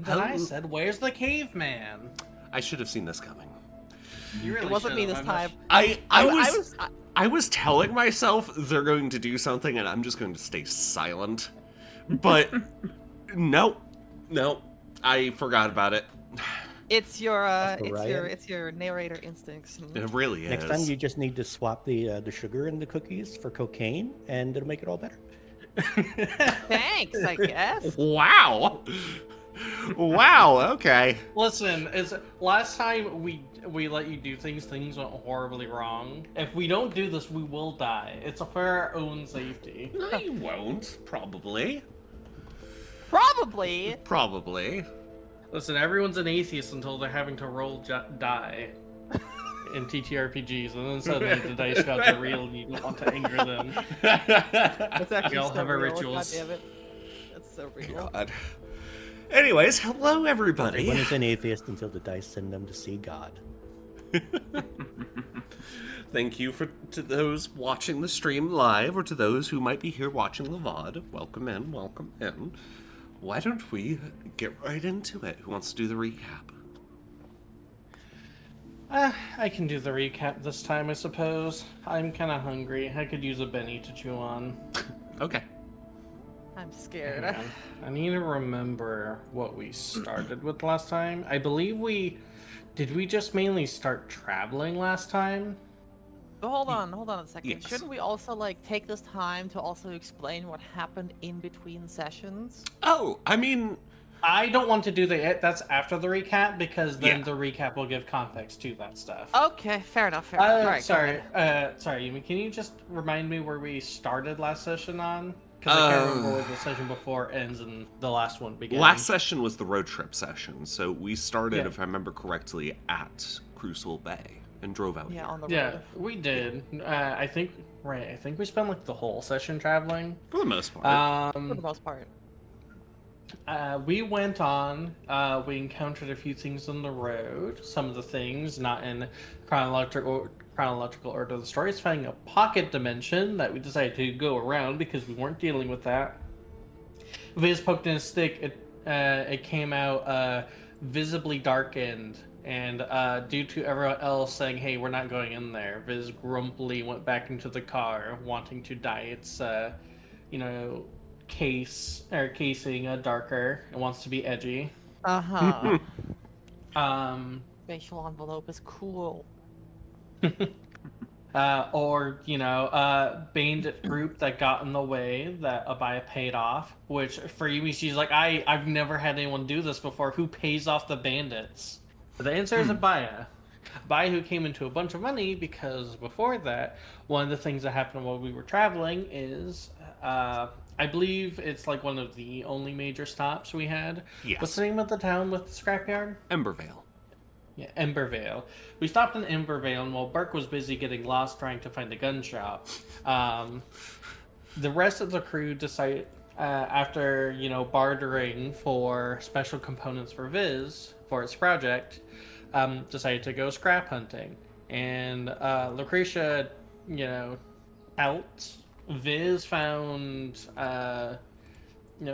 And then I said, "Where's the caveman?" I should have seen this coming. You really It wasn't me should've. this time. I was telling myself they're going to do something and I'm just going to stay silent. But no, I forgot about it. It's your Ryan. it's your narrator instincts. It really is. Next time you just need to swap the sugar in the cookies for cocaine, and it'll make it all better. Thanks, I guess. Wow. Wow, okay. Listen, last time we let you do things went horribly wrong. If we don't do this, we will die. It's for our own safety. No, you won't, probably. Probably. Listen, everyone's an atheist until they're having to roll die in TTRPGs, and then suddenly the dice gods are real and you don't want to anger them. That's actually We all so have our real. rituals. God damn it. That's so real. God. Anyways, hello everybody. Everyone is an atheist until the dice send them to see God. Thank you to those watching the stream live, or to those who might be here watching the VOD. Welcome in, welcome in. Why don't we get right into it? Who wants to do the recap? I can do the recap this time, I suppose. I'm kind of hungry. I could use a Benny to chew on. Okay. I'm scared. Hang on. I need to remember what we started with last time. I believe did we just mainly start traveling last time? But hold on a second. Yes. Shouldn't we also take this time to also explain what happened in between sessions? Oh, I mean... I don't want to do that's after the recap, because then Yeah. the recap will give context to that stuff. Okay, fair enough. All right, sorry, Yumi, can you just remind me where we started last session on? Because I can't remember where the session before ends and the last one begins. Last session was the road trip session, so we started, Yeah. if I remember correctly, at Crucible Bay and drove out Yeah, here. on the Yeah, road. we did. I think we spent the whole session traveling. For the most part. For the most part. We went on, we encountered a few things on the road. Some of the things not in chronological order of the story. It's finding a pocket dimension that we decided to go around because we weren't dealing with that. Viz poked in a stick. It came out visibly darkened, and due to everyone else saying, "Hey, we're not going in there," Viz grumpily went back into the car, wanting to dye its, casing darker. It wants to be edgy. Uh-huh. Facial Facial envelope is cool. bandit group that got in the way that Abaya paid off, which for Yumi, she's like, I've never had anyone do this before. Who pays off the bandits? The answer is Abaya. Abaya, who came into a bunch of money because before that, one of the things that happened while we were traveling is, I believe it's one of the only major stops we had. Yes. What's the name of the town with the scrapyard? Embervale. Yeah, Embervale. We stopped in Embervale, and while Burke was busy getting lost trying to find a gun shop, the rest of the crew decided, after, bartering for special components for Viz, for its project, decided to go scrap hunting. And Lucretia, out. Viz found,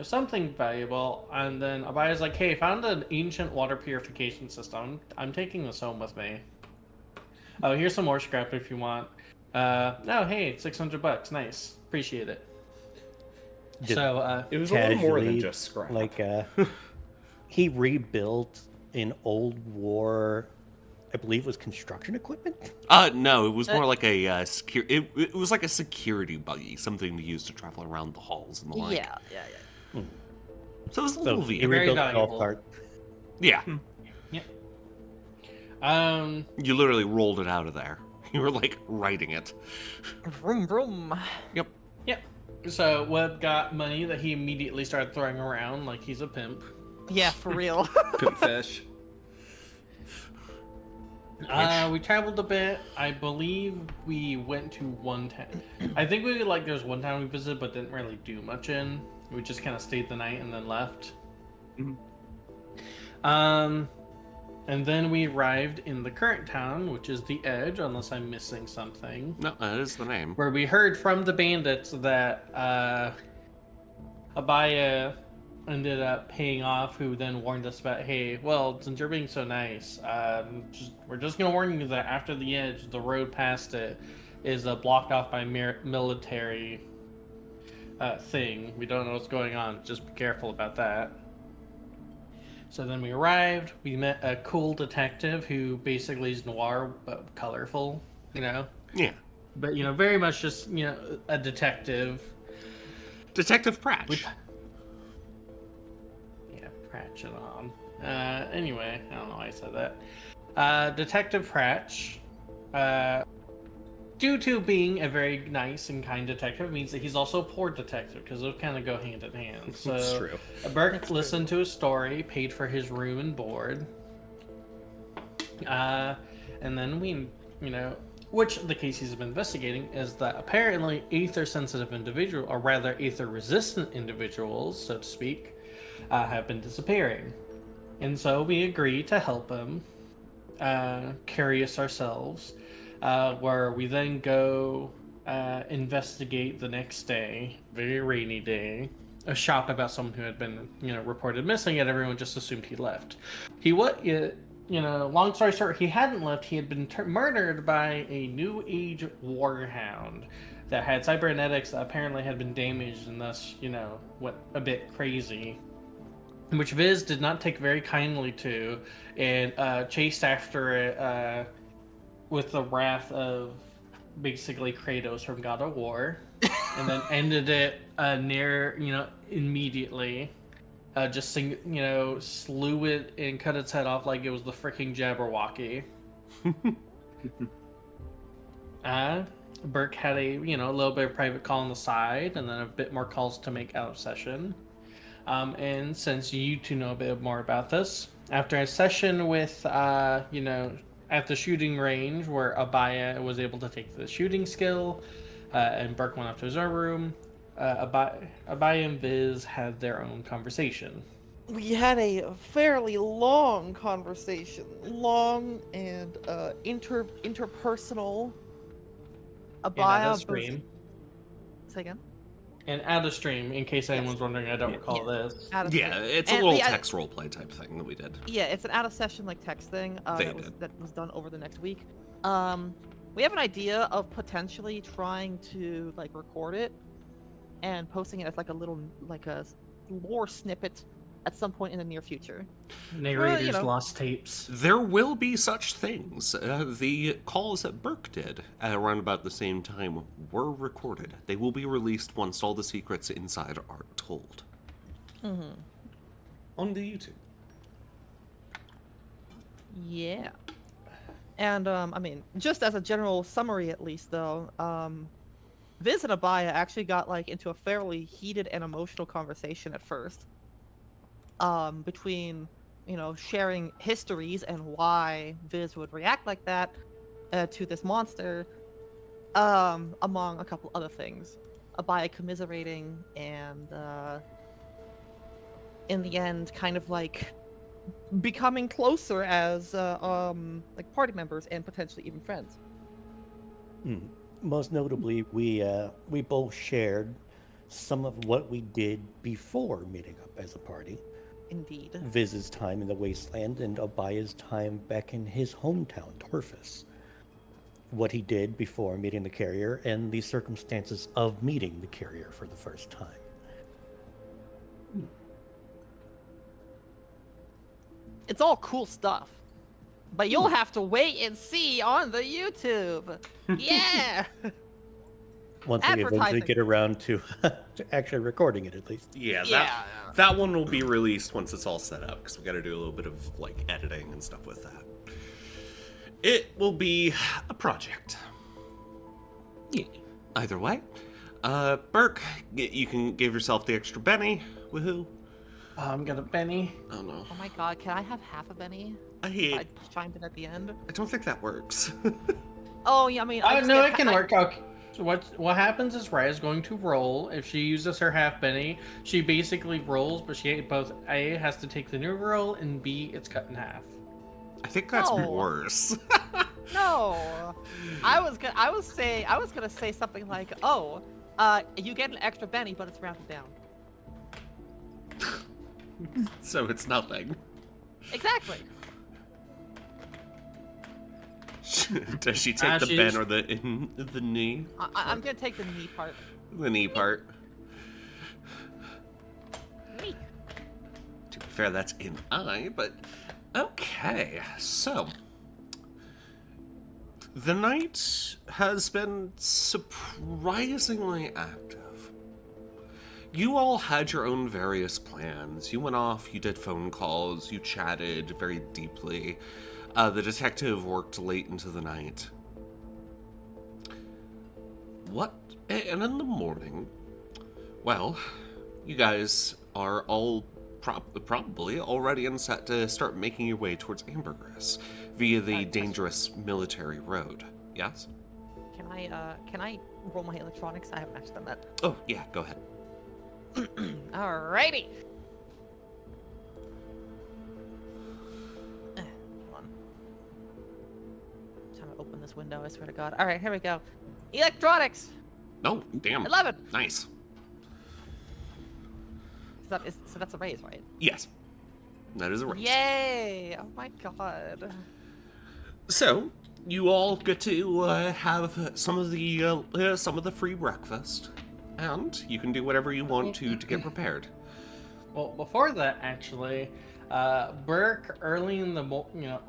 something valuable, and then Abaya's like, "Hey, found an ancient water purification system. I'm taking this home with me. Oh, here's some more scrap if you want. No, hey, $600. Nice. Appreciate it." Just It was a little more than casually, just scrap. He rebuilt an old war, I believe it was construction equipment. No, it was more like a it was like a security buggy, something to use to travel around the halls and the like. Yeah. So it was a So little he vehicle. Very rebuilt the valuable. golf cart. Yeah. Yeah. You literally rolled it out of there. You were riding it. Vroom vroom. Yep. Yep. So Webb got money that he immediately started throwing around like he's a pimp. Yeah, for real. Pimp fish. We traveled a bit. I believe we went to one town. I think there's one town we visited but didn't really do much in. We just kind of stayed the night and then left. And then we arrived in the current town, which is the Edge, unless I'm missing something. No, that is the name. Where we heard from the bandits that Abaya ended up paying off, who then warned us about, hey, well, since you're being so nice, we're just going to warn you that after the edge, the road past it is blocked off by military thing. We don't know what's going on. Just be careful about that. So then we arrived. We met a cool detective who basically is noir but colorful, Yeah. But, very much just, a detective. Detective Prach. Prach and on. Anyway, I don't know why I said that. Detective Prach, due to being a very nice and kind detective, means that he's also a poor detective, because those kind of go hand in hand. So That's true. Burke listened to his story, paid for his room and board. And then we, which the case he's been investigating is that apparently aether-sensitive individual, or rather aether-resistant individuals, so to speak, have been disappearing. And so we agree to help him, curious ourselves, where we then go investigate the next day, very rainy day, a shop about someone who had been, reported missing, and everyone just assumed he left. Long story short, he hadn't left. He had been murdered by a New Age warhound that had cybernetics that apparently had been damaged and thus, went a bit crazy. Which Viz did not take very kindly to, and chased after it with the wrath of basically Kratos from God of War, and then ended it immediately. Slew it and cut its head off like it was the freaking Jabberwocky. Burke had a little bit of private call on the side, and then a bit more calls to make out of session. And since you two know a bit more about this, after a session with, at the shooting range where Abaya was able to take the shooting skill, and Burke went up to his own room, Abaya and Viz had their own conversation. We had a fairly long conversation, long and interpersonal. Abaya stream. Say again. And out of stream, in case anyone's wondering, I don't recall this. Yeah, it's a little text roleplay type thing that we did. Yeah, it's an out of session text thing that was done over the next week. We have an idea of potentially trying to record it and posting it as a little a lore snippet at some point in the near future. Narrator's lost tapes. There will be such things. The calls that Burke did at around about the same time were recorded. They will be released once all the secrets inside are told. Mm-hmm. On the YouTube. Yeah. And, just as a general summary at least, though, Viz and Abaya actually got, into a fairly heated and emotional conversation at first. Between, sharing histories and why Viz would react like that to this monster, among a couple other things. Abaya commiserating and, in the end, kind of becoming closer as party members and potentially even friends. Most notably, we both shared some of what we did before meeting up as a party. Indeed. Viz's time in the wasteland and Abaya's time back in his hometown, Torfus. What he did before meeting the carrier and the circumstances of meeting the carrier for the first time. It's all cool stuff. But you'll have to wait and see on the YouTube. Yeah! Once we eventually get around to actually recording it, at least. Yeah, that one will be released once it's all set up, because we got to do a little bit of editing and stuff with that. It will be a project. Yeah. Either way, Burke, you can give yourself the extra Benny. Woohoo! I'm gonna Benny. Oh no! Oh my God! Can I have half a Benny? I chimed in at the end. I don't think that works. Oh yeah, no, it can work. Okay. So what happens is Raya's going to roll. If she uses her half Benny, she basically rolls, but she both A has to take the new roll and B it's cut in half. I think that's worse. No, I was gonna say something like, you get an extra Benny, but it's rounded down. So it's nothing. Exactly. Does she take the bend or the knee? I'm gonna take the knee part. The knee part. Knee. To be fair, that's in I, but okay. So the night has been surprisingly active. You all had your own various plans. You went off, you did phone calls, you chatted very deeply. The detective worked late into the night. And in the morning, well, you guys are all probably already in set to start making your way towards Ambergris via the dangerous military road. Yes? Can I roll my electronics? I haven't actually done that. Oh, yeah, go ahead. Alrighty. Hold on. I'm trying to open this window, I swear to God. Alright, here we go. Electronics! Oh, damn. 11! Nice. So that's a raise, right? Yes. That is a raise. Yay! Oh my God. So, you all get to have some of the free breakfast, and you can do whatever you want to get prepared. Well, before that, actually, Burke early in the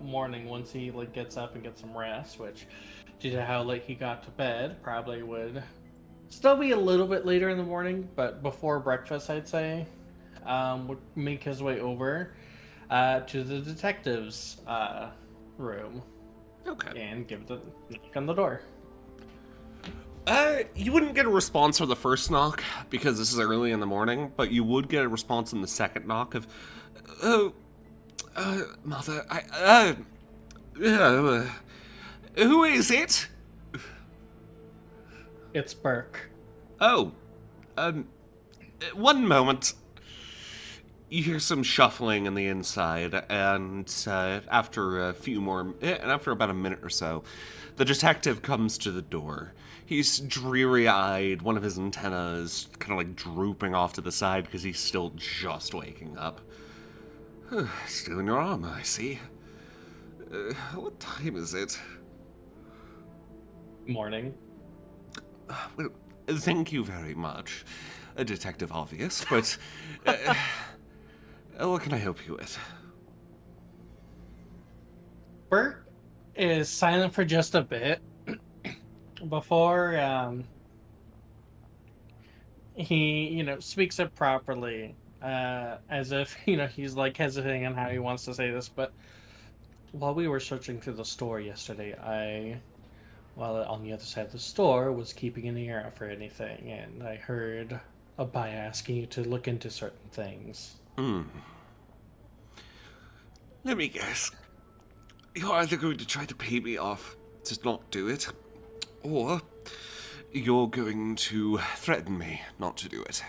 morning, once he gets up and gets some rest, which due to how late he got to bed, probably would still be a little bit later in the morning, but before breakfast, I'd say, would make his way over to the detective's room. Okay. And give the knock on the door. You wouldn't get a response for the first knock because this is early in the morning, but you would get a response in the second knock of, Mother, who is it? It's Burke. Oh, one moment. You hear some shuffling in the inside, and after about a minute or so, the detective comes to the door. He's dreary-eyed, one of his antennas kind of drooping off to the side because he's still just waking up. Still in your arm, I see. What time is it? Morning. Well, thank you very much, Detective Obvious, but what can I help you with? Burke is silent for just a bit before he, speaks it properly, as if, he's hesitating on how he wants to say this, but while we were searching through the store yesterday, while on the other side of the store, was keeping an ear out for anything, and I heard a buyer asking you to look into certain things. Let me guess. You're either going to try to pay me off to not do it, or you're going to threaten me not to do it.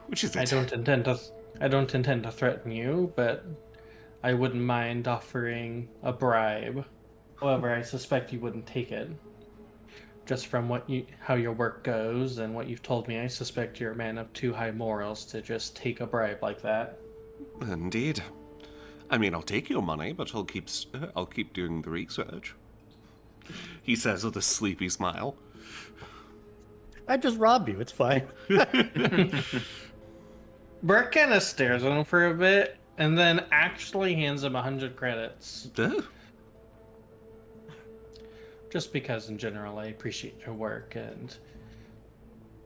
Which is it? I don't intend to threaten you, but I wouldn't mind offering a bribe. However, I suspect you wouldn't take it. Just from how your work goes and what you've told me, I suspect you're a man of too high morals to just take a bribe like that. Indeed. I mean, I'll take your money, but I'll keep doing the research. He says with a sleepy smile. I just robbed you. It's fine. Burke kind of stares at him for a bit, and then actually hands him 100 credits. Just because, in general, I appreciate your work, and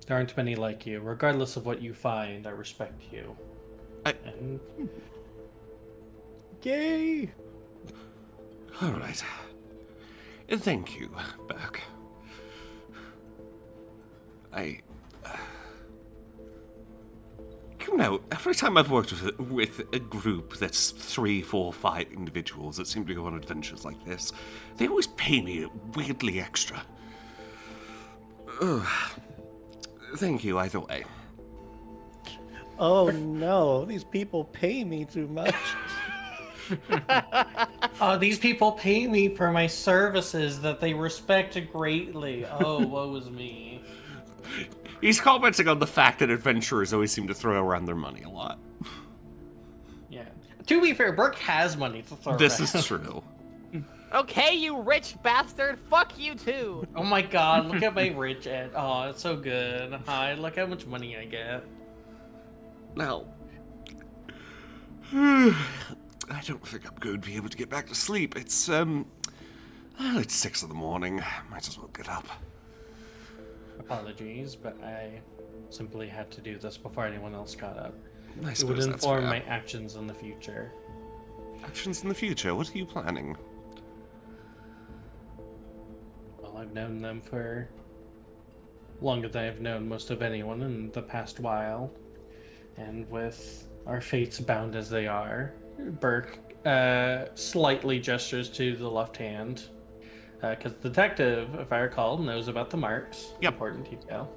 there aren't many like you. Regardless of what you find, I respect you. Yay! All right. Thank you, Burke. Every time I've worked with a group that's 3, 4, 5 individuals that seem to go on adventures like this, they always pay me weirdly extra. Thank you, either way. Oh no, these people pay me too much. These people pay me for my services that they respect greatly. Oh, woe is me. He's commenting on the fact that adventurers always seem to throw around their money a lot. Yeah. To be fair, Burke has money to throw This around. is true. Okay, you rich bastard. Fuck you too. Oh my god, look at my rich Ed. Oh, it's so good. Hi, look how much money I get. Now, I don't think I'm going to be able to get back to sleep. It's 6 in the morning. Might as well get up. Apologies, but I simply had to do this before anyone else got up. I It would suppose that's inform fair. my actions in the future. Actions in the future, what are you planning? Well, I've known them for longer than I've known most of anyone in the past while. And with our fates bound as they are, Burke slightly gestures to the left hand. Because the detective, if I recall, knows about the marks. Yep. Important detail.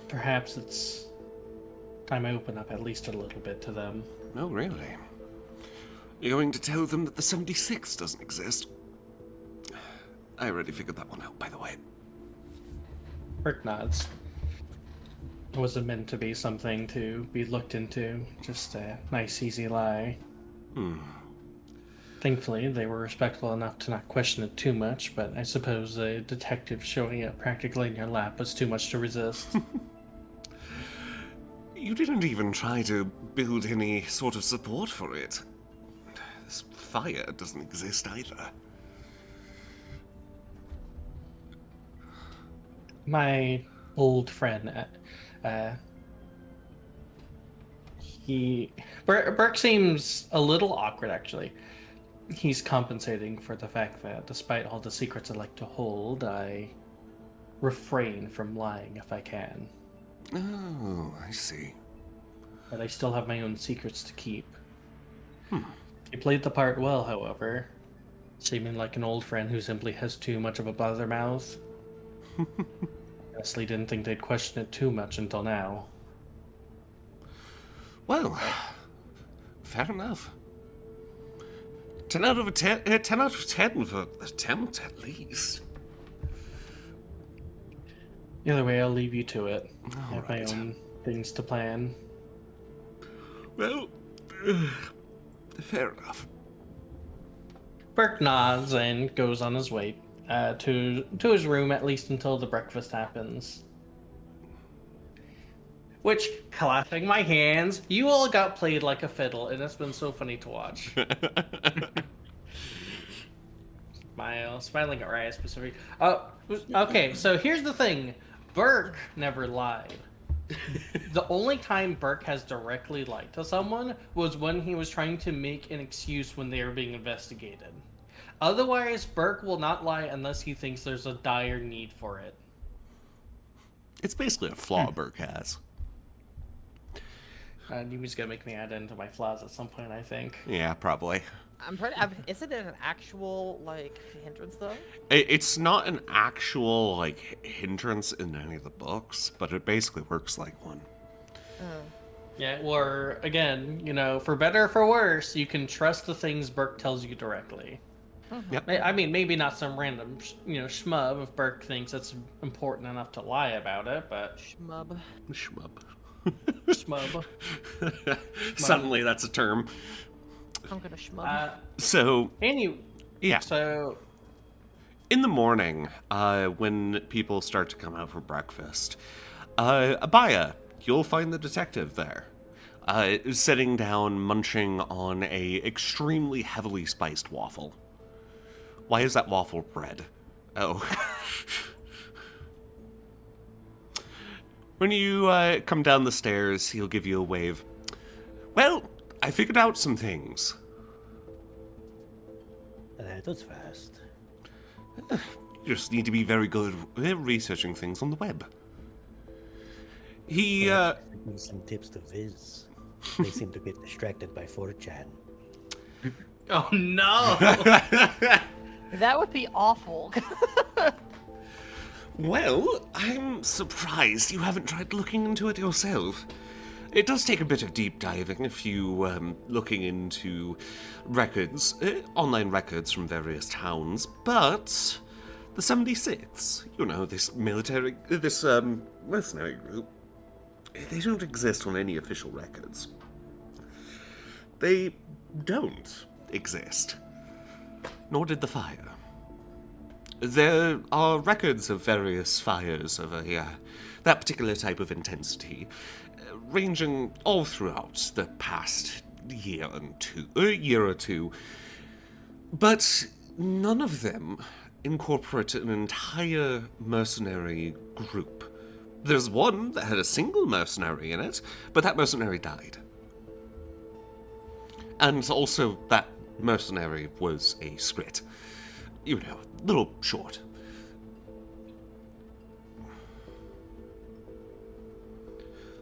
Perhaps it's time I open up at least a little bit to them. Oh, really? You're going to tell them that the 76 doesn't exist? I already figured that one out, by the way. Burke nods. It wasn't meant to be something to be looked into. Just a nice, easy lie. Thankfully, they were respectful enough to not question it too much, but I suppose a detective showing up practically in your lap was too much to resist. You didn't even try to build any sort of support for it. This fire doesn't exist either. My old friend, Burke seems a little awkward, actually. He's compensating for the fact that despite all the secrets I like to hold, I refrain from lying if I can. Oh, I see. But I still have my own secrets to keep. He played the part well, however, seeming like an old friend who simply has too much of a blabbermouth. Honestly, didn't think they'd question it too much until now. Well, fair enough. 10 out of 10, 10 out of 10 for attempt, at least. Either way, I'll leave you to it. I have Alright. my own things to plan. Well, fair enough. Burke nods and goes on his way to his room, at least until the breakfast happens. Which, clapping my hands, you all got played like a fiddle, and it's been so funny to watch. Smiling at Raya specifically. Oh, okay, so here's the thing. Burke never lied. The only time Burke has directly lied to someone was when he was trying to make an excuse when they were being investigated. Otherwise, Burke will not lie unless he thinks there's a dire need for it. It's basically a flaw Burke has. You just gonna make me add into my flaws at some point, I think. Yeah, probably. Isn't it an actual, like, hindrance, though? It's not an actual, like, hindrance in any of the books, but it basically works like one. Yeah, or, again, you know, for better or for worse, you can trust the things Burke tells you directly. Yep. I mean, maybe not some random, schmub if Burke thinks it's important enough to lie about it, but... Schmub. Shmub. Schmub. Suddenly, that's a term. I'm gonna schmub. So, yeah. So, In the morning, when people start to come out for breakfast, Abaya, you'll find the detective there, sitting down, munching on a extremely heavily spiced waffle. Why is that waffle red? Oh. When you come down the stairs, he'll give you a wave. Well, I figured out some things. That was fast. You just need to be very good at researching things on the web. He, Give me some tips to Viz. They seem to get distracted by 4chan. oh no! That would be awful. Well, I'm surprised you haven't tried looking into it yourself. It does take a bit of deep diving if you looking into records, online records from various towns, but The 76th, you know, this mercenary group, they don't exist on any official records. They don't exist. Nor did the fire. There are records of various fires of that particular type of intensity, ranging all throughout the past year or two, but none of them incorporate an entire mercenary group. There's one that had a single mercenary in it, but that mercenary died. And also, that mercenary was a scrit. You know, a little short.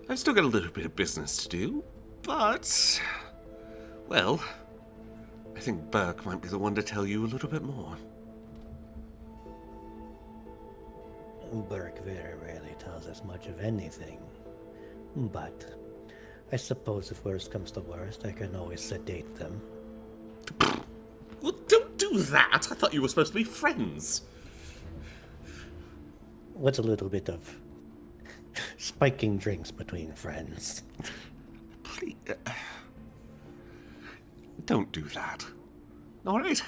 I've still got a little bit of business to do, but, well, I think Burke might be the one to tell you a little bit more. Burke very rarely tells us much of anything. But I suppose if worst comes to worst, I can always sedate them. Well, don't do that. I thought you were supposed to be friends. What's a little bit of spiking drinks between friends? Please, don't do that. All right?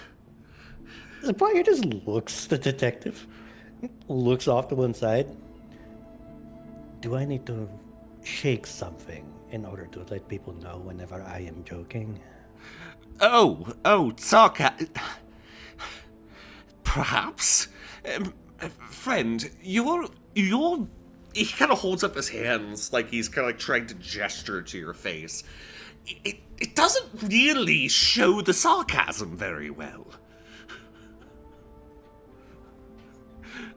Briar just looks the detective. Looks off to one side. Do I need to shake something in order to let people know whenever I am joking? Sarcasm. Perhaps. Friend, you're... He kind of holds up his hands like he's kind of like trying to gesture to your face. It doesn't really show the sarcasm very well.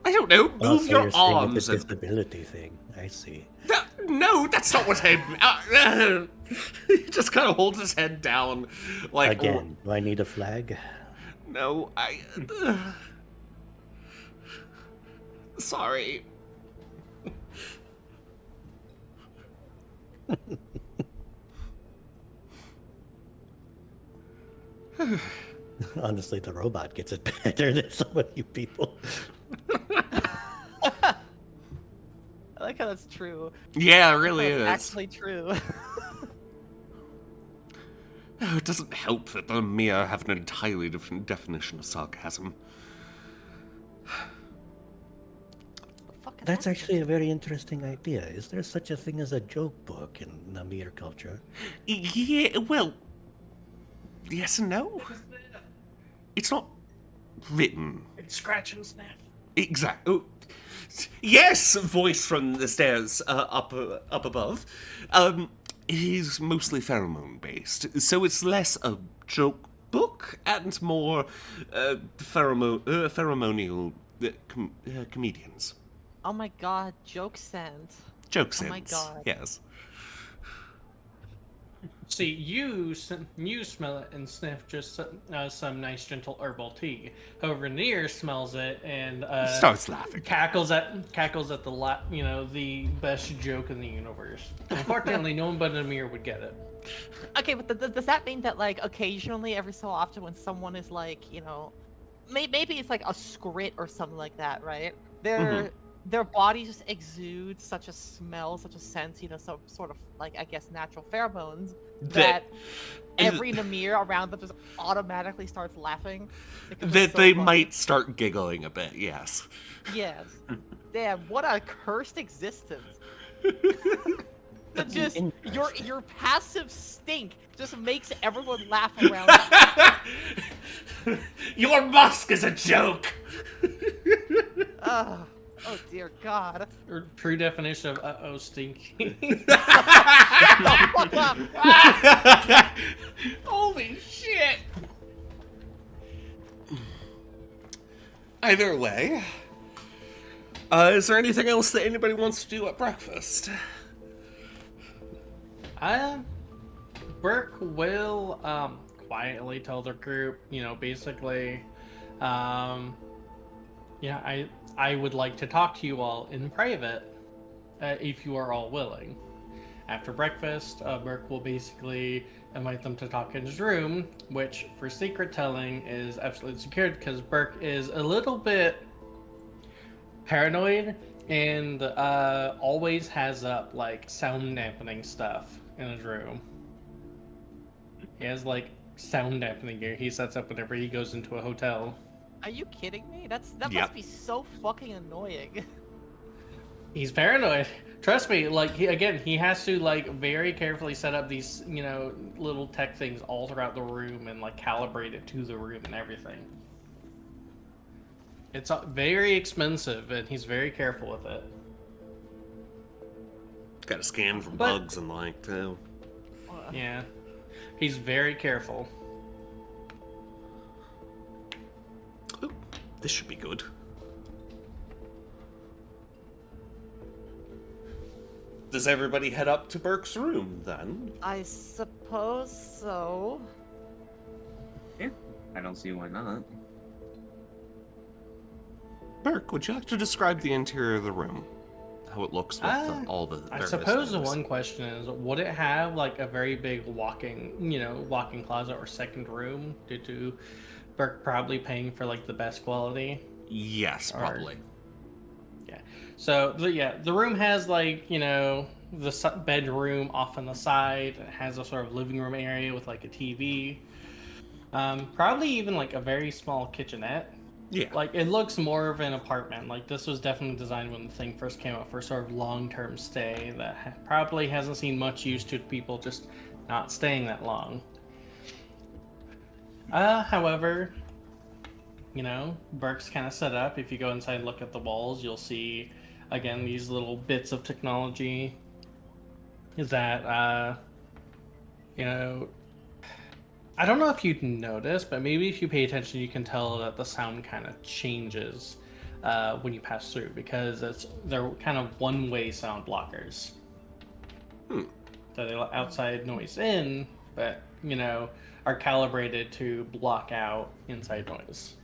I don't know, move your arms. The disability thing, I see. No, that's not what I... He just kind of holds his head down like... Again, do I need a flag? No, Sorry. Honestly, the robot gets it better than some of you people. I like how that's true. Yeah, it really is. That's actually true. It doesn't help that the Mia have an entirely different definition of sarcasm. That's actually a very interesting idea. Is there such a thing as a joke book in Namir culture? Yeah, well, yes and no. It's not written. It's scratch and sniff. Exactly. Oh. Yes, voice from the stairs up above. It is mostly pheromone based, so it's less a joke book and more pheromonial comedians. Oh my god, joke send. Joke sense. Oh my god. Yes. See, you smell it and sniff just some nice gentle herbal tea. However, Nier smells it and starts laughing. Cackles at the best joke in the universe. Unfortunately, no one but Amir would get it. Okay, but does that mean that like occasionally, every so often, when someone is like, maybe it's like a scrit or something like that, right? Their body just exudes such a smell, such a sense, some sort of, like, I guess, natural pheromones, that every Namir around them just automatically starts laughing. That they might start giggling a bit, yes. Yes. Damn, what a cursed existence. Just, your passive stink just makes everyone laugh around you. Your musk is a joke! Oh dear God. True definition of uh-oh stinky. Holy shit! Either way, is there anything else that anybody wants to do at breakfast? Burke will quietly tell the group, basically, I would like to talk to you all in private, if you are all willing. After breakfast, Burke will basically invite them to talk in his room, which for secret telling is absolutely secured because Burke is a little bit paranoid and always has up like sound dampening stuff in his room. He has like sound dampening gear he sets up whenever he goes into a hotel. Are you kidding me? That Yep. must be so fucking annoying. He's paranoid. Trust me, like he has to like very carefully set up these, little tech things all throughout the room and like calibrate it to the room and everything. It's very expensive and he's very careful with it. Got to scan for bugs and like too. Yeah. He's very careful. Ooh, this should be good. Does everybody head up to Burke's room then? I suppose so. Yeah, I don't see why not. Burke, would you like to describe the interior of the room? How it looks with all the I various suppose the things? one question is, would it have like a very big walk-in closet or second room due to Burke probably paying for like the best quality? Yes, probably. Yeah. So the room has like the bedroom off on the side. It has a sort of living room area with like a TV. Probably even like a very small kitchenette. Yeah. Like it looks more of an apartment. Like this was definitely designed when the thing first came out for sort of long-term stay that probably hasn't seen much use to people just not staying that long. However, Burke's kind of set up. If you go inside and look at the walls, you'll see, again, these little bits of technology that, I don't know if you'd notice, but maybe if you pay attention, you can tell that the sound kind of changes when you pass through, because they're kind of one-way sound blockers. So they let outside noise in, but, are calibrated to block out inside noise.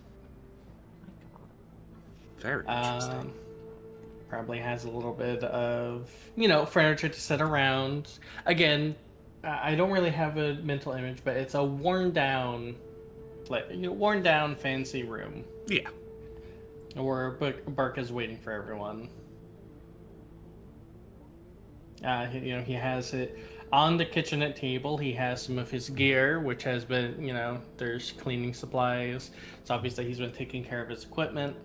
Very interesting. Probably has a little bit of, furniture to sit around. Again, I don't really have a mental image, but it's a worn down fancy room. Yeah. Where Burke is waiting for everyone. He has it on the kitchenette table. He has some of his gear, which has been, there's cleaning supplies. It's obvious that he's been taking care of his equipment.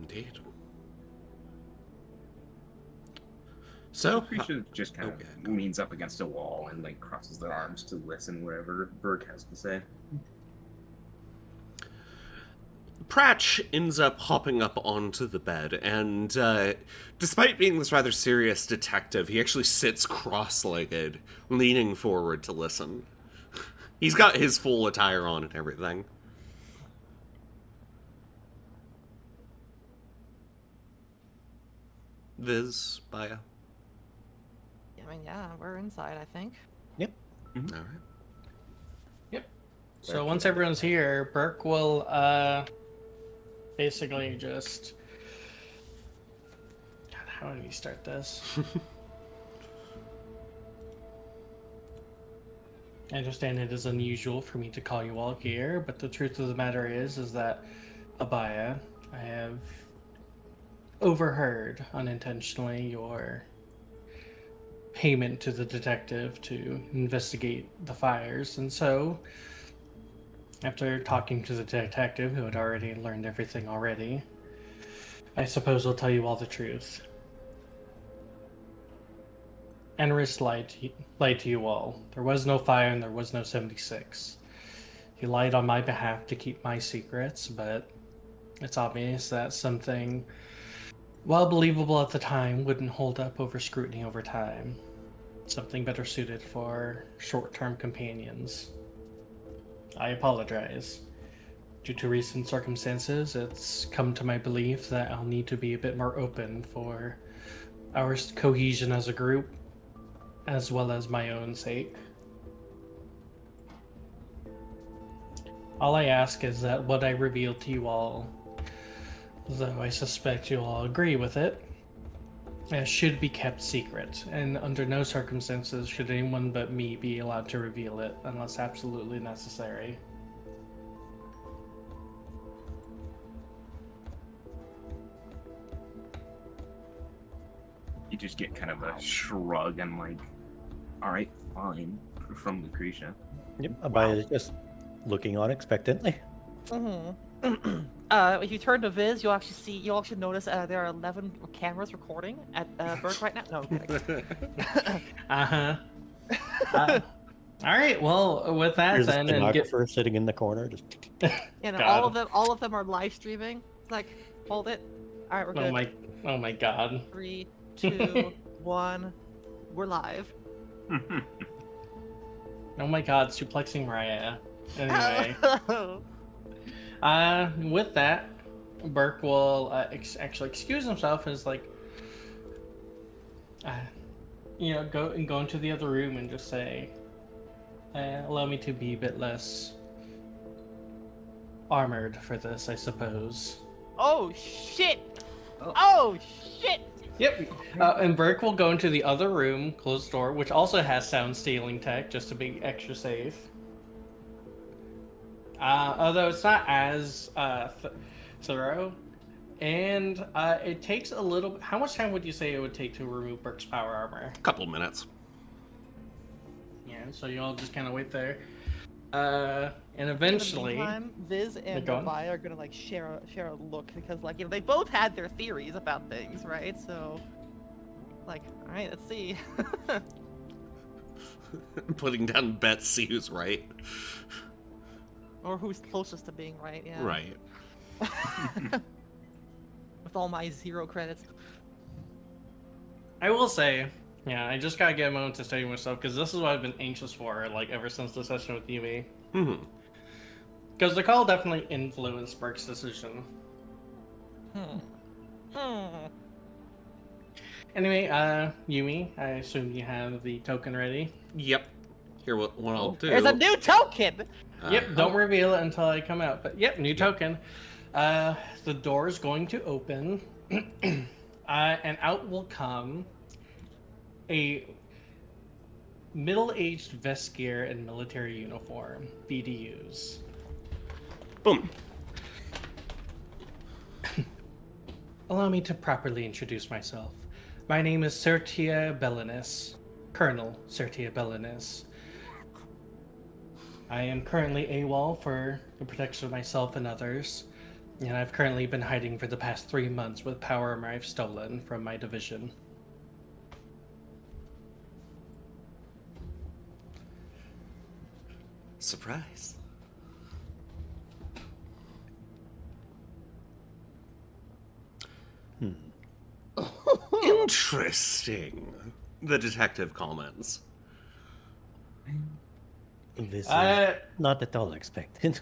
Indeed. So, Appreciate just kind of leans up against a wall and like crosses their arms to listen whatever Burke has to say. Prach ends up hopping up onto the bed, and despite being this rather serious detective, he actually sits cross-legged, leaning forward to listen. He's got his full attire on and everything. Viz, Baya. I mean, yeah, we're inside, I think. Yep. Mm-hmm. All right. Yep. So once everyone's here, Burke will basically just... God, how did he start this? I understand it is unusual for me to call you all here, but the truth of the matter is that, Abaya, I have overheard unintentionally your payment to the detective to investigate the fires, and so after talking to the detective, who had already learned everything already, I suppose I'll tell you all the truth. Ambergris lied to you all. There was no fire and there was no 76. He lied on my behalf to keep my secrets, but it's obvious that something, while believable at the time, wouldn't hold up over scrutiny over time. Something better suited for short-term companions. I apologize. Due to recent circumstances, it's come to my belief that I'll need to be a bit more open for our cohesion as a group, as well as my own sake. All I ask is that what I reveal to you all, though I suspect you'll all agree with it, should be kept secret, and under no circumstances should anyone but me be allowed to reveal it unless absolutely necessary. You just get kind of a shrug and like, all right, fine, from Lucretia. Yep, Abaya is just looking on expectantly. If you turn to Viz, you'll actually notice there are 11 cameras recording at Burke right now. No, I'm kidding. Uh-huh. All right, well, with that There's a then, and stenographer sitting in the corner, just. And God. all of them are live streaming. It's like, hold it. All right, we're good. Oh my God. 3, 2, 1, we're live. Oh my God, suplexing Raya. Anyway, with that, Burke will actually excuse himself and is like, go into the other room and just say, allow me to be a bit less armored for this, I suppose. Oh shit! Oh shit! Yep. And Burke will go into the other room, close the door, which also has sound stealing tech, just to be extra safe. Although it's not as thorough. And it takes a little... How much time would you say it would take to remove Burke's power armor? A couple minutes. Yeah, so you all just kind of wait there. And eventually... In the meantime, Viz and Abaya are gonna like share a look because like they both had their theories about things, right? So, like, all right, let's see. Putting down bets, see who's right. Or who's closest to being right? Yeah. Right. With all my 0 credits. I will say, yeah, I just gotta get a moment to study myself because this is what I've been anxious for, like ever since the session with Yumi. Because the call definitely influenced Burke's decision. Anyway, Yumi, I assume you have the token ready. Yep. Here, what I'll do. There's a new token. Yep. Don't reveal it until I come out. But yep, new token. The door is going to open, and out will come a middle-aged vest gear and military uniform, BDUs. Boom. Allow me to properly introduce myself. My name is Sertia Bellinis, Colonel Sertia Bellinis. I am currently AWOL for the protection of myself and others, and I've currently been hiding for the past 3 months with power armor I've stolen from my division. Surprise. Interesting. The detective comments. This is not at all expected.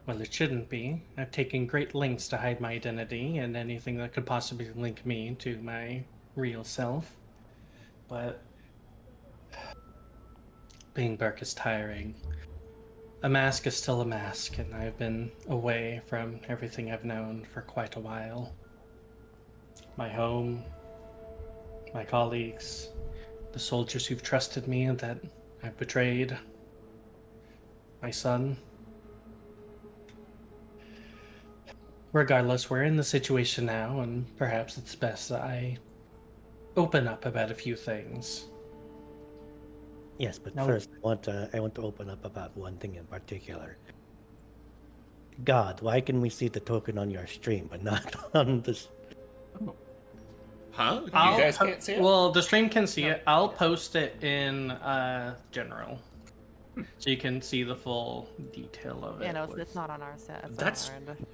Well, it shouldn't be. I've taken great lengths to hide my identity and anything that could possibly link me to my real self. But being Burke is tiring. A mask is still a mask, and I've been away from everything I've known for quite a while. My home, my colleagues, the soldiers who've trusted me and that I've betrayed, my son. Regardless, we're in the situation now, and perhaps it's best that I open up about a few things. Yes, but No. first I want to open up about one thing in particular. God, why can we see the token on your stream but not on this? Huh? You guys can't see it? Well, the stream can see it. I'll post it in general, so you can see the full detail of it. Yeah, no, it's not on our set. It's That's- on our end.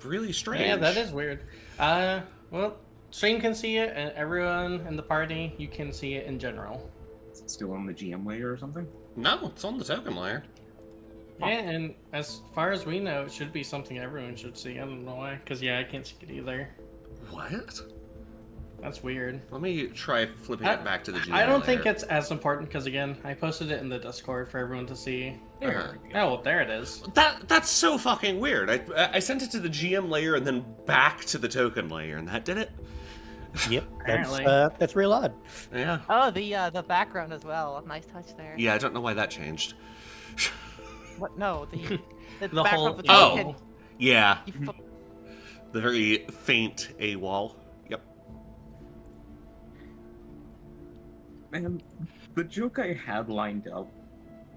Really strange. Yeah, that is weird. Well, stream can see it, and everyone in the party, you can see it in general. Is it still on the GM layer or something? No, it's on the token layer. Yeah, and as far as we know, it should be something everyone should see. I don't know why, because yeah, I can't see it either. What? That's weird. Let me try flipping it back to the GM I don't layer. think it's as important because again, I posted it in the Discord for everyone to see. Yeah. Oh, there it is. That's so fucking weird. I sent it to the GM layer and then back to the token layer, and that did it. Yep, Apparently. that's real odd. Yeah. Oh, the background as well. Nice touch there. Yeah, I don't know why that changed. What? No, the The background whole- of the Oh. token. Yeah, You the very faint AWOL. Yep. And the joke I had lined up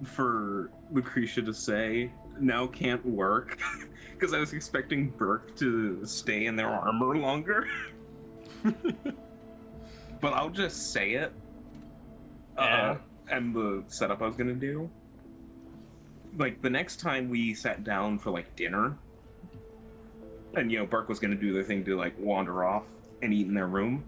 for Lucretia to say now can't work because I was expecting Burke to stay in their armor longer. But I'll just say it. And the setup I was gonna do. Like, the next time we sat down for, like, dinner, and, Burke was gonna do the thing to, like, wander off and eat in their room,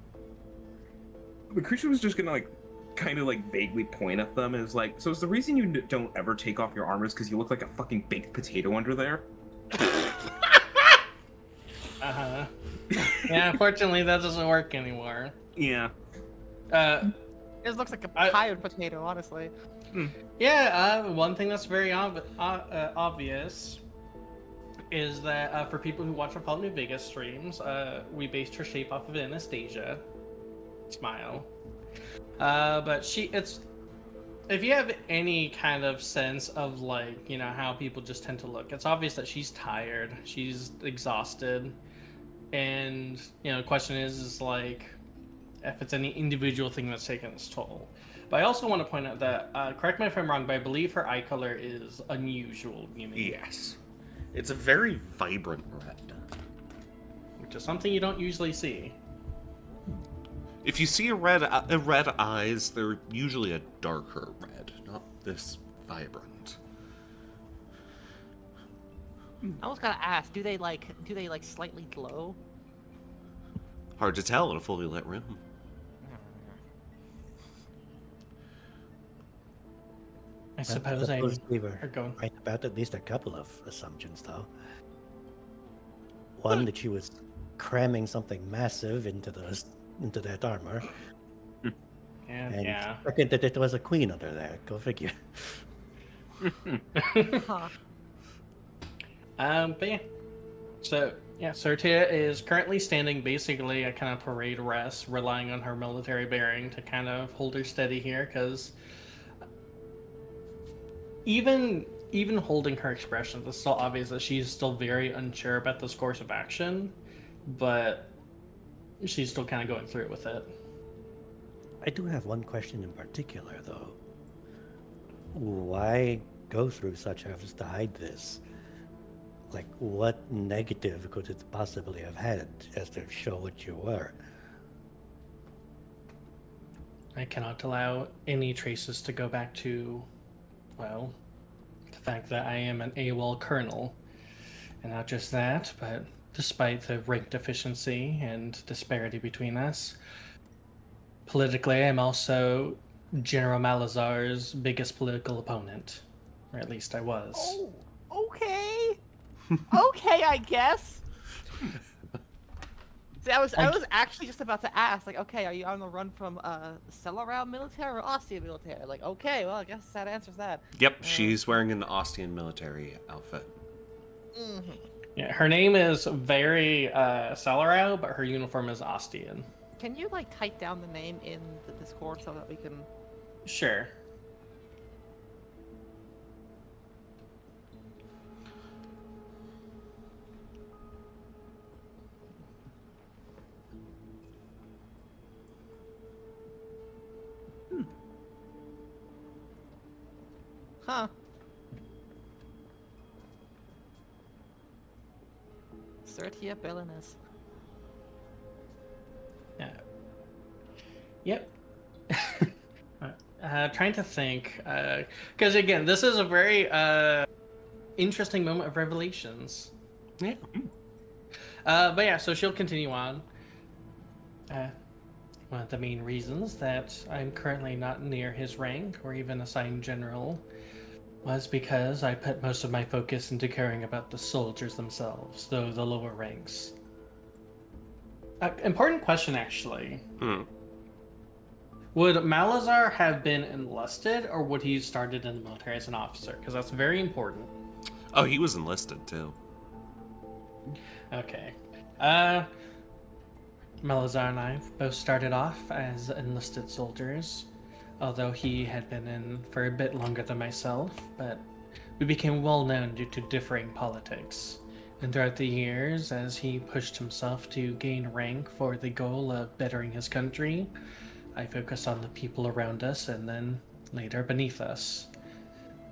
Lucretia was just gonna, like, kind of, like, vaguely point at them and is like, so is the reason you don't ever take off your armor is because you look like a fucking baked potato under there? Uh-huh. Yeah, unfortunately, that doesn't work anymore. Yeah. It looks like a tired potato, honestly. Yeah, one thing that's very obvious is that for people who watch our Fallout New Vegas streams, we based her shape off of Anastasia. Smile. But if you have any kind of sense of, like, how people just tend to look, it's obvious that she's tired, she's exhausted, and, the question is like, if it's any individual thing that's taken its toll. But I also want to point out that, correct me if I'm wrong, but I believe her eye color is unusual. Yes. It's a very vibrant red. Which is something you don't usually see. If you see a red eyes, they're usually a darker red, not this vibrant. I was gonna ask, do they slightly glow? Hard to tell in a fully lit room. I suppose we were going. right about at least a couple of assumptions, though. One, that she was cramming something massive into that armor. And Yeah. second, that it was a queen under there. Go figure. Huh. But yeah. So, yeah, Sortia is currently standing basically a kind of parade rest, relying on her military bearing to kind of hold her steady here, because even holding her expression, it's still obvious that she's still very unsure about this course of action, but she's still kind of going through it with it. I do have one question in particular, though. Why go through such efforts to hide this? Like, what negative could it possibly have had as to show what you were? I cannot allow any traces to go back to, well, the fact that I am an AWOL colonel. And not just that, but despite the rank deficiency and disparity between us, politically I'm also General Malazar's biggest political opponent. Or at least I was. Oh, okay. Okay, I guess. See, I was actually just about to ask, like, okay, are you on the run from Celarau military or Ostian military? Like, okay, well, I guess that answers that. Yep, she's wearing an Ostian military outfit. Mm-hmm. Yeah, her name is very Celarau, but her uniform is Ostian. Can you, like, type down the name in the Discord so that we can... Sure. Huh. Certia Bellinus. Yeah. Yep. Trying to think, because again, this is a very interesting moment of revelations. Yeah. But yeah, so she'll continue on. One of the main reasons that I'm currently not near his rank or even assigned general was because I put most of my focus into caring about the soldiers themselves, though the lower ranks. Important question, actually. Would Malazar have been enlisted, or would he started in the military as an officer? Because that's very important. Oh, he was enlisted, too. Okay. Malazar and I both started off as enlisted soldiers, although he had been in for a bit longer than myself, but we became well known due to differing politics. And throughout the years, as he pushed himself to gain rank for the goal of bettering his country, I focus on the people around us and then later beneath us.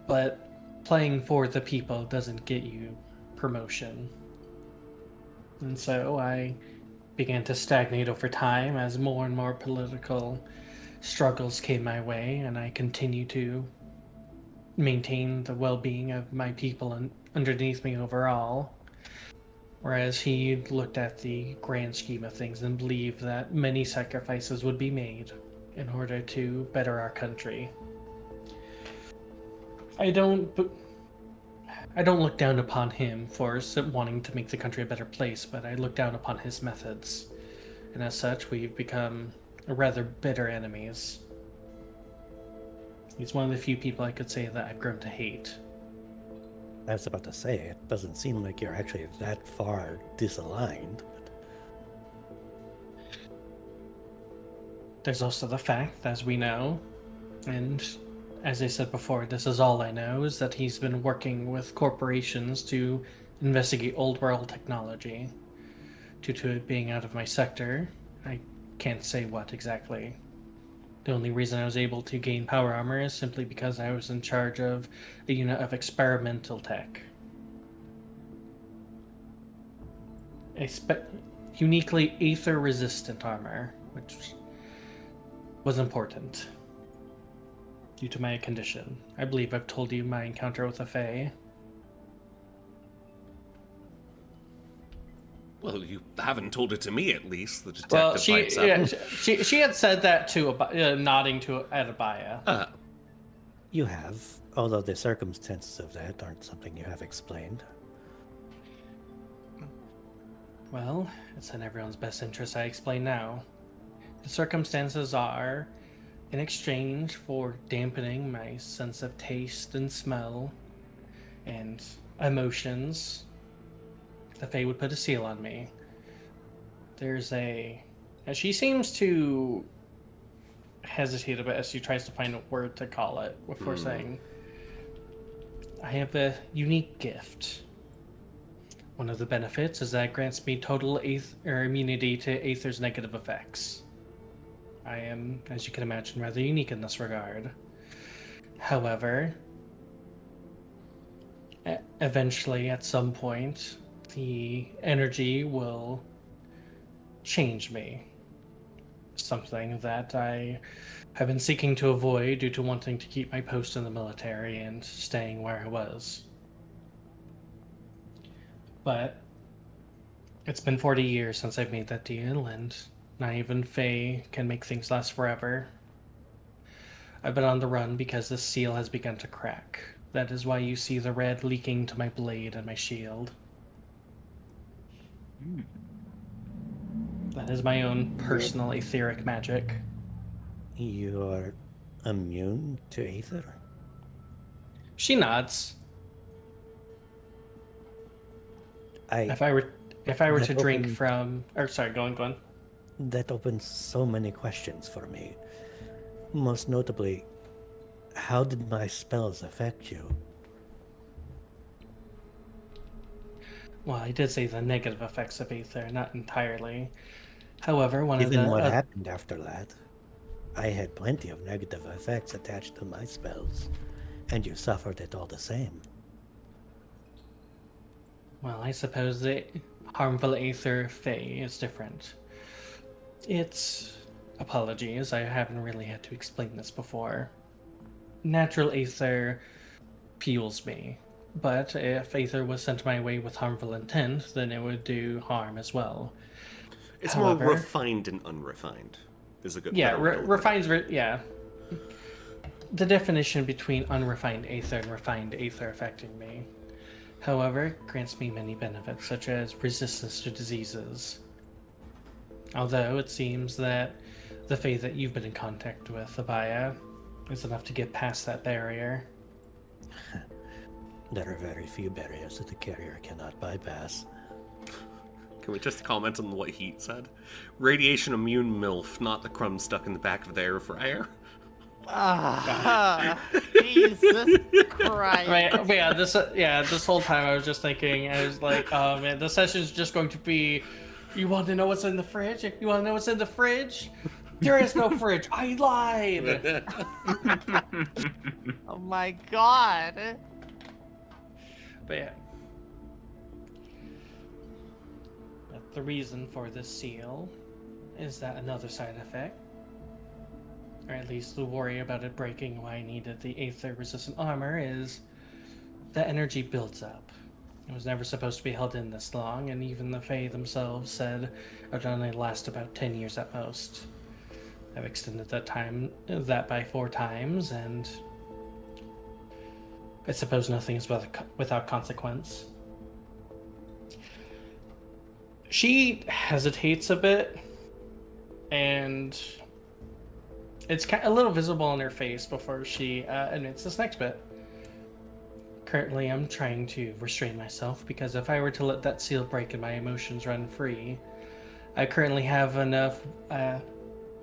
But playing for the people doesn't get you promotion. And so I began to stagnate over time as more and more political struggles came my way, and I continue to maintain the well-being of my people underneath me overall. Whereas he looked at the grand scheme of things and believed that many sacrifices would be made in order to better our country. I don't look down upon him for wanting to make the country a better place, but I look down upon his methods. And as such, we've become rather bitter enemies. He's one of the few people I could say that I've grown to hate. I was about to say, it doesn't seem like you're actually that far disaligned. There's also the fact, as we know, and as I said before, this is all I know, is that he's been working with corporations to investigate old world technology. Due to it being out of my sector, I can't say what exactly. The only reason I was able to gain power armor is simply because I was in charge of a unit of experimental tech. Uniquely aether-resistant armor, which was important due to my condition. I believe I've told you my encounter with a Fae. Well, you haven't told it to me, at least. The detective pipes up. She had said that to nodding to at Abaya. You have, although the circumstances of that aren't something you have explained. Well, it's in everyone's best interest I explain now. The circumstances are, in exchange for dampening my sense of taste and smell and emotions, the Fae would put a seal on me. She seems to hesitate a bit as she tries to find a word to call it before saying, I have a unique gift. One of the benefits is that it grants me total immunity to Aether's negative effects. I am, as you can imagine, rather unique in this regard. However, eventually, at some point, the energy will change me. Something that I have been seeking to avoid due to wanting to keep my post in the military and staying where I was. But it's been 40 years since I've made that deal, and not even Fae can make things last forever. I've been on the run because the seal has begun to crack. That is why you see the red leaking to my blade and my shield. That is my own personal etheric magic. You're immune to Aether? She nods. If I were to drink from, sorry, go on. That opens so many questions for me. Most notably, how did my spells affect you? Well, I did say the negative effects of Aether, not entirely. However, Even what happened after that, I had plenty of negative effects attached to my spells, and you suffered it all the same. Well, I suppose the harmful Aether Fae is different. Apologies, I haven't really had to explain this before. Natural Aether fuels me, but if Aether was sent my way with harmful intent, then it would do harm as well. It's However, more refined and unrefined, is a good yeah, refined. Yeah. The definition between unrefined Aether and refined Aether affecting me. However, it grants me many benefits, such as resistance to diseases. Although it seems that the Fae that you've been in contact with, Abaya, is enough to get past that barrier. There are very few barriers that the carrier cannot bypass. Can we just comment on what Heat said? Radiation immune MILF, not the crumb stuck in the back of the air fryer. Jesus Christ. Right, but this whole time I was just thinking, I was like, oh man, the session's just going to be, you want to know what's in the fridge? You want to know what's in the fridge? There is no fridge. I lied. Oh my god. But yeah. But the reason for this seal is that another side effect, or at least the worry about it breaking why I needed the aether-resistant armor, is that energy builds up. It was never supposed to be held in this long, and even the Fae themselves said it would only last about 10 years at most. I've extended that by 4 times, and I suppose nothing is without consequence. She hesitates a bit, and it's a little visible on her face before she admits this next bit. Currently, I'm trying to restrain myself, because if I were to let that seal break and my emotions run free, I currently have enough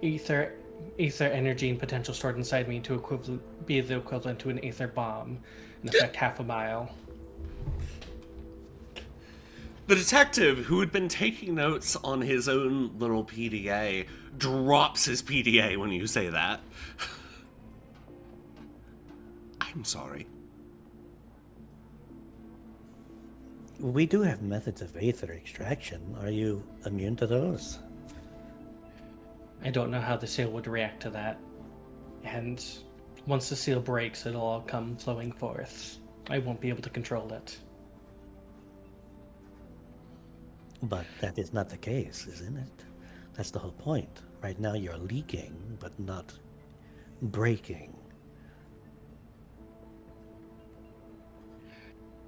ether energy and potential stored inside me to be the equivalent to an aether bomb and affect half a mile. The detective, who had been taking notes on his own little PDA, drops his PDA when you say that. I'm sorry. We do have methods of aether extraction. Are you immune to those? I don't know how the seal would react to that. And once the seal breaks, it'll all come flowing forth. I won't be able to control it. But that is not the case, isn't it? That's the whole point. Right now you're leaking, but not breaking.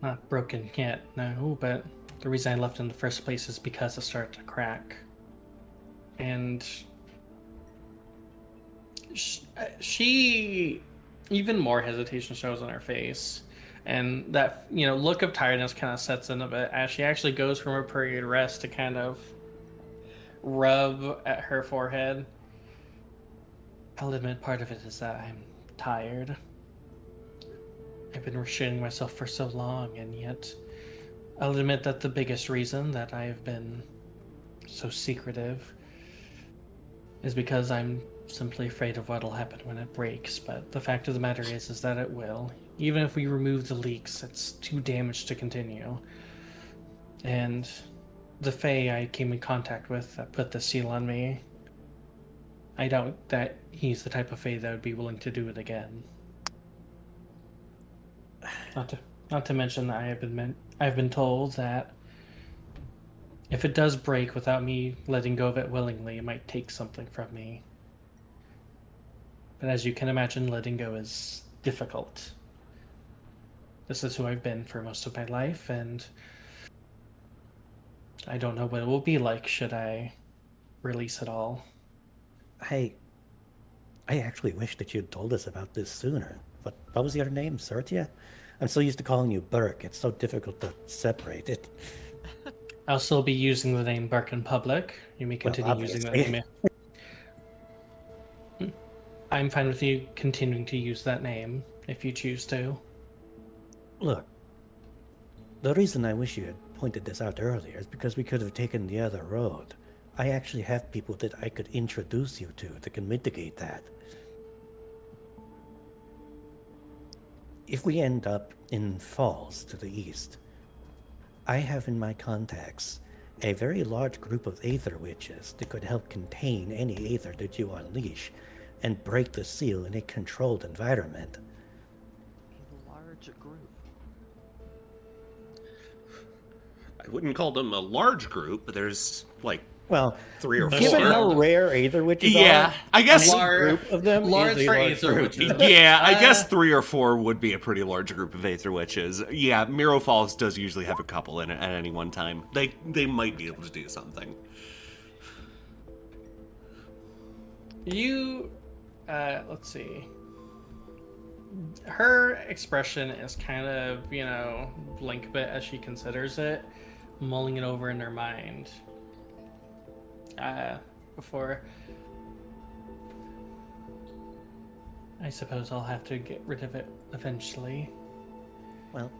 Not broken yet, no, but the reason I left in the first place is because it started to crack. And she even more hesitation shows on her face. And that, look of tiredness kind of sets in a bit as she actually goes from her period rest to kind of rub at her forehead. I'll admit part of it is that I'm tired. I've been restraining myself for so long, and yet I'll admit that the biggest reason that I've been so secretive is because I'm simply afraid of what'll happen when it breaks. But the fact of the matter is that it will. Even if we remove the leaks, it's too damaged to continue. And the Fae I came in contact with that put the seal on me, I doubt that he's the type of Fae that would be willing to do it again. Not to mention that I've been told that if it does break without me letting go of it willingly, it might take something from me. But as you can imagine, letting go is difficult. This is who I've been for most of my life, and I don't know what it will be like should I release it all. I actually wish that you'd told us about this sooner. What was your name, Sertia? I'm so used to calling you Burke. It's so difficult to separate it. I'll still be using the name Burke in public. You may continue using that name. I'm fine with you continuing to use that name if you choose to. Look, the reason I wish you had pointed this out earlier is because we could have taken the other road. I actually have people that I could introduce you to that can mitigate that. If we end up in Falls to the east, I have in my contacts a very large group of aether witches that could help contain any aether that you unleash and break the seal in a controlled environment. A large group. I wouldn't call them a large group, but there's like 3 or 4. Given how rare aether witches are, Yeah, I guess a group of them large is a for large aether group. witches. Yeah, I guess 3 or 4 would be a pretty large group of aether witches. Yeah, Miro Falls does usually have a couple in it at any one time. They might be able to do something. Let's see. Her expression is kind of, blank a bit as she considers it, mulling it over in her mind. Before I suppose I'll have to get rid of it eventually. Well,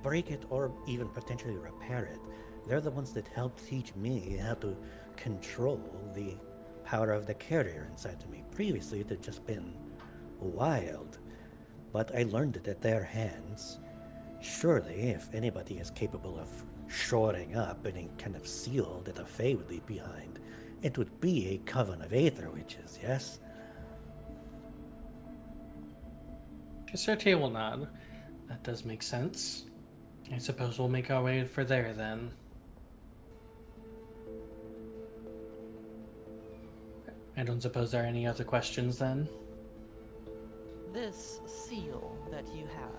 break it or even potentially repair it. They're the ones that helped teach me how to control the power of the carrier inside of me. Previously, it had just been wild. But I learned it at their hands. Surely, if anybody is capable of shoring up any kind of seal that a Fae would leave behind, it would be a coven of Aether Witches, yes? Sertia will nod. That does make sense. I suppose we'll make our way for there then. I don't suppose there are any other questions then? This seal that you have,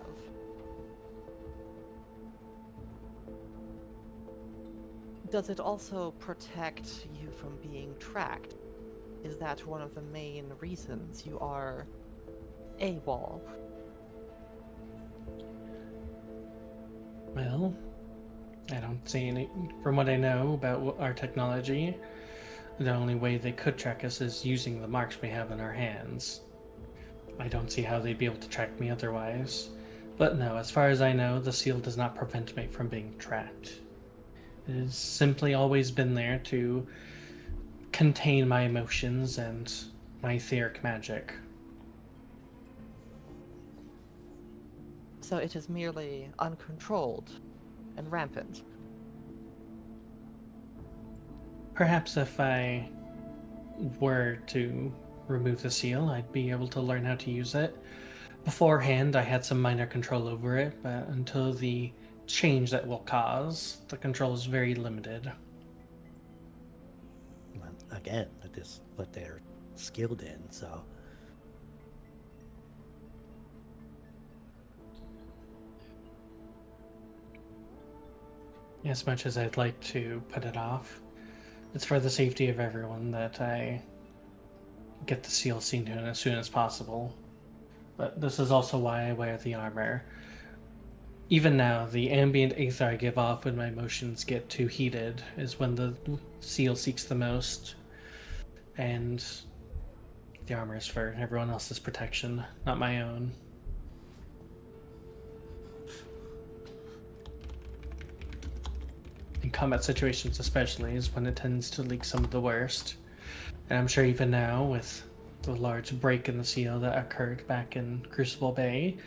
does it also protect you from being tracked? Is that one of the main reasons you are AWOL? Well, I don't see any. From what I know about our technology, the only way they could track us is using the marks we have in our hands. I don't see how they'd be able to track me otherwise. But no, as far as I know, the seal does not prevent me from being tracked. It has simply always been there to contain my emotions and my etheric magic. So it is merely uncontrolled and rampant. Perhaps if I were to remove the seal, I'd be able to learn how to use it. Beforehand, I had some minor control over it, but until the change that will cause, the control is very limited. Well, again, that is what they're skilled in, so... As much as I'd like to put it off, it's for the safety of everyone that I get the seal seen to as soon as possible. But this is also why I wear the armor. Even now, the ambient aether I give off when my emotions get too heated is when the seal seeks the most. And the armor is for everyone else's protection, not my own. In combat situations especially is when it tends to leak some of the worst. And I'm sure even now, with the large break in the seal that occurred back in Crucible Bay,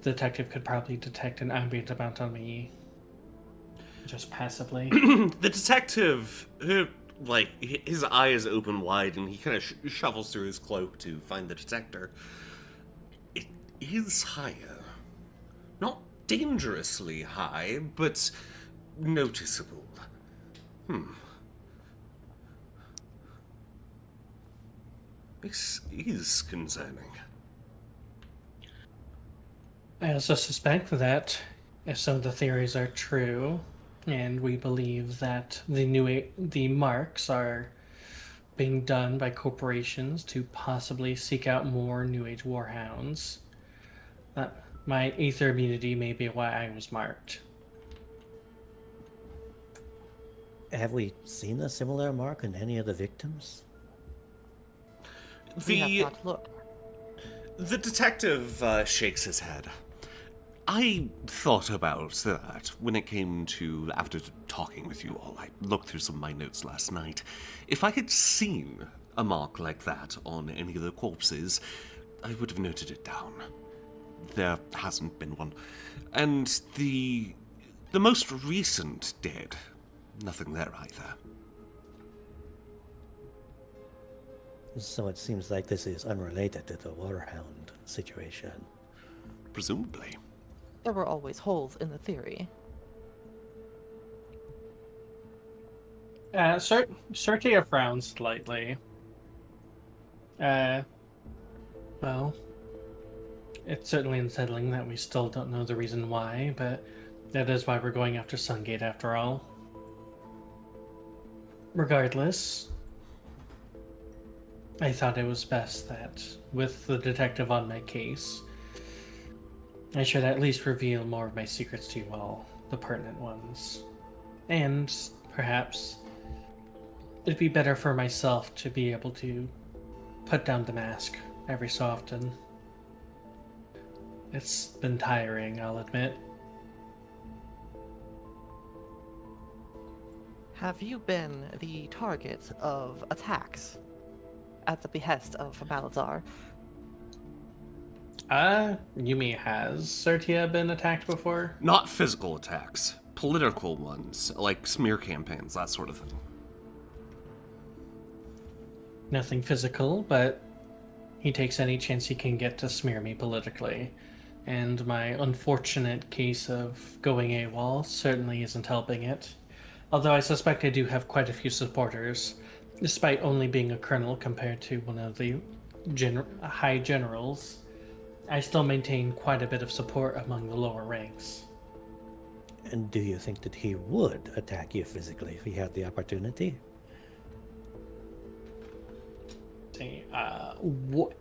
the detective could probably detect an ambient amount on me just passively. The detective, who, his eyes open wide and he kind of shuffles through his cloak to find the detector. It is higher. Not dangerously high, but noticeable. This is concerning. I also suspect that if some of the theories are true, and we believe that the marks are being done by corporations to possibly seek out more New Age warhounds, that my aether immunity may be why I was marked. Have we seen a similar mark in any of the victims? We have not looked. The detective shakes his head. I thought about that when it came to, after talking with you all, I looked through some of my notes last night. If I had seen a mark like that on any of the corpses, I would have noted it down. There hasn't been one. And the most recent dead, nothing there either. So it seems like this is unrelated to the Waterhound situation. Presumably. There were always holes in the theory. Sertia frowns slightly. Well, it's certainly unsettling that we still don't know the reason why, but that is why we're going after Sungate after all. Regardless, I thought it was best that, with the detective on my case, I should at least reveal more of my secrets to you all, the pertinent ones. And, perhaps, it'd be better for myself to be able to put down the mask every so often. It's been tiring, I'll admit. Have you been the target of attacks? at the behest of Malazar. Yumi, has Sertia been attacked before? Not physical attacks, political ones, like smear campaigns, that sort of thing. Nothing physical, but he takes any chance he can get to smear me politically. And my unfortunate case of going AWOL certainly isn't helping it. Although I suspect I do have quite a few supporters, despite only being a colonel compared to one of the high generals. I still maintain quite a bit of support among the lower ranks. And do you think that he would attack you physically if he had the opportunity?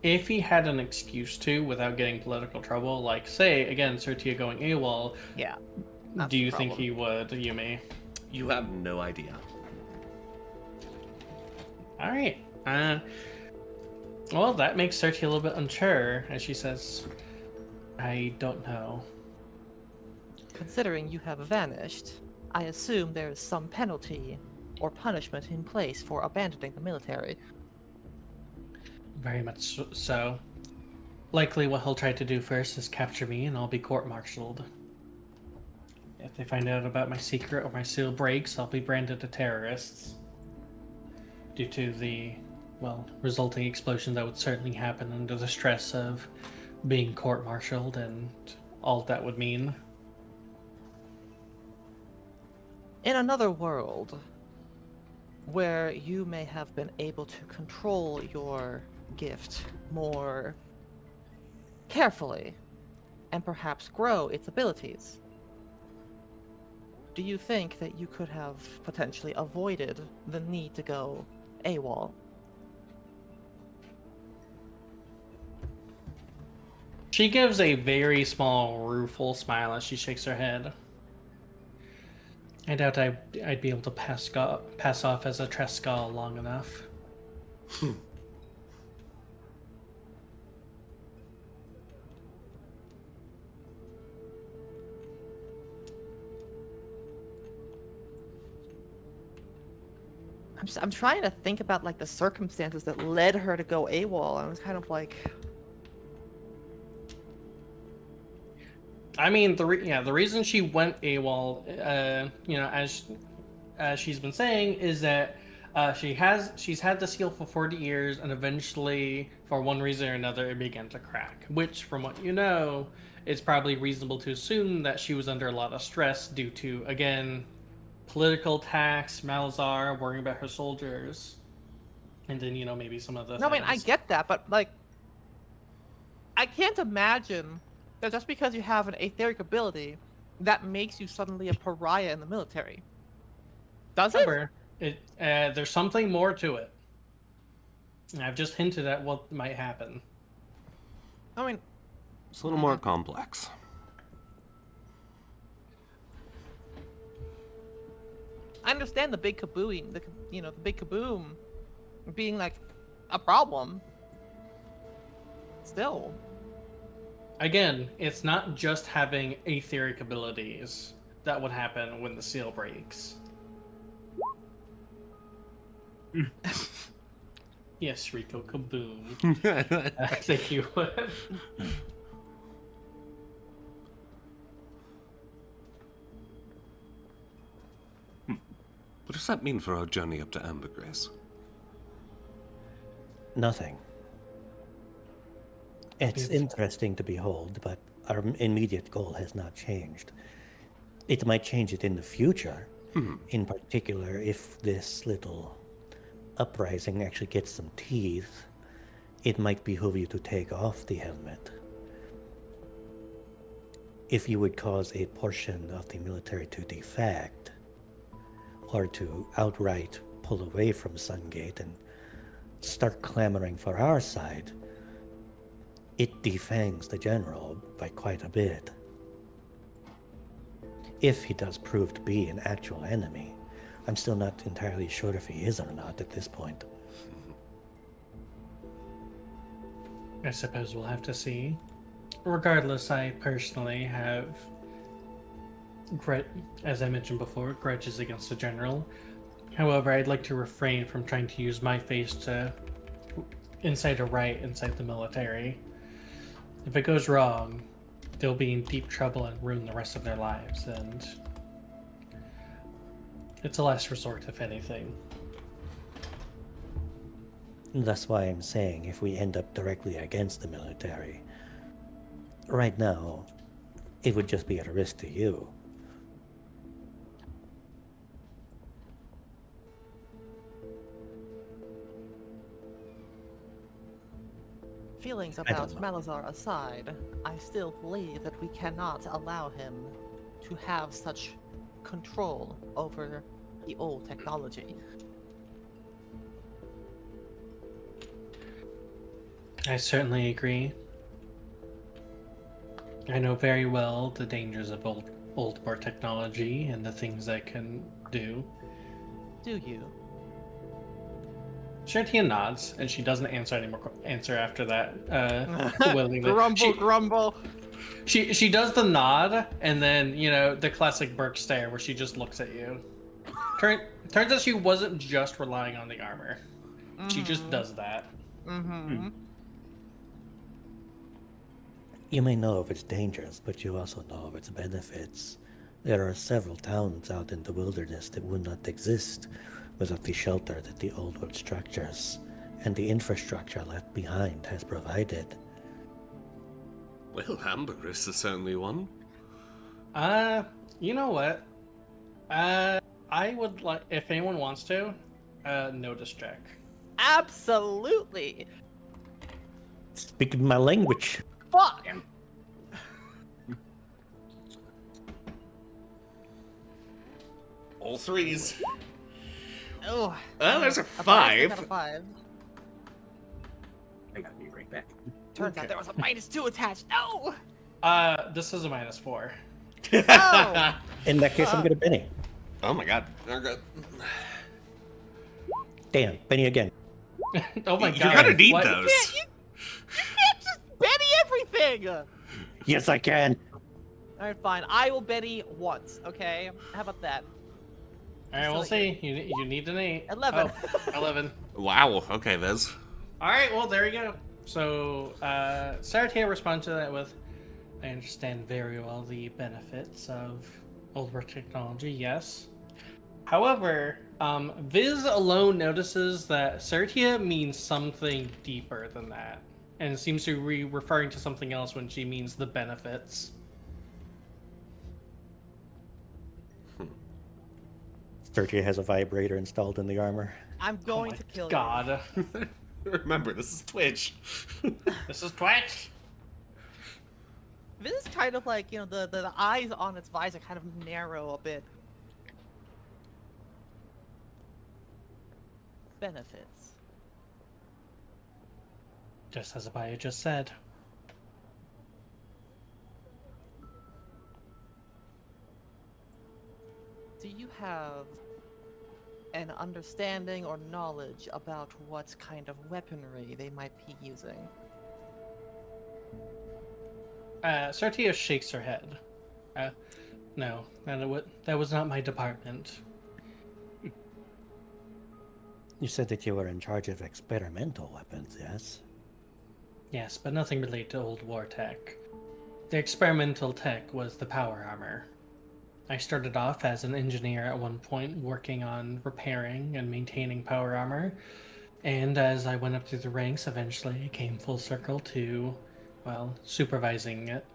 If he had an excuse to without getting political trouble, like, say, again, Sertia going AWOL, Yeah. do you think he would, Yumi? You have no idea. Alright. Well, that makes Sertia a little bit unsure, as she says, I don't know. Considering you have vanished, I assume there is some penalty or punishment in place for abandoning the military. Very much so. Likely what he'll try to do first is capture me and I'll be court-martialed. If they find out about my secret or my seal breaks, I'll be branded a terrorist. Due to the, well, resulting explosion that would certainly happen under the stress of being court-martialed and all that would mean. In another world, where you may have been able to control your gift more carefully and perhaps grow its abilities, do you think that you could have potentially avoided the need to go AWOL? She gives a very small, rueful smile as she shakes her head. I doubt I'd be able to pass off as a Trescal long enough. I'm trying to think about like the circumstances that led her to go AWOL. I was kind of like, I mean, the reason she went AWOL, as she's been saying, is that she's had the seal for 40 years, and eventually, for one reason or another, it began to crack. Which, from what you know, it's probably reasonable to assume that she was under a lot of stress due to, again, political attacks, Malazar, worrying about her soldiers, and then maybe some other. No, I mean, I get that, but like, I can't imagine that just because you have an etheric ability, that makes you suddenly a pariah in the military. Does Remember, there's something more to it. I've just hinted at what might happen. I mean, It's a little more complex. I understand the big kabooing, the big kaboom being like a problem. Still. Again, it's not just having etheric abilities that would happen when the seal breaks. Yes, Rico, kaboom. I think you would. What does that mean for our journey up to Ambergris? Nothing. It's interesting to behold, but our immediate goal has not changed. It might change it in the future, in particular if this little uprising actually gets some teeth. It might behoove you to take off the helmet. If you would cause a portion of the military to defect, or to outright pull away from Sungate and start clamoring for our side, it defangs the general by quite a bit. If he does prove to be an actual enemy, I'm still not entirely sure if he is or not at this point. I suppose we'll have to see. Regardless, I personally have, as I mentioned before, grudges against the general. However, I'd like to refrain from trying to use my face to insider right inside the military. If it goes wrong, they'll be in deep trouble and ruin the rest of their lives, and it's a last resort, if anything. That's why I'm saying if we end up directly against the military, right now, it would just be at a risk to you. Feelings don't about know. Malazar aside, I still believe that we cannot allow him to have such control over the old technology. I certainly agree. I know very well the dangers of old war technology and the things that can do. Do you? Shartia nods, and she doesn't answer after that. Willingly. Grumble. She does the nod, and then the classic Burke stare, where she just looks at you. Turns out she wasn't just relying on the armor. She just does that. Mm-hmm. You may know of its dangers, but you also know of its benefits. There are several towns out in the wilderness that would not exist without the shelter that the old world structures and the infrastructure left behind has provided. Well, Ambergris is certainly one. You know what? I would like, if anyone wants to, notice check. Absolutely. Speaking my language. Fuck. All threes. Oh. Well, there's a I got a 5. 5. I gotta be right back. Turns out there was a -2 attached. No. This is a -4. Oh. In that case, I'm gonna Benny. Oh my god. Okay. Damn, Benny again. Oh my god. You're gonna need what? those. You can't just Benny everything. Yes, I can. All right, fine. I will Benny once. Okay. How about that? All right, we'll see. You need an 8. 11. Oh, 11. Wow. Okay, Viz. All right, well, there you go. So, Saratia responds to that with, I understand very well the benefits of old world technology, yes. However, Viz alone notices that Saratia means something deeper than that, and seems to be referring to something else when she means the benefits. Sergio has a vibrator installed in the armor. I'm going to kill God. Remember, this is Twitch. This is Twitch. you. This is kind of like, the eyes on its visor kind of narrow a bit. Benefits. Just as Abaya just said. Do you have an understanding or knowledge about what kind of weaponry they might be using? Sartia shakes her head. No, that was not my department. You said that you were in charge of experimental weapons, yes? Yes, but nothing related to old war tech. The experimental tech was the power armor. I started off as an engineer at one point, working on repairing and maintaining power armor, and as I went up through the ranks, eventually it came full circle to, well, supervising it.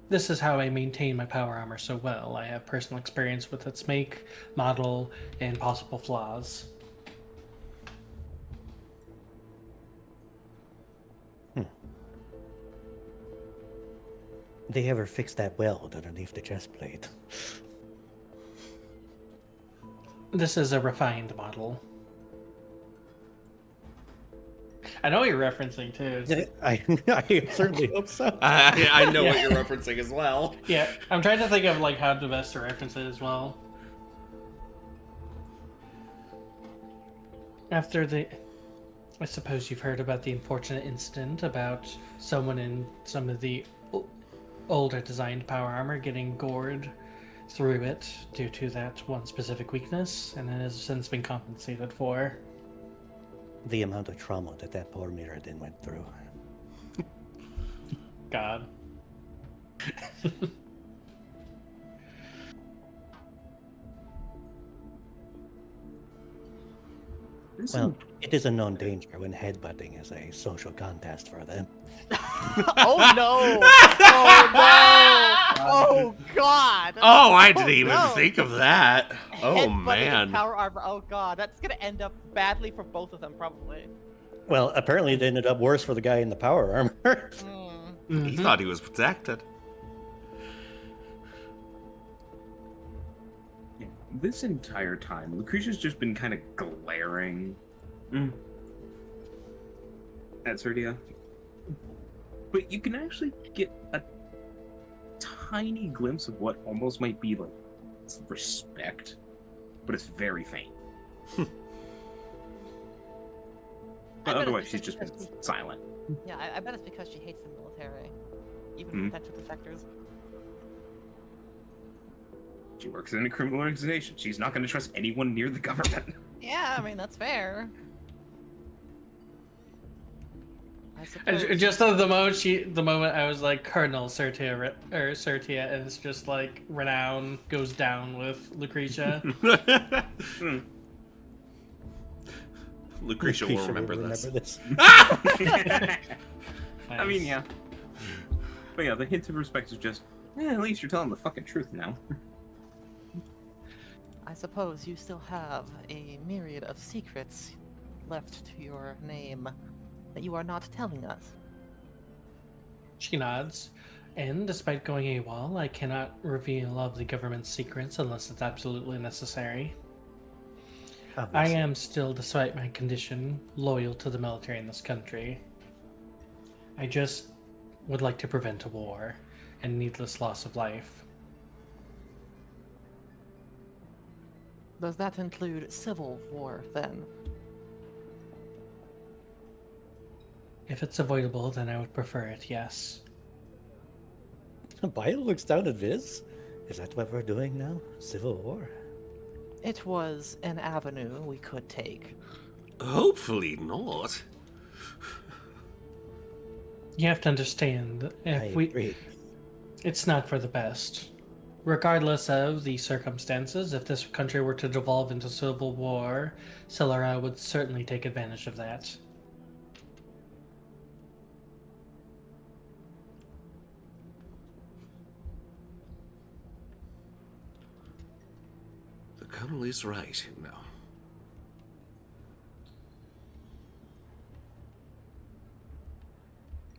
This is how I maintain my power armor so well. I have personal experience with its make, model, and possible flaws. They ever fix that weld underneath the chest plate? This is a refined model. I know what you're referencing too. I certainly hope so. I know what Yeah. you're referencing as well. Yeah, I'm trying to think of how to best to reference it as well. I suppose you've heard about the unfortunate incident about someone in some of the older designed power armor getting gored through it due to that one specific weakness, and it has since been compensated for. the amount of trauma that poor Mirrodin went through. God. Well, it is a known danger when headbutting is a social contest for them. Oh no! Oh no! Oh god! Oh, I didn't even no. think of that. Oh, Headbutting man. and power armor. Oh god, that's gonna end up badly for both of them, probably. Well, apparently it ended up worse for the guy in the power armor. He thought he was protected. This entire time, Lucretia's just been kind of glaring at Sertia. But you can actually get a tiny glimpse of what almost might be like respect, but it's very faint. But otherwise, she's just been silent. Yeah, I bet it's because she hates the military, even potential defectors. She works in a criminal organization. She's not going to trust anyone near the government. Yeah, I mean that's fair. I And suppose. just the moment I was like Colonel Sertia, and it's just like renown goes down with Lucretia. Lucretia will remember this. Nice. I mean, yeah. But yeah, the hint of respect is just, at least you're telling the fucking truth now. I suppose you still have a myriad of secrets left to your name that you are not telling us. She nods. And despite going AWOL, I cannot reveal all of the government's secrets unless it's absolutely necessary. I am still, despite my condition, loyal to the military in this country. I just would like to prevent a war and needless loss of life. Does that include civil war, then? If it's avoidable, then I would prefer it, yes. Bio looks down at Viz. Is that what we're doing now? Civil war? It was an avenue we could take. Hopefully not. You have to understand, I agree. it's not for the best. Regardless of the circumstances, if this country were to devolve into civil war, Celara would certainly take advantage of that. The Colonel is right, you know.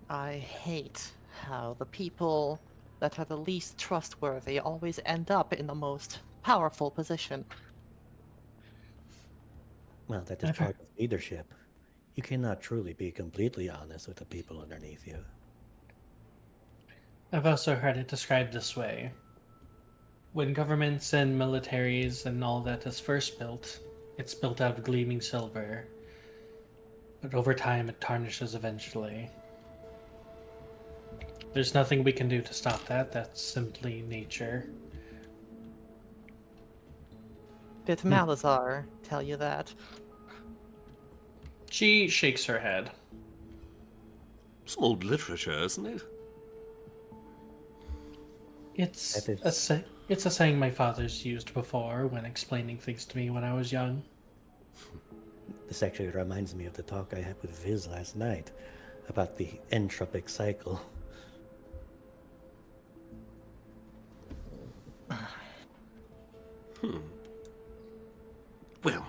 I hate how the people that are the least trustworthy always end up in the most powerful position. Well, that is part of leadership. You cannot truly be completely honest with the people underneath you. I've also heard it described this way. When governments and militaries and all that is first built, it's built out of gleaming silver. But over time, it tarnishes eventually. There's nothing we can do to stop that. That's simply nature. Did Malazar tell you that? She shakes her head. Some old literature, isn't it? It's a saying my father's used before when explaining things to me when I was young. This actually reminds me of the talk I had with Viz last night about the entropic cycle. Well,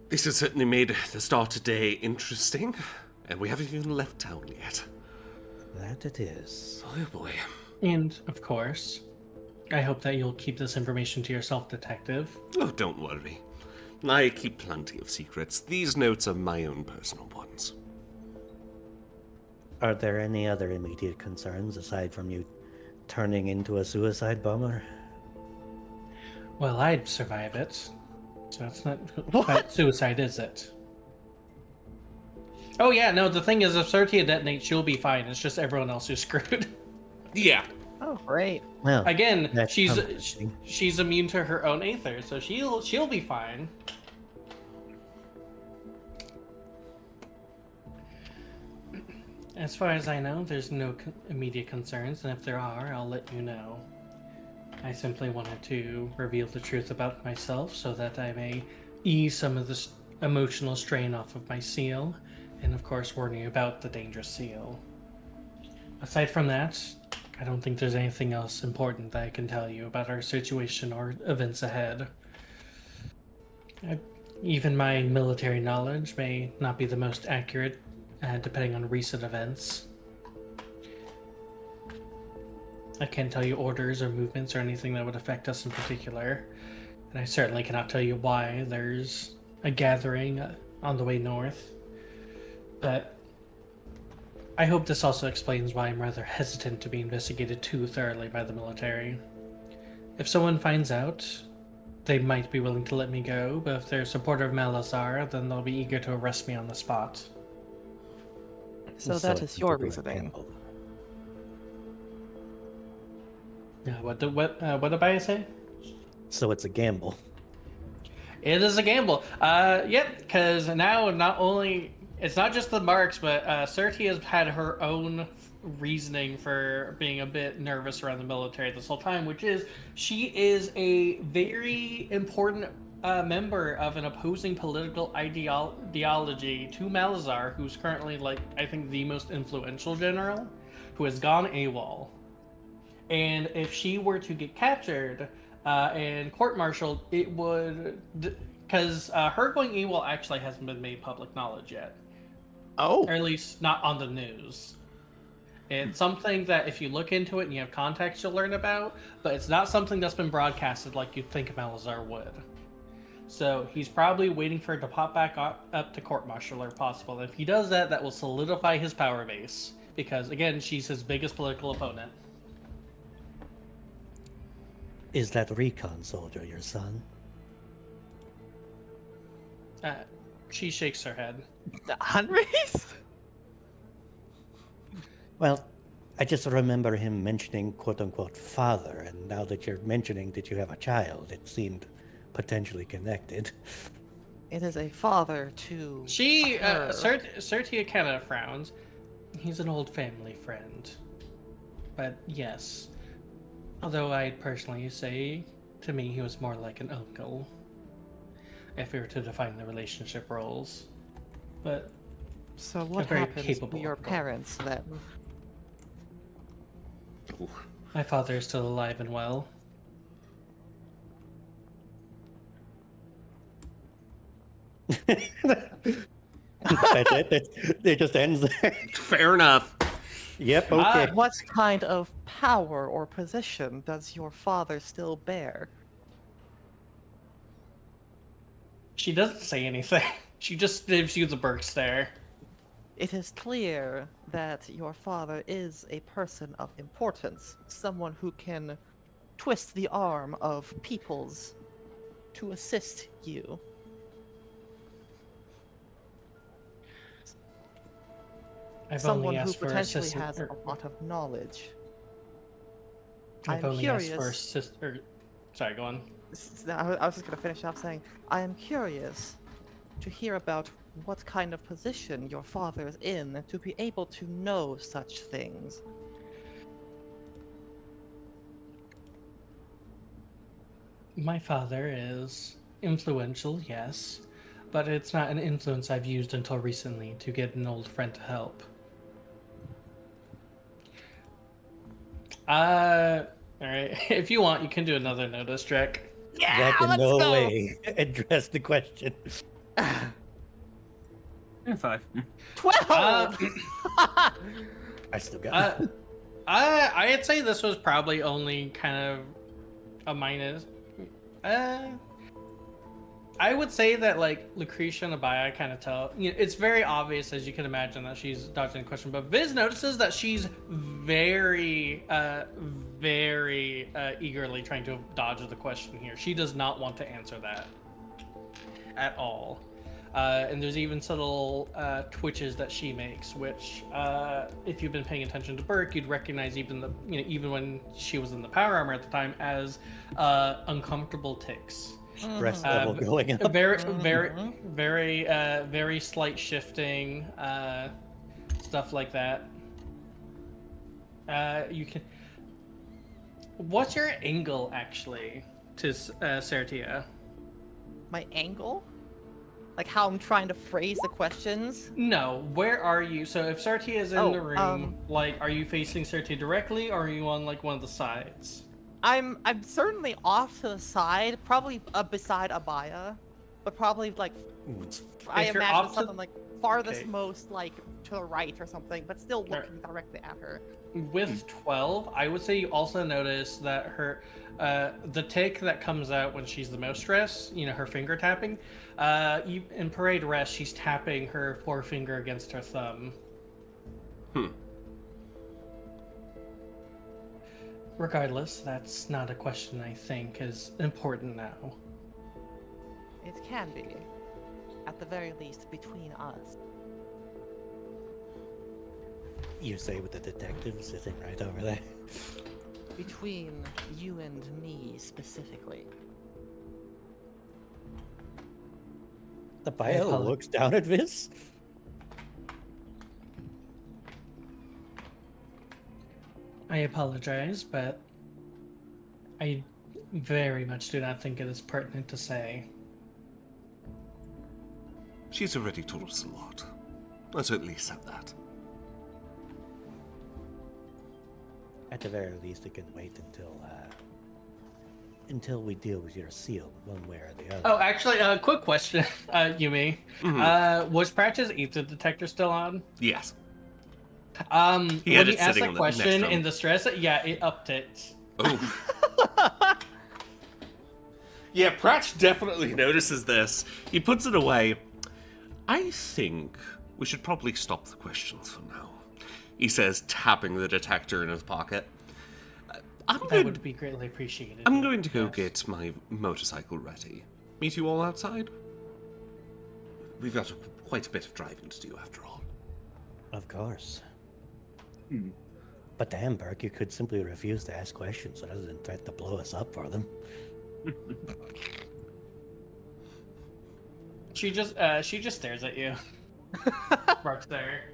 this has certainly made the start today interesting, and we haven't even left town yet. That it is. Oh boy. And, of course, I hope that you'll keep this information to yourself, Detective. Oh, don't worry. I keep plenty of secrets. These notes are my own personal ones. Are there any other immediate concerns aside from you turning into a suicide bomber? Well, I'd survive it. So it's not quite suicide, is it? Oh yeah, no, the thing is, if Sertia detonates, she'll be fine. It's just everyone else who's screwed. Yeah. Oh, great. Well, Again, that's she's comforting. she's immune to her own aether, so she'll be fine. As far as I know, there's no immediate concerns, and if there are, I'll let you know. I simply wanted to reveal the truth about myself so that I may ease some of the emotional strain off of my seal, and of course warn you about the dangerous seal. Aside from that, I don't think there's anything else important that I can tell you about our situation or events ahead. Even my military knowledge may not be the most accurate, depending on recent events. I can't tell you orders or movements or anything that would affect us in particular, and I certainly cannot tell you why there's a gathering on the way north. But I hope this also explains why I'm rather hesitant to be investigated too thoroughly by the military. If someone finds out, they might be willing to let me go, but if they're a supporter of Malazar, then they'll be eager to arrest me on the spot. So that is your reasoning. What did I say? So it's a gamble. It is a gamble. Yep, because now not only it's not just the marks, but Certi has had her own reasoning for being a bit nervous around the military this whole time, which is she is a very important member of an opposing political ideology to Malazar, who's currently, like, I think the most influential general, who has gone AWOL. And if she were to get captured and court-martialed, it would... Because her going AWOL actually hasn't been made public knowledge yet. Oh. Or at least not on the news. It's something that if you look into it and you have context, you'll learn about, but it's not something that's been broadcasted like you'd think Malazar would. So he's probably waiting for it to pop back up to court-martial if possible. If he does that, that will solidify his power base. Because, again, she's his biggest political opponent. Is that recon soldier your son? She shakes her head. Ambergris? Well, I just remember him mentioning quote-unquote father, and now that you're mentioning that you have a child, it seemed potentially connected. It is a father to Sertia kind of frowns. He's an old family friend. But yes. Although I'd personally say, to me, he was more like an uncle. If we were to define the relationship roles. But so what very happens capable to your uncle. parents then? My father is still alive and well. That's it. It just ends there. Fair enough. Yep. Okay. What kind of power or position does your father still bear? She doesn't say anything. She just gives you the Burke stare. It is clear that your father is a person of importance, someone who can twist the arm of peoples to assist you. I've Someone only who asked for potentially assistance. has a lot of knowledge. I've I'm only asked for curious. assistance. Sorry, go on. I was just going to finish off saying, I am curious to hear about what kind of position your father is in to be able to know such things. My father is influential, yes, but it's not an influence I've used until recently to get an old friend to help. Alright. If you want, you can do another notice check. Yeah, That in let's no go! way address the question. 5. 12! I still got it. I'd say this was probably only kind of a minus. I would say that, like, Lucretia and Abaya kind of tell, you know, it's very obvious, as you can imagine, that she's dodging the question, but Viz notices that she's very eagerly trying to dodge the question here. She does not want to answer that at all. And there's even subtle twitches that she makes, which, if you've been paying attention to Burke, you'd recognize even when she was in the power armor at the time as uncomfortable ticks. Stress level going up. Very slight shifting. stuff like that. You can. What's your angle actually to Sertia? My angle? Like how I'm trying to phrase the questions? No, where are you? So if Sertia is in the room, like, are you facing Sertia directly, or are you on like one of the sides? I'm certainly off to the side, probably beside Abaya, but probably like I If you're imagine off to- something like farthest Okay. most like to the right or something, but still looking directly at her. With 12, I would say you also notice that her, the take that comes out when she's the most stressed, you know, her finger tapping, in Parade Rest, she's tapping her forefinger against her thumb. Regardless, that's not a question I think is important now. It can be, at the very least, between us. You say with the detective sitting right over there. Between you and me specifically. The bio looks down at Viz. I apologize, but I very much do not think it is pertinent to say. She's already told us a lot. Let's at least have that. At the very least, it can wait until we deal with your seal, one way or the other. Oh, actually, quick question, Yumi. Was Pratch's ether detector still on? Yes. He when he asked sitting that on the question next in the stress, yeah, it upped it. Oh. Yeah, Prach definitely notices this. He puts it away. I think we should probably stop the questions for now, he says, tapping the detector in his pocket. That would be greatly appreciated. I'm going to go get my motorcycle ready. Meet you all outside? We've got quite a bit of driving to do, after all. Of course. But damn, Burke, you could simply refuse to ask questions rather than threaten to blow us up for them. She just stares at you. Burke stare.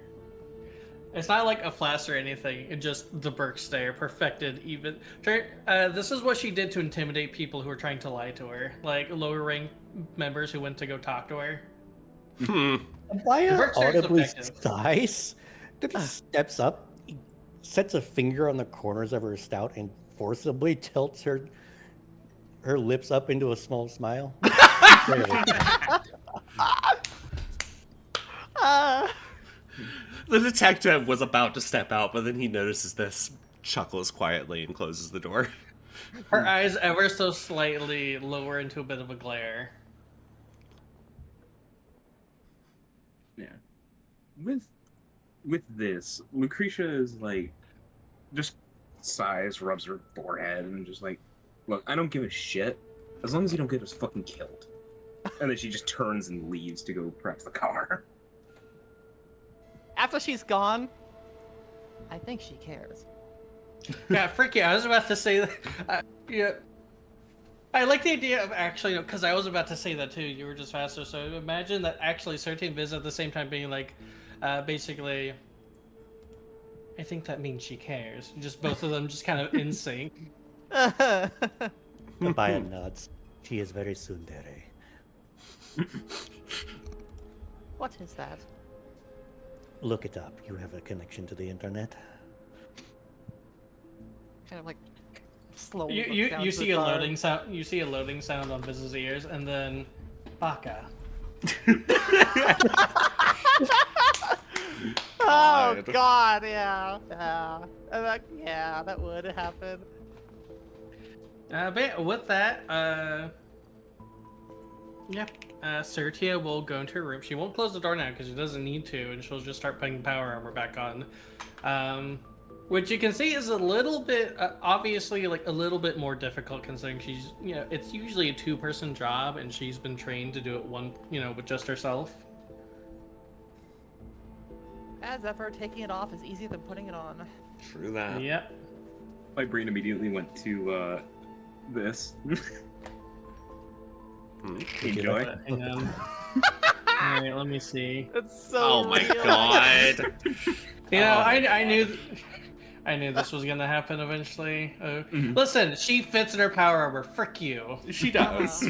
It's not like a flash or anything. It just the Burke stare, perfected even. This is what she did to intimidate people who were trying to lie to her, like lower rank members who went to go talk to her. Abaya audibly sighs. Then he steps up, he sets a finger on the corners of her snout and forcibly tilts her lips up into a small smile. The detective was about to step out, but then he notices this, chuckles quietly, and closes the door. Her eyes ever so slightly lower into a bit of a glare. Yeah. With this, Lucretia is like, just sighs, rubs her forehead, and just like, look, I don't give a shit as long as you don't get us fucking killed. And then she just turns and leaves to go prep the car. After she's gone, I think she cares. Yeah, freaky. I was about to say that. Yeah. I like the idea of actually, because I was about to say that too. You were just faster. So imagine that actually Sertia and Viz at the same time being like, basically, I think that means she cares. Just both of them just kind of in sync. Abaya nods. She is very tsundere. What is that? Look it up. You have a connection to the internet. Kind of like slowly. You see a loading sound. You see a loading sound on Viz's ears, and then Baka. Oh God, yeah, yeah, that would happen. But yeah, with that, Sertia will go into her room. She won't close the door now because she doesn't need to, and she'll just start putting the power armor back on. Which you can see is a little bit, obviously, like a little bit more difficult considering she's, it's usually a two-person job, and she's been trained to do it with just herself. As ever, taking it off is easier than putting it on. True that. Yep. My brain immediately went to this. Enjoy. Wait, let me see. It's so Oh my real. god. You know, Oh, I knew. I knew this was gonna happen eventually. Listen, she fits in her power armor. Frick you. She does.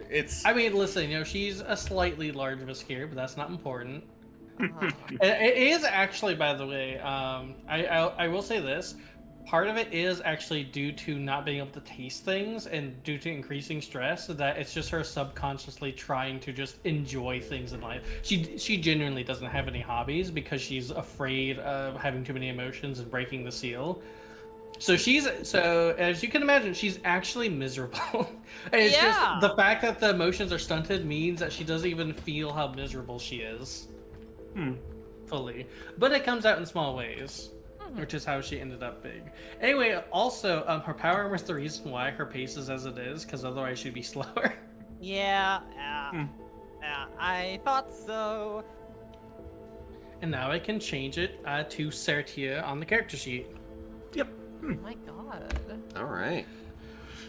It's I mean, listen, you know, she's a slightly large Viscere, but that's not important. Uh-huh. It is actually, by the way, I will say this. Part of it is actually due to not being able to taste things and due to increasing stress, that it's just her subconsciously trying to just enjoy things in life. She genuinely doesn't have any hobbies because she's afraid of having too many emotions and breaking the seal. So as you can imagine, she's actually miserable. And it's Yeah. just the fact that the emotions are stunted means that she doesn't even feel how miserable she is. Fully. But it comes out in small ways. Which is how she ended up big. Anyway, also, her power armor is the reason why her pace is as it is, because otherwise she'd be slower. Yeah, I thought so. And now I can change it to Sertia on the character sheet. Yep. Oh my god. All right.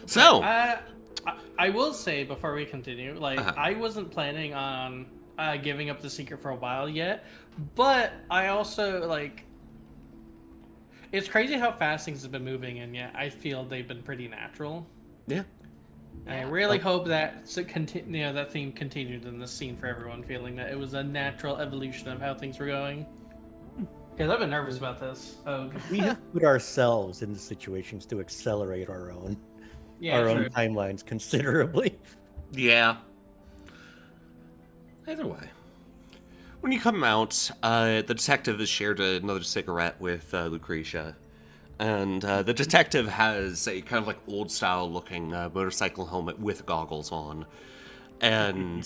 So, I will say before we continue, like, Uh-huh. I wasn't planning on giving up the secret for a while yet, but I also, like, it's crazy how fast things have been moving, and yet I feel they've been pretty natural. yeah. I really hope that that theme continued in this scene for everyone, feeling that it was a natural evolution of how things were going. Because I've been nervous about this. Oh, We have put ourselves in the situations to accelerate our own true. timelines considerably. Yeah. Either way. When you come out, the detective has shared another cigarette with Lucretia. And the detective has a kind of like old-style looking motorcycle helmet with goggles on. And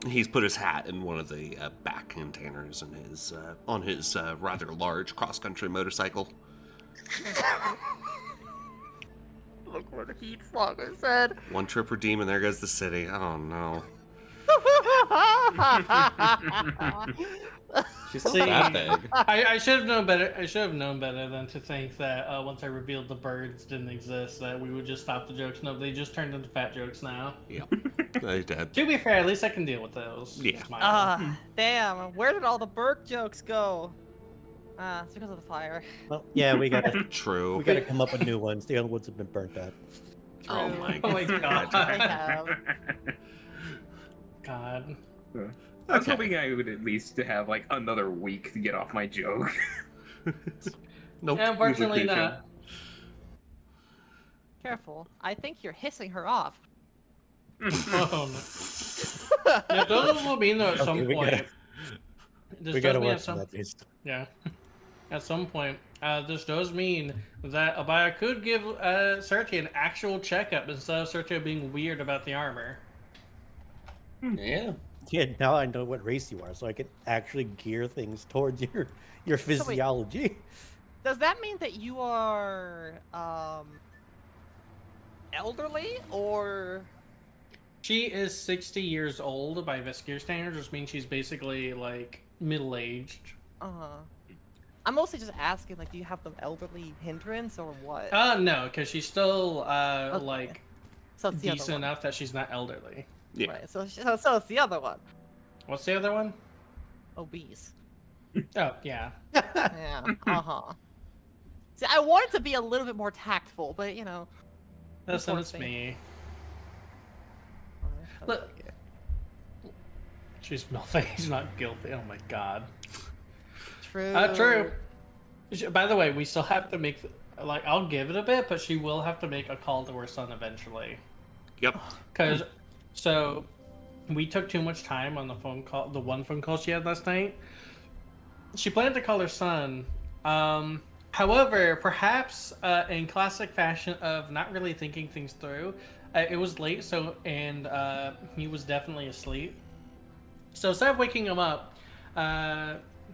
he's put his hat in one of the back containers in his, on his rather large cross-country motorcycle. Look what he fucking said. One trip redeemed and there goes the city. Oh no. She's not See, that big. I should have known better. I should have known better than to think that once I revealed the birds didn't exist, that we would just stop the jokes. No, they just turned into fat jokes now. Yeah, they did. To be fair, at least I can deal with those. Yeah. It's my fault. Damn, where did all the Burke jokes go? It's because of the fire. Well, yeah, we gotta True. come up with new ones. The other ones have been burnt out. Oh True. my Oh my god. I god. have. God. I was Okay. hoping I would at least have like another week to get off my joke. Nope. Yeah, unfortunately Lubrication. not. Careful. I think you're hissing her off. Oh, no. Yeah, those will be in there at some Okay, we point. gotta- This We does gotta mean work at some on that. Please. Yeah. At some point, this does mean that Abaya could give Sertia an actual checkup instead of Sertia being weird about the armor. Yeah. Yeah, now I know what race you are, so I can actually gear things towards your physiology. Does that mean that you are elderly or? She is 60 years old by Viscere standards, which means she's basically like middle-aged. I'm mostly just asking, like, do you have the elderly hindrance or what? No, because she's still Okay. like So it's the other decent one. enough that she's not elderly. Yeah. Right. So it's the other one. What's the other one? Obese. Oh, yeah. Yeah. See, I wanted to be a little bit more tactful, but you know. Listen, poor it's thing. me. That's Look- okay. She's nothing. She's not guilty. Oh my god. True. True. By the way, we still have to make, like, I'll give it a bit, but she will have to make a call to her son eventually. Yep. Because, so, we took too much time on the phone call, the one phone call she had last night. She planned to call her son. However, perhaps in classic fashion of not really thinking things through, it was late, and he was definitely asleep. So instead of waking him up,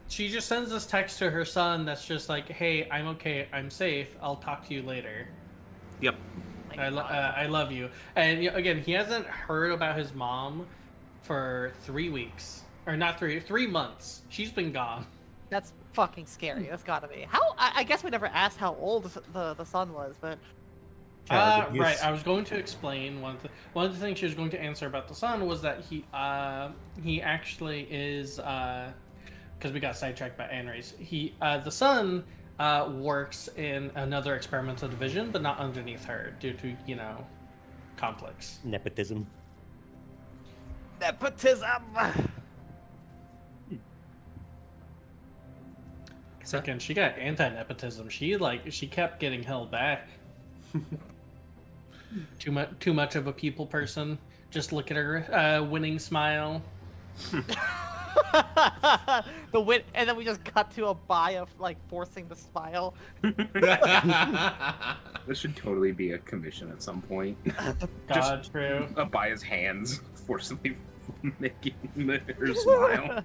she just sends this text to her son that's just like, "Hey, I'm okay. I'm safe. I'll talk to you later. Yep. I love you." And again, he hasn't heard about his mom for 3 weeks, or not 3 months. She's been gone. That's fucking scary. That's gotta be. How? I guess we never asked how old the son was, but Child abuse. Right. I was going to explain one of the things she was going to answer about the son was that he actually is because we got sidetracked by Anres. The son works in another experimental division, but not underneath her due to conflicts. Nepotism. Nepotism. Second, she got anti-nepotism. She kept getting held back. Too much of a people person. Just look at her winning smile. The win, and then we just cut to a Baya like forcing the smile. This should totally be a commission at some point. God, true. By his hands, forcibly making her smile.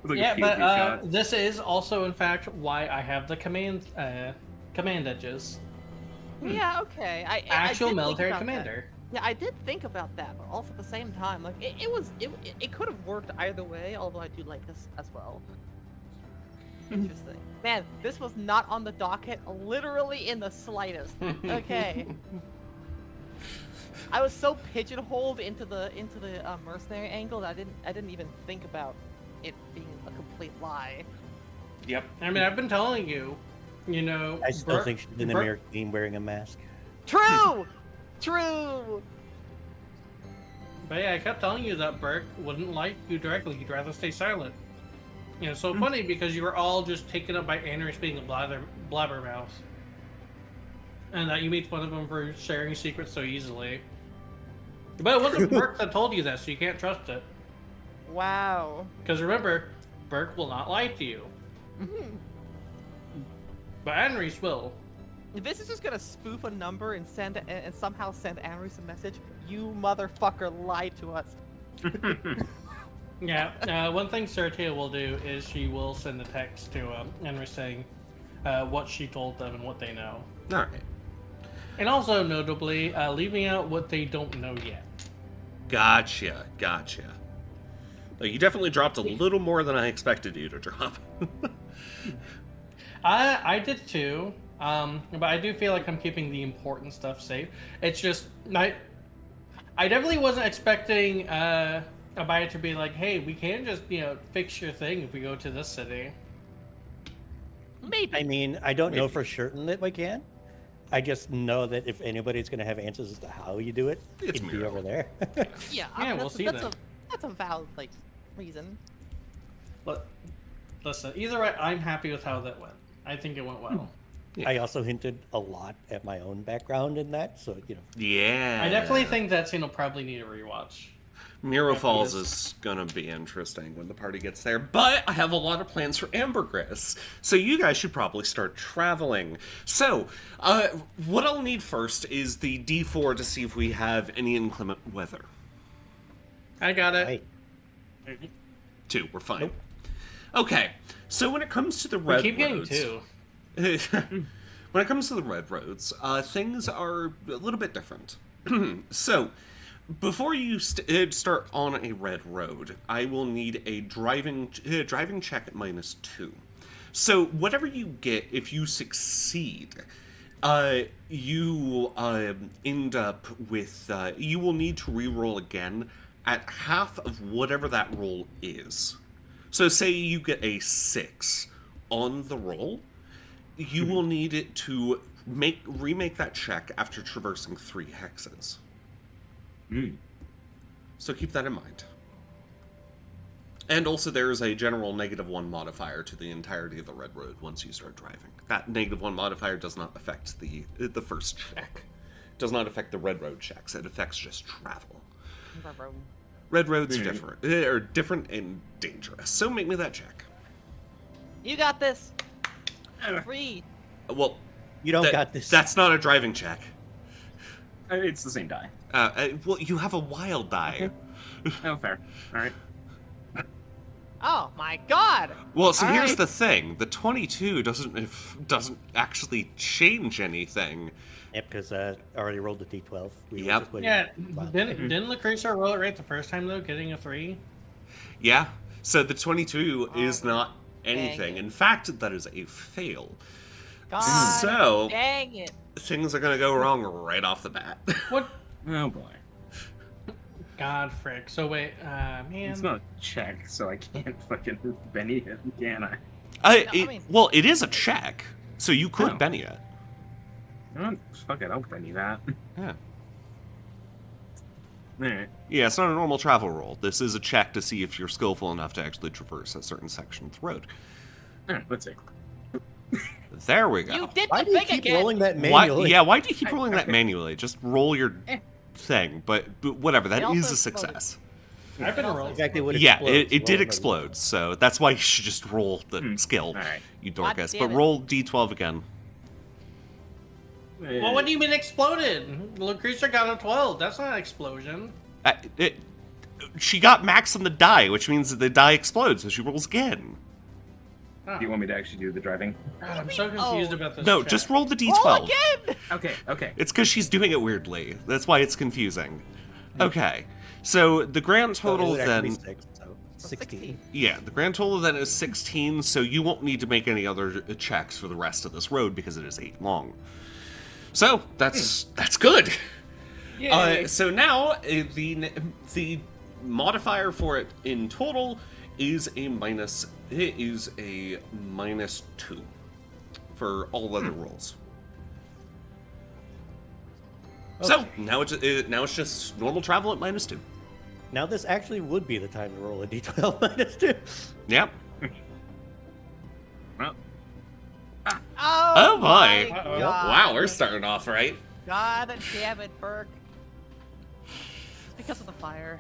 Like Yeah, but this is also, in fact, why I have the command edges. Yeah, okay. I Actual did think military about commander. that. Yeah, I did think about that, but also at the same time, like it could have worked either way. Although I do like this as well. Interesting, man. This was not on the docket, literally in the slightest. Okay. I was so pigeonholed into the mercenary angle that I didn't even think about it being a complete lie. Yep. I mean, I've been telling you, I still think she's in the mirror queen wearing a mask. True! True! But yeah, I kept telling you that Burke wouldn't like you directly. He'd rather stay silent. So funny because you were all just taken up by Anris being a blabbermouth. And that you made fun of him for sharing secrets so easily. But it wasn't Burke that told you that, so you can't trust it. Wow. Because remember, Burke will not lie to you. But Anris will. If this is just gonna spoof a number and somehow send Anris a message, you motherfucker lied to us. Yeah, one thing Sertia will do is she will send a text to Anris saying what she told them and what they know. Alright. And also, notably, leaving out what they don't know yet. Gotcha. You definitely dropped a little more than I expected you to drop. I did too, but I do feel like I'm keeping the important stuff safe. It's just, I definitely wasn't expecting Abaya to be like, hey, we can just, fix your thing if we go to this city. Maybe. I mean, I don't know for certain that we can. I just know that if anybody's going to have answers as to how you do it, It's it'd be over there. Yeah, we'll see then. That's a valid reason. But listen, either way, I'm happy with how that went. I think it went well. Yeah. I also hinted a lot at my own background in that, so Yeah. I definitely think that scene will probably need a rewatch. Mirror Falls is gonna be interesting when the party gets there, but I have a lot of plans for Ambergris, so you guys should probably start traveling. So, what I'll need first is the D4 to see if we have any inclement weather. I got it. Right. 2, we're fine. Nope. Okay, so when it comes to the We red keep getting roads... 2. When it comes to the red roads, things are a little bit different. So, before you start on a red road, I will need a driving check at -2. So, whatever you get, if you succeed, you end up with... you will need to re-roll again at half of whatever that roll is. So, say you get a 6 on the roll, you will need it to remake that check after traversing 3 hexes. So keep that in mind. And also there is a general -1 modifier to the entirety of the red road once you start driving. That -1 modifier does not affect the first check. Does not affect the red road checks. It affects just travel. Red roads are different and dangerous. So make me that check. You got this. Free. Well, You don't got this. That's not a driving check. It's the same die. Well, you have a wild die. Oh, fair. All right. Oh my god! Well, so All here's right. the thing: the 22 doesn't actually change anything. Yep, because I already rolled the D12. We were Yep. just waiting. Yeah, Wow. didn't Lucretia roll it right the first time, though, getting a 3? Yeah. So the 22 is not dang anything. it. In fact, that is a fail. God So- dang it. Things are gonna go wrong right off the bat. What? Oh boy. God frick. So wait, man. It's not a check, so I can't fucking Benny it, can I? Well, it is a check, so you could Oh. Benny it. Oh, fuck it, I'll Benny that. Yeah. Alright. Yeah, it's not a normal travel roll. This is a check to see if you're skillful enough to actually traverse a certain section of the road. Alright, let's see. There we go. You did Why the do you thing keep again. rolling that Why, manually? yeah, why do you keep rolling that manually? Just roll your thing, but whatever, that It also is a exploded. success. I've been also- rolling. Exactly what Yeah, explodes. it did Roll explode, so that's why you should just roll the skill, Alright. you God Dorcas. damn But it. roll d12 again. Well, what do you mean exploded? Lucretia got a 12. That's not an explosion. She got max on the die, which means that the die explodes, so she rolls again. Oh. Do you want me to actually do the driving? God, I'm so confused about this. No, check. just roll the d12. Roll again. Okay. It's because she's doing it weirdly. That's why it's confusing. Okay, so the grand So it total would actually then... be 6, so 16. Yeah, the grand total then is 16, so you won't need to make any other checks for the rest of this road because it is 8 long. So, that's good. Yay. So now, the modifier for it in total is a -2 for all other rolls. So now it's just normal travel at -2. Now this actually would be the time to roll a d12 -2. Yep. Well, Oh, boy. my Uh-oh. God. Wow, we're starting off right. God damn it, Burke. It's because of the fire.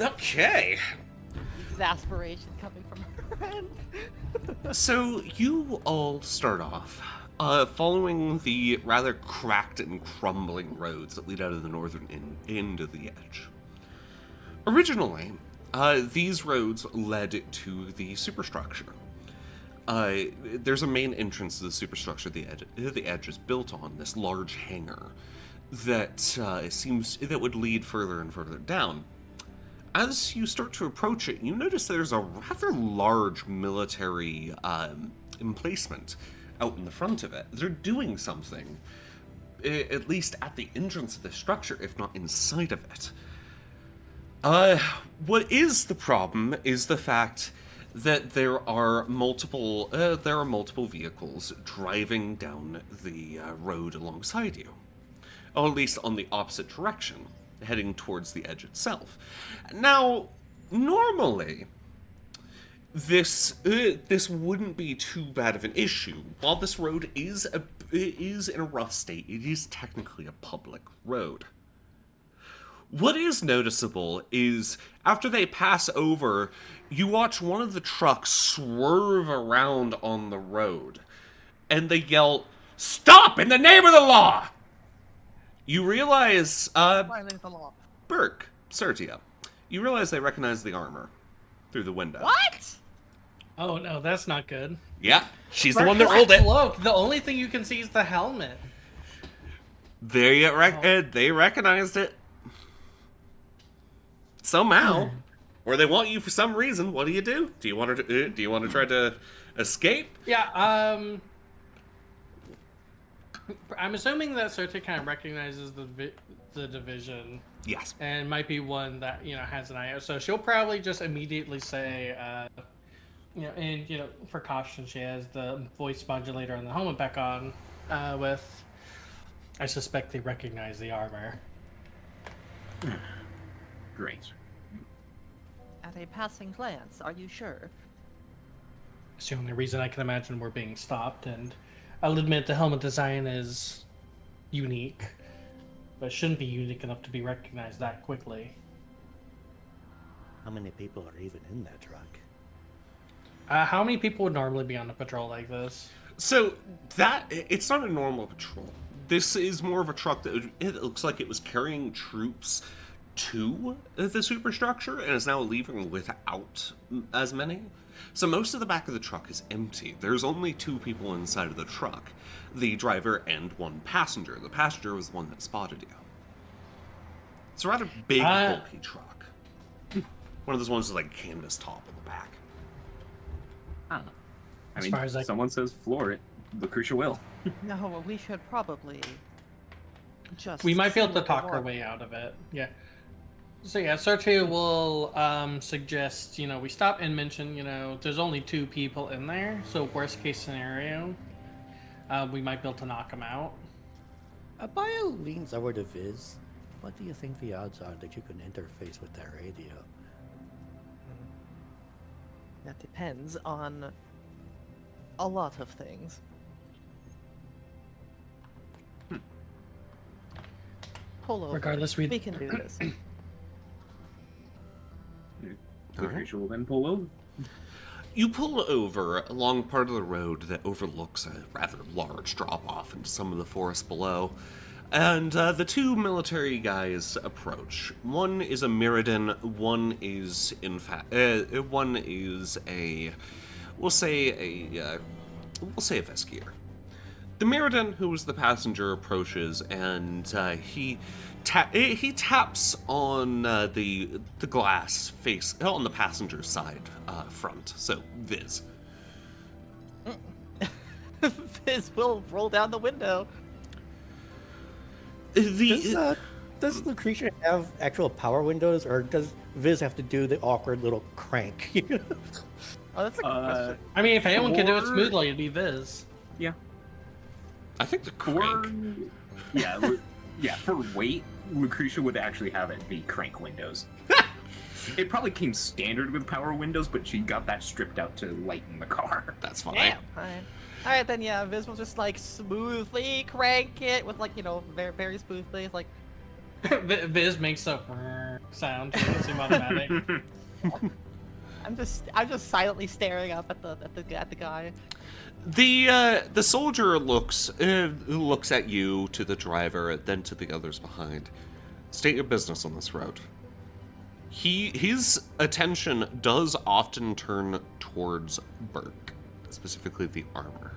Okay. Exasperation coming from her friend. So you all start off following the rather cracked and crumbling roads that lead out of the northern end of the edge. Originally, these roads led to the superstructure. There's a main entrance to the superstructure the edge is built on, this large hangar that would lead further and further down. As you start to approach it, you notice there's a rather large military emplacement out in the front of it. They're doing something, at least at the entrance of the structure, if not inside of it. What is the problem is the fact that there are multiple vehicles driving down the road alongside you, or at least on the opposite direction, heading towards the edge itself. Now, normally, this wouldn't be too bad of an issue. While this road is in a rough state, it is technically a public road. What is noticeable is, after they pass over, you watch one of the trucks swerve around on the road, and they yell, "Stop in the name of the law!" You realize, Violating the law. Burke, Sertia, you realize they recognize the armor through the window. What? Oh no, that's not good. Yeah, she's the one that rolled it. Look, the only thing you can see is the helmet. They recognized it. Somehow. Or they want you for some reason. What do you do? Do you want to try to escape? Yeah, I'm assuming that Serta kind of recognizes the division Yes. and might be one that, has an eye out. So she'll probably just immediately say, and, for caution, she has the voice modulator on the helmet back on with, I suspect they recognize the armor. great. At a passing glance, are you sure? It's the only reason I can imagine we're being stopped, and I'll admit the helmet design is unique, but it shouldn't be unique enough to be recognized that quickly. How many people are even in that truck? How many people would normally be on a patrol like this? So it's not a normal patrol. This is more of a truck that it looks like it was carrying troops to the superstructure and is now leaving without as many. So most of the back of the truck is empty. There's only 2 people inside of the truck, the driver and 1 passenger. The passenger was the one that spotted you. It's a rather big, bulky truck. One of those ones with like canvas top in the back. I As mean, far as I- someone says floor it, Lucretia will. No, we should probably just. We might be see able to what they talk our want. way out of it. Yeah. So yeah, Sertu will suggest, we stop and mention, there's only 2 people in there, so worst case scenario, we might be able to knock them out. Bio leans over to Viz. What do you think the odds are that you can interface with that radio? That depends on a lot of things. Pull over. Regardless, we can do this. Lucretia will then pull over. You pull over along part of the road that overlooks a rather large drop-off into some of the forest below, and the 2 military guys approach. One is a Mirrodin, one is, in fact, one is a, we'll say a Veskier. The Mirrodin, who was the passenger, approaches, and he taps on the glass face on the passenger side front. So Viz. Fizz will roll down the window. Does Lucretia have actual power windows, or does Viz have to do the awkward little crank? Oh, that's a good question. I mean, if anyone can do it For- smoothly, it'd be Viz. Yeah. I think the For crank. yeah, for weight, Lucretia would actually have it be crank windows. It probably came standard with power windows, but she got that stripped out to lighten the car. That's fine. Damn. Alright, then yeah, Viz will just like smoothly crank it with like, very, very smoothly. It's like, Viz makes a sound to make it seem automatic. I'm just silently staring up at the guy. The soldier looks at you, to the driver, then to the others behind. State your business on this road. His attention does often turn towards Burke, specifically the armor.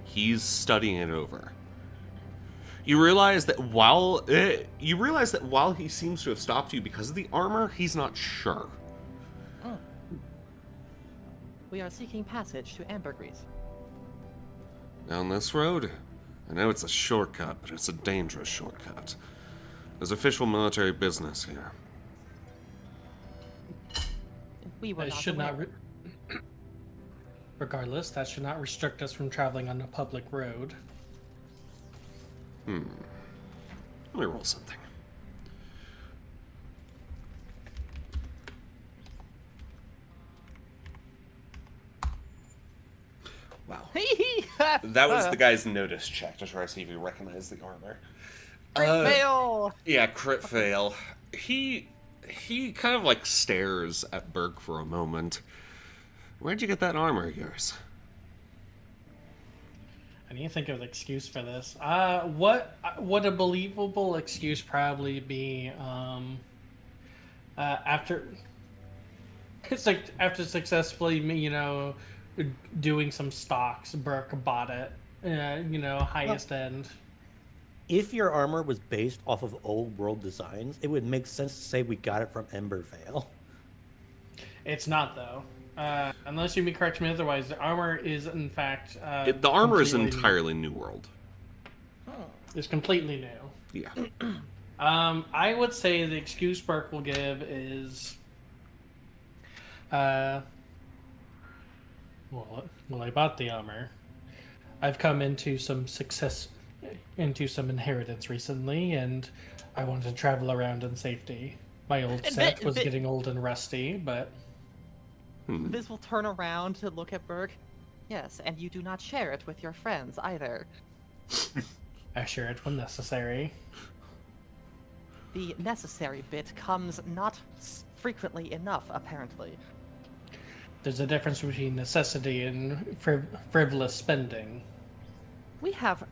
He's studying it over. You realize that while he seems to have stopped you because of the armor, he's not sure. We are seeking passage to Ambergris. Down this road? I know it's a shortcut, but it's a dangerous shortcut. There's official military business here. We were That not should aware. not. Regardless, that should not restrict us from traveling on a public road. Let me roll something. Wow. That was the guy's notice check to try to see if he recognized the armor. Fail. Yeah, crit fail. He kind of like stares at Burke for a moment. Where'd you get that armor of yours? I need to think of an excuse for this. What would a believable excuse probably be? After it's like after successfully, doing some stocks, Burke bought it. Highest end. If your armor was based off of old world designs, it would make sense to say we got it from Embervale. It's not though. Unless you may correct me otherwise, the armor is in fact. The armor is completely- entirely New World. It's completely new. Yeah. I would say the excuse Burke will give is, well, I bought the armor. I've come into some inheritance recently, and I wanted to travel around in safety. My old set was getting old and rusty, but Viz will turn around to look at Burke. Yes, and you do not share it with your friends either. I share it when necessary. The necessary bit comes not frequently enough, apparently. There's a difference between necessity and frivolous spending. We have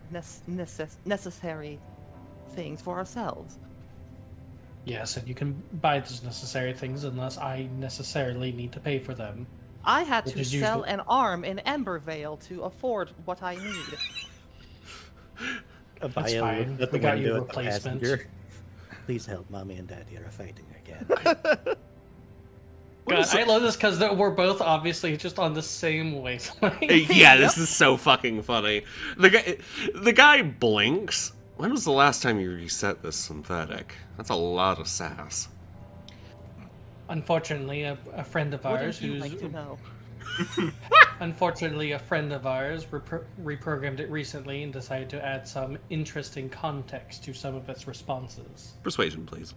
necessary things for ourselves. Yes, and you can buy those necessary things unless I necessarily need to pay for them. I had Which to is sell usually- an arm in Embervale to afford what I need. That's fine. We got you a replacement. Please help, Mommy and Daddy are fighting again. God, I love this because we're both obviously just on the same wavelength. Yeah, this is so fucking funny. The guy blinks. When was the last time you reset this synthetic? That's a lot of sass. Unfortunately, a friend of ours Wouldn't you who's like to know? unfortunately a friend of ours reprogrammed it recently and decided to add some interesting context to some of its responses. Persuasion, please.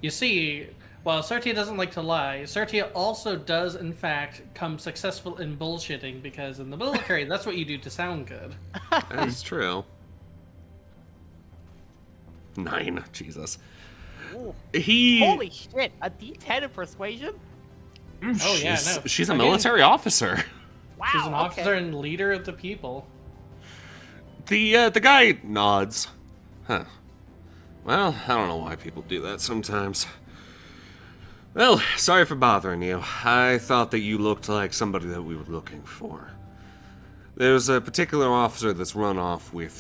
You see, while Sertia doesn't like to lie, Sertia also does, in fact, come successful in bullshitting because in the military, that's what you do to sound good. That is true. 9. Jesus. Ooh. He. Holy shit! A D10 in persuasion? Oh, yeah, no. She's a Again, military officer. Wow. She's an officer okay. and leader of the people. The guy nods. Huh. Well, I don't know why people do that sometimes. Well, sorry for bothering you. I thought that you looked like somebody that we were looking for. There's a particular officer that's run off with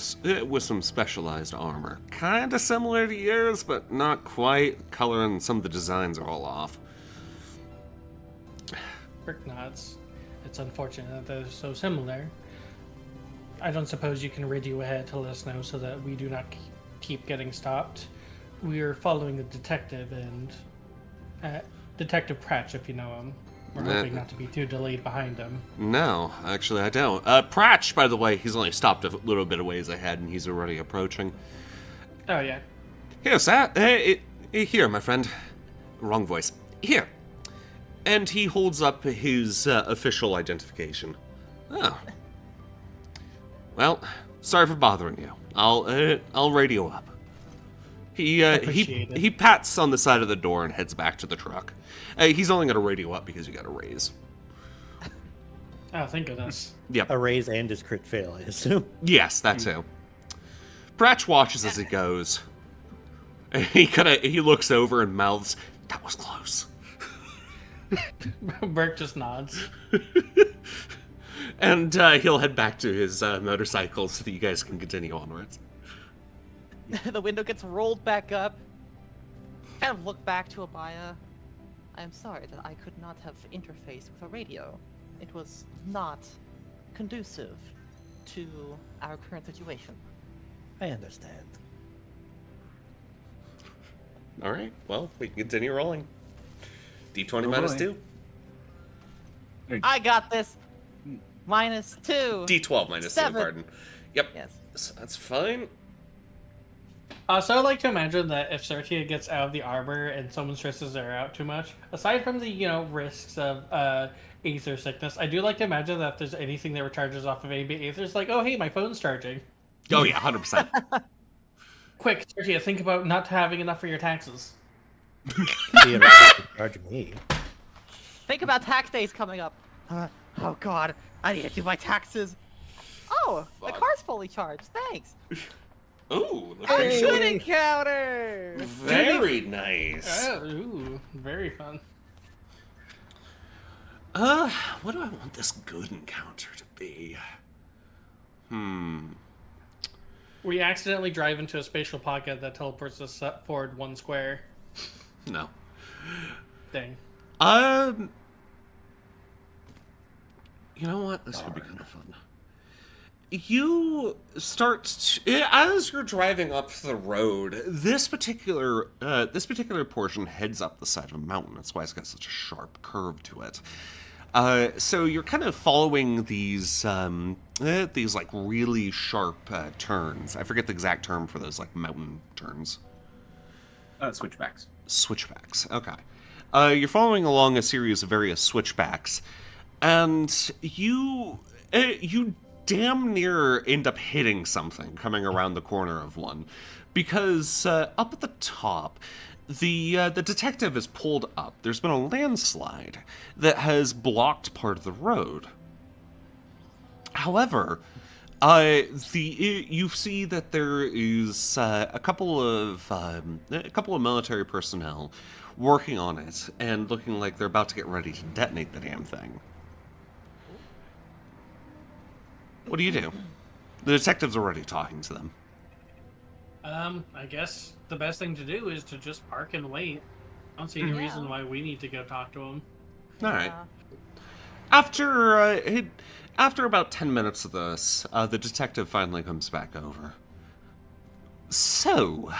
some specialized armor. Kinda similar to yours, but not quite. Color and some of the designs are all off. Rick nods. It's unfortunate that they're so similar. I don't suppose you can radio ahead to let us know so that we do not keep getting stopped. We're following a detective and Detective Prach, if you know him. We're hoping not to be too delayed behind him. No, actually I don't. Prach, by the way, he's only stopped a little bit of ways ahead and he's already approaching. Oh yeah. Here, sir. Here, my friend. Wrong voice. Here. And he holds up his official identification. Oh. Well, sorry for bothering you. I'll radio up. Appreciate it. He pats on the side of the door and heads back to the truck. He's only gonna radio up because you got a raise. Oh, thank goodness. Yep. A raise and his crit fail, I assume. Yes, that too. Pratch watches as he goes. He looks over and mouths, "That was close." Burke just nods. And he'll head back to his motorcycle so that you guys can continue onwards. The window gets rolled back up. Kind of look back to Abaya. I am sorry that I could not have interfaced with a radio. It was not conducive to our current situation. I understand. All right. Well, we can continue rolling. D20 Oh, minus boy. 2. I got this. -2. D12 minus 2, 7. pardon. Yep. Yes. So that's fine. So I like to imagine that if Sertia gets out of the armor and someone stresses her out too much, aside from the, risks of aether sickness, I do like to imagine that if there's anything that recharges off of AB aether, it's like, oh hey, my phone's charging. Oh yeah, 100%. Quick, Sertia, think about not having enough for your taxes. Theoretically, charge me. Think about tax days coming up. Oh god, I need to do my taxes. Oh, the Fuck. car's fully charged. Thanks. Ooh, A very good encounter. Very nice. Oh, ooh, very fun. What do I want this good encounter to be? We accidentally drive into a spatial pocket that teleports us forward 1 square. No. Dang. You know what? This could be kind of fun. You start as you're driving up the road. This particular portion heads up the side of a mountain. That's why it's got such a sharp curve to it. So you're kind of following these like really sharp turns. I forget the exact term for those like mountain turns. Switchbacks. Switchbacks. Okay. You're following along a series of various switchbacks, and you damn near end up hitting something coming around the corner of one, because up at the top, the detective is pulled up. There's been a landslide that has blocked part of the road. However, you see that there is a couple of military personnel working on it and looking like they're about to get ready to detonate the damn thing. What do you do? The detective's already talking to them. I guess the best thing to do is to just park and wait. I don't see any reason why we need to go talk to him. All right. After about 10 minutes of this, the detective finally comes back over. So,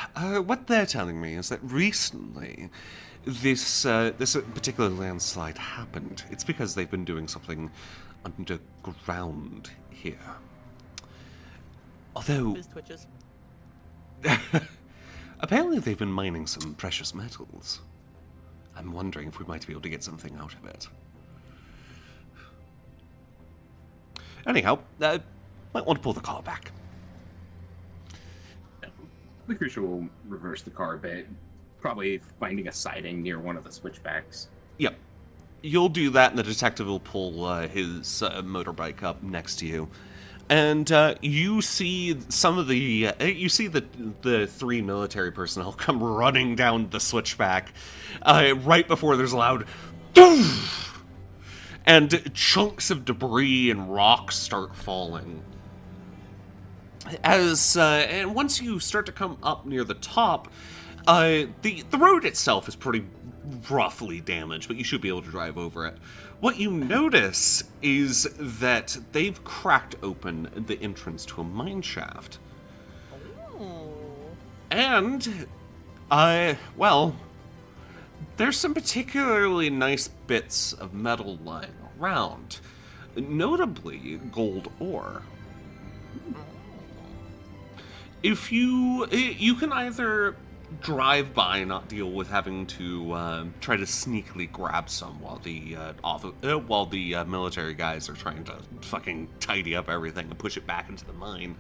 what they're telling me is that recently, this particular landslide happened. It's because they've been doing something underground here. Although, Biz twitches. apparently they've been mining some precious metals. I'm wondering if we might be able to get something out of it. Anyhow, might want to pull the car back. Lucretia will reverse the car a bit, probably finding a siding near one of the switchbacks. Yep. You'll do that, and the detective will pull his motorbike up next to you. And you see some of the the three military personnel come running down the switchback right before there's a loud boom, and chunks of debris and rocks start falling. And once you start to come up near the top, the road itself is pretty roughly damaged, but you should be able to drive over it. What you notice is that they've cracked open the entrance to a mine shaft. Ooh. And, well, there's some particularly nice bits of metal lying around, notably gold ore. If you can either drive by and not deal with having to try to sneakily grab some while the military guys are trying to fucking tidy up everything and push it back into the mine.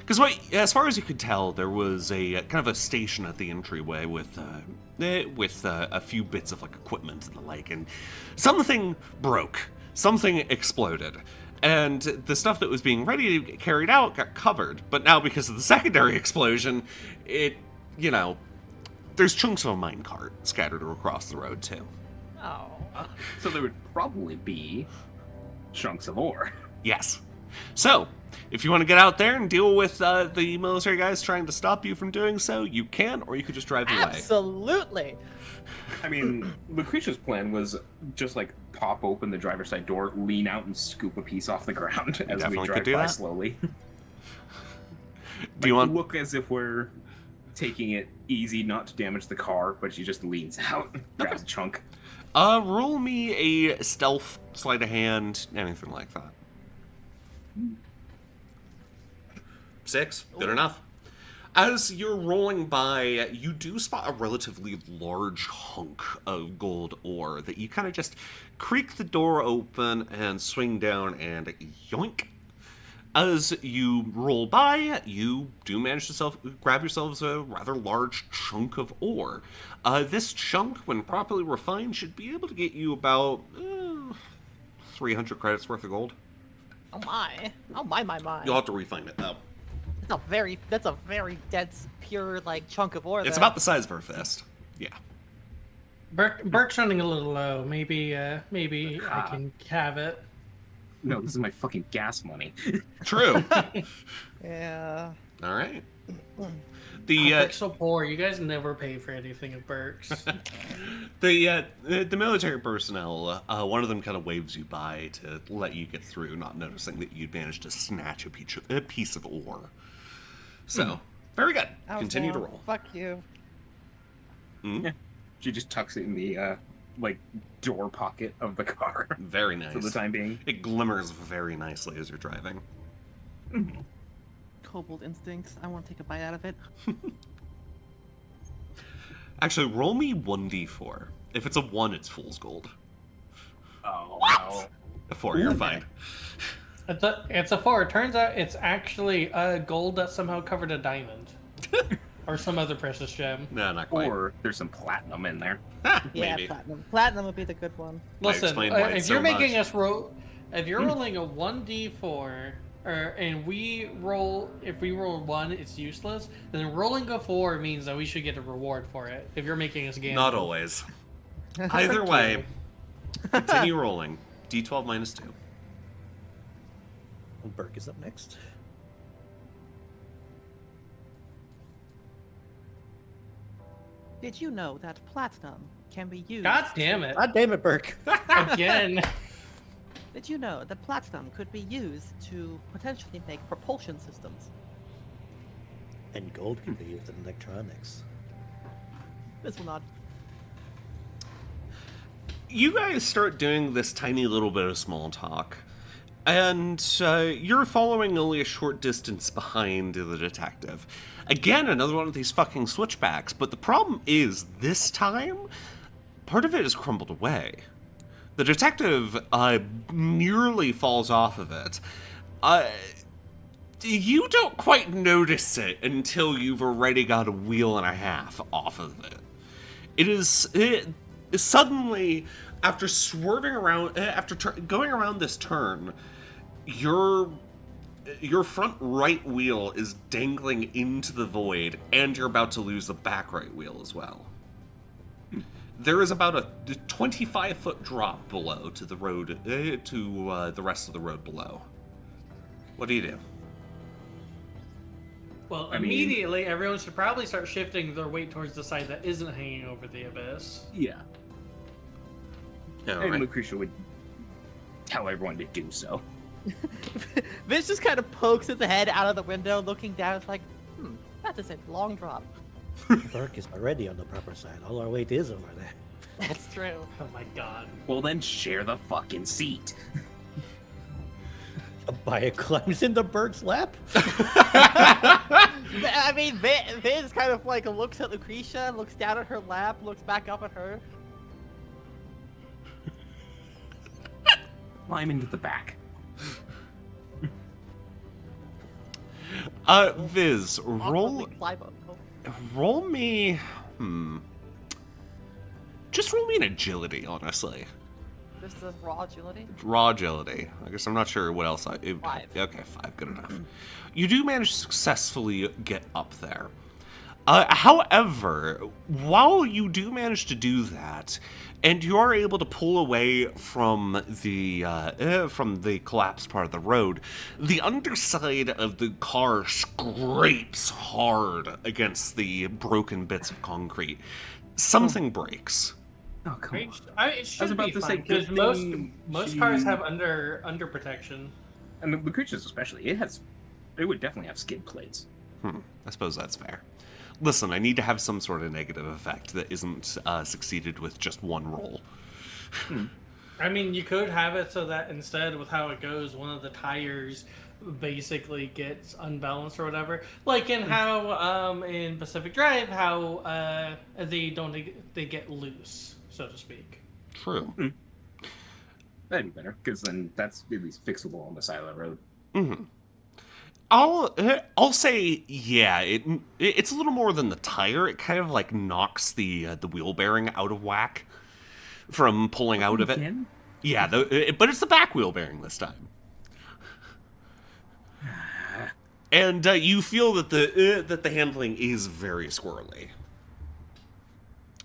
Because as far as you could tell, there was a kind of a station at the entryway with a few bits of like equipment and the like, and something broke, something exploded. And the stuff that was being ready to get carried out got covered. But now, because of the secondary explosion, there's chunks of a minecart scattered across the road, too. Oh. So there would probably be chunks of ore. Yes. So, if you want to get out there and deal with the military guys trying to stop you from doing so, you can, or you could just drive away. Absolutely. I mean, Lucretia's plan was just like pop open the driver's side door, lean out, and scoop a piece off the ground as Definitely we could drive do by that. slowly. Do you want look as if we're taking it easy, not to damage the car, but she just leans out, grabs a chunk. roll me a stealth, sleight of hand, anything like that. 6, good enough. As you're rolling by, you do spot a relatively large hunk of gold ore that you kind of just creak the door open and swing down and yoink. As you roll by, you do manage to grab yourselves a rather large chunk of ore. This chunk, when properly refined, should be able to get you about 300 credits worth of gold. Oh my. Oh my. You'll have to refine it, though. That's a very dense, pure, like, chunk of ore. It's there. about the size of her fist. Yeah. Burke's running a little low. Maybe I can have it. No, this is my fucking gas money. True. Yeah. All right. Burke's so poor. You guys never pay for anything at Burke's. The military personnel, one of them kind of waves you by to let you get through, not noticing that you'd managed to snatch a piece of ore. So, very good. Continue to roll. Fuck you. Mm-hmm. Yeah. She just tucks it in the door pocket of the car. Very nice. For the time being. It glimmers very nicely as you're driving. Kobold instincts. I want to take a bite out of it. Actually, roll me 1d4. If it's a 1, it's fool's gold. Oh, What? A 4, you're fine. It's a 4. It turns out it's actually gold that somehow covered a diamond. Or some other precious gem. No, not quite. Or there's some platinum in there. Yeah, Maybe. platinum. Platinum would be the good one. Listen, explained why if it's you're so making much. us roll, if you're rolling a 1d4, and if we roll 1, it's useless. Then rolling a 4 means that we should get a reward for it. If you're making us gamble. Not always. Either way, continue rolling. D12 minus 2. Burke is up next. Did you know that platinum can be used? God damn it! God damn it, Burke. Again. Did you know that platinum could be used to potentially make propulsion systems? And gold can be used in electronics. This will not. You guys start doing this tiny little bit of small talk, and you're following only a short distance behind the detective. Again, another one of these fucking switchbacks, but the problem is, this time, part of it is crumbled away. The detective nearly falls off of it. You don't quite notice it until you've already got a wheel and a half off of it. It is suddenly, after swerving around, going around this turn, your front right wheel is dangling into the void, and you're about to lose the back right wheel as well. There is about a 25-foot drop below to the road, to the rest of the road below. What do you do? Well, I mean- immediately, everyone should probably start shifting their weight towards the side that isn't hanging over the abyss. Yeah. All And right. Lucretia would tell everyone to do so. Vince just kind of pokes his head out of the window, looking down. It's like, that is a long drop. Burke is already on the proper side. All our weight is over there. That's true. Oh my god. Well, then share the fucking seat. Abaya climbs into Burke's lap. I mean, Vince kind of like looks at Lucretia, looks down at her lap, looks back up at her. Climb into the back. Viz, roll Awkwardly climb up. roll me, just roll me an agility, honestly. This is raw agility. Raw agility. I guess I'm not sure what else. 5. Okay, 5. Good enough. You do manage to successfully get up there. However, while you do manage to do that, and you are able to pull away from the collapsed part of the road, the underside of the car scrapes hard against the broken bits of concrete. Something breaks. Oh, come on. It should about be to say, fine, because good most thing cars she- have under protection. And Lucretia's especially, it would definitely have skid plates. I suppose that's fair. Listen, I need to have some sort of negative effect that isn't succeeded with just one roll. I mean, you could have it so that instead, with how it goes, one of the tires basically gets unbalanced or whatever. Like in how in Pacific Drive, how they get loose, so to speak. True. That'd be better, because then that's at least fixable on the side of the road. I'll say, yeah, it's a little more than the tire. It kind of like knocks the wheel bearing out of whack from pulling out of it. Again? Yeah, but it's the back wheel bearing this time. And you feel that the handling is very squirrely.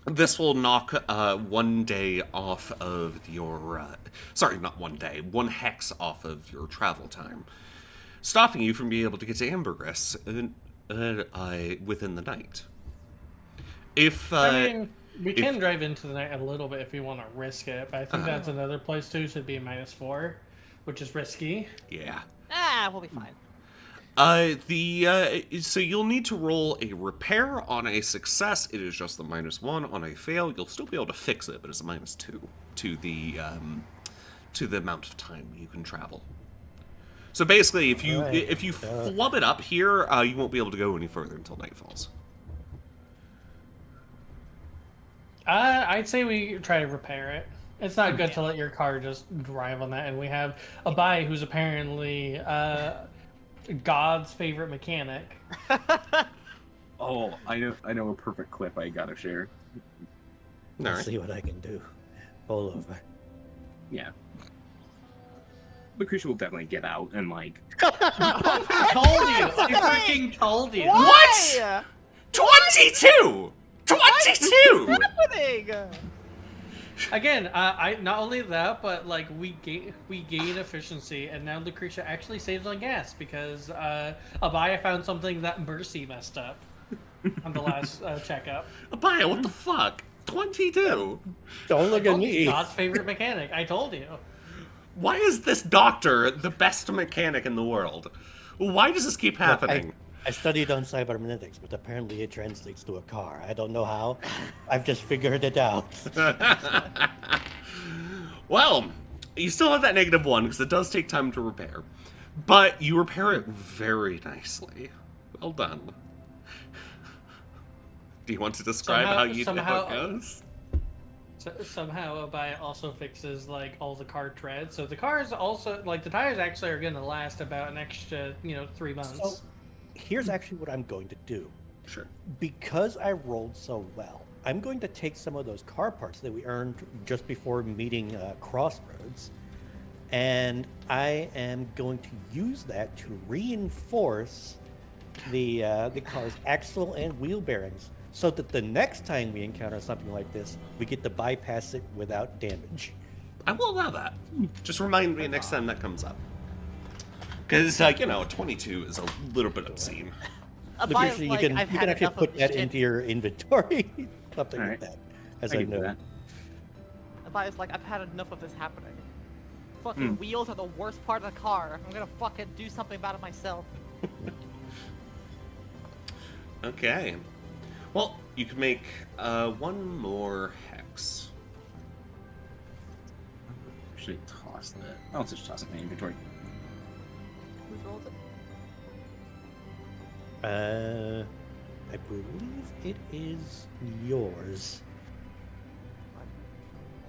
This will knock 1 day off of your... sorry, not 1 day. 1 hex off of your travel time. Stopping you from being able to get to Ambergris within the night. If... I mean, we can drive into the night a little bit if we want to risk it, but I think that's another place too, should be a -4, which is risky. yeah. We'll be fine. So you'll need to roll a repair. On a success, it is just the -1. On a fail, you'll still be able to fix it, but it's a -2 to the amount of time you can travel. So basically, if you flub it up here, you won't be able to go any further until night falls. I'd say we try to repair it. It's not good to let your car just drive on that, and we have a Abai who's apparently God's favorite mechanic. Oh, I know a perfect clip I gotta share. I'll Alright. see what I can do. Pull over. Yeah. Lucretia will definitely get out and like... I told you! I freaking told you! Why? 22! 22! What's happening? Again, I not only that, but like we gain efficiency, and now Lucretia actually saves on gas because Abaya found something that Mercy messed up. on the last checkup. Abaya, what the fuck? 22. Don't look at Oh, me. God's favorite mechanic. I told you. Why is this doctor the best mechanic in the world? Why does this keep Look, happening? I studied on cybernetics, but apparently it translates to a car. I don't know how. I've just figured it out. Well, you still have that -1 because it does take time to repair. But you repair it very nicely. Well done. Do you want to describe how it goes? Somehow Abaya also fixes like all the car treads. So the cars also like the tires actually are going to last about an extra 3 months. So here's actually what I'm going to do. Sure. Because I rolled so well, I'm going to take some of those car parts that we earned just before meeting Crossroads, and I am going to use that to reinforce the car's axle and wheel bearings, so that the next time we encounter something like this, we get to bypass it without damage. I will allow that. Just remind me next time that comes up. Because, 22 is a little bit obscene. Abaya's You like, can I've had actually enough put of that this shit. into your inventory, something like Alright. that. As I I can do know. that. Abaya's like, I've had enough of this happening. Fucking wheels are the worst part of the car. I'm gonna fucking do something about it myself. Okay. Well, you can make one more hex. Actually, toss that. I'll just toss it in my inventory. Whose roll is it? I believe it is yours.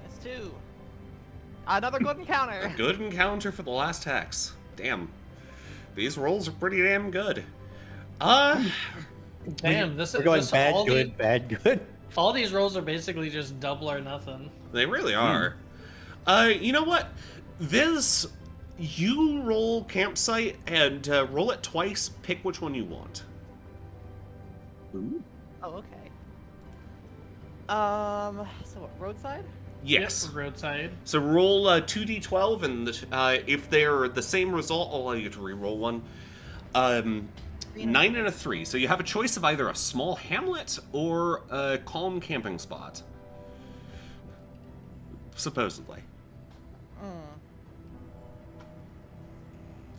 That's 2. Another good encounter. Good encounter for the last hex. Damn. These rolls are pretty damn good. Damn, this We're is going just bad, all good, bad, good. all these rolls are basically just double or nothing. They really are. You know what? You roll campsite and roll it twice. Pick which one you want. Ooh. Oh, okay. So what, roadside? Yes. Yep, roadside. So roll 2d12, and if they're the same result, I'll allow you to re-roll one. 9 and a 3. So you have a choice of either a small hamlet or a calm camping spot. Supposedly.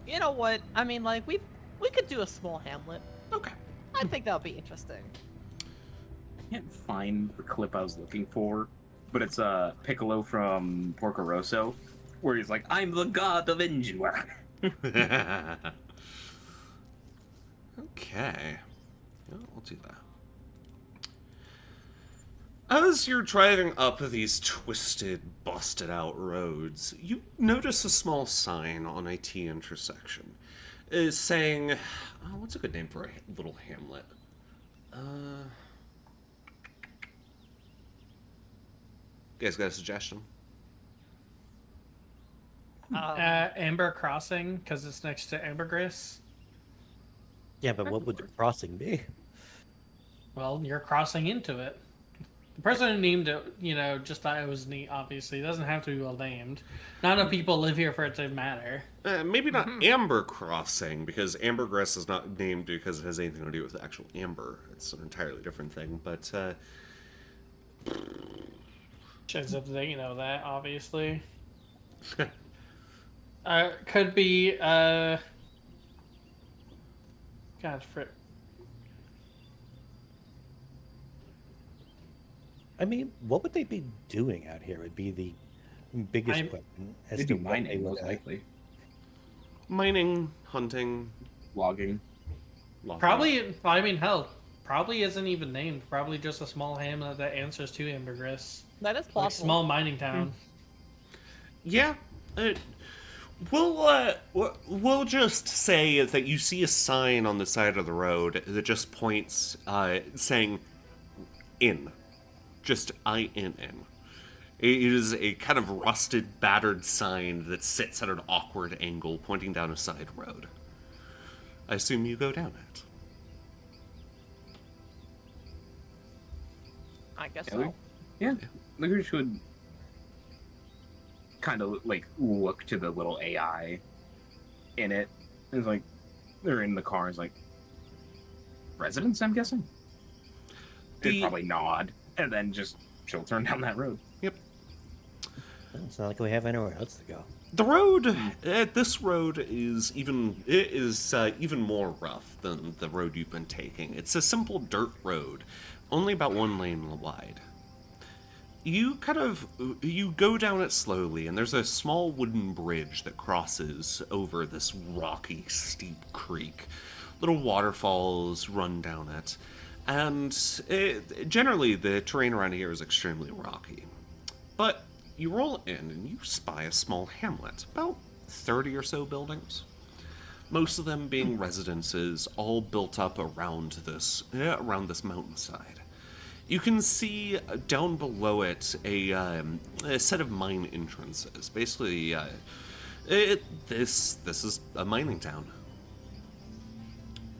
You know what? I mean, like, we could do a small hamlet. Okay. I think that would be interesting. I can't find the clip I was looking for, but it's Piccolo from Porco Rosso, where he's like, "I'm the god of engine work." Okay. Yeah, I'll do that. As you're driving up these twisted, busted-out roads, you notice a small sign on a T intersection. Saying... Oh, what's a good name for a little hamlet? You guys got a suggestion? Amber Crossing, because it's next to Ambergris. Yeah, but what would the crossing be? Well, you're crossing into it. The person who named it, just thought it was neat, obviously. It doesn't have to be well named. Not enough people live here for it to matter. Maybe not Amber Crossing, because Ambergris is not named because it has anything to do with the actual amber. It's an entirely different thing, but, As if they know that, obviously. Could be, God, frick. I mean, what would they be doing out here would be the biggest question. As They to do what mining, they would, most likely. mining, hunting, Logging. logging. Probably, I mean, hell, probably isn't even named. Probably just a small hamlet that answers to Ambergris. That is Like possible. small mining town. Yeah. We'll just say that you see a sign on the side of the road that just points, saying, "in." Just I-N-N. It is a kind of rusted, battered sign that sits at an awkward angle, pointing down a side road. I assume you go down it. I guess Yeah, so. Yeah. We should kind of like look to the little AI in it. It's like they're in the car. It's like residents, I'm guessing. They'd probably nod, and then she'll turn down that road. Yep. It's not like we have anywhere else to go. The road, this road is even more rough than the road you've been taking. It's a simple dirt road, only about 1 lane wide. You go down it slowly, and there's a small wooden bridge that crosses over this rocky, steep creek. Little waterfalls run down it, and generally the terrain around here is extremely rocky. But you roll in and you spy a small hamlet, about 30 or so buildings. Most of them being residences, all built up around this mountainside. You can see down below it a set of mine entrances. Basically, this is a mining town.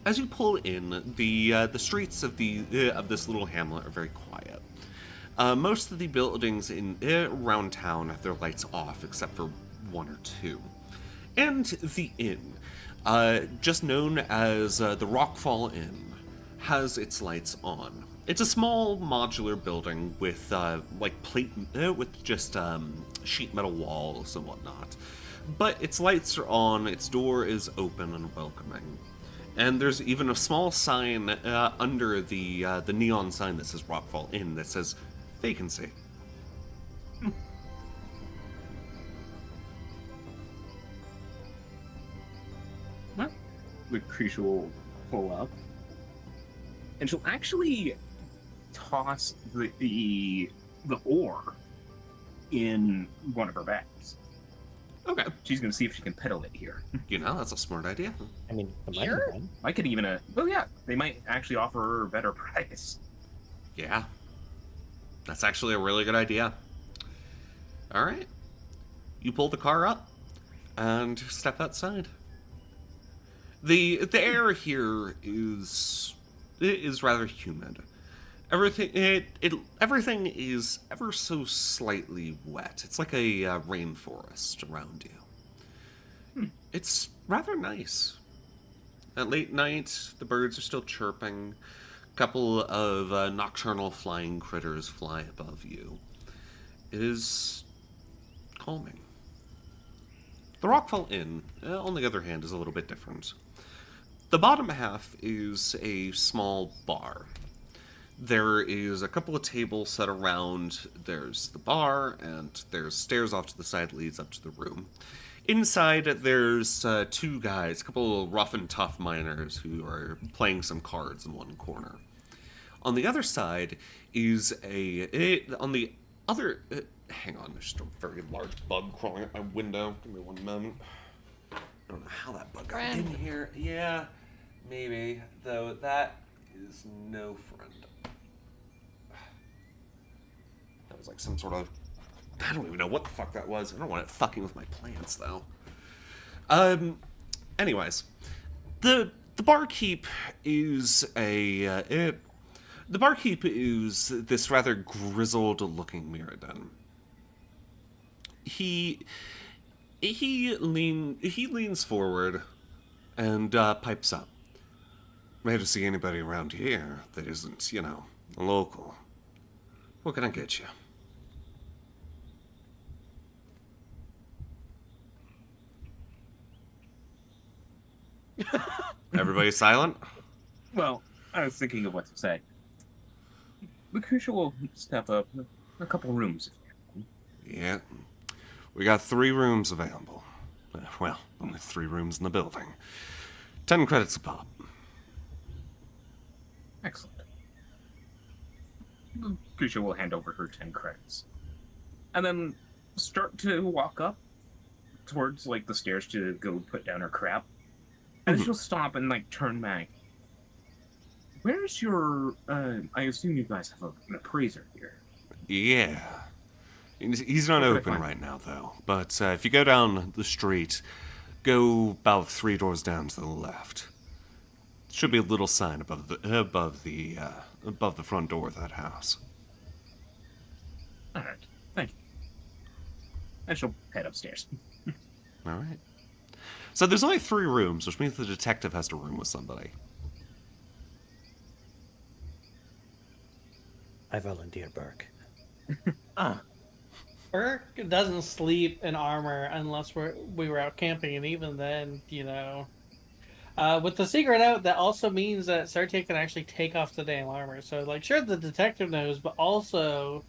As you pull in, the streets of this little hamlet are very quiet. Most of the buildings around town have their lights off, except for 1 or 2. And the inn, just known as the Rockfall Inn, has its lights on. It's a small modular building with with just sheet metal walls and whatnot. But its lights are on, its door is open and welcoming. And there's even a small sign under the neon sign that says Rockfall Inn that says vacancy. Well, Lucretia will pull up, and she'll actually toss the ore in one of her bags. Okay. She's gonna see if she can peddle it here. That's a smart idea. I mean, the mining Sure. one. I could even they might actually offer her a better price. Yeah. That's actually a really good idea. Alright. You pull the car up and step outside. The air here is rather humid. Everything is ever so slightly wet. It's like a rainforest around you. It's rather nice. At late night, the birds are still chirping. A couple of nocturnal flying critters fly above you. It is calming. The Rockfall Inn, on the other hand, is a little bit different. The bottom half is a small bar. There is a couple of tables set around. There's the bar, and there's stairs off to the side that leads up to the room. Inside, there's 2 guys, a couple of rough and tough miners who are playing some cards in one corner. On the other side is hang on, there's just a very large bug crawling at my window. Give me 1 moment. I don't know how that bug got in here. Yeah, maybe, though that is no friend. That was like some sort of... I don't even know what the fuck that was. I don't want it fucking with my plants, though. Anyways, the barkeep is the barkeep is this rather grizzled-looking Mirrodin. He leans forward and pipes up. Rare to see anybody around here that isn't, a local. What can I get you? Everybody silent? Well, I was thinking of what to say. Lucretia will step up a couple rooms. Yeah. We got 3 rooms available. Well, only 3 rooms in the building. 10 credits a pop. Excellent. Lucretia will hand over her 10 credits. And then start to walk up towards, the stairs to go put down her crap. And she'll stop and, turn back. Where's your, I assume you guys have an appraiser here. Yeah. He's not open right now, though. But if you go down the street, go about 3 doors down to the left. Should be a little sign above the front door of that house. All right, thank you. And she'll head upstairs. All right. So there's only 3 rooms, which means the detective has to room with somebody. I volunteer, Burke. Burke doesn't sleep in armor unless we were out camping, and even then, with the secret out, that also means that Sartia can actually take off the damn armor. So, like, sure, the detective knows, but also,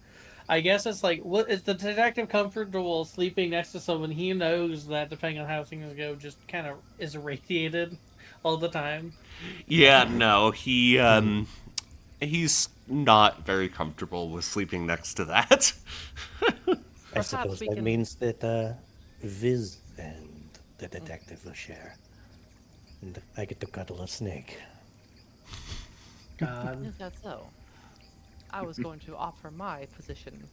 I guess it's like, what is the detective comfortable sleeping next to someone he knows that, depending on how things go, just kind of is irradiated all the time? Yeah, no, he's not very comfortable with sleeping next to that. I Perhaps suppose we that can- means that Viz and the detective will share. And I get to cuddle a snake. God. Is that so? I was going to offer my position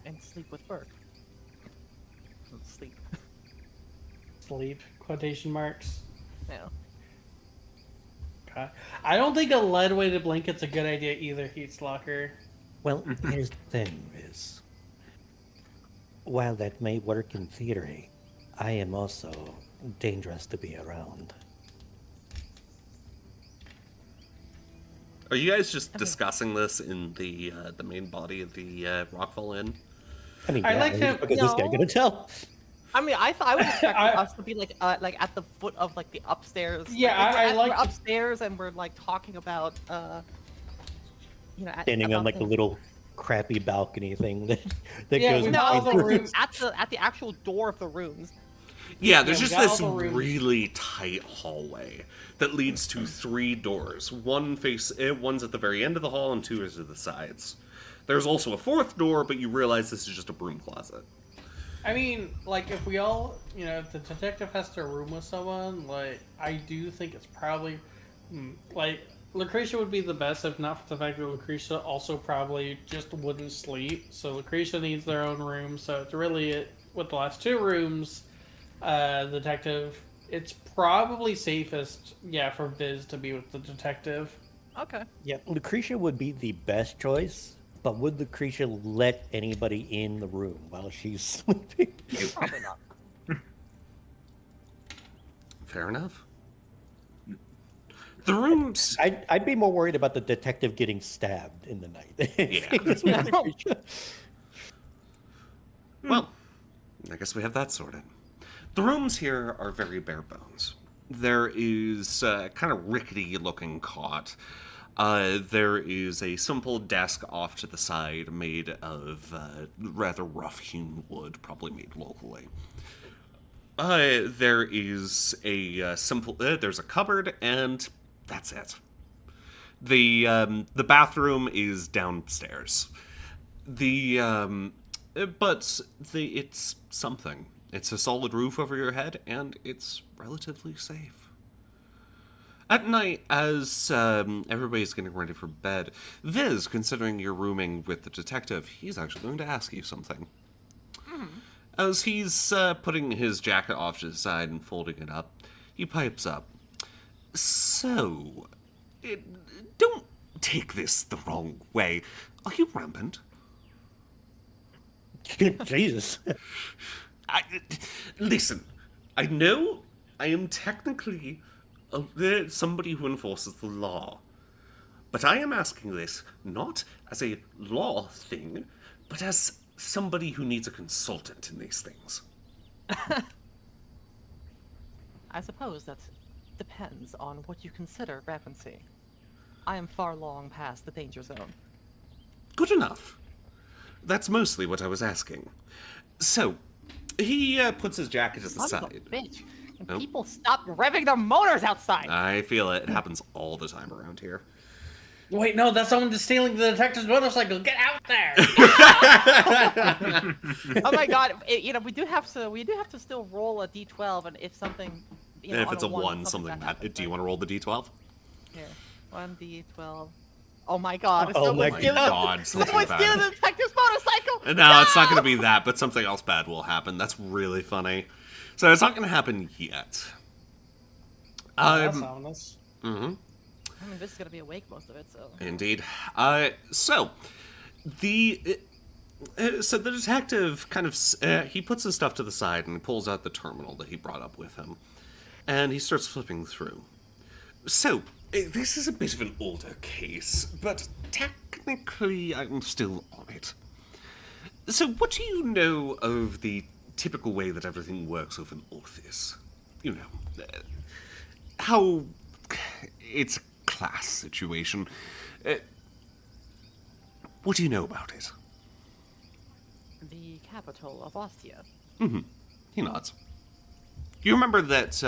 and sleep with Burke. Sleep. Sleep, quotation marks. Yeah. God. I don't think a lead-weighted blanket's a good idea either, Heatslocker. Well, here's the thing, Viz. While that may work in theory, I am also dangerous to be around. Are you guys just discussing this in the main body of the Rockville Inn? I mean, I yeah, like what to- the fuck is this guy No. gonna tell? I mean, I would expect I- us to be like at the foot of like the upstairs. Yeah, we're we're upstairs and we're like talking about Standing on about like a things. little crappy balcony thing that Yeah, goes we No, got I all was the like rooms. at the actual door of the rooms. Yeah, there's we just got this all the rooms. really tight hallway that leads to 3 doors. One's at the very end of the hall and 2 is to the sides. There's also a 4th door, but you realize this is just a broom closet. I mean, like, if we all, if the detective has to room with someone, like, I do think it's probably, like, Lucretia would be the best, if not for the fact that Lucretia also probably just wouldn't sleep. So Lucretia needs their own room, so it's really, with the last 2 rooms, detective, it's probably safest, for Viz to be with the detective. Okay. Yeah, Lucretia would be the best choice, but would Lucretia let anybody in the room while she's sleeping? Probably not. Fair enough. The rooms... I'd be more worried about the detective getting stabbed in the night. Yeah. Well, I guess we have that sorted. The rooms here are very bare bones. There is a kind of rickety-looking cot. There is a simple desk off to the side made of rather rough-hewn wood, probably made locally. There is a simple... there's a cupboard, and that's it. The bathroom is downstairs. It's something. It's a solid roof over your head, and it's relatively safe. At night, as everybody's getting ready for bed, Viz, considering you're rooming with the detective, he's actually going to ask you something. As he's putting his jacket off to the side and folding it up, he pipes up. So, don't take this the wrong way. Are you rampant? Jesus. Listen, I know I am technically somebody who enforces the law, but I am asking this not as a law thing, but as somebody who needs a consultant in these things. I suppose that depends on what you consider rampancy. I am far long past the danger zone. Good enough. That's mostly what I was asking. So, he puts his jacket to the Son of a side. bitch. And Oh. people stop revving their motors outside. I feel it. It happens all the time around here. Wait, no, that's someone just stealing the detective's motorcycle. Get out there! Oh my god! We do have to still roll a d12, and if something, And if on it's a 1, something bad bad. happens, Do you right? want to roll the d12? Here, 1d12. Oh my god! Oh someone my stealing- God, something Someone's bad. stealing the detective's motorcycle! No, it's not going to be that, but something else bad will happen. That's really funny. So it's not going to happen yet. That's ominous. Mm-hmm. I mean, this is gonna be awake most of it, so. Indeed. So the detective kind of he puts his stuff to the side and he pulls out the terminal that he brought up with him, and he starts flipping through. So This is a bit of an older case, but technically I'm still on it. So what do you know of the typical way that everything works over in Orthis? You know, how it's a class situation. What do you know about it? The capital of Ostia. He nods. You remember that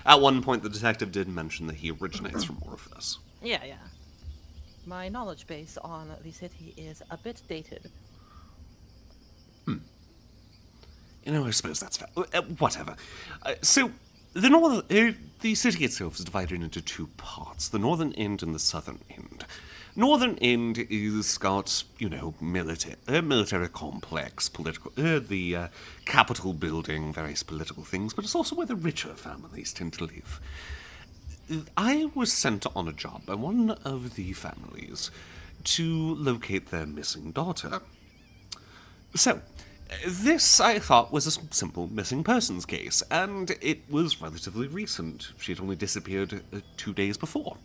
at one point the detective did mention that he originates from Orthis. Yeah. My knowledge base on the city is a bit dated. You know, I suppose that's fair. Whatever. So, the city itself is divided into two parts, the northern end and the southern end. Northern end is got, you know, military complex, political, the capital building, various political things, but it's also where the richer families tend to live. I was sent on a job by one of the families to locate their missing daughter. So, this, I thought, was a simple missing persons case, and it was relatively recent. She had only disappeared 2 days before.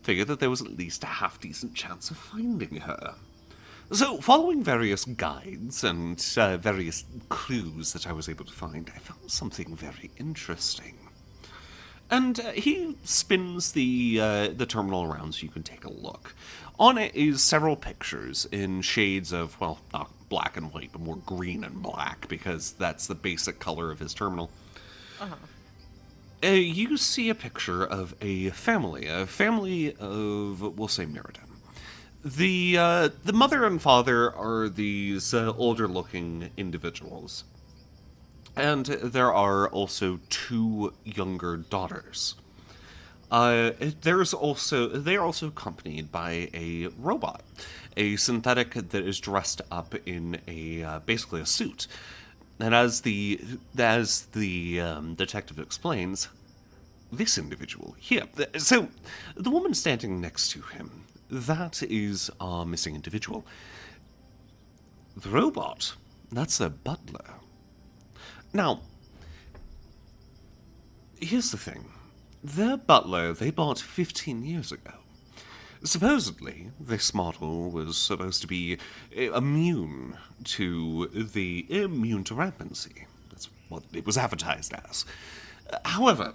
Figured that there was at least a half-decent chance of finding her. So, following various guides and various clues that I was able to find, I found something very interesting. And he spins the terminal around so you can take a look. On it is several pictures in shades of, well, not black and white, but more green and black, because that's the basic color of his terminal. You see a picture of a family of, we'll say, Mirrodin. The mother and father are these older-looking individuals. And there are also 2 younger daughters. They are also accompanied by a robot, a synthetic that is dressed up in basically a suit. And as the detective explains, this individual here. So the woman standing next to him, that is our missing individual. The robot, that's their butler. Now, here's the thing. Their butler they bought 15 years ago. Supposedly, this model was supposed to be immune to rampancy. That's what it was advertised as. However,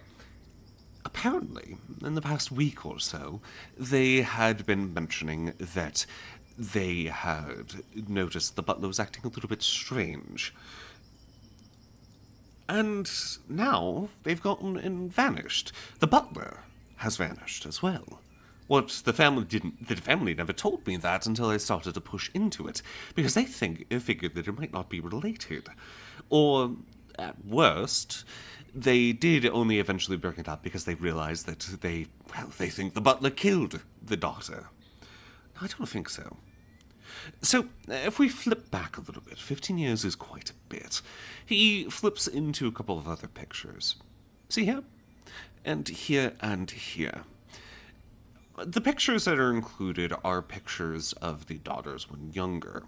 apparently, in the past week or so, they had been mentioning that they had noticed the butler was acting a little bit strange. And now they've gotten and vanished. The butler has vanished as well. What the family never told me that until I started to push into it, because they figured that it might not be related. Or, at worst, they did only eventually bring it up because they realized that they think the butler killed the daughter. I don't think so. So, if we flip back a little bit, 15 years is quite a bit. He flips into a couple of other pictures. See here? And here and here. The pictures that are included are pictures of the daughters when younger.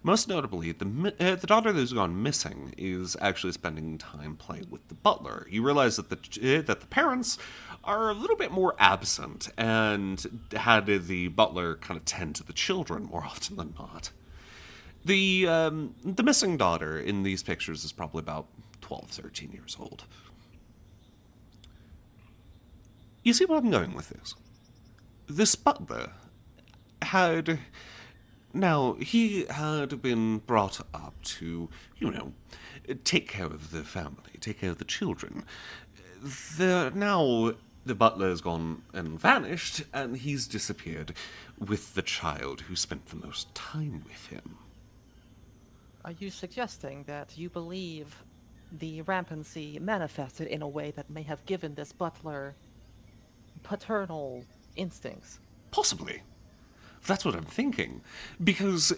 Most notably, the daughter that's gone missing is actually spending time playing with the butler. You realize that the parents are a little bit more absent and had the butler kind of tend to the children more often than not. The missing daughter in these pictures is probably about 12, 13 years old. You see where I'm going with this? This butler had... Now, he had been brought up to, take care of the family, take care of the children. Now, the butler has gone and vanished, and he's disappeared with the child who spent the most time with him. Are you suggesting that you believe the rampancy manifested in a way that may have given this butler paternal instincts? Possibly. That's what I'm thinking. Because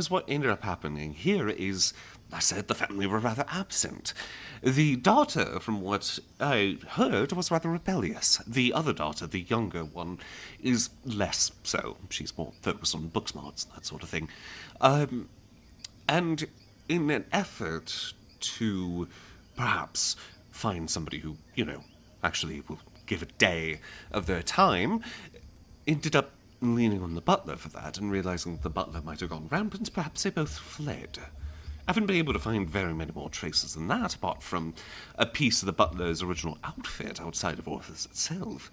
what ended up happening here is, I said the family were rather absent. The daughter, from what I heard, was rather rebellious. The other daughter, the younger one, is less so. She's more focused on book smarts and that sort of thing. And in an effort to perhaps find somebody who, actually will give a day of their time, ended up leaning on the butler for that, and realizing that the butler might have gone rampant, perhaps they both fled. I haven't been able to find very many more traces than that, apart from a piece of the butler's original outfit outside of Orthus itself.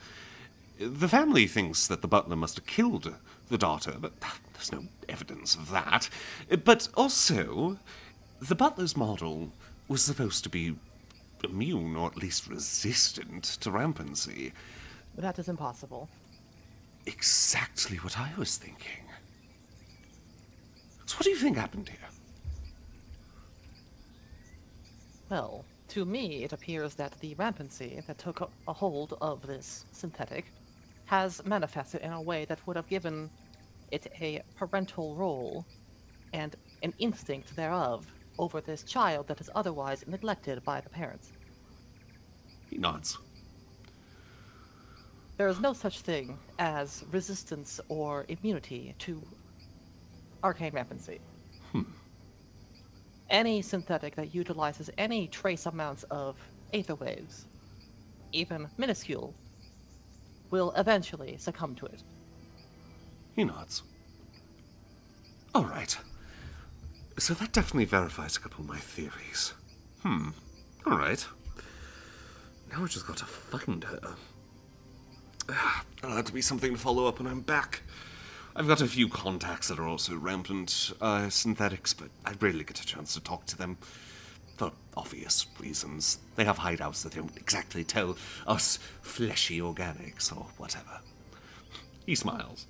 The family thinks that the butler must have killed the daughter, but there's no evidence of that. But also, the butler's model was supposed to be immune, or at least resistant, to rampancy. That is impossible. Exactly what I was thinking. So what do you think happened here? Well, to me, it appears that the rampancy that took a hold of this synthetic has manifested in a way that would have given it a parental role and an instinct thereof over this child that is otherwise neglected by the parents. He nods. There is no such thing as resistance or immunity to arcane rampancy. Any synthetic that utilizes any trace amounts of aether waves, even minuscule, will eventually succumb to it. He nods. All right. So that definitely verifies a couple of my theories. All right. Now I just got to find her. That'll have to be something to follow up when I'm back. I've got a few contacts that are also rampant synthetics, but I rarely get a chance to talk to them. For obvious reasons. They have hideouts that don't exactly tell us fleshy organics or whatever. He smiles.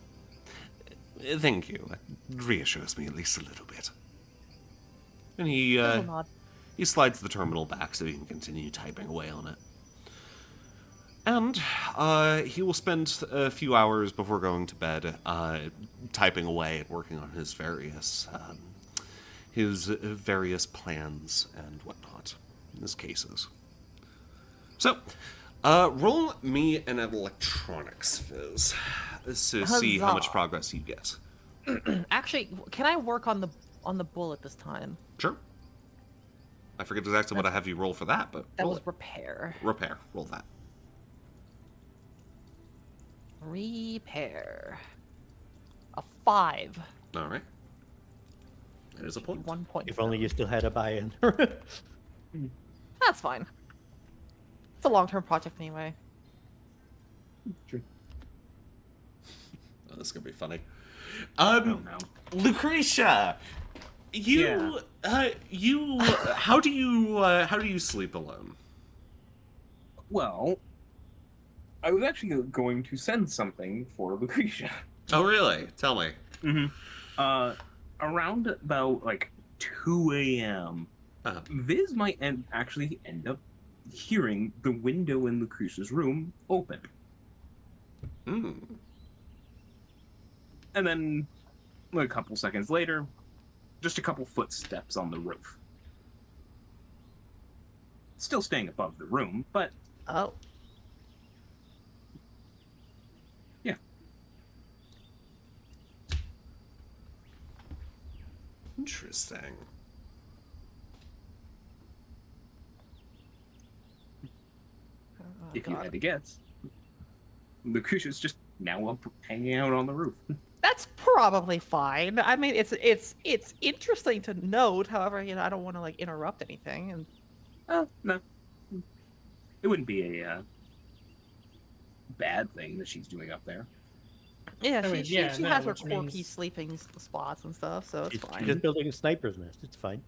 Thank you. That reassures me at least a little bit. And he slides the terminal back so he can continue typing away on it. And he will spend a few hours before going to bed typing away and working on his various plans and whatnot, in his cases. So, roll me an electronics fizz to see how much progress you get. Actually, can I work on the bullet this time? Sure. I forget exactly what I have you roll for that, but that roll was it. repair. Repair. Roll that. Repair. A 5. All right. That is a point. 1 point. If only you still had a buy-in. That's fine. It's a long-term project anyway. True. Oh, this is gonna be funny. Oh, no. Lucretia, how do you sleep alone? Well, I was actually going to send something for Lucretia. Oh, really? Tell me. Around about like 2 a.m., Viz might actually end up hearing the window in Lucretia's room open. And then, a couple seconds later, just a couple footsteps on the roof. Still staying above the room, but Oh. yeah. Interesting. If you had to guess, Lucretia's just now up hanging out on the roof. That's probably fine. I mean, it's interesting to note. However, I don't want to interrupt anything. And Oh, no. It wouldn't be a bad thing that she's doing up there. yeah, I mean, she yeah, has no, her which quirky means- sleeping spots and stuff, so it's She's fine. just building a sniper's nest. It's fine.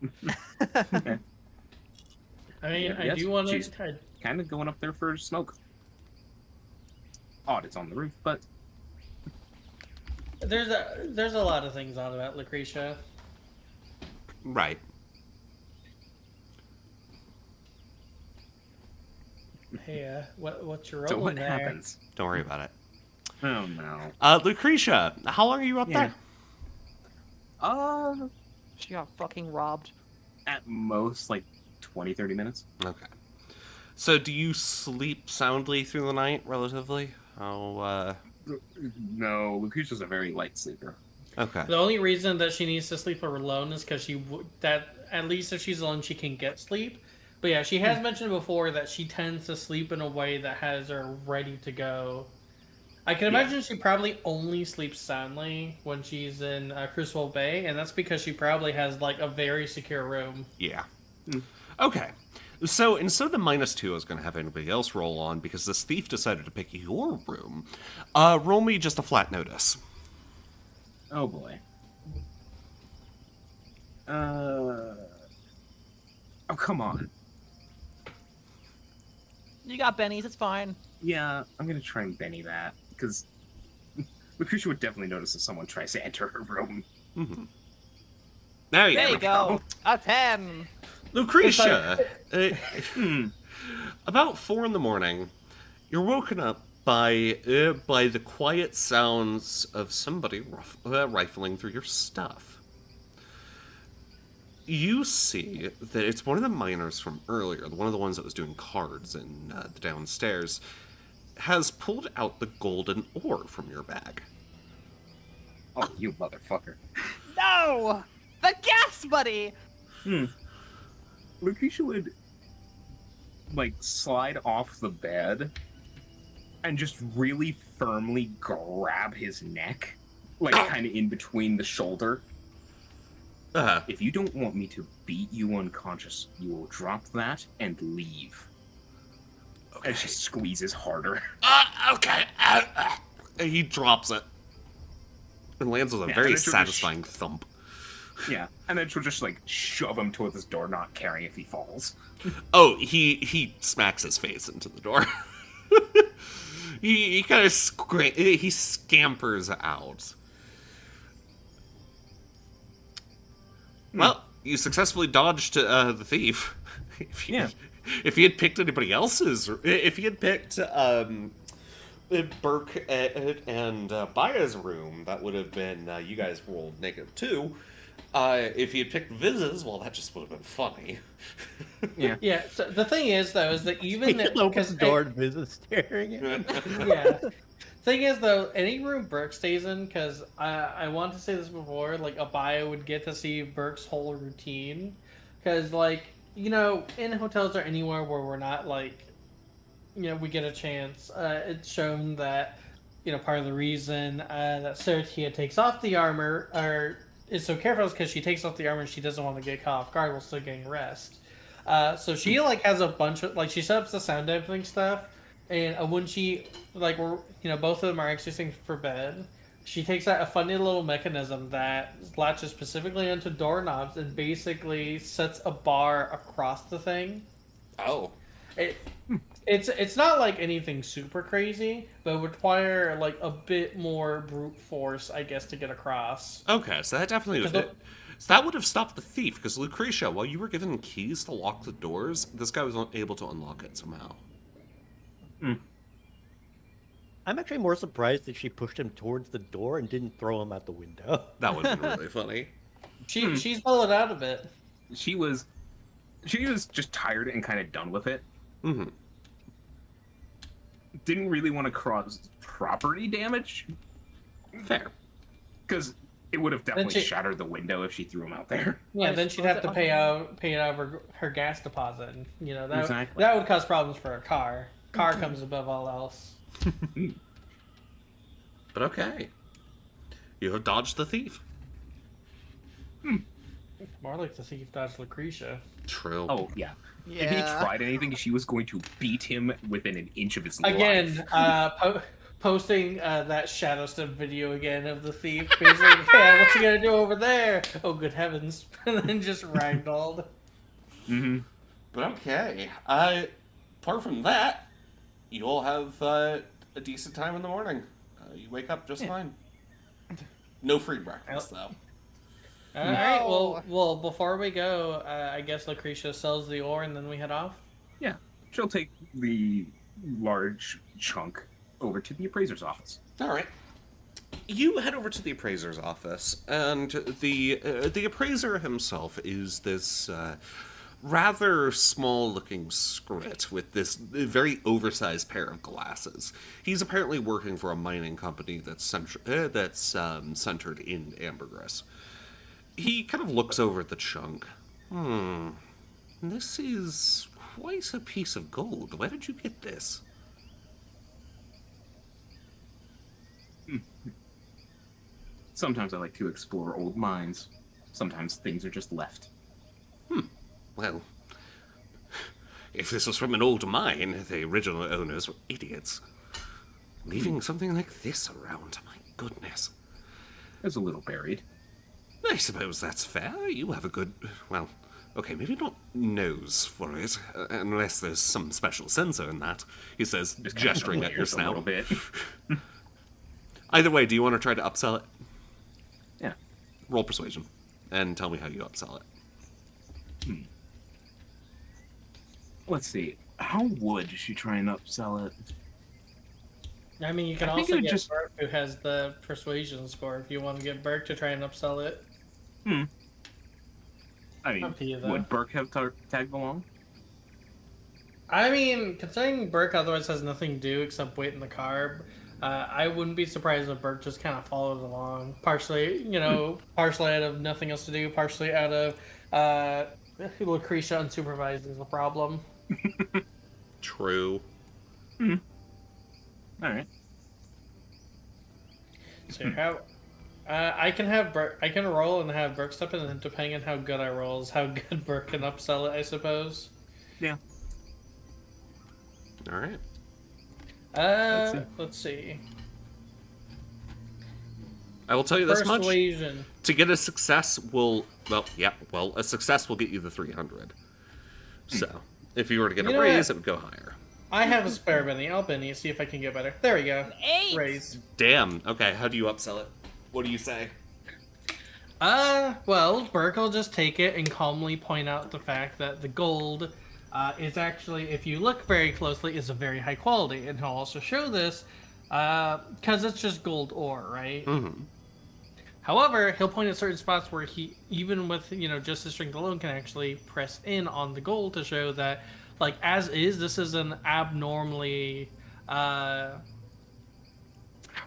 I mean, I Yes, do want she's to. kind of going up there for smoke. Odd it's on the roof, but There's a lot of things on about Lucretia. Right. Hey, what's your role so what there? happens? Don't worry about it. Oh no. Lucretia, how long are you up Yeah. there? She got fucking robbed. At most, 20-30 minutes. Okay. So do you sleep soundly through the night, relatively? Oh, No, Lucretia's a very light sleeper. okay. The only reason that she needs to sleep alone is because at least if she's alone, she can get sleep. But yeah, she has mentioned before that she tends to sleep in a way that has her ready to go. I can imagine she probably only sleeps soundly when she's in Crucible Bay, and that's because she probably has like a very secure room. Yeah. Okay. So instead of the -2, I was going to have anybody else roll on because this thief decided to pick your room. Roll me just a flat notice. Oh boy. Oh, come on. You got Benny's, it's fine. Yeah, I'm gonna try and Benny that, because Lucretia would definitely notice if someone tries to enter her room. Mm-hmm. There you go. A 10. Lucretia, about 4 in the morning, you're woken up by the quiet sounds of somebody rifling through your stuff. You see that it's one of the miners from earlier, one of the ones that was doing cards in the downstairs, has pulled out the golden ore from your bag. Oh, you motherfucker. No! The gas buddy! Lucretia would, like, slide off the bed and just really firmly grab his neck, like, kind of in between the shoulder. If you don't want me to beat you unconscious, you will drop that and leave. Okay. And she squeezes harder. Okay. He drops it. And lands with a very satisfying thump. Yeah, and then she'll just, like, shove him towards this door, not caring if he falls. Oh, he smacks his face into the door. he kind of he scampers out. Well, you successfully dodged the thief. If he had picked anybody else's, if he had picked Burke and Baya's room, that would have been you guys rolled -2. If he had picked Viz's, well, that just would have been funny. Yeah. So the thing is, though, is that even because the door and Viz is staring at him. Yeah. Thing is, though, any room Burke stays in, because I want to say this before, like, Abaya would get to see Burke's whole routine. Because, like, you know, in hotels or anywhere where we're not, like, you know, we get a chance, it's shown that, you know, part of the reason that Seratia takes off the armor, or is so careful, is because she takes off the armor and she doesn't want to get caught off guard while still getting rest. So she, like, has a bunch of, like, she sets up the sound dampening stuff. And when she, like, we're, you know, both of them are exiting for bed, she takes out a funny little mechanism that latches specifically onto doorknobs and basically sets a bar across the thing. Oh. It's not like anything super crazy, but it would require, like, a bit more brute force, I guess, to get across. Okay, so that definitely would... So that would have stopped the thief, because Lucretia, while you were given keys to lock the doors, this guy was able to unlock it somehow. I'm actually more surprised that she pushed him towards the door and didn't throw him out the window. That would have been really funny. She's pulled out of it. She was just tired and kind of done with it. Mm-hmm. Didn't really want to cause property damage. Fair. Because it would have definitely shattered the window if she threw him out there. Yeah, then she'd have to pay out her gas deposit. And, you know, that would cause problems for her car. Car comes above all else. But okay. You have dodged the thief. More like the thief dodged Lucretia. True. Oh, yeah. If he tried anything, she was going to beat him within an inch of his life. Again, posting that Shadow Step video again of the thief. Basically, yeah, what's he gonna do over there? Oh, good heavens. And then just ragdolled. Mm-hmm. But okay. Apart from that, you all have a decent time in the morning. You wake up just fine. No free breakfast, though. All right. Well, before we go, I guess Lucretia sells the ore and then we head off. Yeah, she'll take the large chunk over to the appraiser's office. All right. You head over to the appraiser's office, and the appraiser himself is this rather small-looking scrit with this very oversized pair of glasses. He's apparently working for a mining company that's centered in Ambergris. He kind of looks over at the chunk. This is quite a piece of gold. Where did you get this? Sometimes I like to explore old mines. Sometimes things are just left. Well, if this was from an old mine, the original owners were idiots. Leaving something like this around, my goodness. It's a little buried. I suppose that's fair. You have a good, well, okay, maybe not nose for it, unless there's some special sensor in that, he says, Just kind of gesturing at your layers a little snout. bit. Either way, do you want to try to upsell it? Yeah. Roll persuasion, and tell me how you upsell it. Let's see. How would she try and upsell it? I mean, you can I think also it get just- Burke, who has the persuasion score, if you want to get Burke to try and upsell it. I mean, Up to you, though. would Burke have tagged along? I mean, considering Burke otherwise has nothing to do except wait in the car, I wouldn't be surprised if Burke just kind of followed along. Partially, partially out of nothing else to do, partially out of Lucretia unsupervised is the problem. True. Alright. So how... I can have I can roll and have Burke step in, and depending on how good I roll is how good Burke can upsell it, I suppose. Yeah. Alright. Let's see. I will tell you this much. Persuasion. To get a success a success will get you the 300. So, if you were to get You a know raise, what? it would go higher. I have a spare Benny. I'll Benny, see if I can get better. There we go. 8! Raise. Damn. Okay, how do you upsell it? What do you say? Well, Burke will just take it and calmly point out the fact that the gold is actually, if you look very closely, is a very high quality. And he'll also show this because it's just gold ore, right? Mm-hmm. However, he'll point at certain spots where he, even with, just his strength alone, can actually press in on the gold to show that, like, as is, this is an abnormally,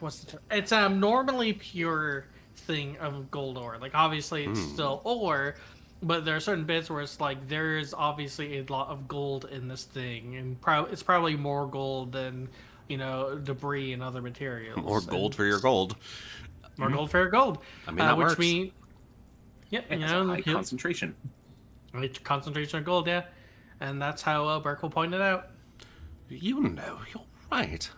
what's the term? It's an abnormally pure thing of gold ore. Like, obviously, it's still ore, but there are certain bits where it's like, there is obviously a lot of gold in this thing, and it's probably more gold than, debris and other materials. More gold for your gold. More gold for your gold. I mean, that which works. It's a high concentration. Concentration of gold, yeah. And that's how Burke will point it out. You're right.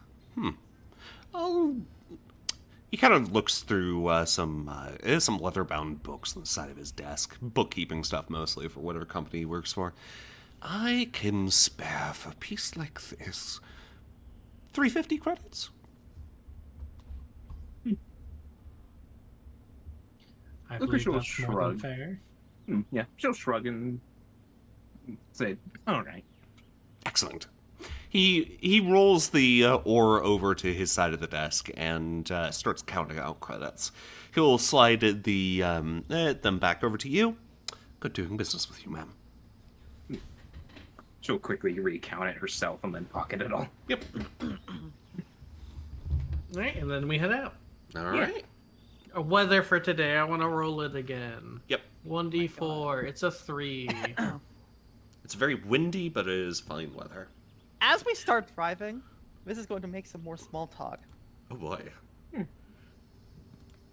He kind of looks through some leather-bound books on the side of his desk. Bookkeeping stuff, mostly, for whatever company he works for. I can spare for a piece like this 350 credits. I Lucretia will that's more than shrug. fair. Yeah, she'll shrug and say, alright. Excellent. He rolls the ore over to his side of the desk and starts counting out credits. He'll slide them back over to you. Good doing business with you, ma'am. She'll quickly recount it herself and then pocket it all. Yep. Alright, and then we head out. All right. Weather for today, I want to roll it again. Yep. 1d4, it's a 3. It's very windy, but it is fine weather. As we start driving, this is going to make some more small talk. Oh boy.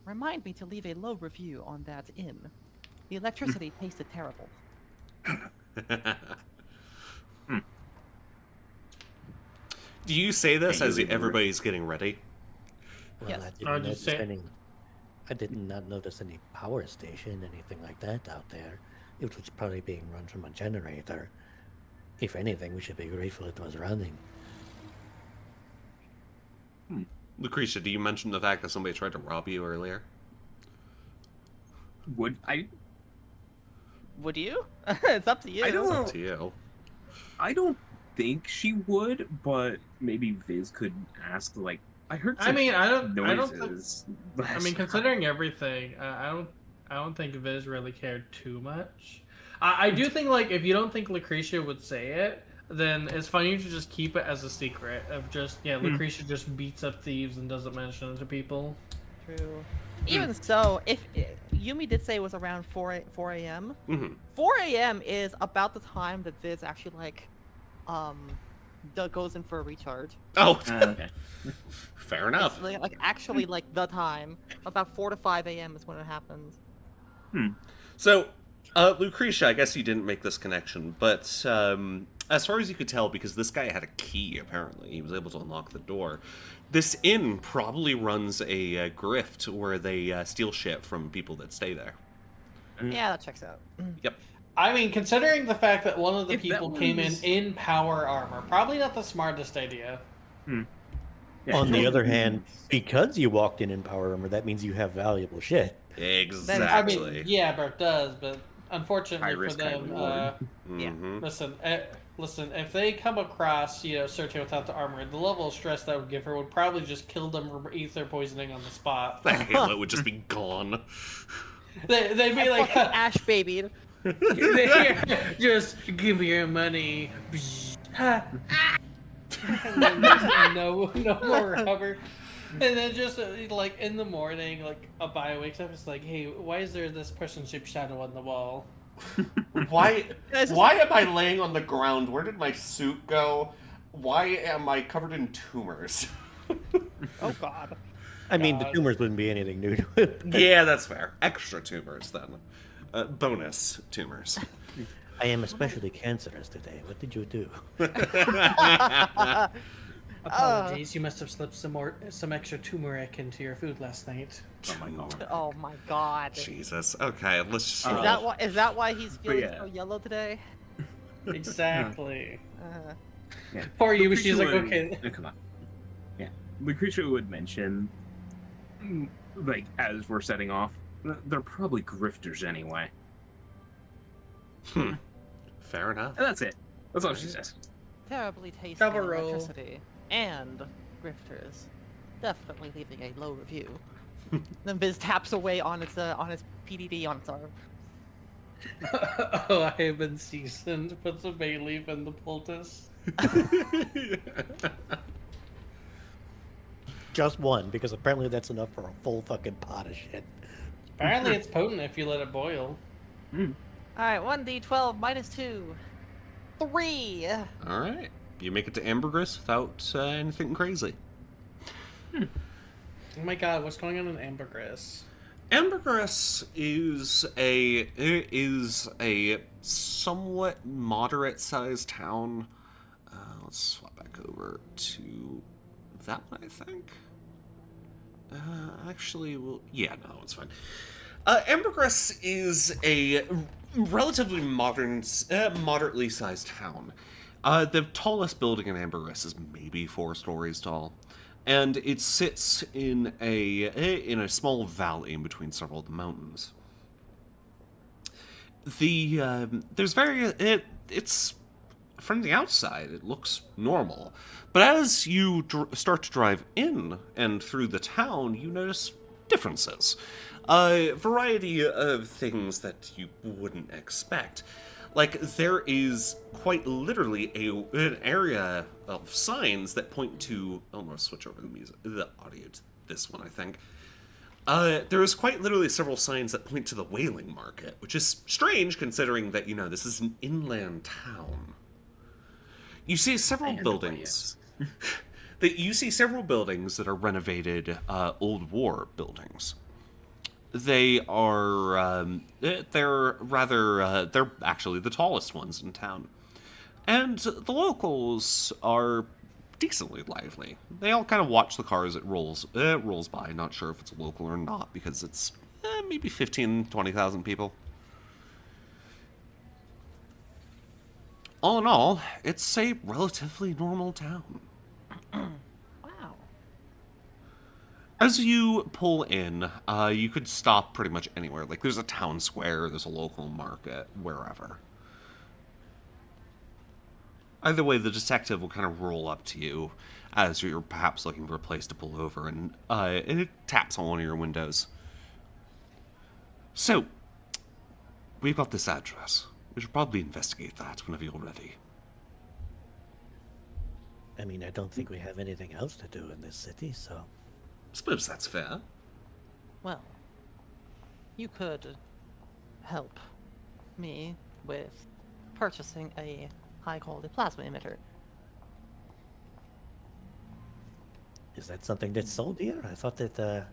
Remind me to leave a low review on that inn. The electricity tasted terrible. Do you say this Hey, as you- everybody's getting ready? Well, Yes. I did not notice any power station, anything like that out there. It was probably being run from a generator. If anything, we should be grateful it was running. Lucretia, do you mention the fact that somebody tried to rob you earlier? Would I? Would you? It's up to you. I don't It's know. up to you. I don't think she would, but maybe Viz could ask. Like, I heard. I Some mean, I don't noises. I mean, considering everything, I don't think Viz really cared too much. I do think, like, if you don't think Lucretia would say it, then it's funny to just keep it as a secret of just, Lucretia just beats up thieves and doesn't mention it to people. True. Even so, if Yumi did say it was around 4 a.m. Mm-hmm. 4 a.m. is about the time that Viz actually goes in for a recharge. Oh, Okay. fair enough. It's like actually like the time. About 4 to 5 a.m. is when it happens. So, Lucretia, I guess you didn't make this connection, but as far as you could tell, because this guy had a key, apparently, he was able to unlock the door. This inn probably runs a grift where they steal shit from people that stay there. Yeah, that checks out. Yep. I mean, considering the fact that one of the If that people came was- in power armor, probably not the smartest idea. Yeah. On the other hand, because you walked in power armor, that means you have valuable shit. Exactly. I mean, yeah, but it does. But unfortunately High for risk, high them, reward. Mhm. listen. If they come across, Sergio without the armor, the level of stress that would give her would probably just kill them from ether poisoning on the spot. The Halo would just be gone. They'd be like, Fucking Ash babied. just give me your money. And then just no more rubber. And then just like in the morning, like a bio wakes up, it's like, hey, why is there this person-shaped shadow on the wall? Why Guys, am I laying on the ground? Where did my suit go? Why am I covered in tumors? Oh god. I mean, the God. tumors wouldn't be anything new to it. Yeah, that's fair. Extra tumors, then. Bonus tumors. I am especially cancerous today. What did you do? Apologies, you must have slipped some extra turmeric into your food last night. Oh my god. Oh my god. Jesus. Okay, let's just... Is that why he's feeling yeah. so yellow today? Exactly. Yeah. Poor you, Lucretia she's like, would- okay. no, come on. Yeah. Lucretia would mention, like, as we're setting off, they're probably grifters anyway. Fair enough. And that's it. That's all she says. Terribly tasty Double roll. electricity. And grifters. Definitely leaving a low review. Then Viz taps away on its PDD on its arm. Oh, I have been seasoned. Puts a bay leaf in the poultice. Just one, because apparently that's enough for a full fucking pot of shit. Apparently, it's potent if you let it boil. Alright, 1d12 minus 2. 3! Alright. You make it to Ambergris without anything crazy. Oh my god, what's going on in Ambergris? Ambergris is a somewhat moderate-sized town. Let's swap back over to that one, I think. Actually, well, yeah, no, it's fine. Ambergris is a relatively moderately sized town. The tallest building in Ambergris is maybe 4 stories tall, and it sits in a small valley in between several of the mountains. It's from the outside, it looks normal, but as you start to drive in and through the town, you notice differences. A variety of things that you wouldn't expect. Like, there is quite literally an area of signs that point to... I'm going to switch over the audio to this one, I think. There is quite literally several signs that point to the whaling market, which is strange considering that, this is an inland town. You see several buildings. You see several buildings that are renovated old war buildings. They are, they're actually the tallest ones in town. And the locals are decently lively. They all kind of watch the car as it rolls by, not sure if it's local or not, because it's maybe 15,000, 20,000 people. All in all, it's a relatively normal town. Wow. As you pull in, you could stop pretty much anywhere. Like, there's a town square, there's a local market, wherever. Either way, the detective will kind of roll up to you as you're perhaps looking for a place to pull over, and it taps on one of your windows. So, we've got this address. We should probably investigate that whenever you're ready. I mean, I don't think we have anything else to do in this city, so... Suppose that's fair. Well, you could help me with purchasing a high-quality plasma emitter. Is that something that's sold here? I thought that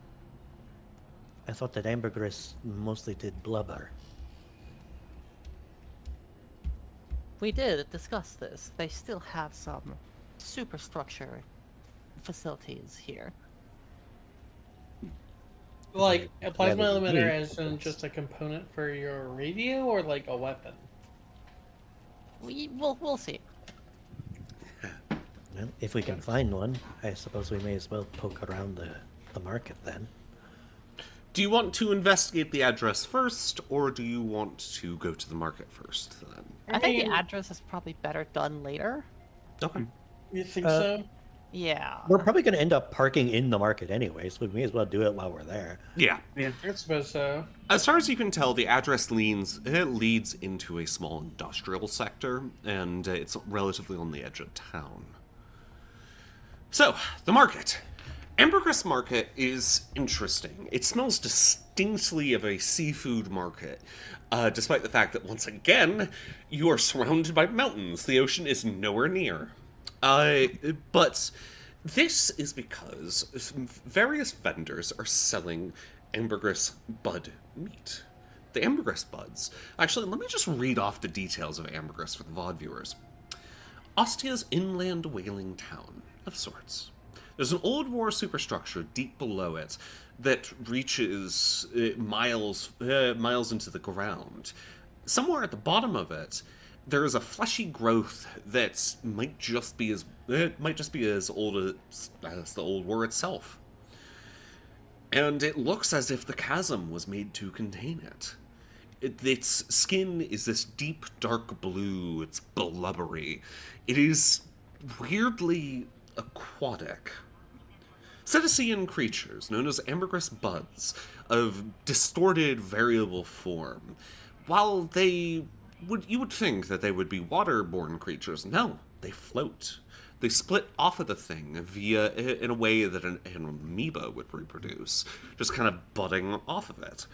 Ambergris mostly did blubber. We did discuss this. They still have some superstructure facilities here. Like a plasma Rather emitter unique, as in just a component for your radio, or like a weapon? We'll see. Well, if we can find one, I suppose we may as well poke around the market then. Do you want to investigate the address first, or do you want to go to the market first, then? I think mean- the address is probably better done later. Okay. You think Uh, so? Yeah. We're probably going to end up parking in the market anyway, so we may as well do it while we're there. Yeah. I suppose so. As far as you can tell, the address leads into a small industrial sector, and it's relatively on the edge of town. So, the market. Ambergris Market is interesting. It smells distinctly of a seafood market, despite the fact that, once again, you are surrounded by mountains. The ocean is nowhere near. But this is because various vendors are selling ambergris bud meat. The ambergris buds. Actually, let me just read off the details of ambergris for the VOD viewers. Ostia's inland whaling town, of sorts. There's an old war superstructure deep below it that reaches miles into the ground. Somewhere at the bottom of it, there is a fleshy growth that might just be as old as the old war itself. And it looks as if the chasm was made to contain it. Its skin is this deep, dark blue. It's blubbery. It is weirdly aquatic. Cetacean creatures, known as ambergris buds, of distorted, variable form. While you would think that they would be waterborne creatures, no, they float. They split off of the thing in a way that an amoeba would reproduce, just kind of budding off of it.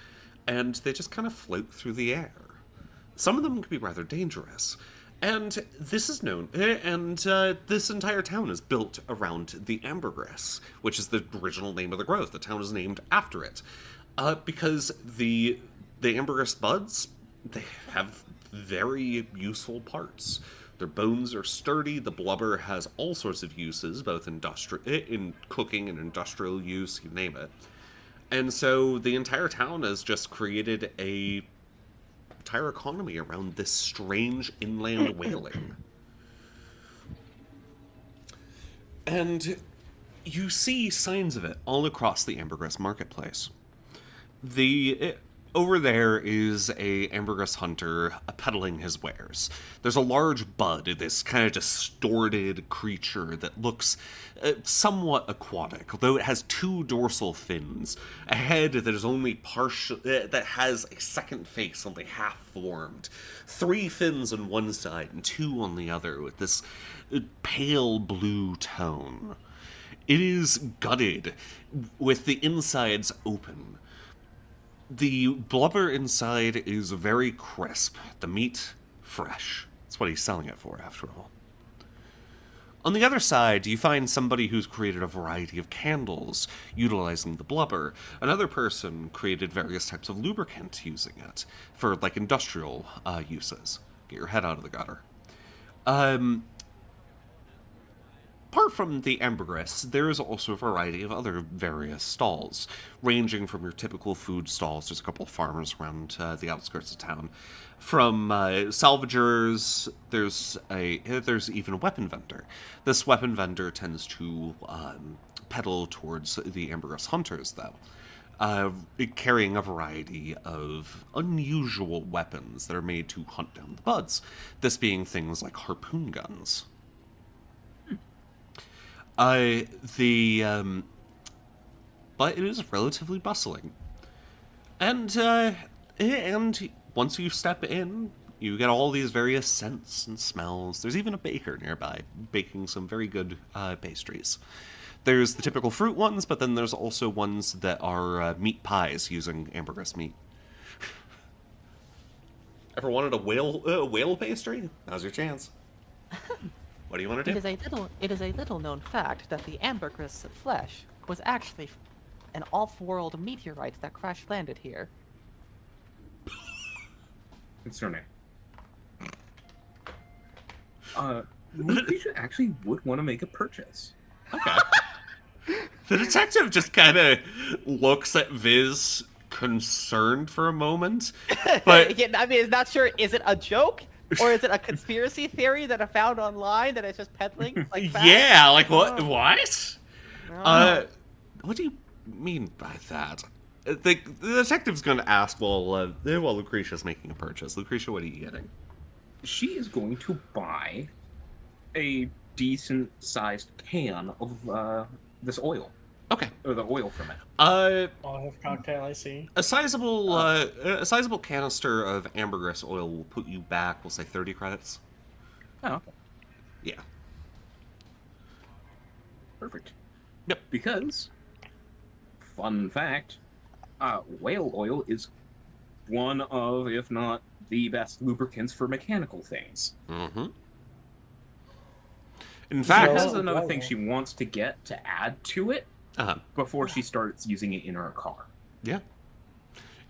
And they just kind of float through the air. Some of them can be rather dangerous. And this is known, this entire town is built around the ambergris, which is the original name of the growth. The town is named after it. Because the ambergris buds, they have very useful parts. Their bones are sturdy. The blubber has all sorts of uses, both in cooking and industrial use, you name it. And so the entire town has just created a entire economy around this strange inland whaling. And you see signs of it all across the ambergris marketplace. Over there is a ambergris hunter peddling his wares. There's a large bud, this kind of distorted creature that looks somewhat aquatic, although it has two dorsal fins, a head that is only that has a second face only half formed, 3 fins on one side and 2 on the other, with this pale blue tone. It is gutted, with the insides open. The blubber inside is very crisp. The meat, fresh. That's what he's selling it for, after all. On the other side, you find somebody who's created a variety of candles, utilizing the blubber. Another person created various types of lubricant using it, for, like, industrial uses. Get your head out of the gutter. Apart from the ambergris, there is also a variety of other various stalls, ranging from your typical food stalls. There's a couple of farmers around the outskirts of town. From salvagers, there's even a weapon vendor. This weapon vendor tends to peddle towards the ambergris hunters, though, carrying a variety of unusual weapons that are made to hunt down the buds, this being things like harpoon guns. But it is relatively bustling. And once you step in, you get all these various scents and smells. There's even a baker nearby, baking some very good pastries. There's the typical fruit ones, but then there's also ones that are meat pies using ambergris meat. Ever wanted a whale pastry? Now's your chance. What do you want to do? It is a little known fact that the Ambergris flesh was actually an off-world meteorite that crash landed here. Concerning. Lucretia actually would want to make a purchase. Okay. The detective just kind of looks at Viz concerned for a moment, but Yeah, I mean, it's not sure. Is it a joke or is it a conspiracy theory that I found online that it's just peddling? Like facts? yeah, like what? What? No. What do you mean by that? The detective's going to ask while Lucretia's making a purchase. Lucretia, what are you getting? She is going to buy a decent-sized can of this oil, Okay. or the oil from it. Olive cocktail, I see. A sizable canister of ambergris oil will put you back, we'll say 30 credits. Oh, okay. Yeah. Perfect. Yep. Because, fun fact, whale oil is one of, if not the best lubricants for mechanical things. Mm-hmm. In She fact, has another thing she wants to get to add to it before she starts using it in her car. yeah.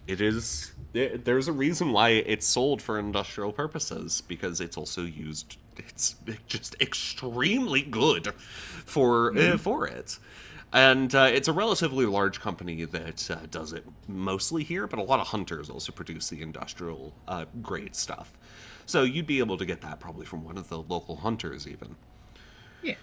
It is. There's a reason why it's sold for industrial purposes, because it's also used. It's just extremely good for it, and it's a relatively large company that does it mostly here. But a lot of hunters also produce the industrial grade stuff, so you'd be able to get that probably from one of the local hunters, even. Yeah.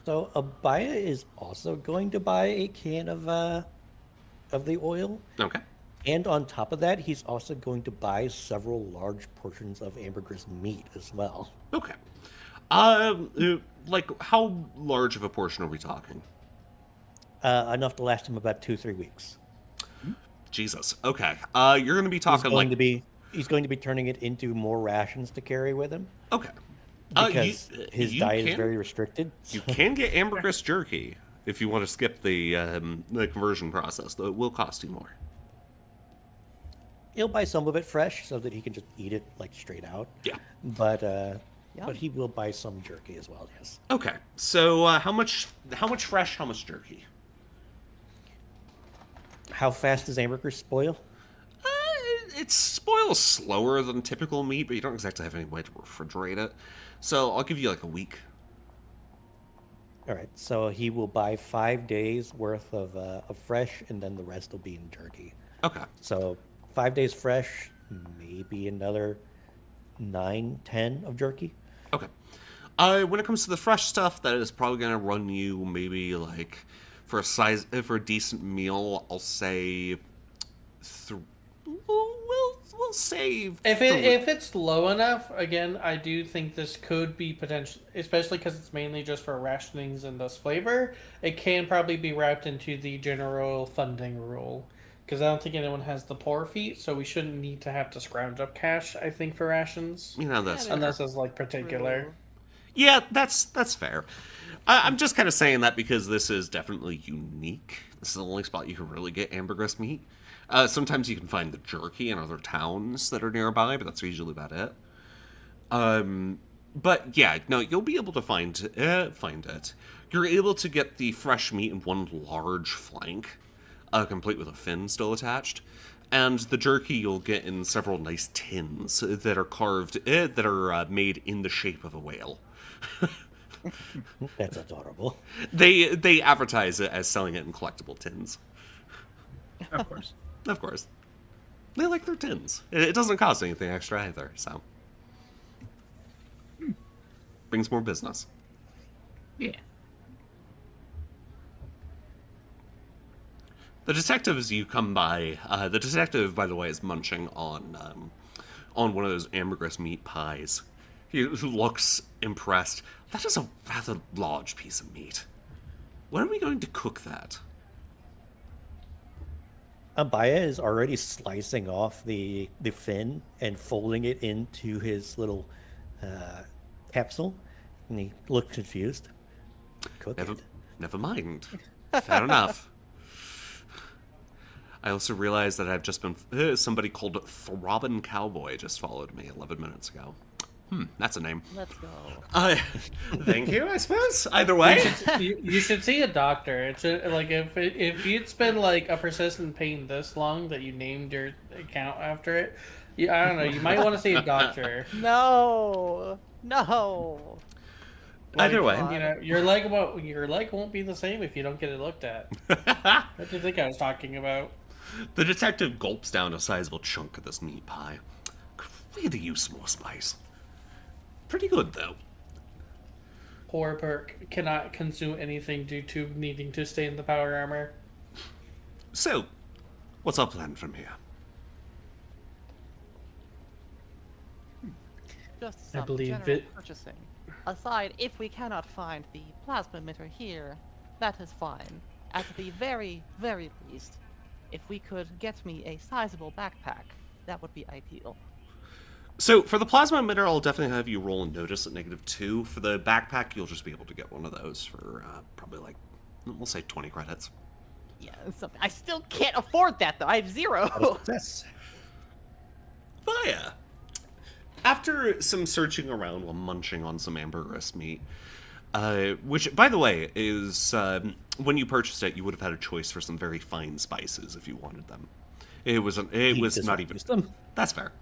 So Abaya is also going to buy a can of the oil, Okay. and on top of that, he's also going to buy several large portions of ambergris meat as well. Okay. Like how large of a portion are we talking? Enough to last him about 2-3 weeks. Jesus. Okay. You're going to be talking He's going to be turning it into more rations to carry with him Okay. because his you diet is can- very restricted. You can get ambergris jerky if you want to skip the conversion process, though it will cost you more. He'll buy some of it fresh so that he can just eat it like straight out. Yeah. But he will buy some jerky as well. Yes. Okay. So how much fresh? How much jerky? How fast does ambergris spoil? It spoils slower than typical meat, but you don't exactly have any way to refrigerate it. So I'll give you like a week. All right. So he will buy 5 days worth of fresh, and then the rest will be in jerky. Okay. So 5 days fresh, maybe another 9-10 of jerky. Okay. When it comes to the fresh stuff, that is probably going to run you maybe like for a decent meal. I'll say we'll save If it's low enough, again, I do think this could be potential, especially because it's mainly just for rationings and thus flavor. It can probably be wrapped into the general funding rule, because I don't think anyone has the poor feet, so we shouldn't need to have to scrounge up cash. I think for rations, that's fair. unless it's like particular. True. Yeah, that's fair. I'm just kind of saying that because this is definitely unique. This is the only spot you can really get ambergris meat. Sometimes you can find the jerky in other towns that are nearby, but that's usually about it. But yeah, no, you'll be able to find it. You're able to get the fresh meat in one large flank, complete with a fin still attached. And the jerky you'll get in several nice tins that are carved, that are made in the shape of a whale. That's adorable. They advertise it as selling it in collectible tins. Of course. Of course. They like their tins. It doesn't cost anything extra either, so. Brings more business. Yeah. The detective, as you come by, the detective, by the way, is munching on one of those ambergris meat pies. He looks impressed. That is a rather large piece of meat. When are we going to cook that? Abaya is already slicing off the fin and folding it into his little capsule, and he looks confused. Cook it. Never mind. Fair enough. I also realized that I've just been... somebody called Throbbin' Cowboy just followed me 11 minutes ago. That's a name. Let's go. Thank you, I suppose. Either way. You should see a doctor. It's like if it's been like a persistent pain this long that you named your account after it, I don't know. You might want to see a doctor. No. No. Either way. You know, your leg won't be the same if you don't get it looked at. What do you think I was talking about? The detective gulps down a sizable chunk of this meat pie. Could really use some more spice. Pretty good, though. Poor Burke cannot consume anything due to needing to stay in the power armor. So, what's our plan from here? Just I some believe general it. purchasing. Aside, if we cannot find the plasma emitter here, that is fine. At the very, very least, if we could get me a sizable backpack, that would be ideal. So, for the plasma emitter, I'll definitely have you roll a notice at -2. For the backpack, you'll just be able to get one of those for probably like, we'll say 20 credits. Yeah, I still can't afford that, though. I have 0. Yes. Fire! After some searching around while munching on some ambergris meat, which, by the way, is, when you purchased it, you would have had a choice for some very fine spices if you wanted them. It was not even... Them. That's fair.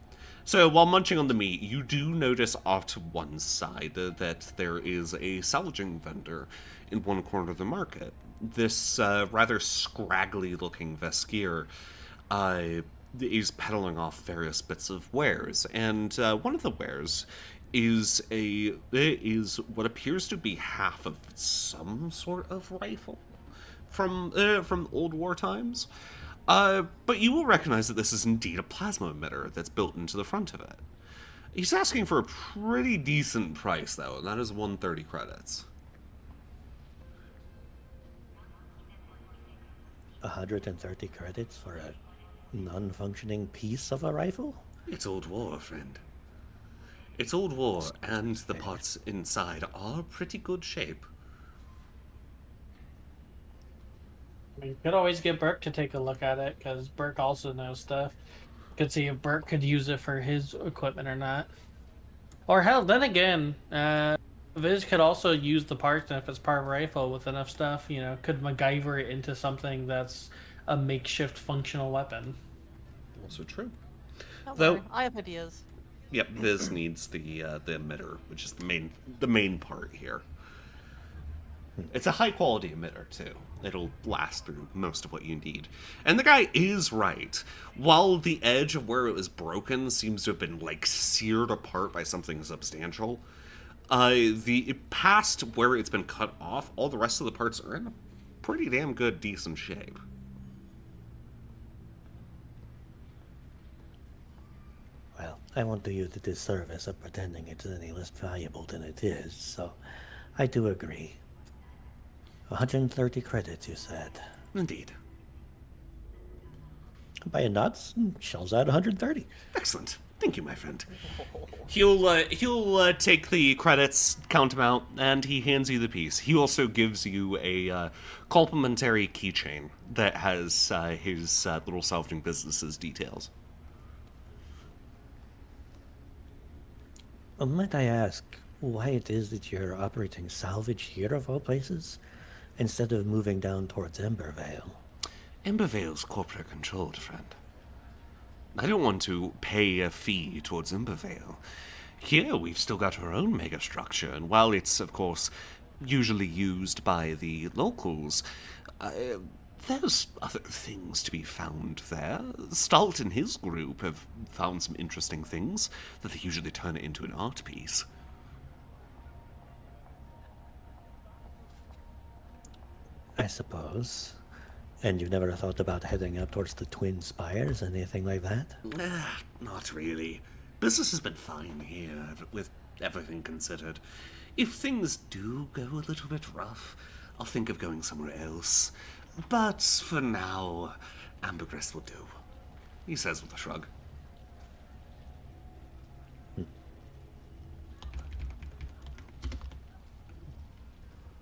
So, while munching on the meat, you do notice off to one side that there is a salvaging vendor in one corner of the market. This rather scraggly-looking Vesquire is peddling off various bits of wares, and one of the wares is what appears to be half of some sort of rifle from old war times. But you will recognize that this is indeed a plasma emitter that's built into the front of it. He's asking for a pretty decent price, though, and that is 130 credits. 130 credits for a non-functioning piece of a rifle? It's old war, friend. It's old war, and the parts inside are pretty good shape. You could always get Burke to take a look at it, because Burke also knows stuff. Could see if Burke could use it for his equipment or not. Or hell, then again, Viz could also use the parts, and if it's part of a rifle with enough stuff, you know, could MacGyver it into something that's a makeshift functional weapon. Also true. Don't Though- worry, I have ideas. Yep, Viz needs the emitter, which is the main part here. It's a high quality emitter too. It'll last through most of what you need. And the guy is right. While the edge of where it was broken seems to have been like seared apart by something substantial, the past where it's been cut off, all the rest of the parts are in a pretty damn good, decent shape. Well, I won't do you the disservice of pretending it's any less valuable than it is, so I do agree. 130 credits, you said. Indeed. By a nuts, shells out 130. Excellent. Thank you, my friend. He'll take the credits, count them out, and he hands you the piece. He also gives you a complimentary keychain that has his little salvaging business's details. Might I ask why it is that you're operating salvage here of all places, instead of moving down towards Embervale? Embervale's corporate controlled, friend. I don't want to pay a fee towards Embervale. Here, we've still got our own megastructure, and while it's, of course, usually used by the locals, there's other things to be found there. Stalt and his group have found some interesting things that they usually turn it into an art piece. I suppose. And you've never thought about heading up towards the Twin Spires, anything like that? Not really. Business has been fine here, with everything considered. If things do go a little bit rough, I'll think of going somewhere else. But for now, Ambergris will do, he says with a shrug.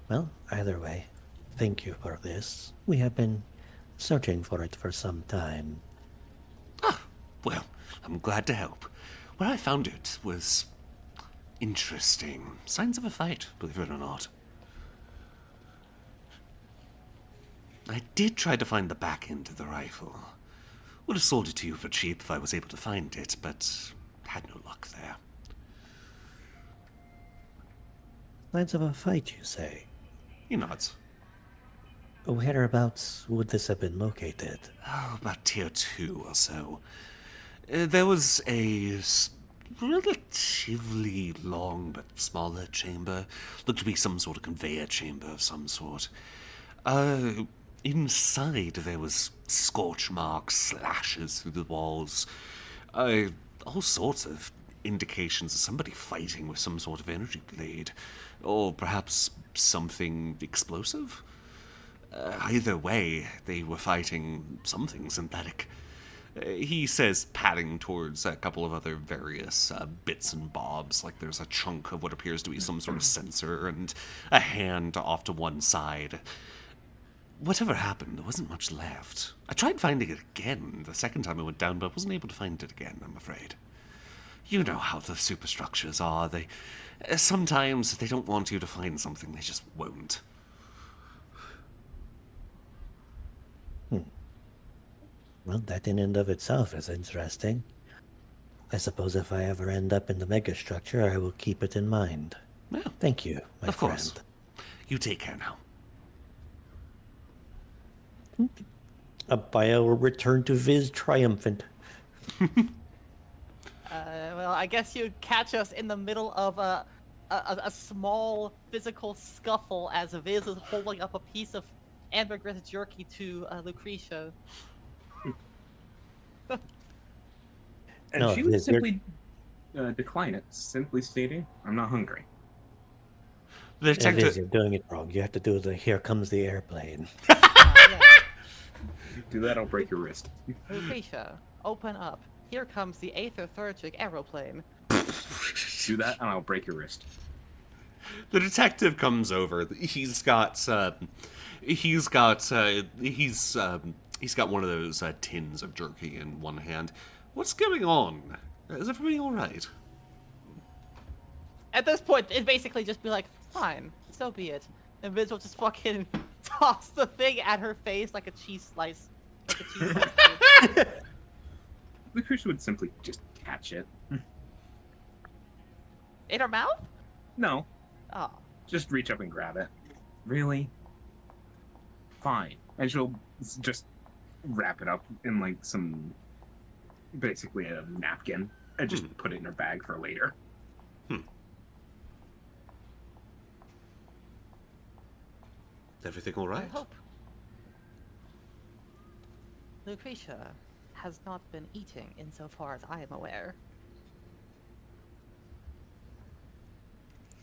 Well, either way, thank you for this. We have been searching for it for some time. Ah, well, I'm glad to help. Where I found it was Interesting. Signs of a fight, believe it or not. I did try to find the back end of the rifle. Would have sold it to you for cheap if I was able to find it, but had no luck there. Signs of a fight, you say? He nods. Whereabouts would this have been located? Oh, about tier 2 or so. There was a relatively long but smaller chamber. Looked to be some sort of conveyor chamber of some sort. Inside there was scorch marks, slashes through the walls. All sorts of indications of somebody fighting with some sort of energy blade. Or perhaps something explosive? Either way, they were fighting something synthetic. He says, patting towards a couple of other various bits and bobs, like there's a chunk of what appears to be some sort of sensor and a hand off to one side. Whatever happened, there wasn't much left. I tried finding it again the second time I went down, but wasn't able to find it again, I'm afraid. You know how the superstructures are. Sometimes they don't want you to find something, they just won't. Well, that in and of itself is interesting. I suppose if I ever end up in the megastructure, I will keep it in mind. Yeah, Thank you, my of course. friend. You take care now. Abaya will return to Viz triumphant. Well, I guess you'd catch us in the middle of a small physical scuffle as Viz is holding up a piece of Ambergris jerky to Lucretia. And No, she would Viz, simply decline it, simply stating, "I'm not hungry." The Viz, detective... you're doing it wrong. You have to do the "Here comes the airplane." Yeah. Do that, I'll break your wrist. Lucretia, open up. Here comes the aetherthergic aeroplane. Do that, and I'll break your wrist. The detective comes over. He's got one of those tins of jerky in one hand. What's going on? Is everybody all right? At this point, it'd basically just be like, fine, so be it. And Viz will just fucking toss the thing at her face like a cheese slice. Like a cheese slice. Lucretia would simply just catch it. In her mouth? No, Oh. just reach up and grab it. Really? Fine. And she'll just wrap it up in like some, basically a napkin, and just put it in her bag for later. Everything all right? I hope. Lucretia has not been eating insofar as I am aware.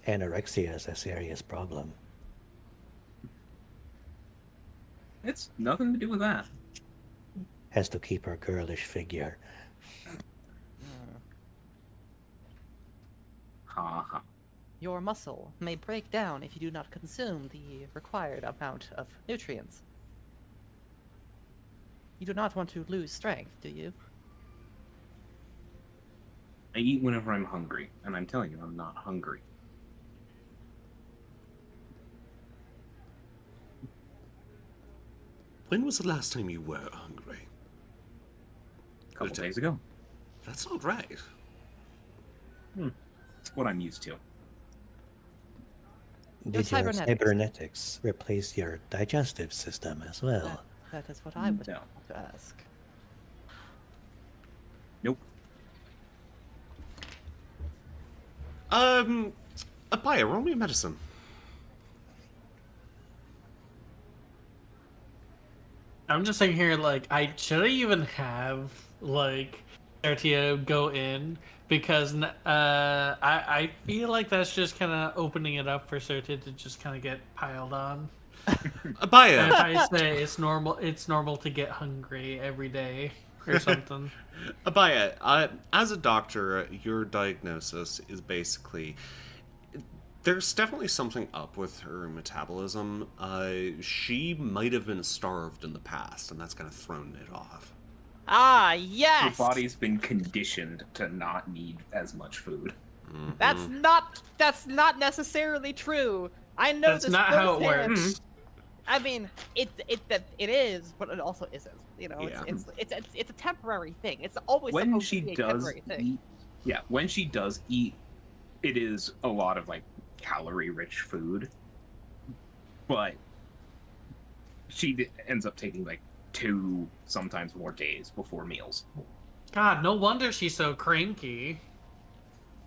Anorexia is a serious problem. It's nothing to do with that. Has to keep her girlish figure. Ha ha. Your muscle may break down if you do not consume the required amount of nutrients. You do not want to lose strength, do you? I eat whenever I'm hungry, and I'm telling you, I'm not hungry. When was the last time you were hungry? A couple days ago. That's not right. It's what I'm used to. Did your cybernetics. cybernetics replace your digestive system as well? That is what I would No. want to ask. Nope. Abaya, roll me a medicine. I'm just thinking here, like, should I even have, like, Sertio go in? Because I feel like that's just kind of opening it up for Sertio to just kind of get piled on. Abaya! And if I say it's normal to get hungry every day or something. Abaya, as a doctor, your diagnosis is basically... There's definitely something up with her metabolism. She might have been starved in the past, and that's kind of thrown it off. Ah, yes! Your body's been conditioned to not need as much food. That's not necessarily true. I know That's this not how it firsthand. works. I mean, it is, but it also isn't. You know, Yeah. it's a temporary thing. It's always When supposed she to be a does temporary thing. eat, yeah, when she does eat, it is a lot of like calorie-rich food, but she ends up taking like 2, sometimes more days before meals. God, no wonder she's so cranky.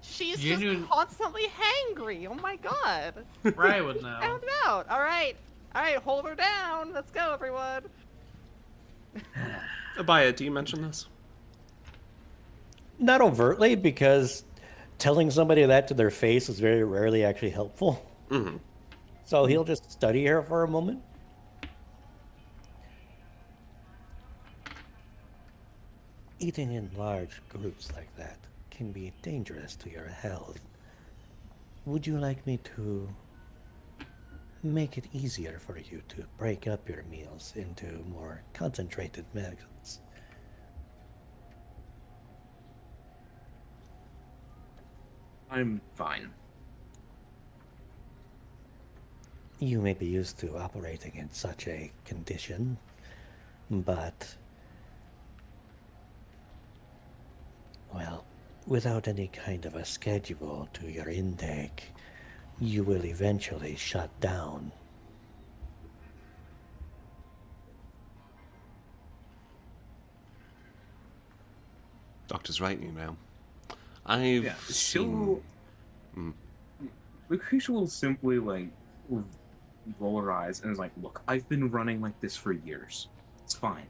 She's Genuine- just constantly hangry. Oh my god. Right would know. Found out. All right, hold her down. Let's go, everyone. Abaya, do you mention this? Not overtly, because telling somebody that to their face is very rarely actually helpful. Mm-hmm. So he'll just study her for a moment. Eating in large groups like that can be dangerous to your health. Would you like me to make it easier for you to break up your meals into more concentrated methods? I'm fine. You may be used to operating in such a condition, but, well, without any kind of a schedule to your intake, you will eventually shut down. Doctor's right, you know. I've Yeah, seen... Lucretia will simply like roll her eyes and is like, "Look, I've been running like this for years. It's fine."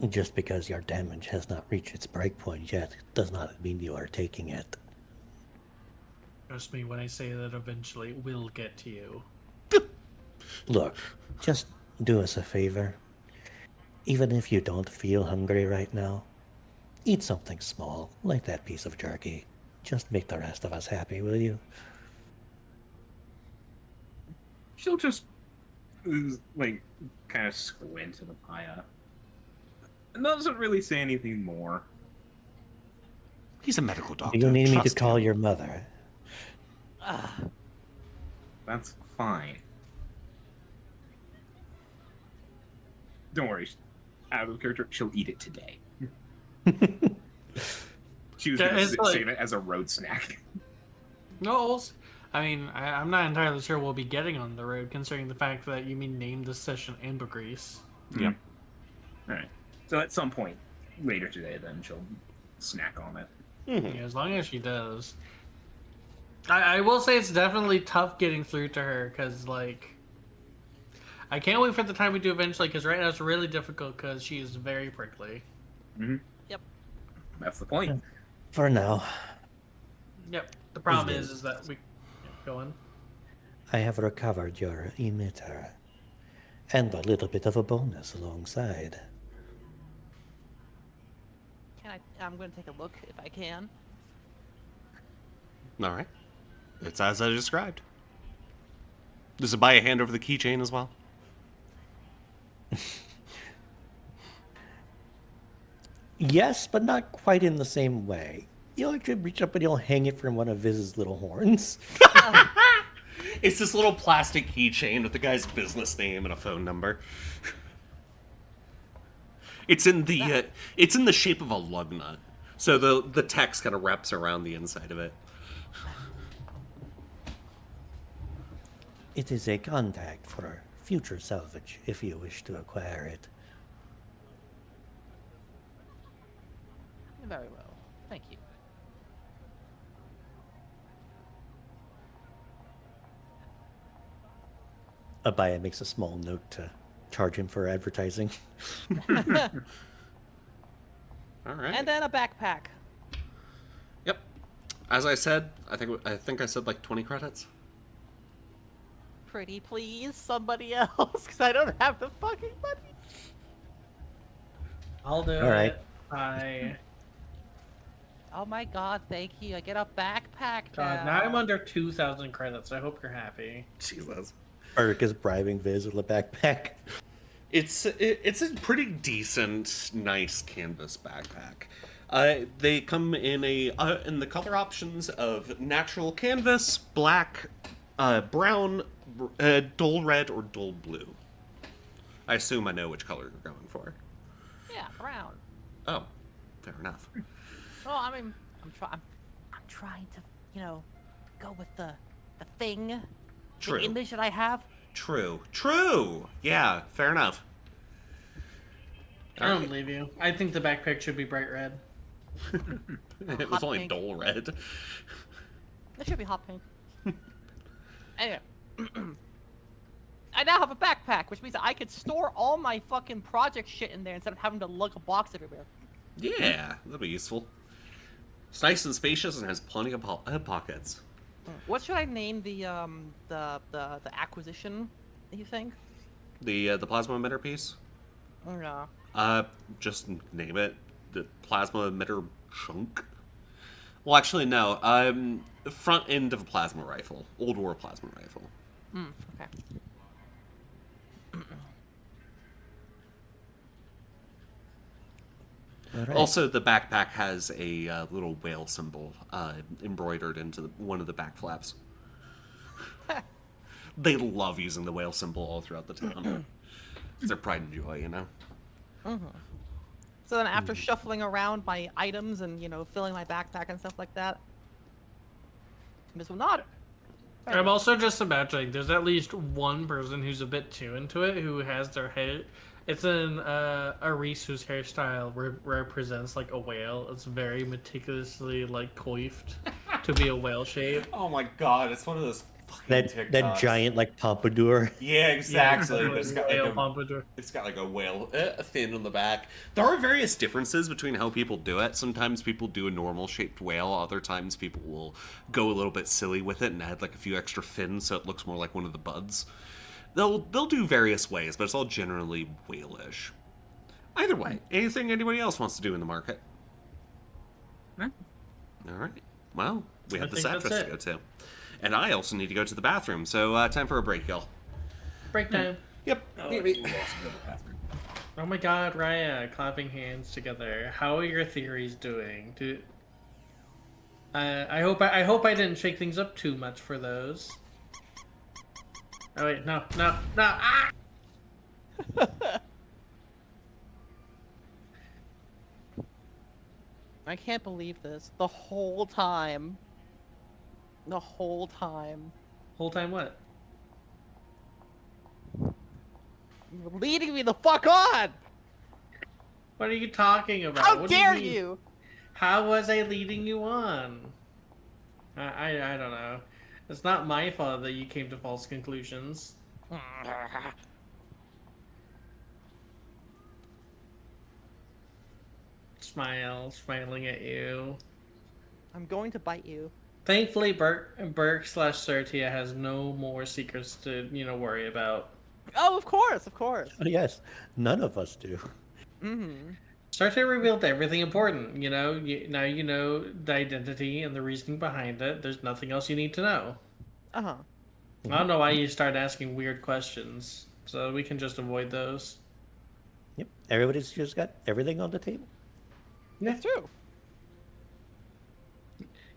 Just because your damage has not reached its breakpoint yet does not mean you are taking it. Trust me when I say that eventually it will get to you. Look, just do us a favor. Even if you don't feel hungry right now, eat something small, like that piece of jerky. Just make the rest of us happy, will you? She'll just like kind of squint at Apaya. And doesn't really say anything more. He's a medical doctor. Do you need me to Trust call him. your mother? That's fine. Don't worry. Out of character, she'll eat it today. She was Yeah, gonna it's like- save it as a road snack. No, I mean, I'm not entirely sure we'll be getting on the road, considering the fact that you named this session Ambergris. Yep. Alright. So at some point later today, then she'll snack on it. Mm-hmm. Yeah, as long as she does. I will say it's definitely tough getting through to her, because, like, I can't wait for the time we do eventually, because right now it's really difficult, because she is very prickly. Mm-hmm. Yep. That's the point. For now, Yep. The problem Is is that we... Go on. I have recovered your emitter. And a little bit of a bonus alongside. I'm going to take a look if I can. All right. It's as I described. Does Abaya hand over the keychain as well? Yes, but not quite in the same way. You'll actually reach up and you'll hang it from one of Viz's little horns. It's this little plastic keychain with the guy's business name and a phone number. It's in the shape of a lug nut, so the text kind of wraps around the inside of it. It is a contact for future salvage if you wish to acquire it. Very well. Thank you. Abaya makes a small note to charge him for advertising. All right. And then a backpack. Yep. As I said, I think I said like 20 credits. Pretty please, somebody else, because I don't have the fucking money. I'll do All right. it. Oh my god, thank you. I get a backpack God, now I'm under 2,000 credits. I hope you're happy. Jesus. Eric is bribing Viz with a backpack. It's a pretty decent, nice canvas backpack. They come in in the color options of natural canvas, black, brown, dull red, or dull blue. I assume I know which color you're going for. Yeah, brown. Oh, fair enough. Well, I mean, I'm trying to, go with the thing, True. the image that I have. True. Yeah, fair enough. I don't believe you. I think the backpack should be bright red. It was Hot only pink. dull red. It should be hot pink. Anyway. I now have a backpack, which means I could store all my fucking project shit in there instead of having to lug a box everywhere. Yeah, that'd be useful. It's nice and spacious and has plenty of pockets. What should I name the acquisition? Do you think? The plasma emitter piece? No. Just name it the plasma emitter chunk. Well, actually, no. Front end of a plasma rifle, Old War plasma rifle. Okay. All right. Also, the backpack has a little whale symbol embroidered into one of the back flaps. They love using the whale symbol all throughout the town. It's their pride and joy, you know? So then after shuffling around my items and, filling my backpack and stuff like that, this will not. I'm also just imagining there's at least one person who's a bit too into it, who has their hair. It's a Reese whose hairstyle represents like a whale. It's very meticulously coiffed to be a whale shape. Oh my god, it's one of those fucking that giant pompadour. Yeah, exactly. Yeah, It's got whale pompadour. It's got a whale fin on the back. There are various differences between how people do it. Sometimes people do a normal shaped whale. Other times people will go a little bit silly with it and add a few extra fins so it looks more like one of the buds. They'll do various ways, but it's all generally whale-ish. Either way, anything anybody else wants to do in the market? No. All right. Well, we have I this think address that's to go to. And I also need to go to the bathroom, so time for a break, y'all. Break time. Yep. Oh my god, Raya, clapping hands together. How are your theories doing? I hope I didn't shake things up too much for those. Oh wait, no. Ah! I can't believe this. The whole time. Whole time what? You're leading me the fuck on! What are you talking about? How What do dare mean? you? How was I leading you on? I don't know. It's not my fault that you came to false conclusions. Smiling at you. I'm going to bite you. Thankfully, Burke/Sertia has no more secrets to, worry about. Oh, of course. Oh, yes, none of us do. Sertia revealed everything important, now you know the identity and the reasoning behind it. There's nothing else you need to know. Uh-huh. I don't know why you start asking weird questions, so we can just avoid those. Yep, everybody's just got everything on the table. That's true.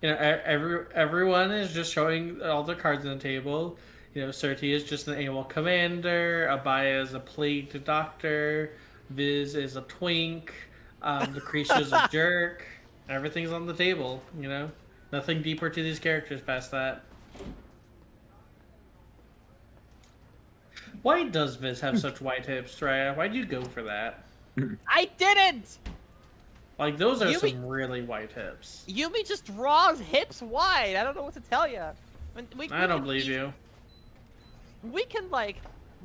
Everyone is just showing all the cards on the table. Serti is just an AWOL commander, Abaya is a plagued doctor, Viz is a twink, Lucretia's a jerk. Everything's on the table, Nothing deeper to these characters past that. Why does Viz have such white hips, Raya? Why'd you go for that? I didn't! Those are Yumi- some really white hips. Yumi just draws hips wide. I don't know what to tell you. I don't believe you. We can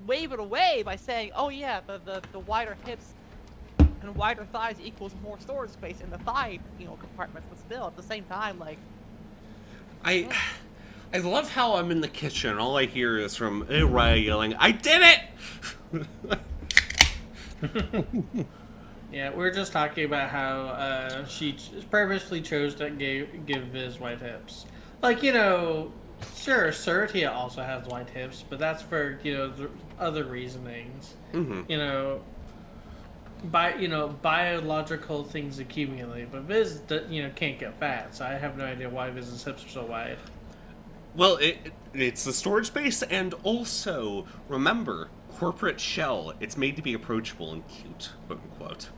wave it away by saying, "Oh yeah, the wider hips and wider thighs equals more storage space in the thigh, compartments." But still, at the same time, I love how I'm in the kitchen. All I hear is from Raya yelling, "I did it!" Yeah, we're just talking about how she purposely chose to give Viz white hips. Sure, Sertia also has white hips, but that's for, the other reasonings. biological things accumulate, but Viz, can't get fat. So I have no idea why Viz's hips are so wide. Well, it's the storage space, and also, remember, corporate shell. It's made to be approachable and cute, quote unquote.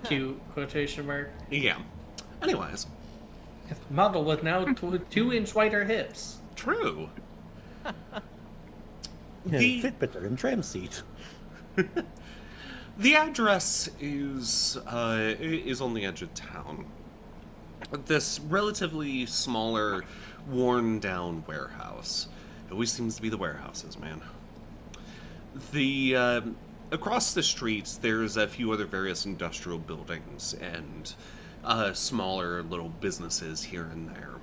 Cute quotation mark. Yeah. Anyways. Model with now 2-inch wider hips. True. Fit better in tram seat. The address is on the edge of town. This relatively smaller, worn-down warehouse. It always seems to be the warehouses, man. The across the streets, there's a few other various industrial buildings and smaller little businesses here and there,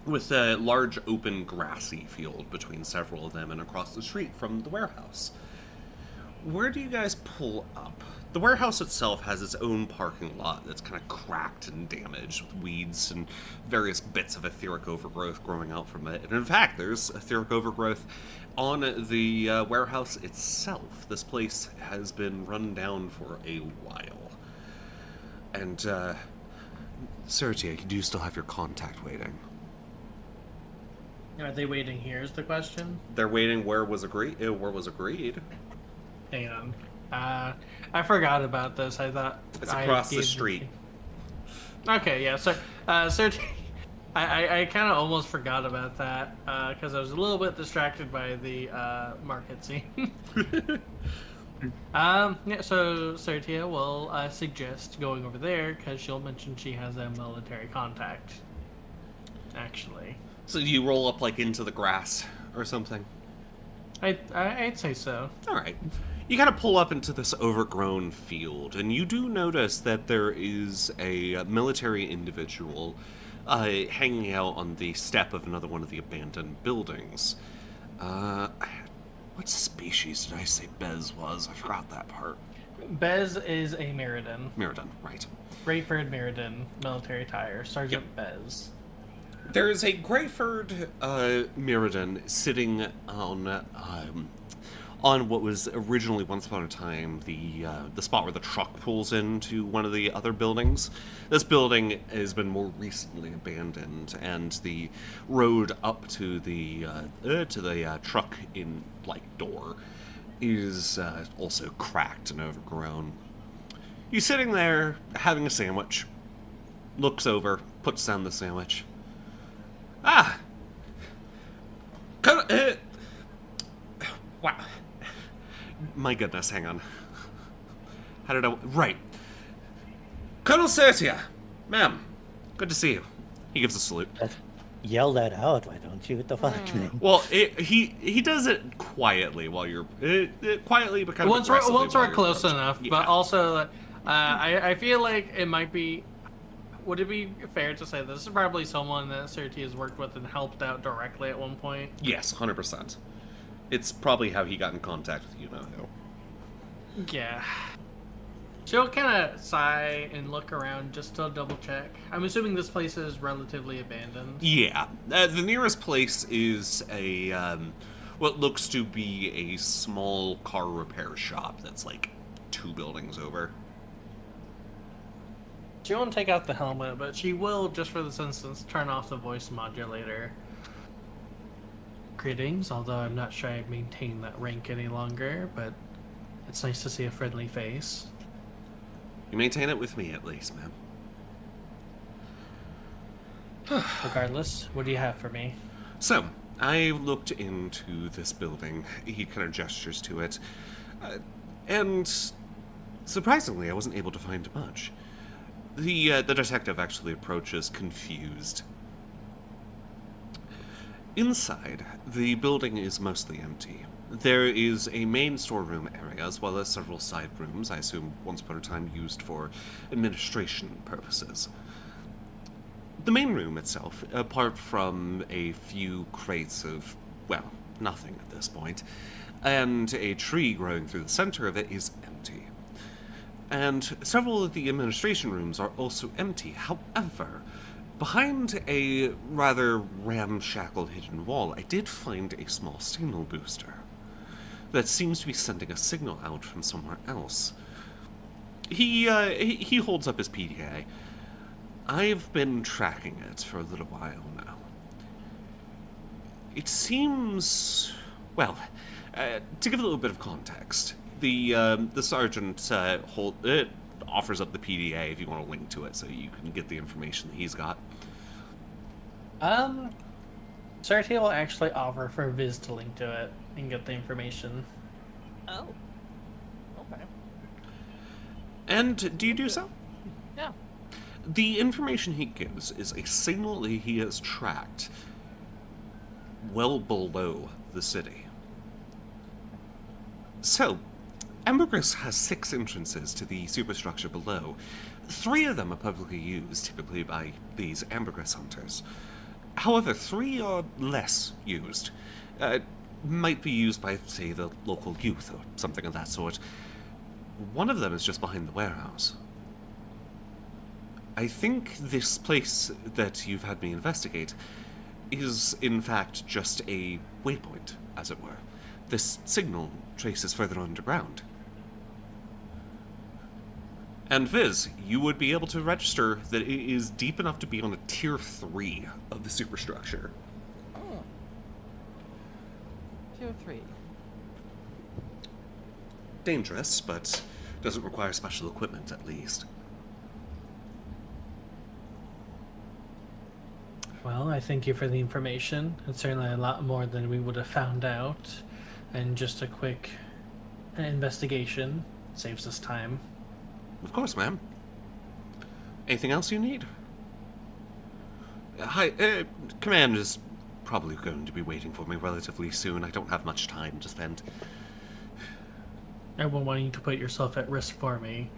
with a large open grassy field between several of them and across the street from the warehouse. Where do you guys pull up? The warehouse itself has its own parking lot that's kind of cracked and damaged with weeds and various bits of etheric overgrowth growing out from it. And in fact, there's etheric overgrowth on the warehouse itself. This place has been run down for a while. And, Sertia, you do still have your contact waiting. Are they waiting here is the question? They're waiting where was agreed. Hang on. I forgot about this. I thought It's across the street. Okay, yeah. So, Sergi, I kind of almost forgot about that because I was a little bit distracted by the market scene. Yeah. So Sertia will suggest going over there because she'll mention she has a military contact. Actually. So do you roll up like into the grass or something? I'd say so. All right. You kind of pull up into this overgrown field, and you do notice that there is a military individual hanging out on the step of another one of the abandoned buildings. What species did I say Bez was? I forgot that part. Bez is a Meriden. Meriden, right. Greyford Meriden, military tire, Sergeant Bez. There is a Greyford Meriden sitting on what was originally once upon a time the spot where the truck pulls into one of the other buildings. This building has been more recently abandoned, and the road up to the truck in door is also cracked and overgrown. He's sitting there having a sandwich. Looks over, puts down the sandwich. Ah! Wow. My goodness, hang on. How did I... Right. Colonel Sertia! Ma'am, good to see you. He gives a salute. Yell that out, why don't you? What the fuck? Well, he does it quietly while you're... quietly, but kind of once we're close enough, yeah. But also, I feel like it might be... Would it be fair to say this is probably someone that Sertia has worked with and helped out directly at one point? Yes, 100%. It's probably how he got in contact with you, know. Yeah. She'll kind of sigh and look around just to double check. I'm assuming this place is relatively abandoned. Yeah. The nearest place is a, what looks to be a small car repair shop that's 2 buildings over. She won't take out the helmet, but she will, just for this instance, turn off the voice modulator. Greetings, although I'm not sure I maintain that rank any longer, but it's nice to see a friendly face. You maintain it with me, at least, ma'am. Regardless, what do you have for me? So, I looked into this building. He kind of gestures to it. And surprisingly, I wasn't able to find much. The detective actually approaches confused. Inside, the building is mostly empty. There is a main storeroom area, as well as several side rooms, I assume once upon a time used for administration purposes. The main room itself, apart from a few crates of, well, nothing at this point, and a tree growing through the center of it, is empty. And several of the administration rooms are also empty. However, behind a rather ramshackle hidden wall, I did find a small signal booster. that seems to be sending a signal out from somewhere else. He holds up his PDA. I've been tracking it for a little while now. It seems... Well, to give a little bit of context, the sergeant offers up the PDA if you want to link to it so you can get the information that he's got. Sarty will actually offer for Viz to link to it and get the information. Oh. Okay. And do you do so? Yeah. The information he gives is a signal that he has tracked well below the city. So, Ambergris has 6 entrances to the superstructure below. 3 of them are publicly used, typically by these Ambergris hunters. However, 3 are less used. Might be used by, say, the local youth or something of that sort. One of them is just behind the warehouse. I think this place that you've had me investigate is, in fact, just a waypoint, as it were. This signal traces further underground. And Viz, you would be able to register that it is deep enough to be on a tier 3 of the superstructure. Oh. Tier 3. Dangerous, but doesn't require special equipment, at least. Well, I thank you for the information. It's certainly a lot more than we would have found out. And just a quick investigation saves us time. Of course, ma'am. Anything else you need? Hi, Command is probably going to be waiting for me relatively soon. I don't have much time to spend. I won't want you to put yourself at risk for me.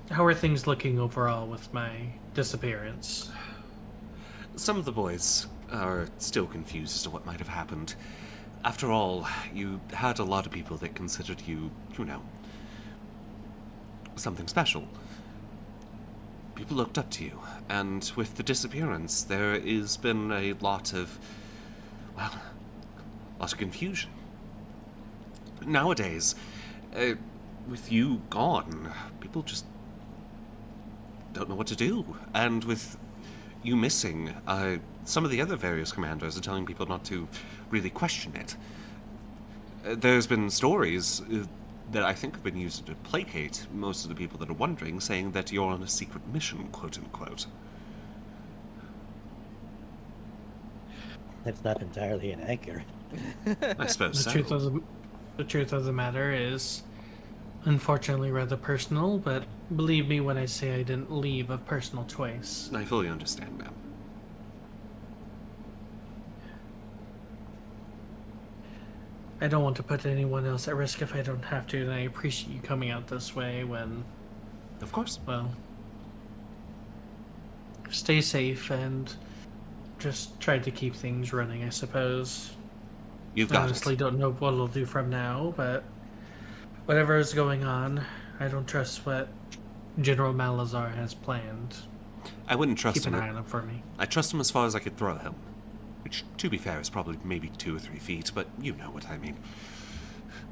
How are things looking overall with my disappearance? Some of the boys are still confused as to what might have happened. After all, you had a lot of people that considered you, something special. People looked up to you, and with the disappearance, there has been a lot of confusion. Nowadays, with you gone, people just don't know what to do. And with you missing, some of the other various commanders are telling people not to really question it. There's been stories that I think have been used to placate most of the people that are wondering, saying that you're on a secret mission, quote-unquote. That's not entirely inaccurate. I suppose so. The truth of the matter is, unfortunately, rather personal, but believe me when I say I didn't leave of personal choice. I fully understand, ma'am. I don't want to put anyone else at risk if I don't have to, and I appreciate you coming out this way when... Of course. Well... Stay safe and just try to keep things running, I suppose. You've got Honestly, don't know what it'll do from now, but... Whatever is going on, I don't trust what General Malazar has planned. I wouldn't trust him. Keep an eye on him for me. I trust him as far as I could throw him. Which, to be fair, is probably maybe 2 or 3 feet, but you know what I mean.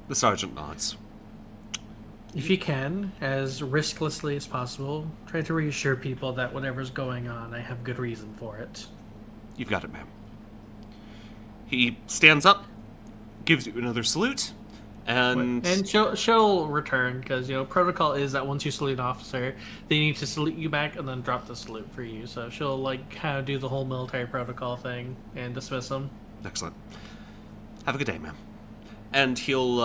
The sergeant nods. If you can, as risklessly as possible, try to reassure people that whatever's going on, I have good reason for it. You've got it, ma'am. He stands up, gives you another salute, and she'll return, because protocol is that once you salute an officer, they need to salute you back and then drop the salute for you. So she'll kind of do the whole military protocol thing and dismiss them. Excellent. Have a good day, ma'am. And he'll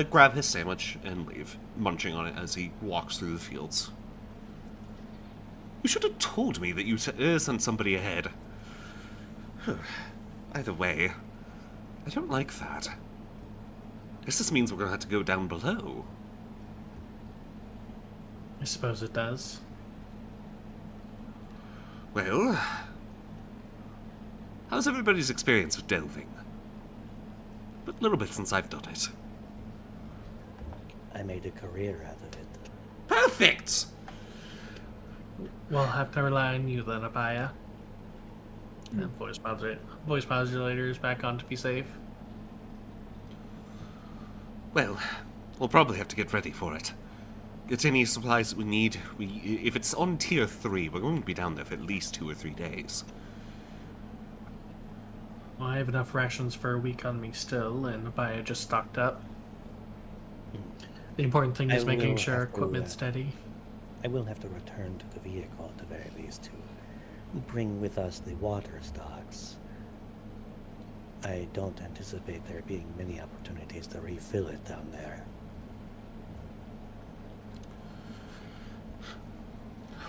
grab his sandwich and leave, munching on it as he walks through the fields. You should have told me that you sent somebody ahead. Either way, I don't like that. I guess this means we're going to have to go down below. I suppose it does. Well, how's everybody's experience with delving? A little bit since I've done it. I made a career out of it. Perfect! We'll have to rely on you then, Apaya. And voice modulators back on to be safe. Well, we'll probably have to get ready for it. Get any supplies that we need. If it's on tier 3, we're going to be down there for at least 2 or 3 days. Well, I have enough rations for a week on me still, and Abaya just stocked up. The important thing is making sure equipment's steady. I will have to return to the vehicle at the very least to bring with us the water stocks. I don't anticipate there being many opportunities to refill it down there.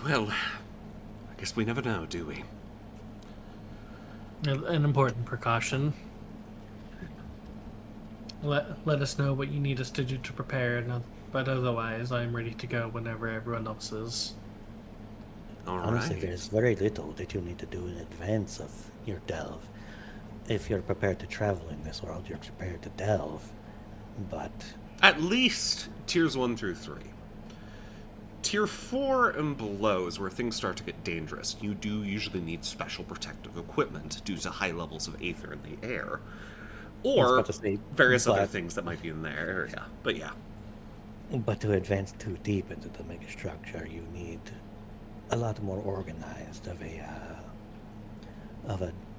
Well, I guess we never know, do we? An important precaution. Let us know what you need us to do to prepare, but otherwise I'm ready to go whenever everyone else is. Honestly, there's very little that you need to do in advance of your delve. If you're prepared to travel in this world, you're prepared to delve, but... At least tiers 1 through 3. Tier 4 and below is where things start to get dangerous. You do usually need special protective equipment due to high levels of aether in the air. Or various other things that might be in the area. But yeah. But to advance too deep into the megastructure, you need a lot more organized of a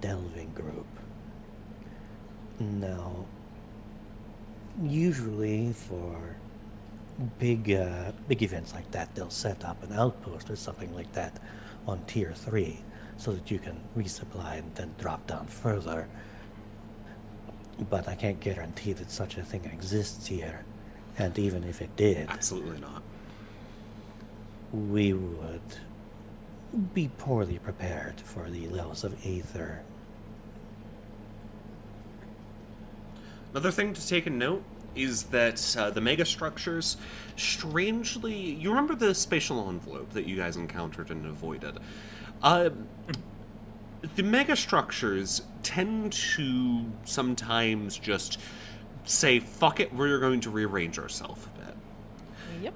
delving group. Now, usually for big events like that, they'll set up an outpost or something like that on tier 3 so that you can resupply and then drop down further. But I can't guarantee that such a thing exists here. And even if it did... Absolutely not. We would be poorly prepared for the levels of aether. Another thing to take a note is that the megastructures, strangely... You remember the spatial envelope that you guys encountered and avoided? The megastructures tend to sometimes just say, fuck it, we're going to rearrange ourselves a bit. Yep.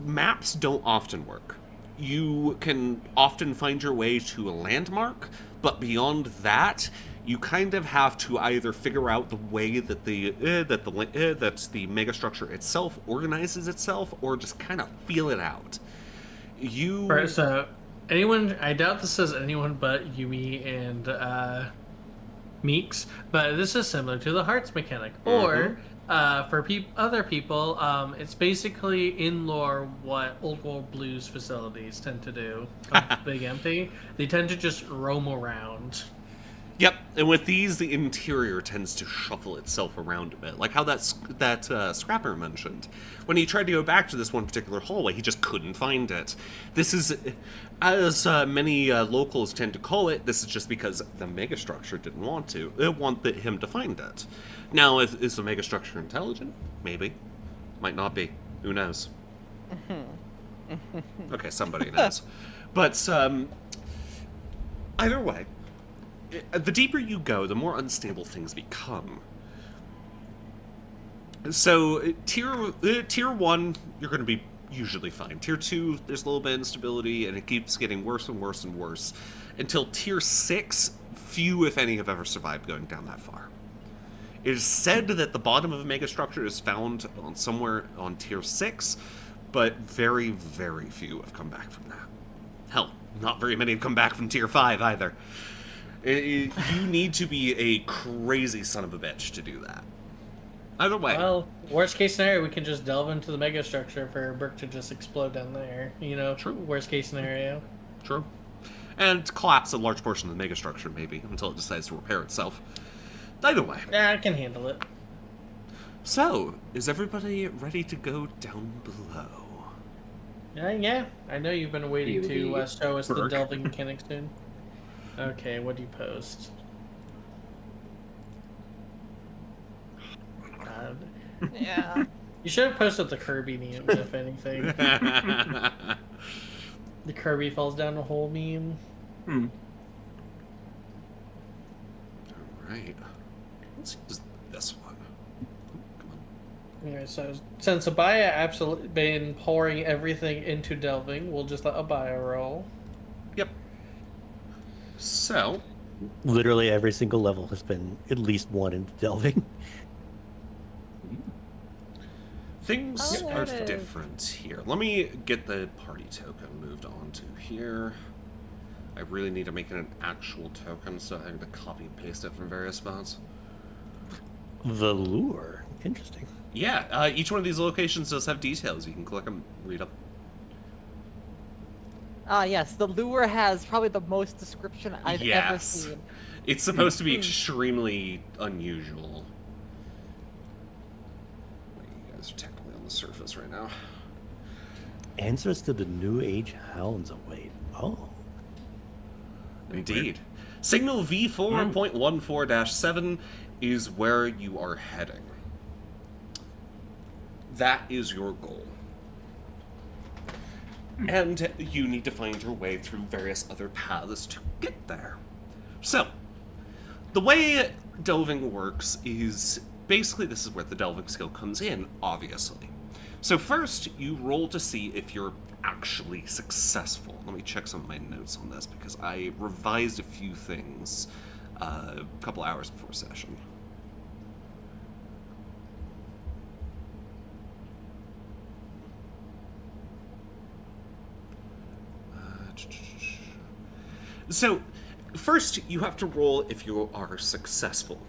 Maps don't often work. You can often find your way to a landmark, but beyond that, you kind of have to either figure out the way that the megastructure itself organizes itself, or just kind of feel it out. Alright, so anyone, I doubt this says anyone but Yumi and Meeks, but this is similar to the hearts mechanic. Or for other people, it's basically in lore what Old World Blues facilities tend to do. Big Empty. They tend to just roam around. Yep, and with these, the interior tends to shuffle itself around a bit, like how that Scrapper mentioned. When he tried to go back to this one particular hallway, he just couldn't find it. This is, as many locals tend to call it, this is just because the megastructure didn't want him to find it. Now, is the megastructure intelligent? Maybe. Might not be. Who knows? Okay, somebody knows. But, either way, the deeper you go, the more unstable things become. So, tier 1, you're going to be usually fine. Tier 2, there's a little bit of instability, and it keeps getting worse and worse and worse. Until tier 6, few, if any, have ever survived going down that far. It is said that the bottom of a megastructure is found somewhere on tier 6, but very, very few have come back from that. Hell, not very many have come back from tier 5 either. You need to be a crazy son of a bitch to do that. Either way. Well, worst case scenario, we can just delve into the megastructure for Burke to just explode down there. You know, true. Worst case scenario. True. And collapse a large portion of the megastructure, maybe, until it decides to repair itself. Either way. Yeah, I can handle it. So, is everybody ready to go down below? Yeah. I know you've been waiting to show us the Burke. delving mechanics soon. Okay, what do you post? God. Yeah. You should have posted the Kirby meme, if anything. The Kirby falls down a hole meme. Alright. Let's use this one. Come on. Anyway, so since Abaya absolutely been pouring everything into delving, we'll just let Abaya roll. Yep. So, Literally every single level has been at least one in delving. Things Oh, are there it is. different here. Let me get the party token moved on to here. I really need to make it an actual token, so I have to copy and paste it from various spots. The lure. Interesting. Yeah, each one of these locations does have details. You can click them, read up. Yes, the lure has probably the most description I've ever seen. It's supposed to be extremely unusual. You guys are technically on the surface right now. Answers to the New Age hounds await. Oh. Indeed. Signal V4.14-7 is where you are heading. That is your goal. And you need to find your way through various other paths to get there. So, the way delving works is basically this is where the delving skill comes in, obviously. So first, you roll to see if you're actually successful. Let me check some of my notes on this because I revised a few things a couple hours before session. So, first you have to roll if you are successful.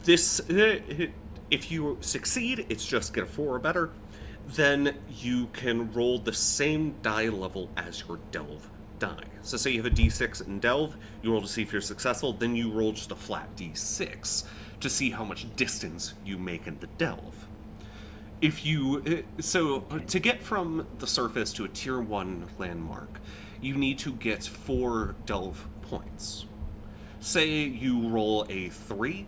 This, if you succeed, it's just get a 4 or better. Then you can roll the same die level as your delve die. So say you have a d6 in delve, you roll to see if you're successful, then you roll just a flat d6 to see how much distance you make in the delve. If you, so to get from the surface to a tier 1 landmark, you need to get 4 delve points. Say you roll a 3,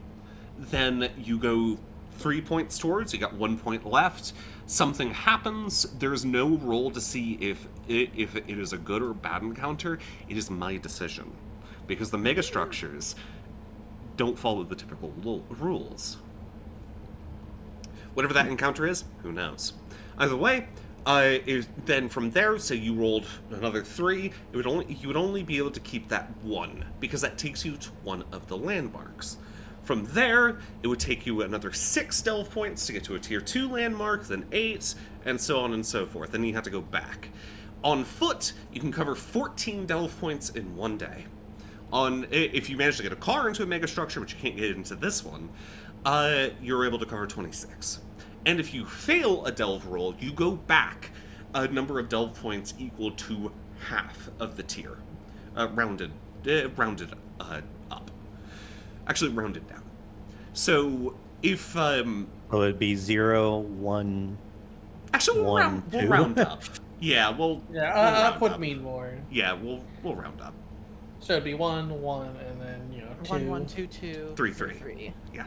then you go 3 points towards, you got 1 point left, something happens, there's no roll to see if it is a good or bad encounter, it is my decision. Because the megastructures don't follow the typical rules. Whatever that encounter is, who knows. Either way, then from there, say you rolled another 3, you would only be able to keep that 1, because that takes you to one of the landmarks. From there, it would take you another 6 delve points to get to a tier 2 landmark, then 8, and so on and so forth. Then you have to go back. On foot, you can cover 14 delve points in one day. If you manage to get a car into a megastructure, but you can't get into this one, you're able to cover 26. And if you fail a delve roll, you go back a number of delve points equal to half of the tier, rounded up. Actually, rounded down. So if So it'd be 0, 1. actually we'll 1, 2. we'll round up. Yeah, we'll up would up. mean more. Yeah, we'll round up. So it'd be 1, 1, and then 2. 1, 1, 2, 2. 3, 3. Yeah.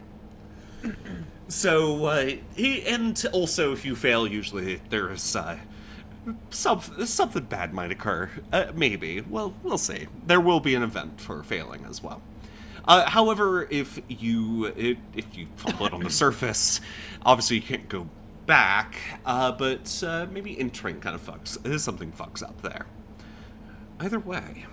So, and also if you fail, usually there's something bad might occur. Maybe. Well, we'll see. There will be an event for failing as well. However, if you fumble it on the surface, obviously you can't go back, but maybe entering kind of something fucks up there. Either way,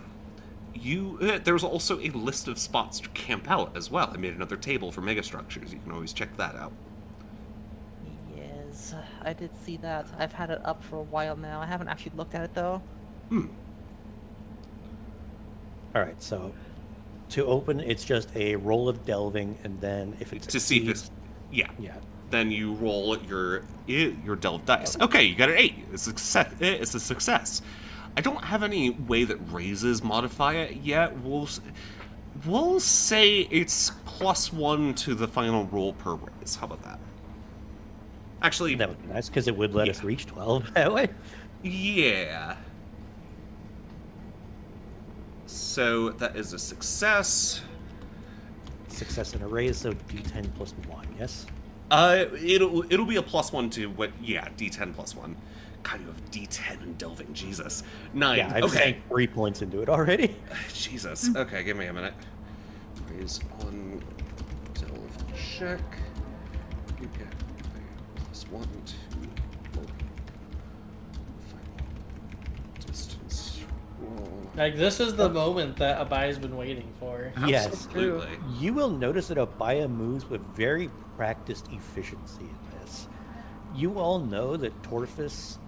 there's also a list of spots to camp out as well. I made another table for megastructures. You can always check that out. Yes, I did see that. I've had it up for a while now. I haven't actually looked at it though. Alright, so to open, it's just a roll of delving, and then if it To see if it's... Yeah. Yeah. Then you roll your delve dice. Okay, you got an 8. It's a success. I don't have any way that raises modify it yet. We'll say it's +1 to the final roll per raise. How about that? Actually, That would be nice, because it would let us reach 12 that way. yeah. So that is a success. Success and a raise, so d10 plus 1, yes? It'll be a +1 to what? Yeah, d10 +1. God, you have d10 and delving. Jesus, 9. Yeah, I've okay. sank 3 points into it already. Jesus. Okay, give me a minute. Raise on delve check. You get a +1 to final distance Like, this is the moment that Abaya's been waiting for. Yes. Absolutely. You will notice that Abaya moves with very practiced efficiency in this. You all know that Torfus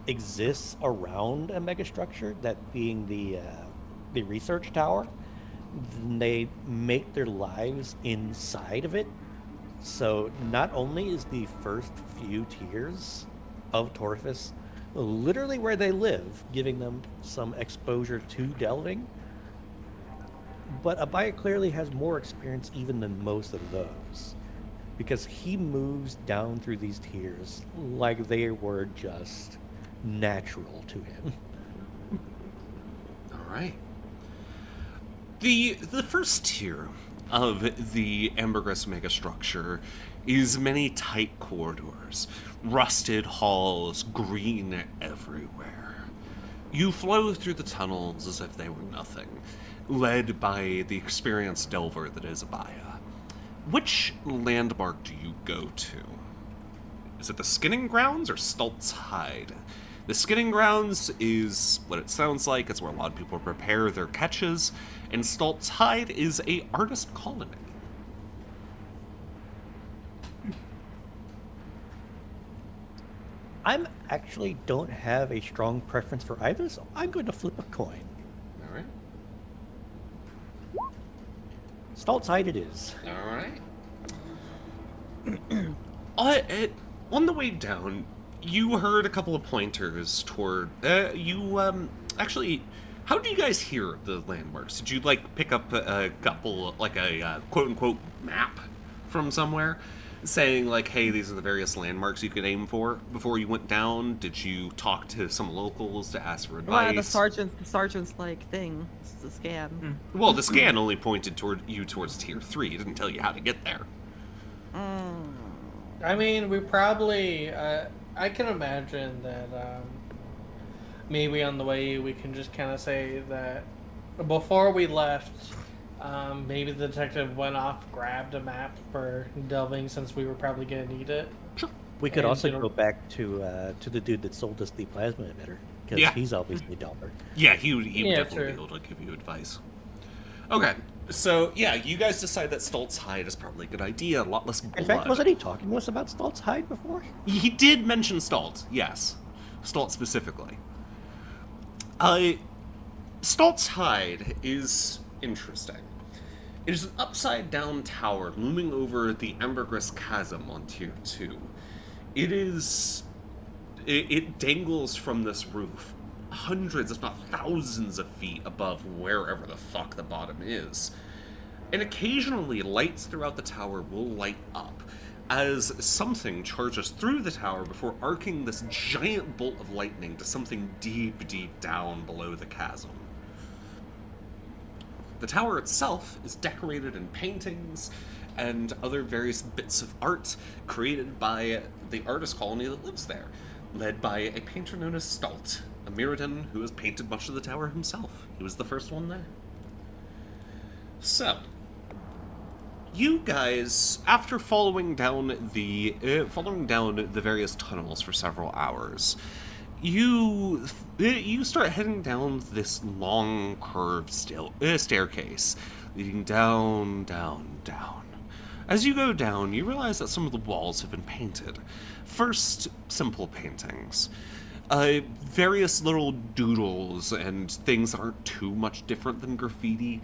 exists around a megastructure, that being the research tower. They make their lives inside of it. So not only is the first few tiers of Torfus literally where they live, giving them some exposure to delving, but Abaya clearly has more experience even than most of those, because he moves down through these tiers like they were just natural to him. All right. The first tier of the Ambergris megastructure is many tight corridors, rusted halls, green everywhere. You flow through the tunnels as if they were nothing, led by the experienced delver that is Abaya. Which landmark do you go to? Is it the Skinning Grounds or Stult's Hide? The Skinning Grounds is what it sounds like. It's where a lot of people prepare their catches, and Stult's Hide is a artist colony. I'm actually don't have a strong preference for either, so I'm going to flip a coin. All right. Stult's Hide it is. All right. On the way down, you heard a couple of pointers toward actually, how did you guys hear the landmarks? Did you like pick up a couple, like a quote unquote map from somewhere saying like, hey, these are the various landmarks you could aim for before you went down? Did you talk to some locals to ask for advice? Well, the sergeant's like thing, the scan. Well, the scan only pointed towards tier 3. It didn't tell you how to get there. I mean, we probably, I can imagine that maybe on the way we can just kind of say that before we left, maybe the detective went off, grabbed a map for delving since we were probably going to need it. Sure. We could And also it'll- go back to the dude that sold us the plasma emitter, because Yeah. he's obviously Delver. Yeah, he would Yeah, definitely sure. be able to give you advice. Okay, so yeah, you guys decide that Stult's Hide is probably a good idea. A lot less blood. In fact, wasn't he talking to us about Stult's Hide before? He did mention Stult, yes. Stult specifically. Stult's Hide is interesting. It is an upside-down tower looming over the Ambergris Chasm on Tier 2. It dangles from this roof hundreds, if not thousands of feet above wherever the fuck the bottom is. And occasionally, lights throughout the tower will light up as something charges through the tower before arcing this giant bolt of lightning to something deep, deep down below the chasm. The tower itself is decorated in paintings and other various bits of art created by the artist colony that lives there, led by a painter known as Stult, a Mirrodin who has painted much of the tower himself. He was the first one there. So, you guys, after following down the various tunnels for several hours, you start heading down this long curved staircase, leading down, down, down. As you go down, you realize that some of the walls have been painted. First, simple paintings. Various little doodles and things aren't too much different than graffiti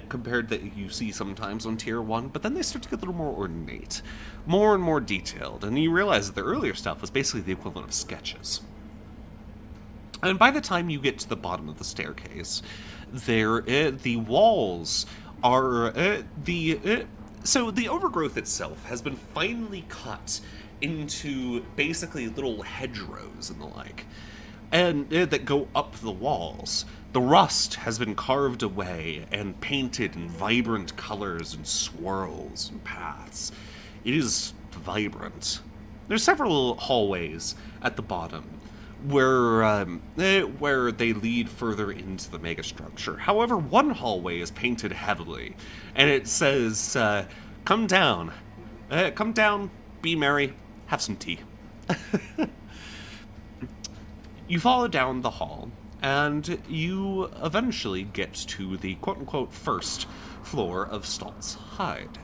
compared that you see sometimes on Tier 1, but then they start to get a little more ornate, more and more detailed, and you realize that the earlier stuff was basically the equivalent of sketches. And by the time you get to the bottom of the staircase, the walls are so the overgrowth itself has been finely cut into basically little hedgerows and the like, and that go up the walls. The rust has been carved away and painted in vibrant colors and swirls and paths. It is vibrant. There's several hallways at the bottom where they lead further into the megastructure. However, one hallway is painted heavily, and it says, come down, be merry, have some tea. You follow down the hall, and you eventually get to the quote-unquote first floor of Stoltz Hide.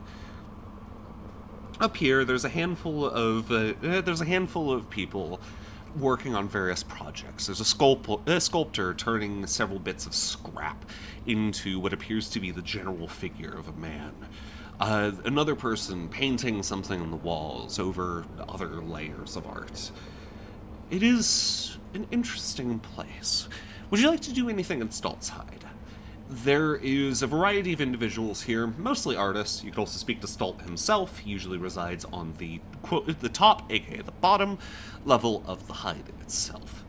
Up here, there's a handful of people working on various projects. There's a sculptor turning several bits of scrap into what appears to be the general figure of a man. Another person painting something on the walls over other layers of art. It is an interesting place. Would you like to do anything in Stoltz Hide? There is a variety of individuals here, mostly artists. You could also speak to Stolt himself. He usually resides on the top, aka the bottom, level of the hide itself.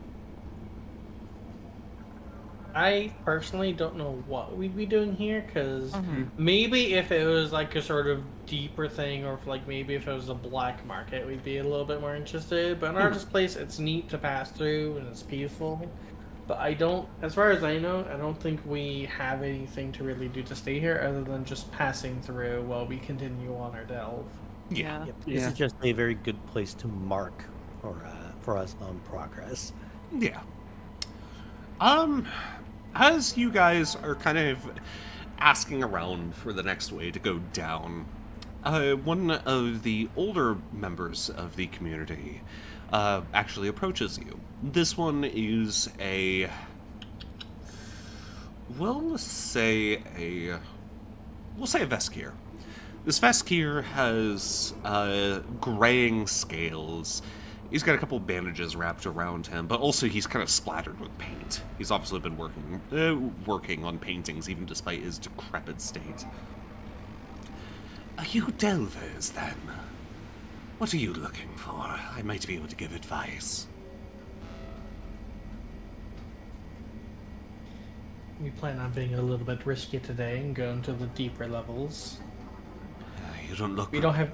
I personally don't know what we'd be doing here, because maybe if it was like a sort of deeper thing, or maybe if it was a black market, we'd be a little bit more interested. But in our place, it's neat to pass through and it's peaceful. But as far as I know, I don't think we have anything to really do to stay here other than just passing through while we continue on our delve. Yeah. Yep. This is just a very good place to mark for us on progress. Yeah. As you guys are kind of asking around for the next way to go down, one of the older members of the community actually approaches you. This one is we'll say a Veskir. This Veskir has graying scales. He's got a couple bandages wrapped around him, but also he's kind of splattered with paint. He's obviously been working on paintings, even despite his decrepit state. Are you delvers, then? What are you looking for? I might be able to give advice. We plan on being a little bit risky today and going to the deeper levels. You don't look... We don't have...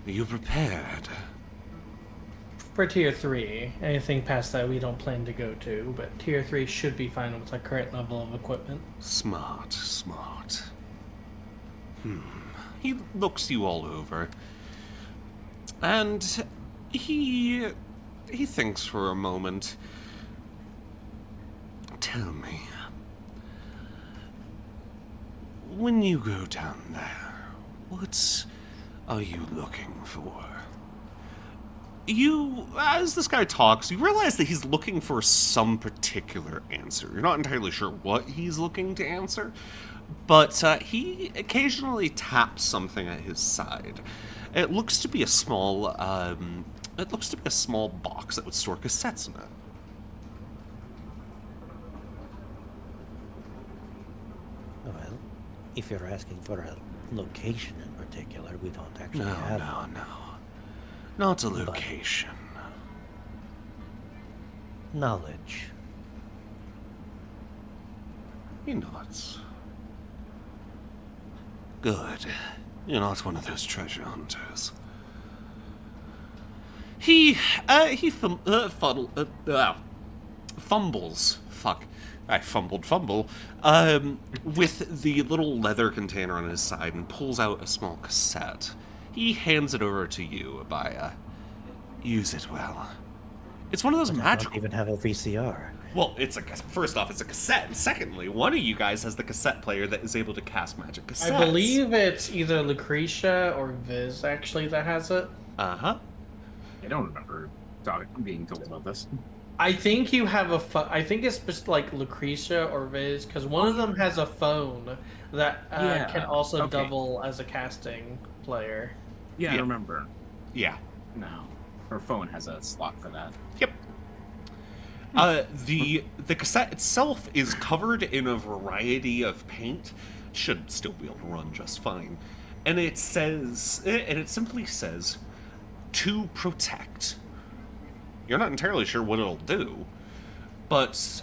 Are you prepared? For Tier 3, anything past that we don't plan to go to, but Tier 3 should be fine with our current level of equipment. Smart. He looks you all over. And he thinks for a moment. Tell me, when you go down there, what are you looking for? As this guy talks, you realize that he's looking for some particular answer. You're not entirely sure what he's looking to answer, but he occasionally taps something at his side. It looks to be a small, box that would store cassettes in it. Well, if you're asking for a location in particular, we don't actually have one. No. Not a location. Knowledge. You're not. Good. You're not one of those treasure hunters. He fumbles. Fuck. I fumble. With the little leather container on his side and pulls out a small cassette. He hands it over to you, Abaya. Use it well. It's one of those magical... I don't even have a VCR. Well, first off, it's a cassette. And secondly, one of you guys has the cassette player that is able to cast magic cassettes. I believe it's either Lucretia or Viz, actually, that has it. Uh-huh. I don't remember being told about this. I think you have I think it's just like Lucretia or Viz, because one of them has a phone that can also double as a casting player. Yeah, I remember. Yeah. No. Her phone has a slot for that. Yep. The cassette itself is covered in a variety of paint. Should still be able to run just fine. And it simply says, "To protect." You're not entirely sure what it'll do, but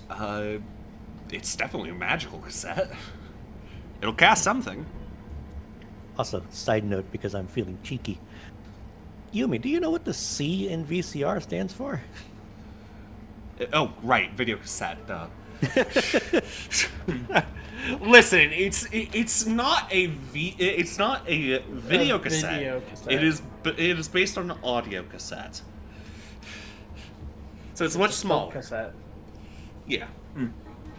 it's definitely a magical cassette. It'll cast something. Also, side note, because I'm feeling cheeky. Yumi, do you know what the C in VCR stands for? Oh, right, video cassette. Listen, it's not a video cassette. Video cassette. It is based on an audio cassette. So it's much smaller. Cassette. Yeah.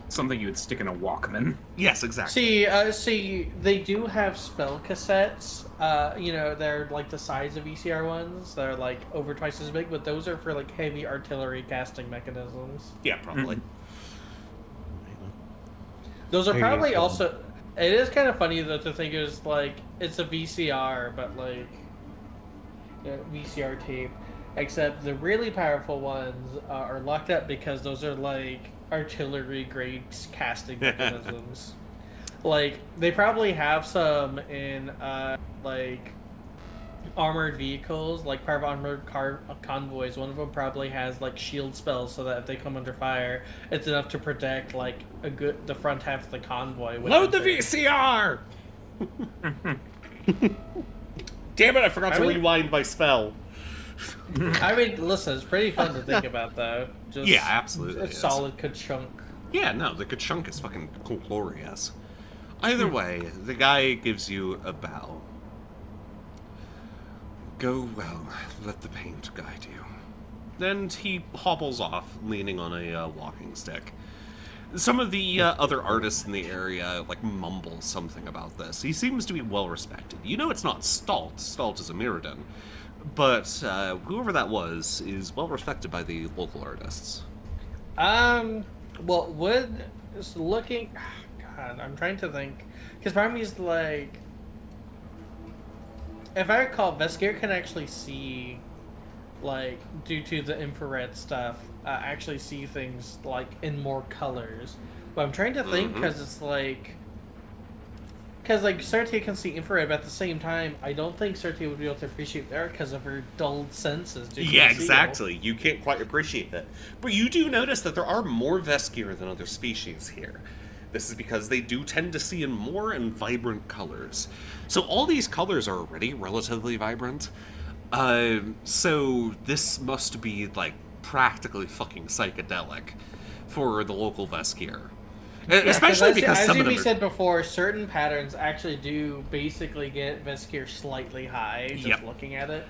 Something you would stick in a Walkman. Yes, exactly. See, they do have spell cassettes. They're like the size of VCR ones. They're like over twice as big, but those are for like heavy artillery casting mechanisms. Yeah, probably. Those are There you probably go. also. It is kind of funny though to think is like it's a VCR, but like VCR tape. Except the really powerful ones are locked up because those are like artillery grade casting mechanisms. Like they probably have some in like armored vehicles, like part of armored convoys. One of them probably has like shield spells, so that if they come under fire, it's enough to protect like the front half of the convoy. Load the VCR! Damn it! I forgot to rewind my spell. I mean, listen, it's pretty fun to think about, though. Just Yeah, absolutely a is. solid ka-chunk. Yeah, no, the chunk is fucking glorious. Either way, the guy gives you a bow. Go well, let the paint guide you. And he hobbles off, leaning on a walking stick. Some of the other artists in the area, like, mumble something about this. He seems to be well respected. You know it's not Stalt. Stalt is a Mirrodin. But whoever that was is well respected by the local artists. Well, looking... God, I'm trying to think. Because part of me is like... If I recall, Veskier can actually see, like, due to the infrared stuff, actually see things, like, in more colors. But I'm trying to think, because it's like... Because, like, Sertia can see infrared, but at the same time, I don't think Sertia would be able to appreciate the art because of her dulled senses. Yeah, exactly. You can't quite appreciate that. But you do notice that there are more Veskier than other species here. This is because they do tend to see in more and vibrant colors. So all these colors are already relatively vibrant. So this must be, like, practically fucking psychedelic for the local Veskier. Yeah, especially because some of them said before, certain patterns actually do basically get Veskier slightly high just looking at it.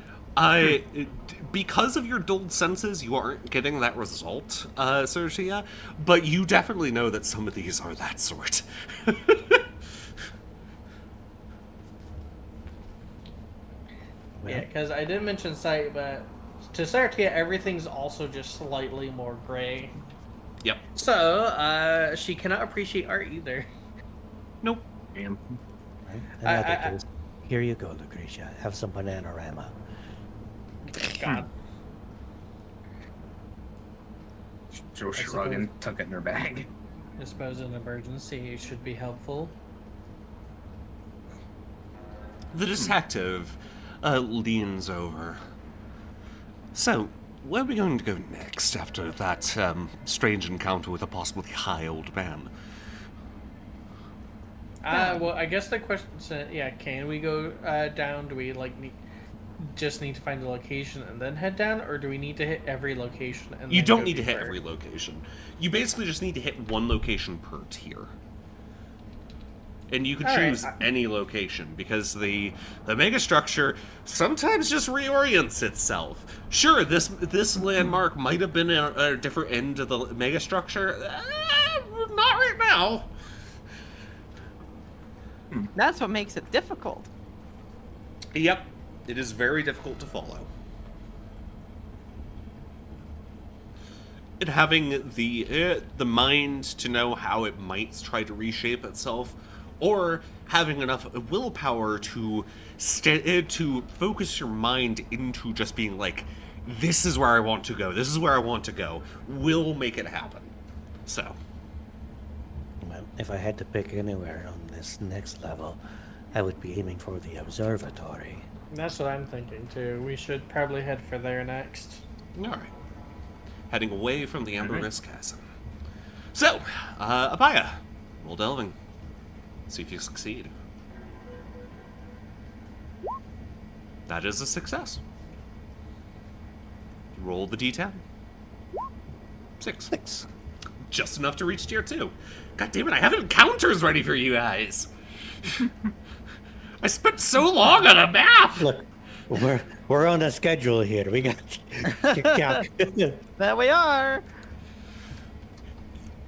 Because of your dulled senses, you aren't getting that result, Sertia, but you definitely know that some of these are that sort. Yeah, because I did mention sight, but to Sertia, everything's also just slightly more gray. Yep. So, she cannot appreciate art either. Nope. Damn. Here you go, Lucretia. Have some Bananarama. God. She'll shrug and tuck it in her bag. I suppose an emergency should be helpful. The detective leans over. So, where are we going to go next after that strange encounter with a possibly high old man? Well, I guess the question is, can we go down? Do we just need to find a location and then head down, or do we need to hit every location? And You then don't go need to hit deeper? every location. You basically just need to hit one location per tier. And you can choose any location, because the mega structure sometimes just reorients itself. Sure, this landmark might have been at a different end of the mega structure. Not right now. That's what makes it difficult. Yep, it is very difficult to follow. And having the mind to know how it might try to reshape itself, or having enough willpower to focus your mind into just being like, this is where I want to go, this is where I want to go, will make it happen. So. Well, if I had to pick anywhere on this next level, I would be aiming for the observatory. That's what I'm thinking too. We should probably head for there next. Alright. Heading away from the Ambergris chasm. So, Abaya, roll delving. See if you succeed. That is a success. Roll the D10. 6. Just enough to reach tier 2. God damn it, I have encounters ready for you guys. I spent so long on a map! Look, we're on a schedule here. We got There we are.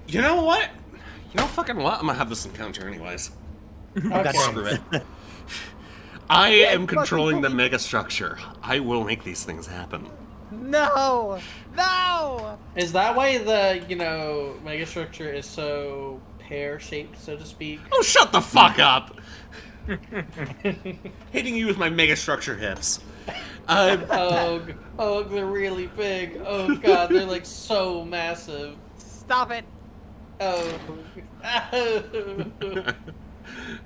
You know what? You know fucking what? I'm gonna have this encounter anyways. Okay. Screw it. I am controlling the mega structure. I will make these things happen. No! No! Is that why the, megastructure is so pear-shaped, so to speak? Oh, shut the fuck up! Hitting you with my mega structure hips. Oh, they're really big. Oh god, they're like so massive. Stop it! Oh.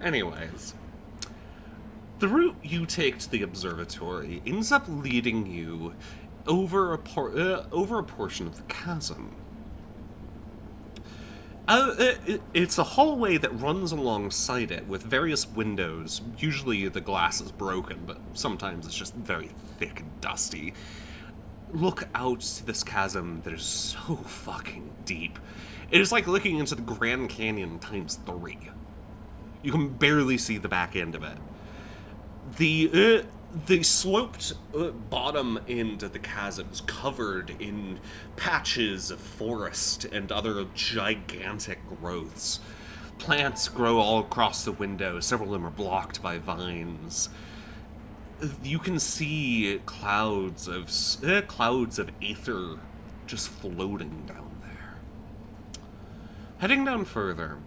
Anyways, the route you take to the observatory ends up leading you over a portion of the chasm. It's a hallway that runs alongside it with various windows. Usually the glass is broken, but sometimes it's just very thick and dusty. Look out to this chasm that is so fucking deep. It is like looking into the Grand Canyon times 3. You can barely see the back end of it. The sloped bottom end of the chasm is covered in patches of forest and other gigantic growths. Plants grow all across the window. Several of them are blocked by vines. You can see clouds of aether just floating down there. Heading down further,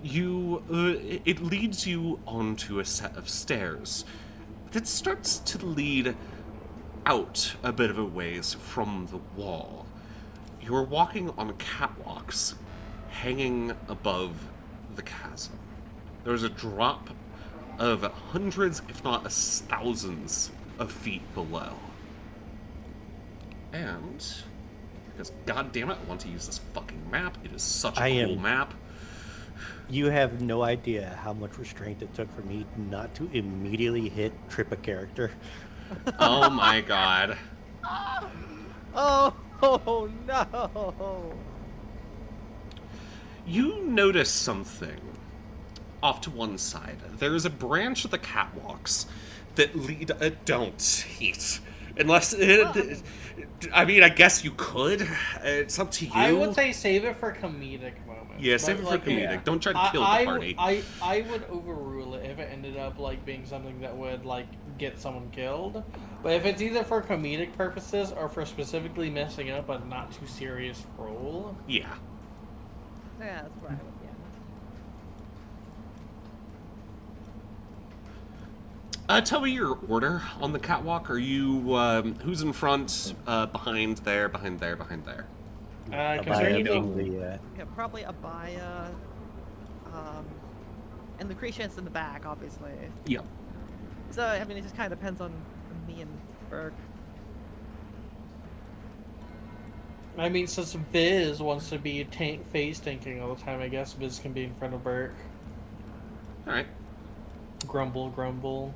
it leads you onto a set of stairs that starts to lead out a bit of a ways from the wall. You're walking on catwalks hanging above the chasm. There's a drop of hundreds, if not thousands, of feet below. And, because goddammit, I want to use this fucking map. It is such a cool map. You have no idea how much restraint it took for me not to immediately trip a character. Oh my god. Oh no! You notice something off to one side. There is a branch of the catwalks that lead... don't eat. Unless... I mean, I guess you could. It's up to you. I would say save it for comedic moments. Yeah, save it for comedic. Yeah. Don't try to kill the party. I would overrule it if it ended up being something that would get someone killed. But if it's either for comedic purposes or for specifically messing up a not too serious role. Yeah. Yeah, that's what I would. Tell me your order on the catwalk. Are you, who's in front, behind there, behind there, behind there? Considering yeah, probably Abaya, and Lucretia's in the back, obviously. Yep. So, I mean, it just kind of depends on me and Burke. I mean, since Viz wants to be face tanking all the time, I guess Viz can be in front of Burke. Alright. Grumble, grumble.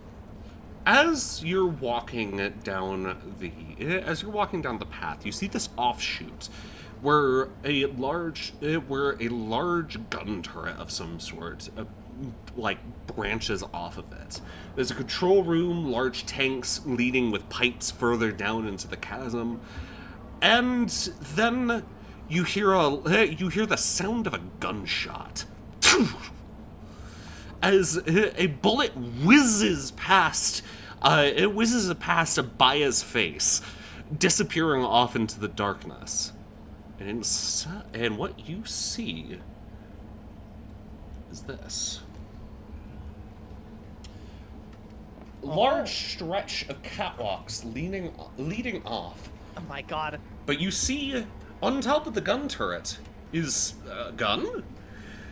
As you're walking down the path, you see this offshoot where a large gun turret of some sort branches off of it. There's a control room, large tanks leading with pipes further down into the chasm, and then you hear the sound of a gunshot. As a bullet whizzes past Abaya's face, disappearing off into the darkness. And what you see is this. Large stretch of catwalks leading off. Oh my god. But you see, on top of the gun turret, is a gun?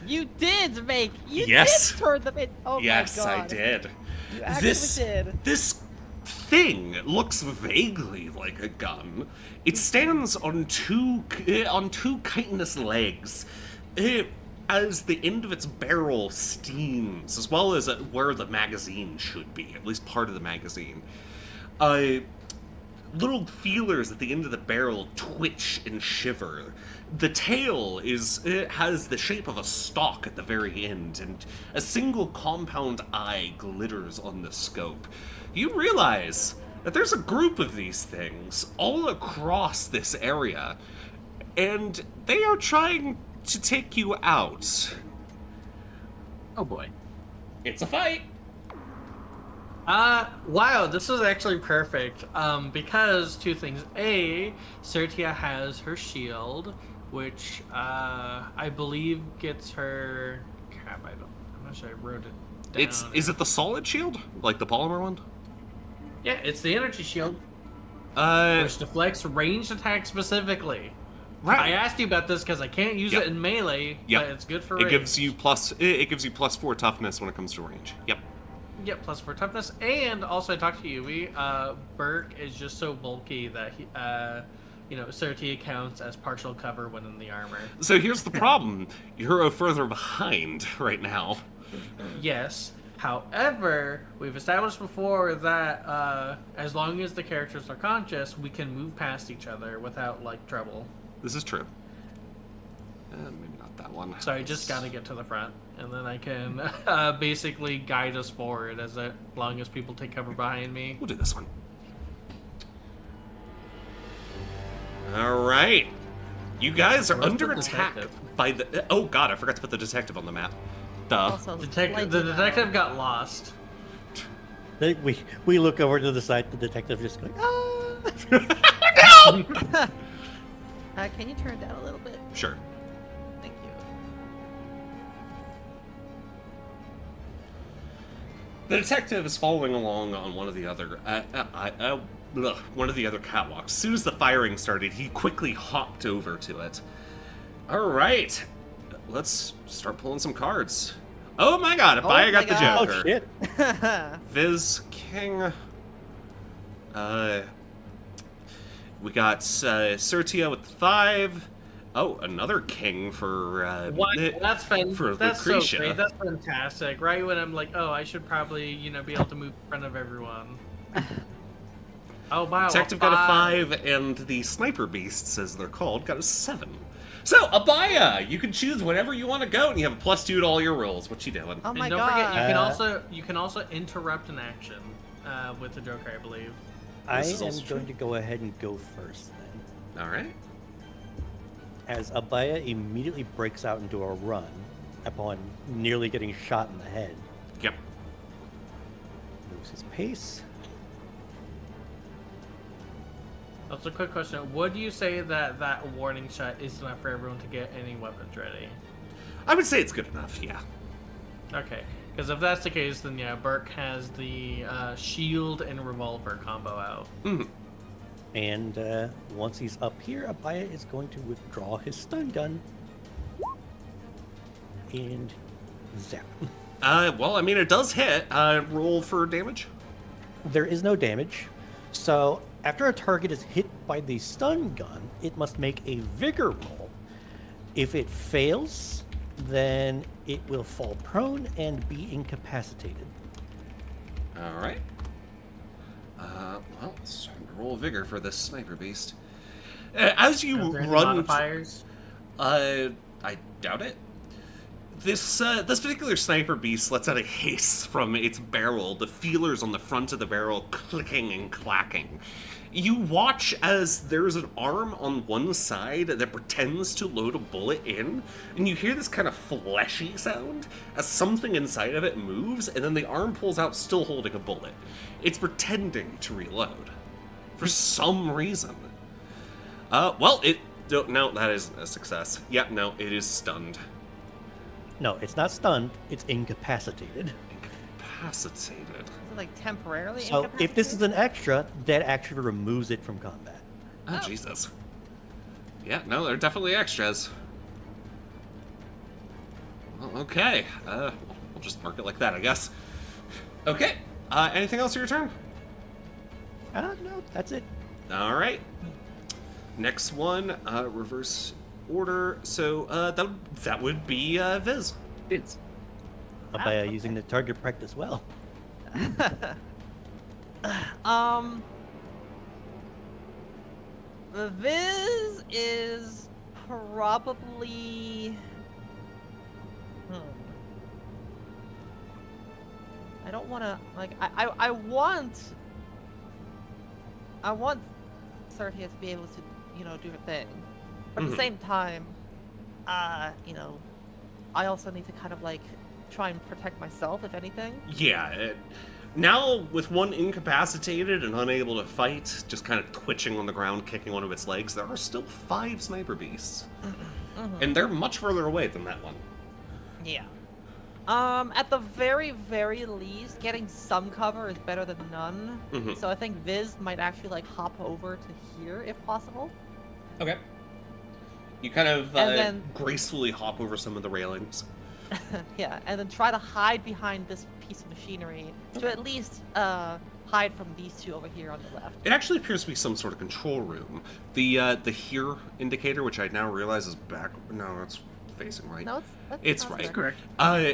You did Yes. turn them in. Oh yes, my god. I did. You actually did. This thing looks vaguely like a gun. It stands on two chitinous legs, as the end of its barrel steams, as well as where the magazine should be, at least part of the magazine. Little feelers at the end of the barrel twitch and shiver. The tail has the shape of a stalk at the very end, and a single compound eye glitters on the scope. You realize that there's a group of these things all across this area, and they are trying to take you out. Oh boy. It's a fight. Wow, this is actually perfect. Because two things. A, Sertia has her shield, which I believe gets her. Crap, I'm not sure I wrote it down. Is it the solid shield, like the polymer one? Yeah, it's the energy shield, which deflects ranged attacks specifically. Right. I asked you about this because I can't use Yep. it in melee, Yep. but it's good for It range. gives you +4 toughness when it comes to range. Yep. Yep, +4 toughness, and also I talked to Yui. Burke is just so bulky that he, Sertia counts as partial cover when in the armor. So here's the problem: you're further behind right now. Yes. However, we've established before that as long as the characters are conscious, we can move past each other without trouble. This is true. Maybe not that one. So I just gotta get to the front, and then I can basically guide us forward as long as people take cover behind me. We'll do this one. All right. You guys are Where's under the attack detective? by the... Oh, God, I forgot to put the detective on the map. Duh. Also, The slightly detective got lost. We look over to the side, the detective just going, ah! Can you turn it down a little bit? Sure. Thank you. The detective is following along on one of the other catwalks. As soon as the firing started, he quickly hopped over to it. All right, let's start pulling some cards. Oh my God! I got the God. Joker. Oh shit! Viz King. We got Sertia with 5. Oh, another king for What? That's for That's so Lucretia. great. That's fantastic. Right when I'm like, oh, I should probably, be able to move in front of everyone. Oh wow! Detective got a 5, and the sniper beasts, as they're called, got a 7. So, Abaya, you can choose whenever you want to go, and you have a +2 to all your rolls. What you doing? Oh And my don't god. forget, you can also interrupt an action with the Joker, I believe. I This is am also true. going to go ahead and go first then. All right. As Abaya immediately breaks out into a run upon nearly getting shot in the head. Yep. Moves his pace. That's a quick question. Would you say that warning shot is enough for everyone to get any weapons ready? I would say it's good enough, yeah. Okay, because if that's the case, then yeah, Burke has the shield and revolver combo out. Mhm. And once he's up here, Abaya is going to withdraw his stun gun. And zap. Well, I mean, it does hit. Roll for damage. There is no damage. So after a target is hit by the stun gun, it must make a vigor roll. If it fails, then it will fall prone and be incapacitated. All right. Well, it's time to roll vigor for this sniper beast. As you Are there any run, modifiers? I doubt it. This particular sniper beast lets out a hiss from its barrel, the feelers on the front of the barrel clicking and clacking. You watch as there's an arm on one side that pretends to load a bullet in, and you hear this kind of fleshy sound as something inside of it moves, and then the arm pulls out still holding a bullet. It's pretending to reload. For some reason. No, that isn't a success. Yeah, no, it is stunned. No, it's not stunned, it's incapacitated. Incapacitated. Is it like temporarily So if this is incapacitated? an extra, that actually removes it from combat. Oh, Jesus. Yeah, no, they're definitely extras. Well, okay. We'll just mark it like that, I guess. Okay. Anything else for your turn? No, that's it. All right. Next one, reverse order. So that would be Viz. It's Abaya okay. using the target practice well. The Viz is probably. I don't want to I want Sertia to be able to do her thing, but at the same time, you know, I also need to kind of like try and protect myself, if anything. Yeah. Now, with one incapacitated and unable to fight, just kind of twitching on the ground, kicking one of its legs, there are still 5 sniper beasts. And they're much further away than that one. Yeah. At the very, very least, getting some cover is better than none. So I think Viz might actually like hop over to here if possible. Okay. You kind of then... gracefully hop over some of the railings. Yeah, and then try to hide behind this piece of machinery to at least hide from these two over here on the left. It actually appears to be some sort of control room. The here indicator, which I now realize is back. No, it's facing right. No, it's not right. Correct.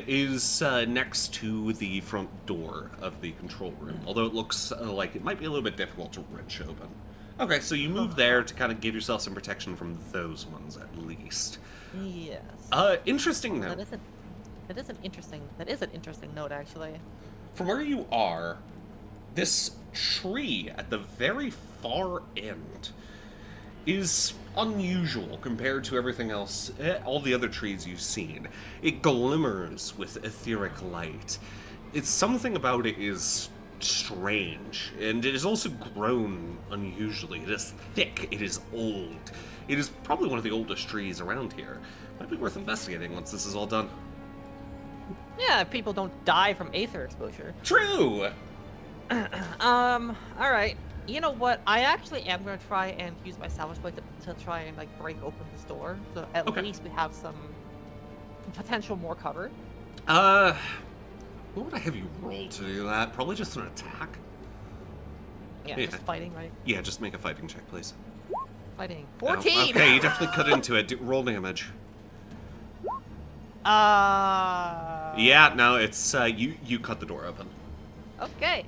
Is next to the front door of the control room. Although it looks like it might be a little bit difficult to wrench open. Okay, so you move there to kind of give yourself some protection from those ones at least. Yes. Interesting note. That is an interesting note, actually. From where you are, this tree at the very far end is unusual compared to everything else, all the other trees you've seen. It glimmers with etheric light. It's something about it is strange, and it is also grown unusually. It is thick, it is old. It is probably one of the oldest trees around here. Might be worth investigating once this is all done. Yeah, if people don't die from aether exposure. True! Alright. You know what? I actually am going to try and use my salvage blade to try and, like, break open this door. So at least we have some potential more cover. What would I have you roll to do that? Probably just an attack? Yeah, just fighting, right? Yeah, just make a fighting check, please. Fighting. Oh, 14! okay, you definitely cut into it. Roll damage. Yeah, no, it's, you cut the door open. Okay.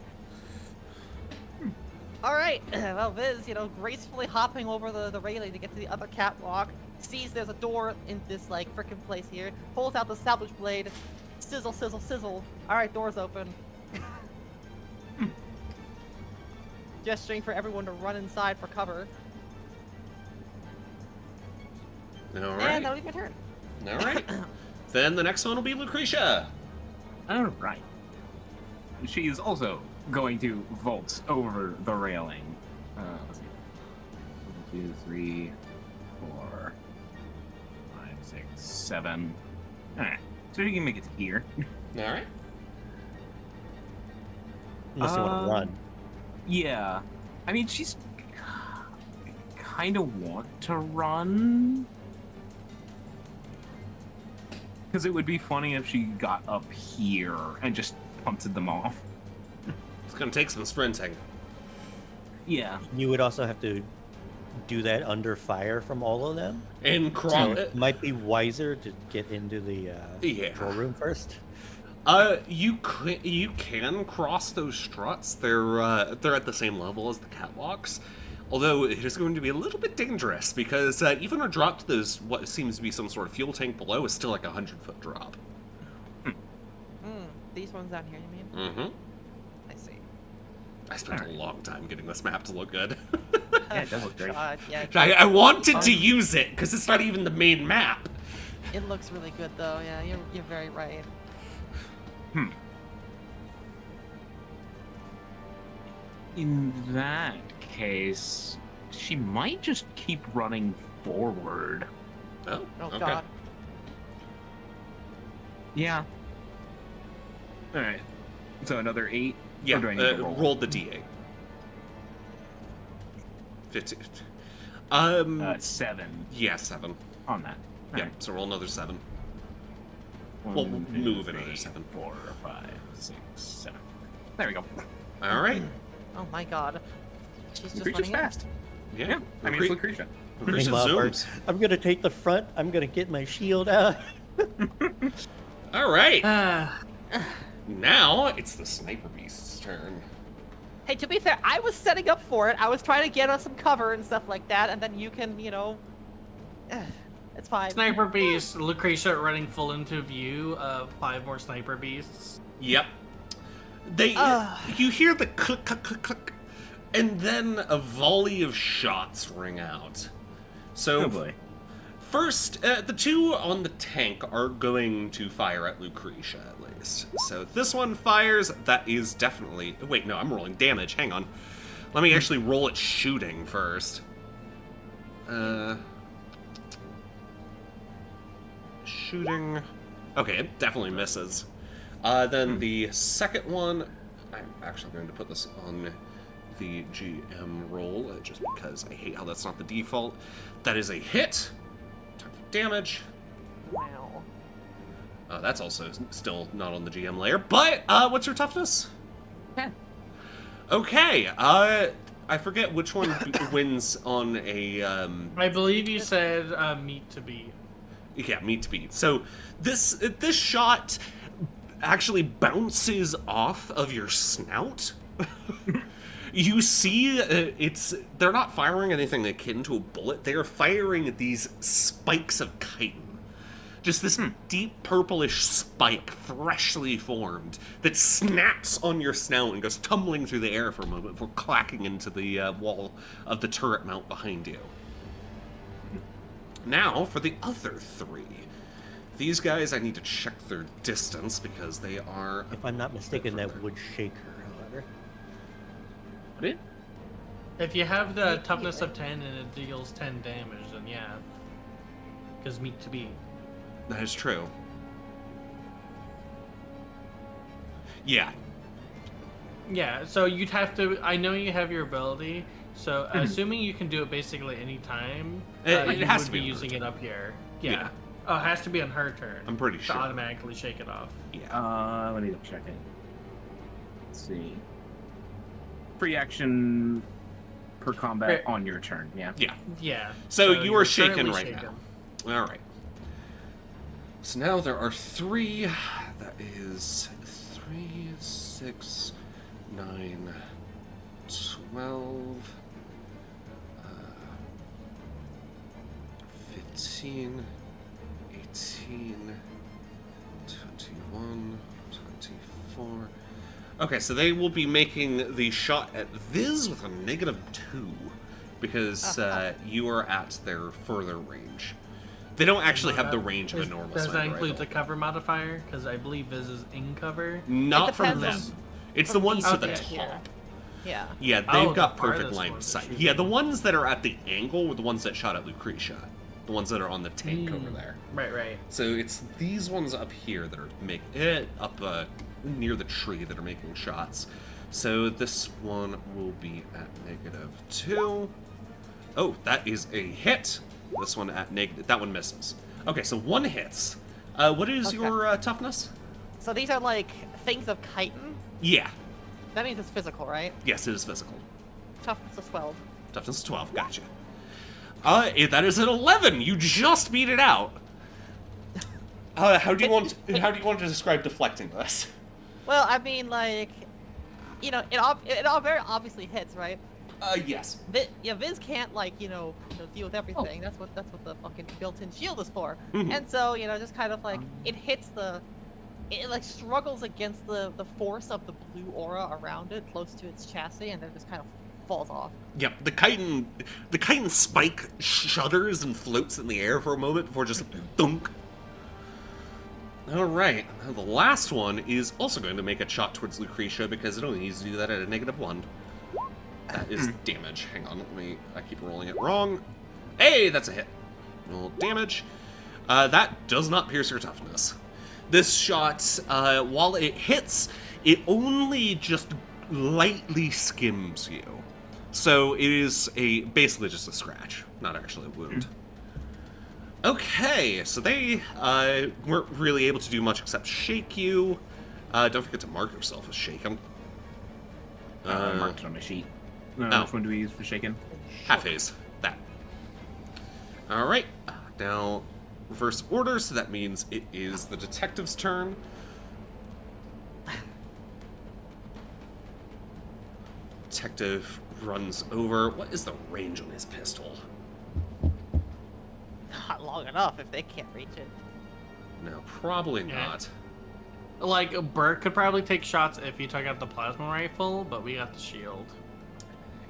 Alright, well, Viz, you know, gracefully hopping over the railing to get to the other catwalk, sees there's a door in this, like, frickin' place here, pulls out the salvage blade, sizzle, sizzle, sizzle. Alright, door's open. Gesturing for everyone to run inside for cover. Alright. And that'll be my turn. Alright. Then the next one will be Lucretia. All right. She is also going to vault over the railing. Let's see. 1, 2, 3, 4, 5, 6, 7. All right. So you can make it to here. Alright. Unless you want to run. Yeah. I mean, she's kind of want to run. Because it would be funny if she got up here and just punted them off. It's gonna take some sprinting. Yeah. You would also have to do that under fire from all of them. And So it might be wiser to get into the control room first. You can cross those struts. They're at the same level as the catwalks. Although it is going to be a little bit dangerous because even a drop to those what seems to be some sort of fuel tank below is still like a 100-foot drop. These ones down here, you mean? Mm-hmm. I see. I spent a long time getting this map to look good. Yeah, it does look great. God, yeah, I wanted to use it because it's not even the main map. it looks really good though. Yeah, you're very right. In that case, she might just keep running forward. Oh, Oh okay. God. Yeah. All right. So another 8. Yeah, Or do I need to roll the d8. 15. 7 Yeah, 7. on that. All Yeah, right. so roll another 7. 1, Well, 2, move another 3, 7. 4, 5, 6, 7. There we go. All right. Oh my God. She's just Lucretia's running in. fast. Yeah. Yeah. I mean, it's Lucretia. Lucretia Meanwhile, zooms. I'm going to take the front. I'm going to get my shield out. All right. Now it's the sniper beast's turn. Hey, to be fair, I was setting up for it. I was trying to get us some cover and stuff like that, and then you can, you know, it's fine. Sniper beast, Lucretia running full into view of 5 more sniper beasts. Yep. You hear the click, click, click, click, and then a volley of shots ring out. So, Oh boy. First, the two on the tank are going to fire at Lucretia, at least. So this one fires. That is definitely... Wait, no, I'm rolling damage. Hang on. Let me actually roll it shooting first. Shooting... Okay, it definitely misses. Then the second one... I'm actually going to put this on the GM roll, just because I hate how that's not the default. That is a hit. Time for damage. Wow. That's also still not on the GM layer. But, what's your toughness? 10. Okay, I forget which one wins on a, I believe you said meat to beat. Yeah, meat to beat. So, this shot actually bounces off of your snout. You see, they're not firing anything akin to a bullet. They are firing these spikes of chitin. Just this deep purplish spike, freshly formed, that snaps on your snout and goes tumbling through the air for a moment before clacking into the wall of the turret mount behind you. Now, for the other three. These guys, I need to check their distance because they are... If I'm not mistaken, that would shake her, however. Would it? If you have the toughness of 10 and it deals 10 damage, then yeah. Because meat to beat. That is true. Yeah. Yeah, so you'd have to... I know you have your ability, so assuming you can do it basically any time, It you has would to be be on her using turn. it up here. Yeah. Yeah. Oh, it has to be on her turn. I'm pretty to sure. automatically shake it off. Yeah. Let me double check it. Let's see. Free action per combat Right. on your turn, yeah. Yeah. Yeah. So you you're are shaken currently right shaken. now. All right. So now there are 3. That is 3, 6, 9, 12, 15, 18, 21, 24. Okay, so they will be making the shot at Viz with a -2 because you are at their further range. They don't actually have the range of a normal Does that sniper include rifle. the cover modifier? Because I believe Viz is in cover. Not from depends them. on- It's the from ones these to the guys top. here. Yeah. Yeah, Oh, they've the got perfect farthest line of ones sight. are Yeah, the ones that are at the angle were the ones that shot at Lucretia. The ones that are on the tank over there. Right. So it's these ones up here that are up near the tree that are making shots. So this one will be at -2. Oh, that is a hit. This one at that one misses. Okay, so one hits. What is Okay. your toughness? So these are like things of chitin. Yeah. That means it's physical, right? Yes, it is physical. Toughness is 12. Toughness 12. Gotcha. That is an 11. You just beat it out. How do you want to describe deflecting this? Well, I mean, like, you know, it all very obviously hits, right? Yes. Viz can't like deal with everything. That's what the fucking built-in shield is for. Mhm. And so just kind of like it hits it like struggles against the force of the blue aura around it, close to its chassis, and then just kind of falls off. Yep. The chitin spike shudders and floats in the air for a moment before just thunk. All right. Now the last one is also going to make a shot towards Lucretia because it only needs to do that at a -1. That is damage. Hang on, I keep rolling it wrong. Hey, that's a hit. Roll damage. That does not pierce your toughness. This shot, while it hits, it only just lightly skims you. So it is basically just a scratch, not actually a wound. Okay, so they weren't really able to do much except shake you. Don't forget to mark yourself as shaken. I marked it on my sheet. Oh. Which one do we use for shaken? Half phase. That. Alright. Now, reverse order, so that means it is the detective's turn. Detective runs over. What is the range on his pistol? Not long enough if they can't reach it. No, probably Yeah. not. Like, Bert could probably take shots if he took out the plasma rifle, but we got the shield.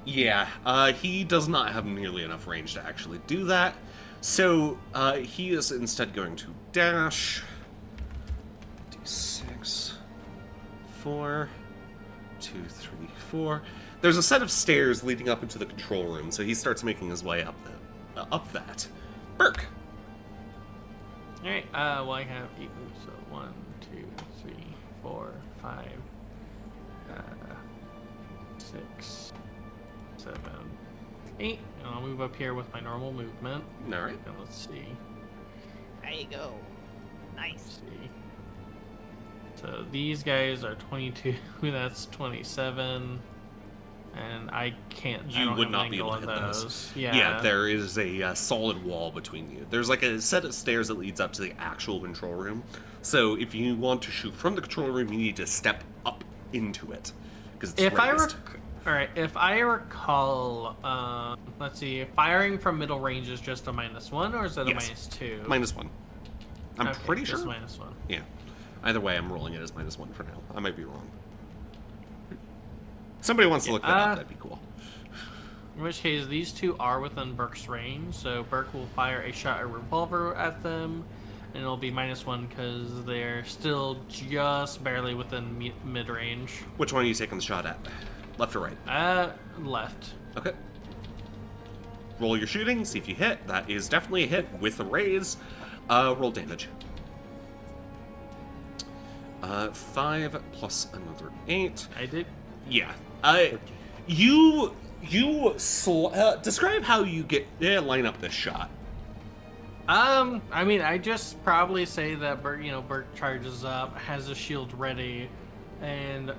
Yeah, he does not have nearly enough range to actually do that. So, he is instead going to dash. D6. 4. 2, 3, 4. There's a set of stairs leading up into the control room, so he starts making his way up that. Burke! Alright, well, I have 8 moves, so 1, 2, 3, 4, 5, 6, 7, 8. And I'll move up here with my normal movement. Alright. And let's see. There you go. Nice. Let's see. So these guys are 22, that's 27. And I can't. You would not be able to hit those. Yeah, there is a solid wall between you. There's like a set of stairs that leads up to the actual control room. So if you want to shoot from the control room, you need to step up into it because it's raised. All right, if I recall, let's see, firing from middle range is just a -1, or is that a -2? -1. I'm okay, pretty just sure. -1. Yeah. Either way, I'm rolling it as -1 for now. I might be wrong. Somebody wants to look that up, that'd be cool. In which case, these two are within Burke's range, so Burke will fire a shot or revolver at them, and it'll be -1 because they're still just barely within mid-range. Which one are you taking the shot at? Left or right? Left. Okay. Roll your shooting, see if you hit. That is definitely a hit with a raise. Roll damage. 5 plus another 8. I did. Yeah. Describe how you line up this shot. I mean, I just probably say that Burke charges up, has a shield ready, and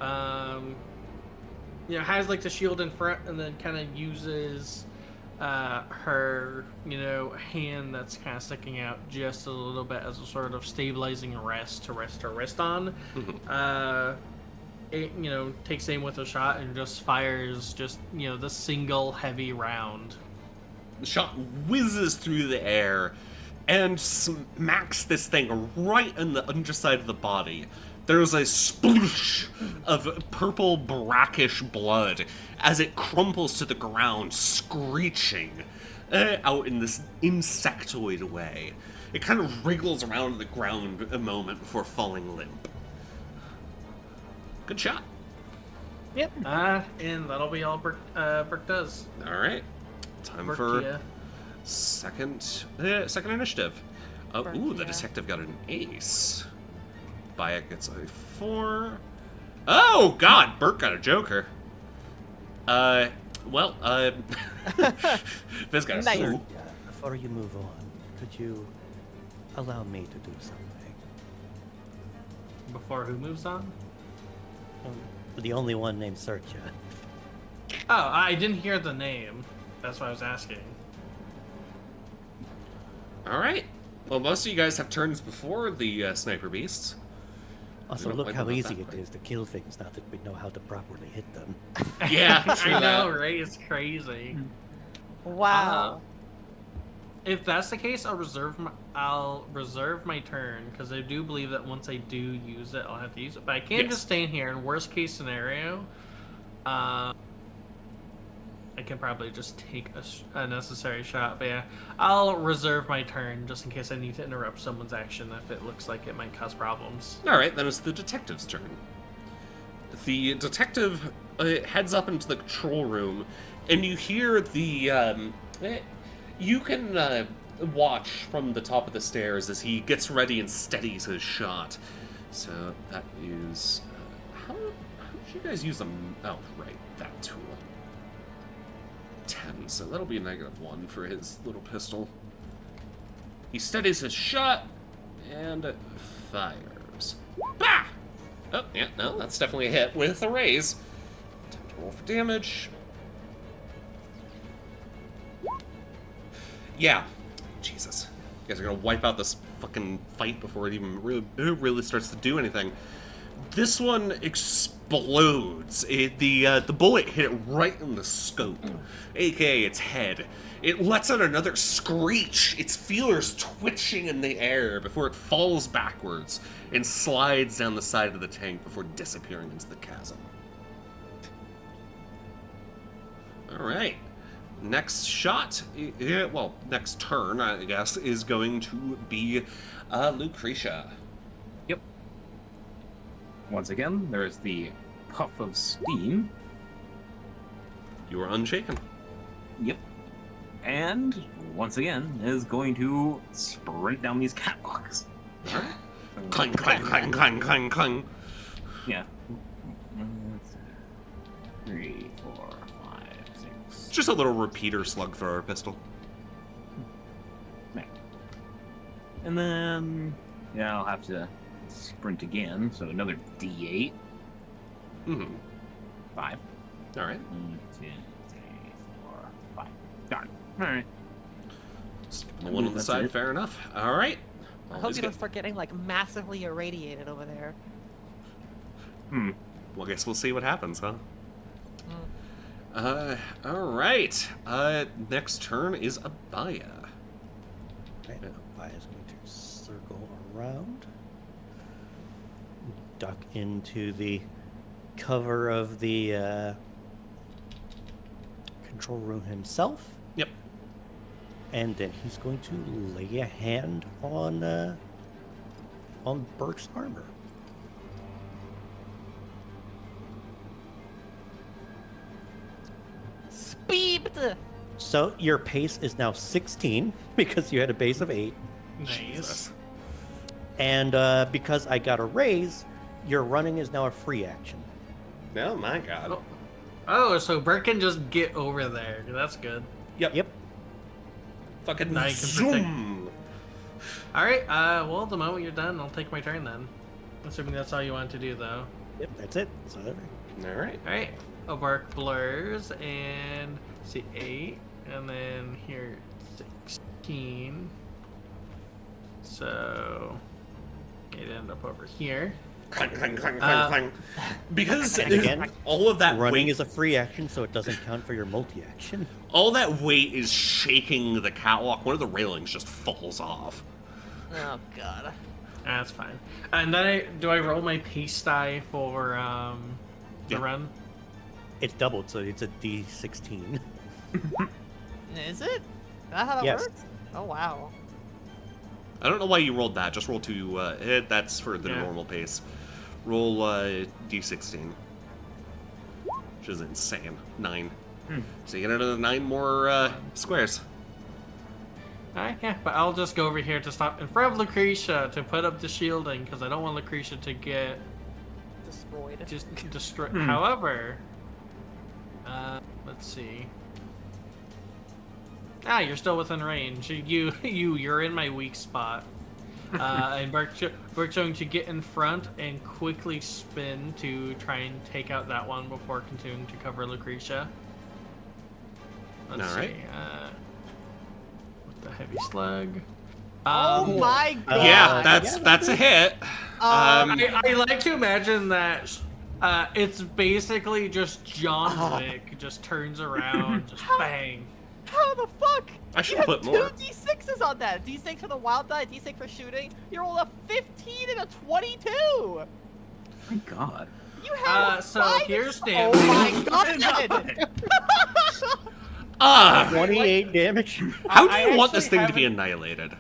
has like the shield in front, and then kind of uses her hand that's kind of sticking out just a little bit as a sort of stabilizing rest to rest her wrist on. Mm-hmm. It takes aim with a shot and just fires the single heavy round. The shot whizzes through the air and smacks this thing right in the underside of the body. There's a sploosh of purple brackish blood as it crumples to the ground, screeching out in this insectoid way. It kind of wriggles around the ground a moment before falling limp. Good shot. Yep. And that'll be all Burke does. All right. Time for second initiative. Ooh, the detective got an ace. Bayek gets a 4. Oh, God! Burke got a joker. This got a Nice. 2. Before you move on, could you allow me to do something? Before who moves on? The only one named Searcha. Oh, I didn't hear the name. That's why I was asking. All right. Well, most of you guys have turns before the sniper beasts. Also, look how easy it is to kill things now that we know how to properly hit them. Yeah, I know, right? It's crazy. Wow. If that's the case, I'll reserve my turn because I do believe that once I do use it, I'll have to use it. But I can't just stay in here. In worst case scenario, I can probably just take a necessary shot. But yeah, I'll reserve my turn just in case I need to interrupt someone's action if it looks like it might cause problems. All right, then it's the detective's turn. The detective heads up into the control room, and you hear the. You can watch from the top of the stairs as he gets ready and steadies his shot. So that is... how did you guys use them? Oh, right, that tool. 10, so that'll be a -1 for his little pistol. He steadies his shot and fires. Bah! Oh, yeah, no, that's definitely a hit with a raise. Time to roll for damage. Yeah. Jesus. You guys are gonna wipe out this fucking fight before it even really starts to do anything. This one explodes. The bullet hit it right in the scope, aka its head. It lets out another screech, its feelers twitching in the air before it falls backwards and slides down the side of the tank before disappearing into the chasm. Alright. next shot, well, next turn, I guess, is going to be Lucretia. Yep. Once again, there is the puff of steam. You are unshaken. Yep. And once again is going to sprint down these catwalks. All right. Clang, clang, clang, clang, clang, clang. Yeah. 3, 4, 5, 6. Just a little repeater slug thrower pistol. There. And then, yeah, I'll have to sprint again. So another D8. Mm-hmm. 5. All right. 1, 2, 3, 4, 5. Darn. All right. The one on the That's side, it. fair enough. All right. I Well, hope this you don't guy- start getting like massively irradiated over there. Hmm. Well, I guess we'll see what happens, huh? Mm. All right. Next turn is Abaya. Right, Abaya's going to circle around, duck into the cover of the control room himself, Yep. and then he's going to lay a hand on Burke's armor. Speed! So your pace is now 16 because you had a base of 8, Nice. and because I got a raise, your running is now a free action. Oh my god. Oh. Oh, so Bert can just get over there. That's good. Yep. Fucking Now you can zoom. All right. Well, the moment you're done, I'll take my turn then. Assuming that's all you want to do, though. Yep, that's it. So All right. All right. Obark blurs and see 8, and then here 16. So it ended up over here. Clang, clang, clang, clang, clang. Because And again, all of that running weight, is a free action, so it doesn't count for your multi-action. all that weight is shaking the catwalk. One of the railings just falls off. Oh god. That's fine. And then do I roll my pace die for the Yeah. run? It's doubled, so it's a D16. Is it? Is that how that Yes. works? Oh wow. I don't know why you rolled that. Just roll to hit. That's for the Yeah. normal pace. Roll D16, which is insane. 9. So you get another 9 more squares. Alright, yeah, but I'll just go over here to stop in front of Lucretia to put up the shielding because I don't want Lucretia to get Destroyed. just destroyed. However, let's see. Ah, you're still within range. You're in my weak spot. And Burke's going to get in front and quickly spin to try and take out that one before continuing to cover Lucretia. Let's All right. see. With the heavy slug. Oh my god. Yeah, that's a hit. I like to imagine that it's basically just John Wick just turns around, just bang. How the fuck? I should You have put two more. D6s on that. D6 for the wild die, D6 for shooting. You roll a 15 and a 22. My god. You have a So 5 here's Oh damage. my god. Ah! 28 damage. How do I you want this actually thing to be haven't- annihilated?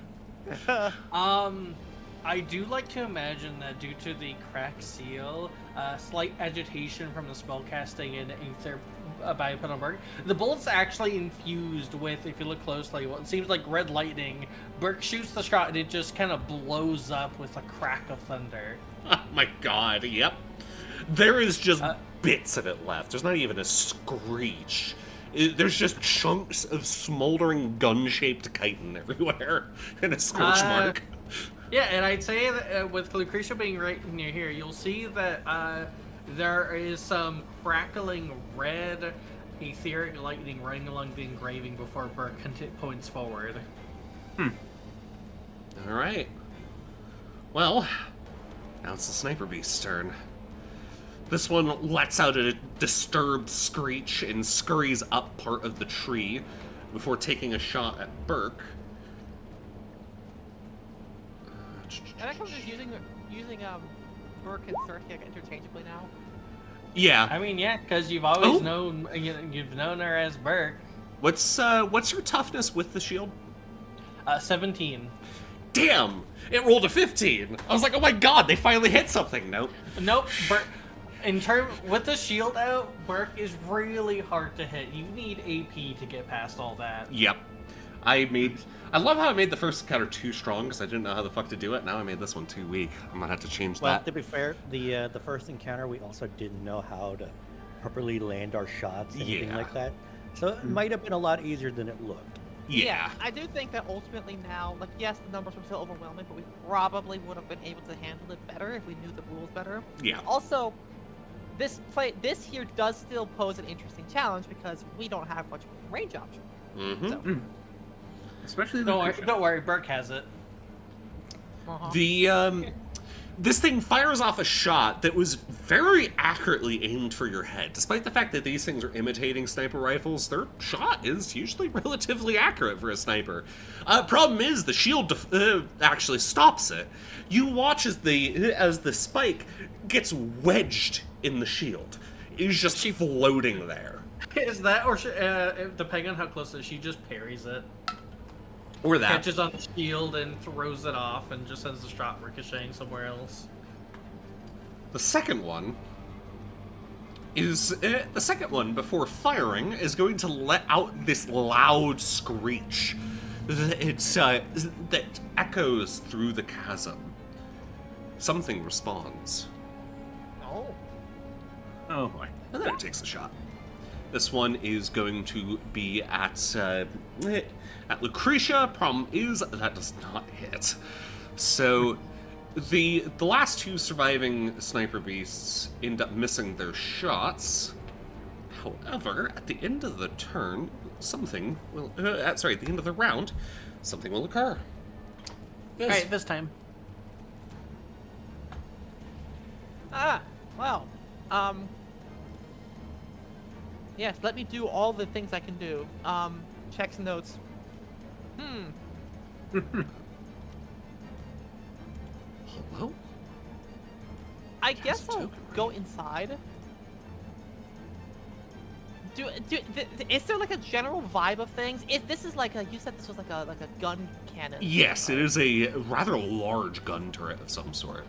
I do like to imagine that due to the crack seal, slight agitation from the spellcasting and Aether by Penelberg, the bullet's actually infused with, if you look closely, what seems like red lightning. Burke shoots the shot and it just kind of blows up with a crack of thunder. Oh my god, yep. There is just bits of it left. There's not even a screech. There's just chunks of smoldering gun-shaped chitin everywhere and a scorch mark. Yeah, and I'd say that with Lucretia being right near here, you'll see that there is some crackling red etheric lightning running along the engraving before Burke points forward. Alright. Well, now it's the Sniper Beast's turn. This one lets out a disturbed screech and scurries up part of the tree before taking a shot at Burke. And I come just using Burke and Serkia interchangeably now. Yeah. I mean, yeah, because you've always Oh. known, you've known her as Burke. What's your toughness with the shield? 17. Damn! It rolled a 15. I was like, oh my god, they finally hit something. Nope. Nope. With the shield out, Burke is really hard to hit. You need AP to get past all that. Yep. I love how I made the first encounter too strong because I didn't know how the fuck to do it. Now I made this one too weak. I'm gonna have to change Well, that. to be fair, the first encounter we also didn't know how to properly land our shots, anything Yeah. like that. So it might have been a lot easier than it looked. Yeah. I do think that ultimately now, like, yes, the numbers were still overwhelming, but we probably would have been able to handle it better if we knew the rules better. Yeah. Also, this here does still pose an interesting challenge because we don't have much range option. Mm-hmm. So, Especially the Don't worry, Burke has it. This thing fires off a shot that was very accurately aimed for your head. Despite the fact that these things are imitating sniper rifles, their shot is usually relatively accurate for a sniper. Problem is, the shield actually stops it. You watch as the spike gets wedged in the shield. It is just floating there. Is that, or depending on how close it is, she just parries it. Or that. Catches on the shield and throws it off and just sends the shot ricocheting somewhere else. The second one before firing is going to let out this loud screech that echoes through the chasm. Something responds. Oh boy. And then it takes a shot. This one is going to be at Lucretia. Problem is, that does not hit. So the last two surviving sniper beasts end up missing their shots. However, at the end of the turn, something will... at the end of the round, something will occur. Yes. Alright, this time. Well, yes, let me do all the things I can do. Checks and notes. Hello? I guess I'll token, go inside. Is there like a general vibe of things? This is like you said this was like a gun cannon. Yes, it is a rather large gun turret of some sort.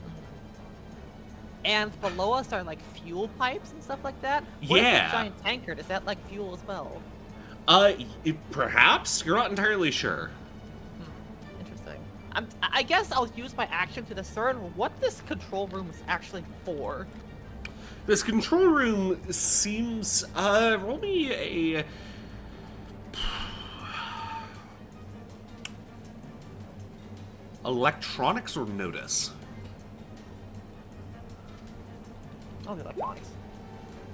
And below us are like fuel pipes and stuff like that. What Yeah. is this giant tankard? Is that like fuel as well? Perhaps? You're not entirely sure. Interesting. I guess I'll use my action to discern what this control room is actually for. This control room seems... roll me a... Electronics or notice? I'll do electronics.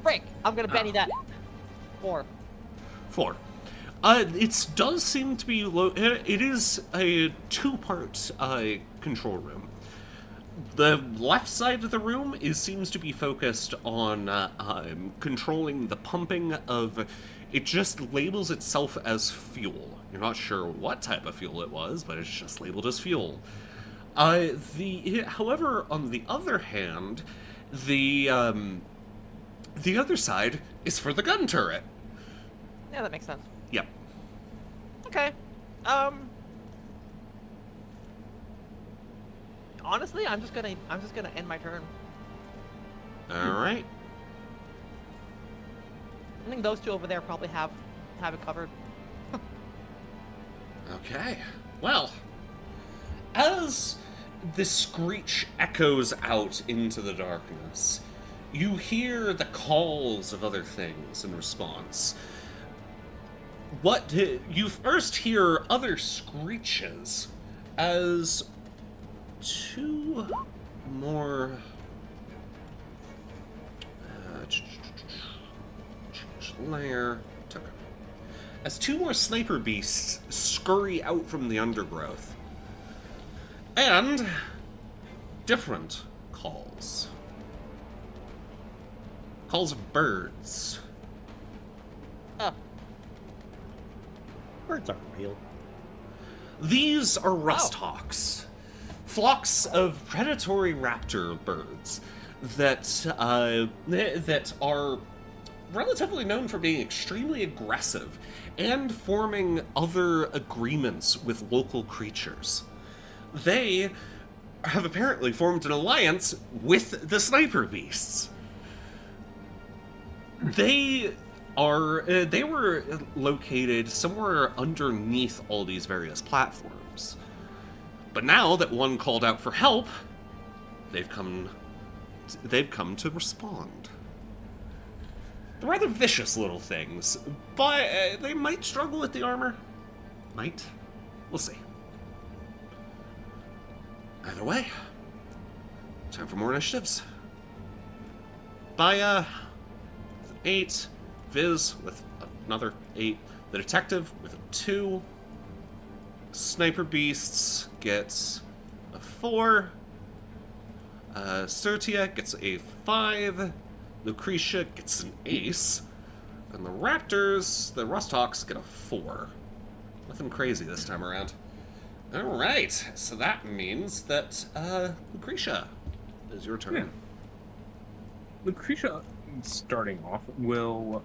Frick! I'm gonna Benny that. 4. 4. It does seem to be it is a two-part control room. The left side of the room seems to be focused on controlling the pumping of... It just labels itself as fuel. You're not sure what type of fuel it was, but it's just labeled as fuel. However, on the other hand, the other side is for the gun turret. Yeah, that makes sense. Yep. Okay. Honestly, I'm just gonna end my turn. All right. I think those two over there probably have it covered. Okay. Well, as the screech echoes out into the darkness, you hear the calls of other things in response. You first hear other screeches as two more layer. As two more sniper beasts scurry out from the undergrowth. And different calls. Calls of birds. Birds aren't real. These are rust hawks. Flocks of predatory raptor birds that are relatively known for being extremely aggressive and forming other agreements with local creatures. They have apparently formed an alliance with the sniper beasts. They were located somewhere underneath all these various platforms. But now that one called out for help, they've come to respond. They're rather vicious little things, but they might struggle with the armor. Might. We'll see. Either way, time for more initiatives. By 8, Viz with another 8, the detective with a 2, Sniper Beasts gets a 4, Sertia gets a 5, Lucretia gets an ace, and the Raptors, the Rusthawks, get a 4. Nothing crazy this time around. Alright, so that means that, Lucretia, is your turn. Yeah. Lucretia, starting off, will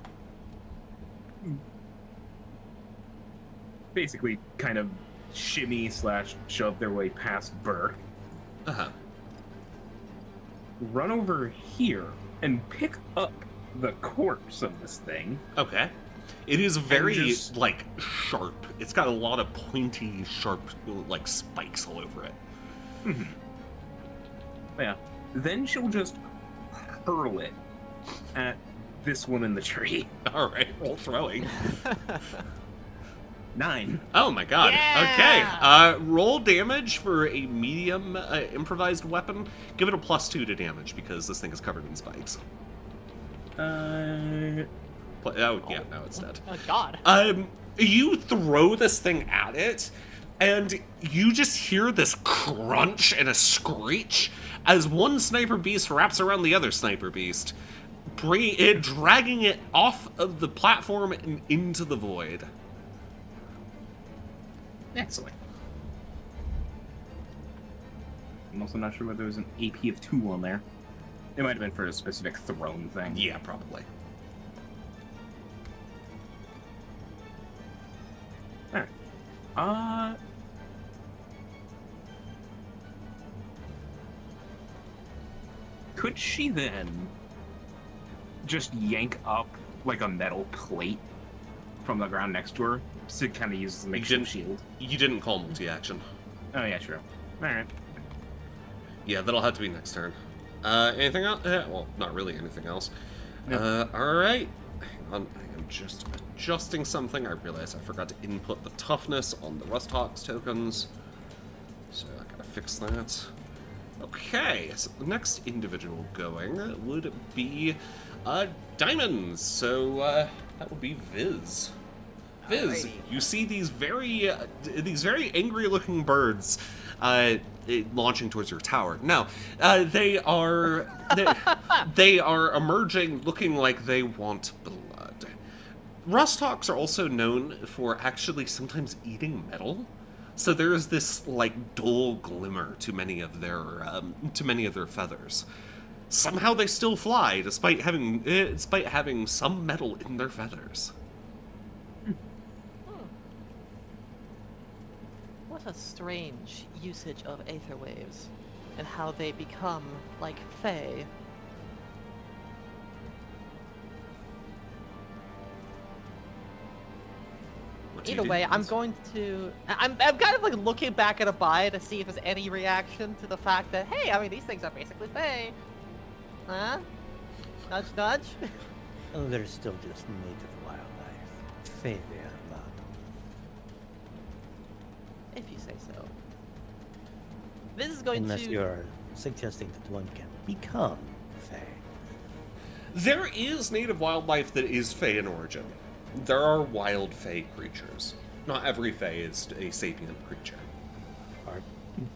basically kind of shimmy / shove their way past Burke. Uh-huh. Run over here and pick up the corpse of this thing. Okay. It is very, just- like, sharp. It's got a lot of pointy, sharp, like, spikes all over it. Mm-hmm. Yeah. Then she'll just hurl it at this one in the tree. Alright, roll throwing. 9. Oh my god. Yeah! Okay. Roll damage for a medium improvised weapon. Give it a +2 to damage because this thing is covered in spikes. Oh, yeah, no, it's dead. Oh God. You throw this thing at it, and you just hear this crunch and a screech as one sniper beast wraps around the other sniper beast, dragging it off of the platform and into the void. Excellent. I'm also not sure whether there was an AP of 2 on there. It might have been for a specific thrown thing. Yeah, probably. Alright. Could she then just yank up like a metal plate from the ground next to her to kind of use as a makeshift shield? You didn't call multi-action. Oh yeah, true. Alright. Yeah, that'll have to be next turn. Anything else? Well, not really anything else. No. Alright. Hang on, I am just adjusting something. I realized I forgot to input the toughness on the Rusthawks tokens. So I gotta fix that. Okay, so the next individual going would be Diamonds. So that would be Viz. Viz, Alrighty. you see these very angry-looking birds launching towards your tower. Now, they are emerging, looking like they want blood. Rusthawks are also known for actually sometimes eating metal. So there is this like dull glimmer to many of their feathers. Somehow they still fly, despite having some metal in their feathers. What a strange usage of aether waves, and how they become like fae. What do you Either do, way, I'm Viz? going to. I'm kind of like looking back at Abaya to see if there's any reaction to the fact that, hey, I mean, these things are basically fae. Huh? Nudge, nudge. Oh, they're still just native wildlife. Fae they are not. If you say so. This is going Unless to. you're suggesting that one can become Fae. There is native wildlife that is Fae in origin. There are wild Fae creatures. Not every Fae is a sapient creature.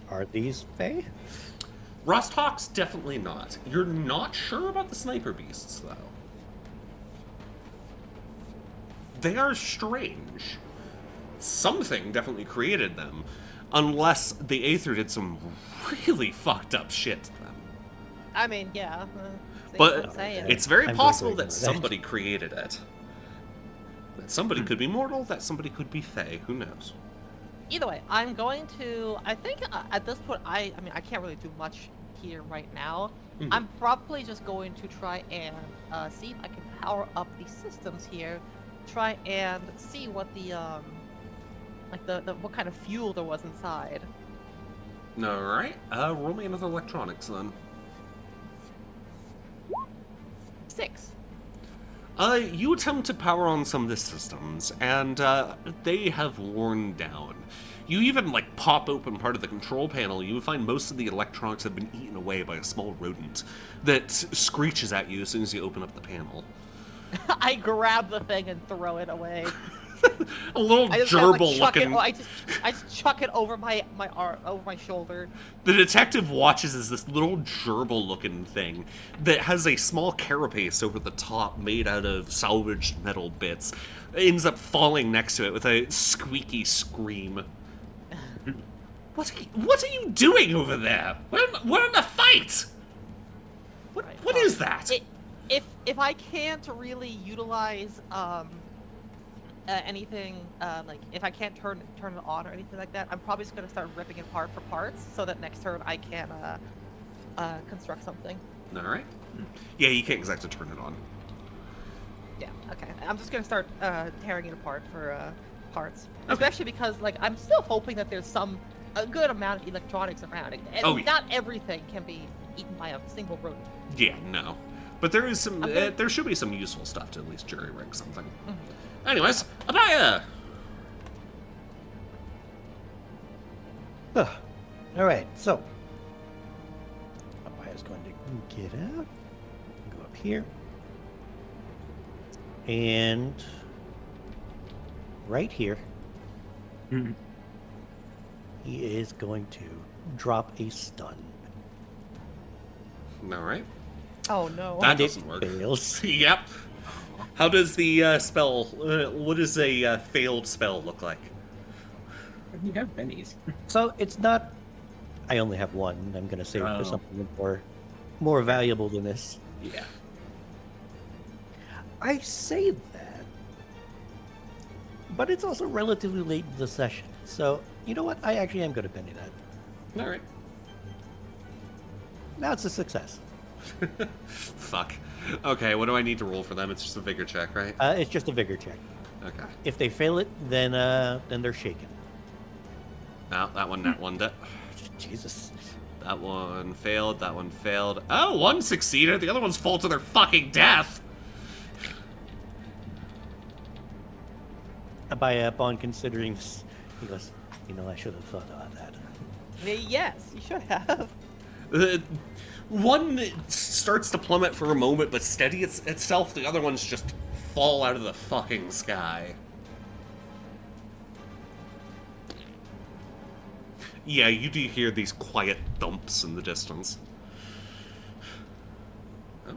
Are these Fae? Rusthawks, definitely not. You're not sure about the sniper beasts, though. They are strange. Something definitely created them, unless the Aether did some really fucked up shit to them. I mean, yeah. See, But I'm saying. it's very I'm going to possible ignore that that. somebody created it. That somebody could be mortal, that somebody could be Fae, who knows? Either way, I'm going to. I think at this point, I mean, I can't really do much here right now. Mhm. I'm probably just going to try and see if I can power up the systems here. Try and see what the like the what kind of fuel there was inside. Alright, roll me another electronics then. 6. You attempt to power on some of the systems, and they have worn down. You even, like, pop open part of the control panel, you find most of the electronics have been eaten away by a small rodent that screeches at you as soon as you open up the panel. I grab the thing and throw it away. A little I just kind of, like, gerbil chuck looking. it. I just chuck it over my arm, over my shoulder. The detective watches as this little gerbil looking thing that has a small carapace over the top made out of salvaged metal bits ends up falling next to it with a squeaky scream. What are you doing over there? We're in a fight! What is that? If I can't really utilize anything like if I can't turn it on or anything like that, I'm probably just gonna start ripping it apart for parts so that next turn I can construct something. All right. Yeah, you can't exactly turn it on. Yeah. Okay. I'm just gonna start tearing it apart for parts, especially because like I'm still hoping that there's a good amount of electronics around. And Oh, yeah. Not everything can be eaten by a single rodent. Yeah, no. But there is some. Okay. There should be some useful stuff to at least jury rig something. Mm-hmm. Anyways, Abaya. All right, so Abaya's going to get out, go up here, and right here, he is going to drop a stun. All right. Oh no. That And it doesn't work. fails. Yep. How does the spell? What does a failed spell look like? You have bennies. So it's not. I only have one. I'm going to save it Oh. for something more valuable than this. Yeah. I say that, but it's also relatively late in the session. So you know what? I actually am going to penny that. All right. Now it's a success. Fuck. Okay, what do I need to roll for them? It's just a vigor check, right? It's just a vigor check. Okay. If they fail it, then they're shaken. Now that one did. Jesus. That one failed. That one failed. Oh, one succeeded. The other one's fall to their fucking death. Upon considering this, he goes, I should have thought about that. Yes, you should have. One starts to plummet for a moment, but steady itself. The other ones just fall out of the fucking sky. Yeah, you do hear these quiet thumps in the distance. Oh,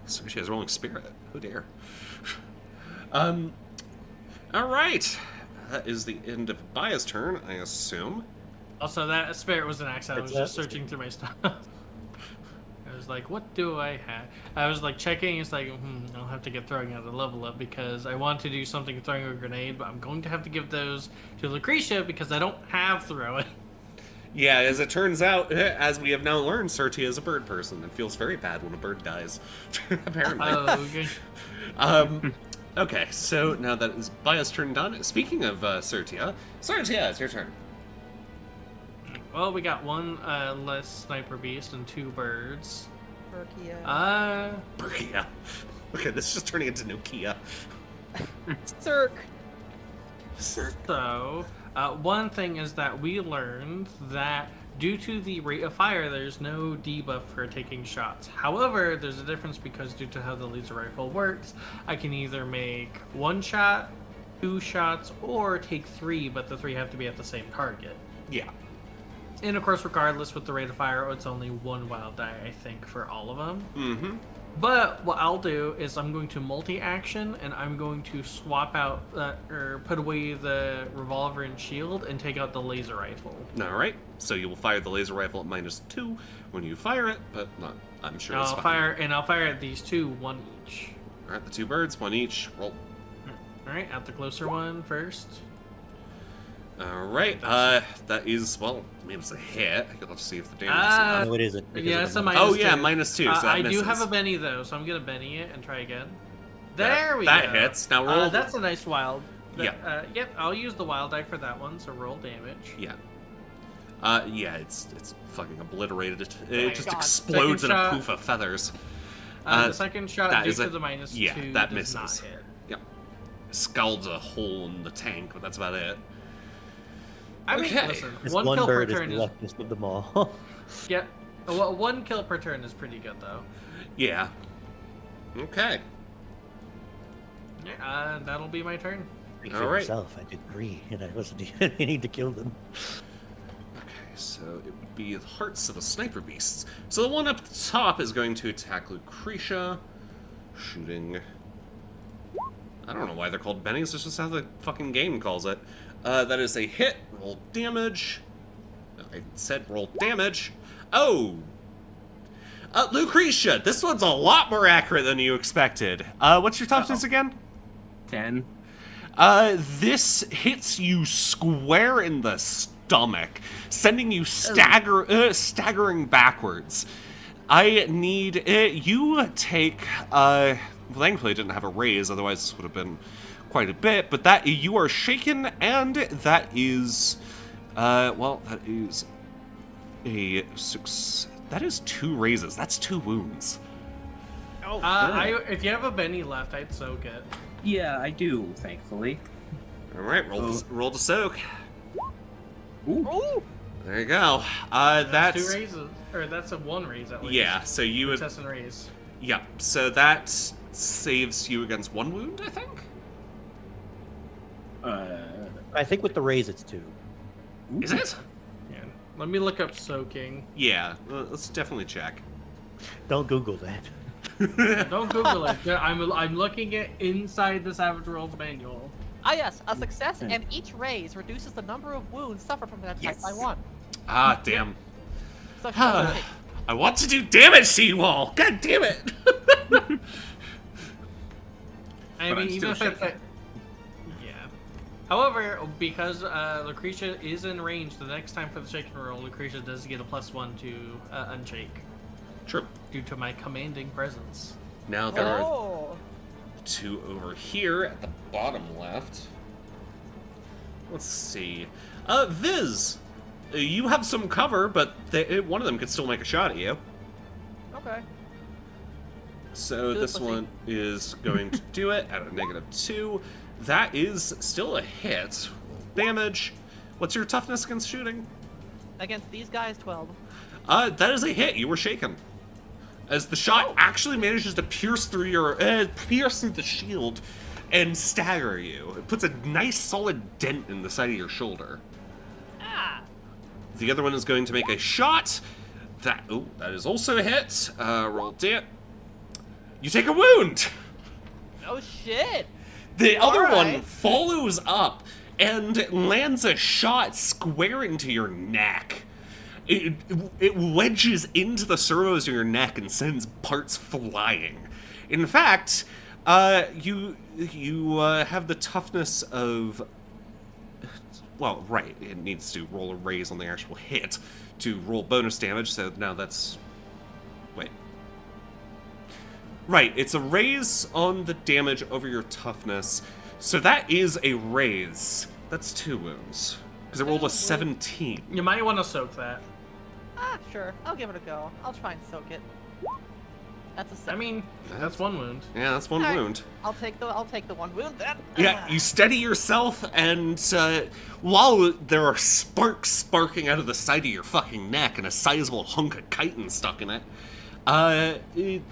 so she has rolling spirit. Oh dear. All right. That is the end of Baya's turn, I assume. Also, that spirit was an accident. I was It's just a- searching through my stuff. I was like, what do I have? I was like checking. It's like, I'll have to get throwing out a level up because I want to do something throwing a grenade, but I'm going to have to give those to Lucretia because I don't have throwing. Yeah, as it turns out, as we have now learned, Sertia is a bird person and feels very bad when a bird dies. Apparently. Okay. Okay, so now that is Baya's turn done. Speaking of Sertia, it's your turn. Well, we got one less sniper beast and 2 birds. Turkey. Berkia. Okay, this is just turning into Nokia. Cirque. So, one thing is that we learned that due to the rate of fire, there's no debuff for taking shots. However, there's a difference because due to how the laser rifle works, I can either make 1 shot, 2 shots, or take 3, but the 3 have to be at the same target. Yeah. And of course, regardless with the rate of fire, it's only 1 wild die, I think, for all of them. Mm-hmm. But what I'll do is I'm going to multi-action, and I'm going to swap out or put away the revolver and shield and take out the laser rifle. All right. So you will fire the laser rifle at -2 when you fire it, but not. I'm sure it's fine. I'll fire at these two, one each. All right, the 2 birds, 1 each. Roll. All right, at the closer one first. All right. That is, well, I mean, it's a hit. Let's see if the damage is No, it isn't. because Yeah, of it's the a minus. Oh, minus yeah, two. -2, so that I do misses. have a Benny though, so I'm gonna Benny it and try again. That- There we that go. hits. Now roll. That's a nice wild. Yeah. Yep, I'll use the wild die for that one, so roll damage. Yeah. Yeah, it's fucking obliterated. It just God. explodes in Second a shot. poof of feathers. The second shot, that due is to a- the -2, yeah, that does not misses. hit. Yep. Scalds a hole in the tank, but that's about it. I mean, Okay. listen, This one one kill per bird is turn the is luckiest of them all. yeah. Well, 1 kill per turn is pretty good though. Yeah. Okay. Yeah, that'll be my turn. Speak All for right. myself, I did 3, and I wasn't even needing to kill them. Okay, so it would be the hearts of the sniper beasts. So the one up the top is going to attack Lucretia, shooting. I don't know why they're called bennies. That's just how the fucking game calls it. That is a hit. Roll damage. I said roll damage. Oh! Lucretia, this one's a lot more accurate than you expected. What's your toughness again? 10. This hits you square in the stomach, sending you staggering backwards. I need you take. Thankfully, I didn't have a raise, otherwise this would have been quite a bit. But that you are shaken, and that is, well, that is a 6. That is 2 raises. That's 2 wounds. Oh, If you have a Benny left, I'd soak it. Yeah, I do, thankfully. All right, roll to soak. Ooh. There you go. That's 2 raises, or that's a 1 raise at least. yeah. So you would. Test and raise. Yeah, so that saves you against 1 wound, I think? I think with the raise, it's 2. Is it? Yeah. Let me look up soaking. Yeah, let's definitely check. Don't Google that. Don't Google it. Yeah, I'm looking at inside the Savage Worlds manual. Ah, yes, a success and each raise reduces the number of wounds suffered from that attack by 1. Ah, damn. So I want to do damage to you all! God damn it! I But mean, I'm even still if yeah. However, because Lucretia is in range, the next time for the shaking roll, Lucretia does get a +1 to unshake True. due to my commanding presence. Now there are Oh. 2 over here at the bottom left. Let's see. Viz! You have some cover, but one of them could still make a shot at you. Okay. So Do it, this pussy. one is going to do it at a -2. That is still a hit. Damage. What's your toughness against shooting? Against these guys, 12. That is a hit. You were shaken. As the shot actually manages to pierce through the shield and stagger you. It puts a nice solid dent in the side of your shoulder. Ah. The other one is going to make a shot. That is also a hit. Roll it. You take a wound. Oh shit. The other one Alright. follows up and lands a shot square into your neck. It wedges into the servos of your neck and sends parts flying. In fact, you have the toughness of. Well, right, it needs to roll a raise on the actual hit to roll bonus damage, so now that's. Wait. Right, it's a raise on the damage over your toughness, so that is a raise. That's 2 wounds. Because it rolled a 17. You might want to soak that. Ah, sure. I'll give it a go. I'll try and soak it. That's a 7. I mean, that's 1 wound. Yeah, that's 1 Alright. wound. I'll take the 1 wound then. Yeah, you steady yourself, and while there are sparks sparking out of the side of your fucking neck and a sizable hunk of chitin stuck in it, you've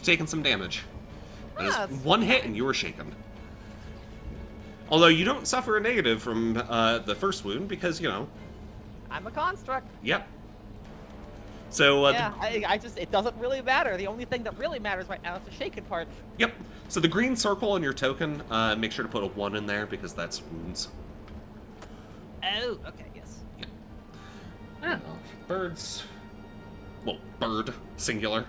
taken some damage. That is That's 1 hit, and you were shaken. Although you don't suffer a negative from the first wound because, I'm a construct. Yep. So, Yeah, I just, it doesn't really matter. The only thing that really matters right now is the shaken part. Yep. So the green circle on your token, make sure to put a 1 in there because that's wounds. Oh, okay, yes. Yeah. Birds. Well, bird, singular.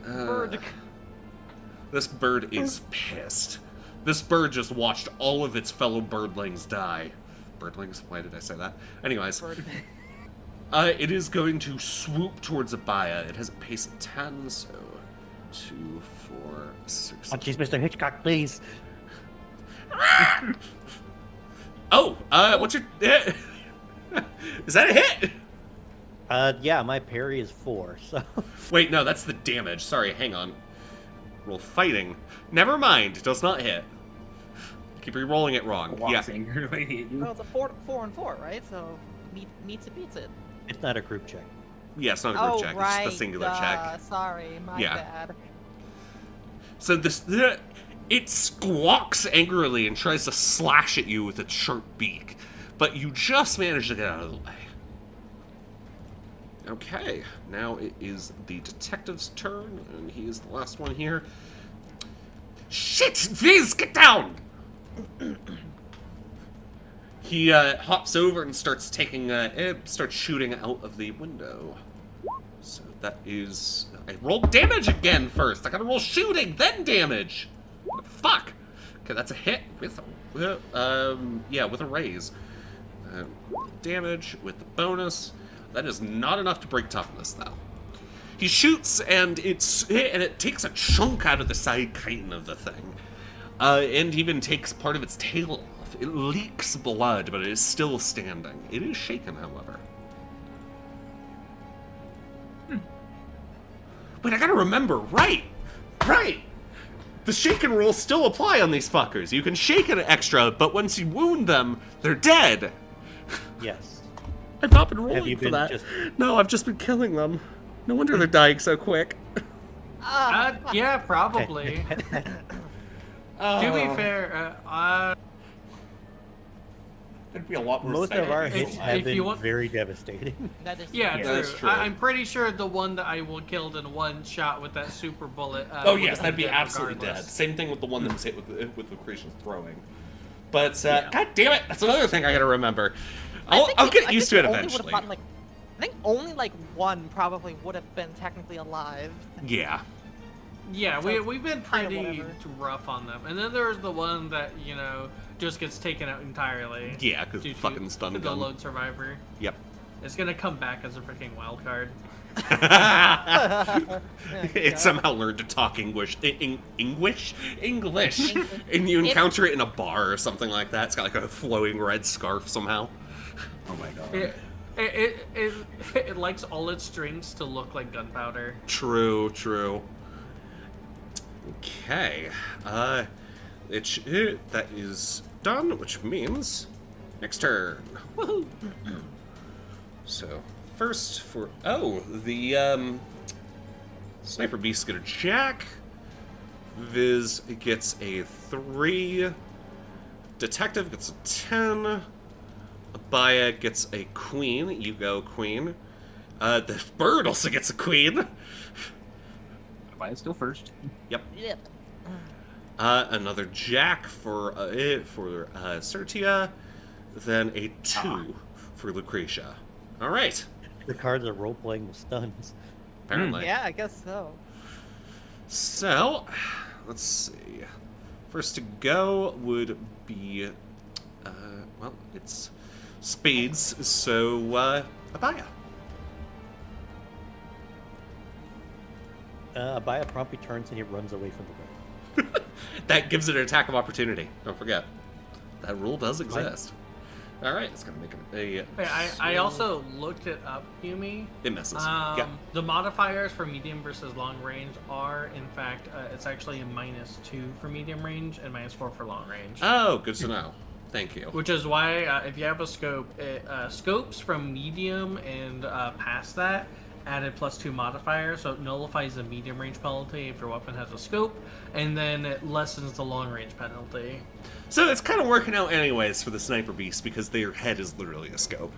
Bird. This bird is pissed. This bird just watched all of its fellow birdlings die. Birdlings? Why did I say that? Anyways. Bird. It is going to swoop towards Abaya. It has a pace of 10, so 2, 4, 6. Oh, jeez, Mr. Hitchcock, please. Oh, what's your... Is that a hit? Yeah, my parry is 4, so... Wait, no, that's the damage. Sorry, hang on. Roll fighting. Never mind, it does not hit. Keep re-rolling it wrong. Walks Yeah. angrily at you. Well, it's a 4 and 4, right? So, meets it beats it. It's not a group check. Yeah, it's not a group Oh, check, right. it's just a singular check. Sorry, my Yeah. bad. So this... It squawks angrily and tries to slash at you with its sharp beak. But you just manage to get out of the way. Okay, now it is the detective's turn, and he is the last one here. Shit! Viz, get down! He hops over and starts taking, starts shooting out of the window. So that is... I rolled damage again first! I gotta roll shooting, then damage! What the fuck? Okay, that's a hit with a, yeah, with a raise. Damage with the bonus. That is not enough to break toughness, though. He shoots, and it takes a chunk out of the side chitin of the thing, and even takes part of its tail off. It leaks blood, but it is still standing. It is shaken, however. Wait, I gotta remember, right! The shaken rules still apply on these fuckers. You can shake it extra, but once you wound them, they're dead. Yes. I've not been Have rolling you for been that. just... No, I've just been killing them. No wonder they're dying so quick. Yeah, probably. To be fair, It'd be a lot more Most of our If- hits if have you been want- very devastating. That is yeah, Yeah, true. that's true. I'm pretty sure the one that I will killed in one shot with that super bullet. Oh would yes, have that'd be been absolutely regardless. dead. Same thing with the one that was hit with Lucretia's throwing. But god damn it, that's another thing I gotta remember. I'll get used to it eventually. I think only like one probably would have been technically alive. Yeah. Yeah, So we've been kind of pretty whatever. rough on them. And then there's the one that, just gets taken out entirely. Yeah, because due to fucking stun the gun. lone survivor. Yep. It's gonna come back as a freaking wild card. It somehow learned to talk English, English, and you encounter it in a bar or something like that. It's got like a flowing red scarf somehow. Oh my god. It likes all its strings to look like gunpowder. True. Okay. That is done, which means next turn. Woohoo! So first for the sniper beast get a jack. Viz gets a 3. Detective gets a 10. Abaya gets a queen. You go, queen. The bird also gets a queen. Abaya's still first. Yep. Yep. Another jack for Sertia. Then a 2 for Lucretia. All right. The cards are role-playing with stuns. Apparently. Yeah, I guess so. So, let's see. First to go would be, well, it's spades, so, Abaya. Abaya promptly turns and he runs away from the room. That gives it an attack of opportunity. Don't forget. That rule does exist. All right, it's going to make it a... I also looked it up, Yumi. It misses. Yeah. The modifiers for medium versus long range are, in fact, it's actually a -2 for medium range and -4 for long range. Oh, good to know. Thank you. Which is why, if you have a scope, scopes from medium and past that added +2 modifier, so it nullifies the medium range penalty if your weapon has a scope, and then it lessens the long range penalty. So it's kind of working out anyways for the sniper beast because their head is literally a scope.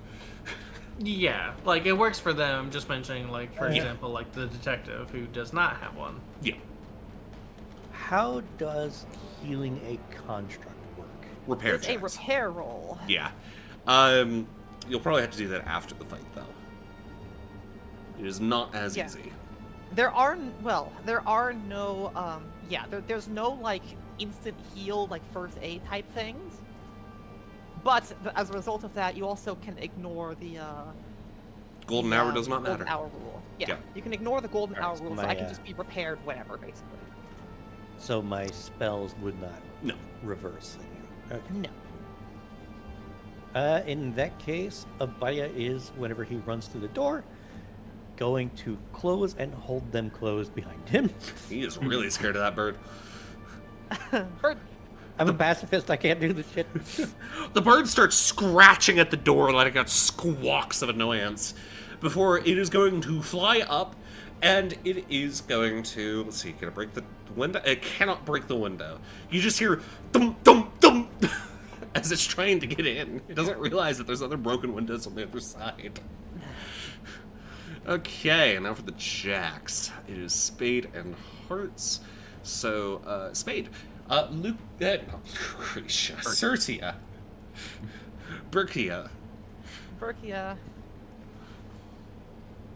Yeah, like it works for them. I'm just mentioning, like for Yeah. example, like the detective who does not have one. Yeah. How does healing a construct work? Repair It's a checks. repair roll. Yeah. You'll probably have to do that after the fight, though. It is not as Yeah. easy. There are no there's no like instant heal like first aid type things. But as a result of that, you also can ignore the Golden hour does not golden matter. hour rule. Yeah, Yeah. you can ignore the golden Alright, hour so rule, so my, I can just be repaired whenever, basically. So my spells would not No. reverse. Okay. No. In that case, Abaya is, whenever he runs through the door, going to close and hold them closed behind him. He is really scared of that bird. Bird. I'm a pacifist. I can't do this shit. The bird starts scratching at the door, letting out squawks of annoyance, before it is going to fly up, and it is going to... Let's see, can it break the window? It cannot break the window. You just hear thump, thump, thump, as it's trying to get in. It doesn't realize that there's other broken windows on the other side. Okay, now for the jacks. It is spade and hearts. So, spade. Luke, no, Lucretia, Certia, Berkia. Berkia.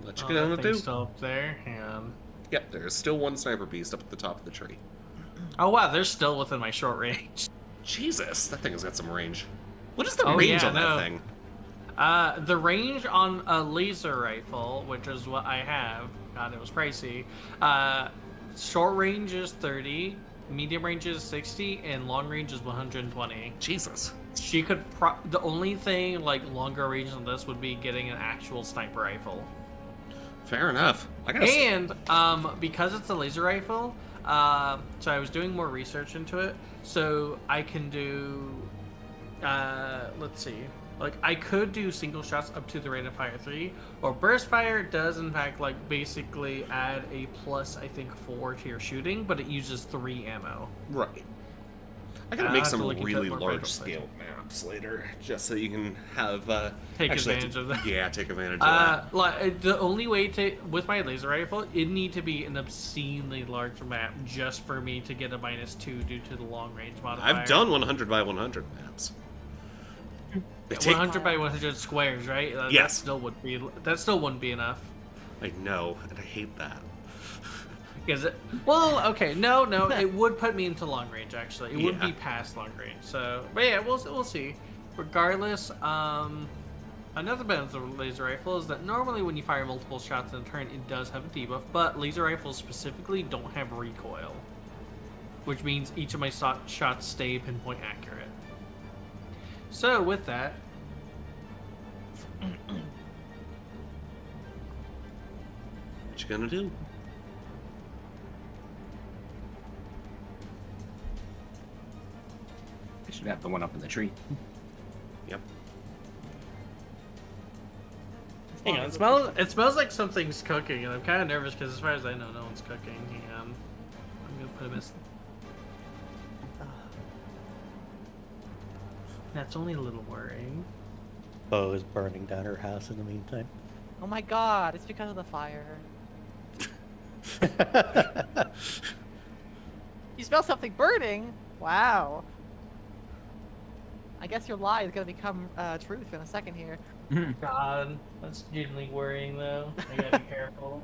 Let you get on the Thing's do. still up there, and Yep, there's still one sniper beast up at the top of the tree. oh wow, they're still within my short range. Jesus, that thing has got some range. What is the Oh, range yeah, on no. that thing? The range on a laser rifle, which is what I have, God, it was pricey. Short range is 30, medium range is 60, and long range is 120. Jesus. She could. The only thing like longer range than this would be getting an actual sniper rifle. Fair enough. I gotta And because it's a laser rifle, so I was doing more research into it. So I can do, let's see, like I could do single shots up to the rate of fire 3, or burst fire does in fact like basically add a plus I think 4 to your shooting, but it uses 3 ammo. Right. I gotta I'll make have to some look into really it more large carefully. scale maps later, just so you can have Take actually advantage of that. Yeah, take advantage of that. Like the only way to with my laser rifle, it need to be an obscenely large map just for me to get a -2 due to the long range modifier. I've done 100 by 100 maps. They take- 100 by 100 squares, right? Yes. That still wouldn't be enough. I know, and I hate that. Because okay, no, it would put me into long range. Actually, it wouldn't Yeah. be past long range. So, but yeah, we'll see. Regardless, another benefit of a laser rifle is that normally when you fire multiple shots in a turn, it does have a debuff. But laser rifles specifically don't have recoil, which means each of my shots stay pinpoint accurate. So with that, What you gonna do? I should have the one up in the tree. Yep. hang on, it smells like something's cooking, and I'm kind of nervous because as far as I know, no one's cooking. Hang on, I'm gonna put a miss. That's only a little worrying. Bo is burning down her house in the meantime. Oh my god, it's because of the fire. You smell something burning? Wow. I guess your lie is gonna become truth in a second here. God, that's genuinely worrying though. I gotta be careful.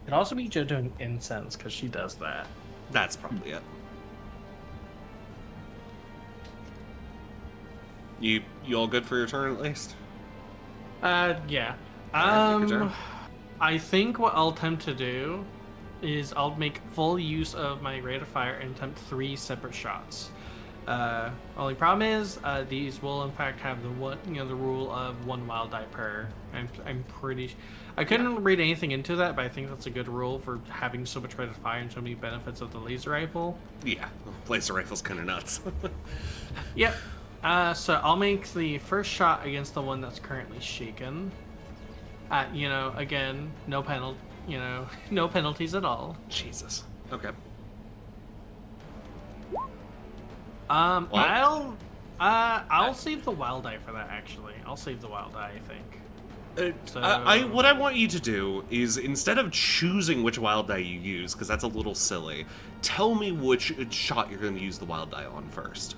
It also be Jo doing incense because she does that. That's probably it. You all good for your turn at least? Yeah. Alright, make a turn. I think what I'll attempt to do is I'll make full use of my rate of fire and attempt 3 separate shots. Only problem is these will in fact have the the rule of 1 wild die per. I'm pretty. I couldn't read anything into that, but I think that's a good rule for having so much rate of fire and so many benefits of the laser rifle. Yeah, laser rifle's kind of nuts. Yep. So I'll make the first shot against the one that's currently shaken. Again, no penalties at all. Jesus. Okay. What? I'll save the wild eye for that. Actually, I'll save the wild eye. I think. So... What I want you to do is, instead of choosing which wild die you use, because that's a little silly, tell me which shot you're going to use the wild die on first.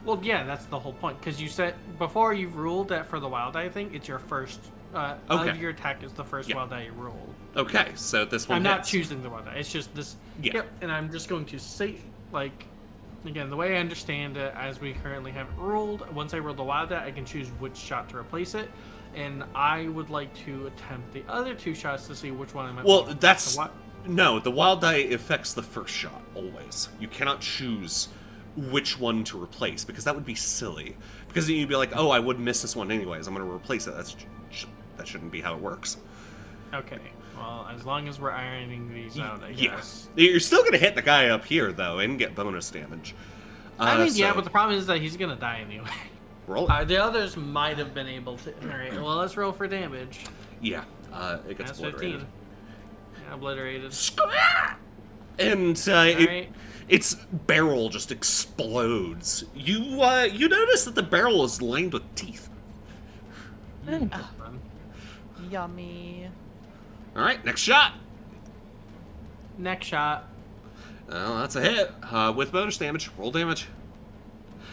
Well, yeah, that's the whole point. Because you said before you ruled that for the wild eye thing, it's your first. Okay. Of your attack is the first wild die you rolled. Okay, so this one I'm hits. not choosing the wild die. It's just this. Yeah. Yep. And I'm just going to say, like, again, the way I understand it, as we currently have it ruled, once I roll the wild die, I can choose which shot to replace it. And I would like to attempt the other two shots to see which one I might. Well, want. that's no. The wild die affects the first shot always. You cannot choose which one to replace because that would be silly. Because then you'd be like, oh, I would miss this one anyways. I'm going to replace it. That shouldn't be how it works. Okay. Well, as long as we're ironing these out, I guess. You're still going to hit the guy up here though and get bonus damage. I mean, yeah, but the problem is that he's going to die anyway. Roll. The others might have been able to. All right. Well, let's roll for damage. Yeah. It gets That's obliterated. 15. Yeah, obliterated. And Right. its barrel just explodes. You notice that the barrel is lined with teeth. Yummy. All right, next shot. Next shot. Oh, that's a hit with bonus damage. Roll damage.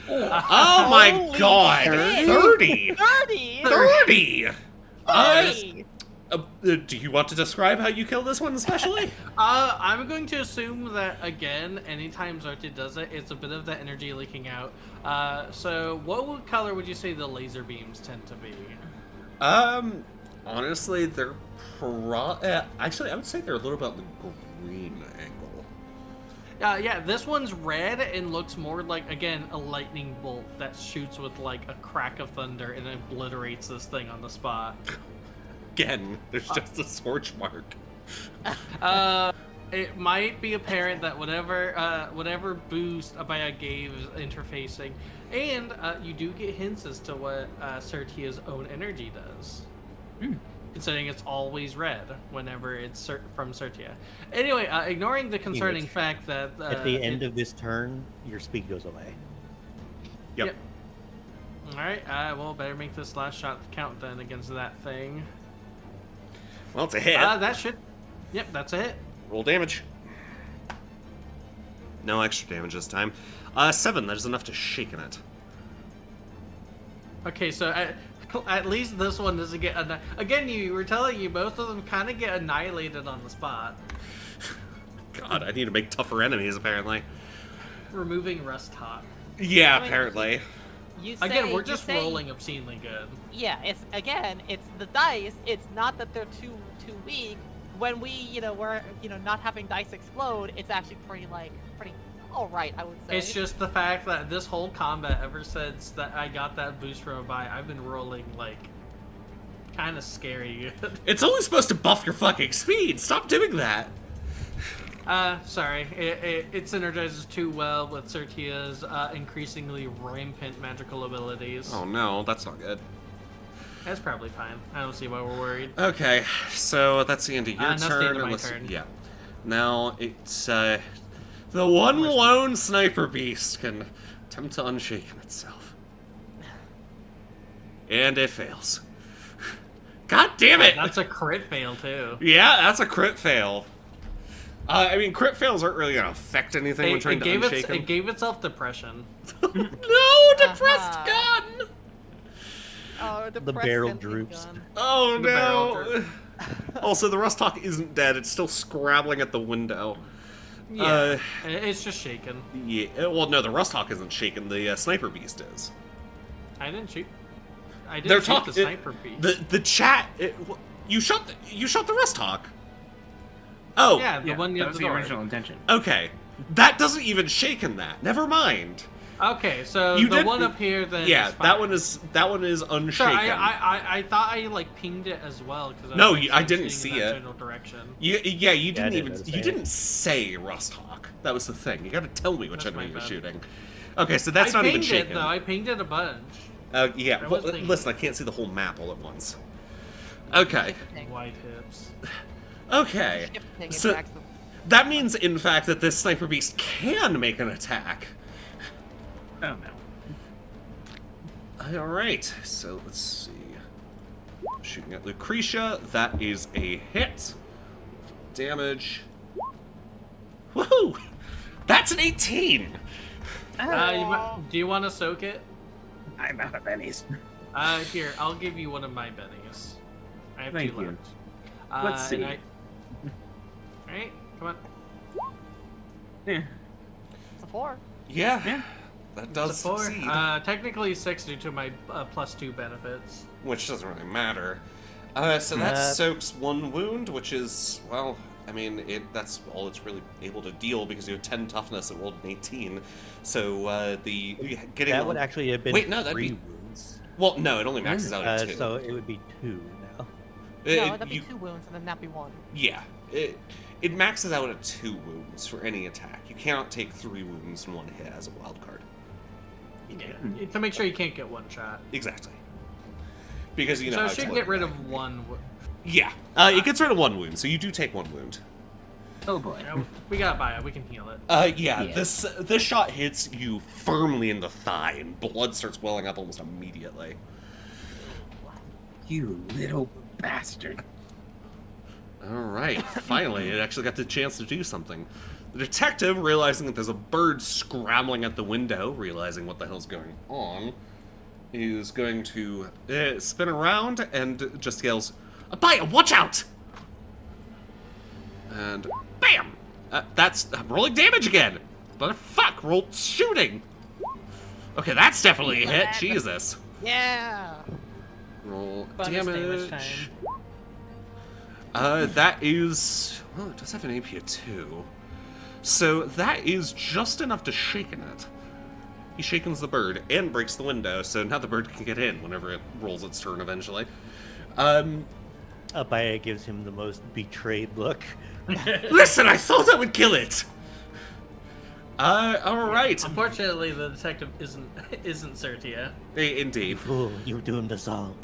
Oh my Holy god! shit. 30! 30! 30! 30! Do you want to describe how you kill this one especially? I'm going to assume that, again, anytime Zartia does it, it's a bit of the energy leaking out. So what color would you say the laser beams tend to be? Honestly, they're actually, I would say they're a little bit on the green angle. Yeah, this one's red and looks more like, again, a lightning bolt that shoots with, like, a crack of thunder and obliterates this thing on the spot. Again, there's just a scorch mark. It might be apparent that whatever boost Abaya gave is interfacing, and you do get hints as to what Sertia's own energy does. Considering it's always red whenever it's from Sertia. Anyway, ignoring the concerning fact that... at the end of this turn, your speed goes away. Yep. Alright, well, better make this last shot count then against that thing. Well, it's a hit. That should... Yep, that's a hit. Roll damage. No extra damage this time. 7, that is enough to shaken it. Okay, so at least this one doesn't get... Again, you were telling you, both of them kind of get annihilated on the spot. God, I need to make tougher enemies, apparently. Removing Rust Hawk. Yeah, I mean, apparently. Again, we're just rolling obscenely good. Yeah, it's the dice. It's not that they're too weak. When we, we're, not having dice explode, it's actually pretty all right, I would say. It's just the fact that this whole combat, ever since that I got that boost from a buy, I've been rolling, like, kind of scary good. It's only supposed to buff your fucking speed. Stop doing that. Sorry. It synergizes too well with Sertia's increasingly rampant magical abilities. Oh no, that's not good. That's probably fine. I don't see why we're worried. Okay, so that's the end of your that's the end turn. of my unless, turn. Yeah. Now it's the one lone sniper beast can attempt to unshaken itself, and it fails. God damn it! That's a crit fail too. Yeah, that's a crit fail. I mean, crit fails aren't really gonna affect anything when trying to unshake It gave itself depression. No, depressed gun. Oh, The barrel droops. Gun. Oh The barrel no! Also, the Rust Hawk isn't dead. It's still scrabbling at the window. Yeah, it's just shaken. Yeah. Well, no, the Rust Hawk isn't shaken. The Sniper Beast is. I didn't shoot. I They're didn't shoot talking. the sniper beast. The chat. You shot the Rust Hawk. Oh. Yeah, the one near that was the the door. original intention. Okay. That doesn't even shaken that. Never mind. Okay, so You the did- one up here then. Yeah, is that fine. one is unshaken. Sorry, I thought I like pinged it as well because No, I didn't see in that it. General direction. You didn't I didn't even. notice You that. didn't say Rust Hawk. That was the thing. You got to tell me which That's enemy my you're bad. shooting. Okay, so that's I not even pinged shaken. it though. I pinged it a bunch. Yeah. I Well, was thinking. listen, I can't see the whole map all at once. Okay. White hips. Okay. Shifting So- attacks. That means, in fact, that this Sniper Beast can make an attack. Oh no. All right, so let's see. Shooting at Lucretia, that is a hit. Damage. Woohoo! That's an 18. Do you want to soak it? I'm out of pennies. Here, I'll give you one of my bennies. I have Thank 2 you. left. Let's see. Alright, come on. Yeah. It's a 4. Yeah, that It's does a 4. succeed. Technically 6 due to my +2 benefits. Which doesn't really matter. So that soaks 1 wound, which is, well, I mean, that's all it's really able to deal because you have 10 toughness and rolled an 18. So getting That would actually have been Wait, no, that'd 3 be wounds. well, no, it only maxes out at 2. So it would be 2 now. No, that'd be 2 wounds, and then that'd be 1. Yeah, it maxes out at 2 wounds for any attack. You cannot take 3 wounds in 1 hit as a wild card. Yeah, to make sure you can't get 1 shot. Exactly. Because you know. So how it it's should looking get rid back. of 1. Yeah, it gets rid of 1 wound, so you do take 1 wound. Oh boy. We got by it. We can heal it. Yeah, Yeah. this shot hits you firmly in the thigh, and blood starts welling up almost immediately. You little bastard. All right, finally, it actually got the chance to do something. The detective, realizing that there's a bird scrambling at the window, realizing what the hell's going on, is going to spin around and just yells, "Abaya, watch out!" And bam! I'm rolling damage again! Motherfuck, roll shooting! Okay, that's definitely a hit, Jesus. Yeah! Roll Bonus damage damage. time. That is... Well, it does have an AP of 2. So that is just enough to shaken it. He shakens the bird and breaks the window, so now the bird can get in whenever it rolls its turn eventually. Abaya gives him the most betrayed look. Listen, I thought that would kill it! Alright. Unfortunately, the detective isn't Sertia. Indeed. Fool, you doomed us all.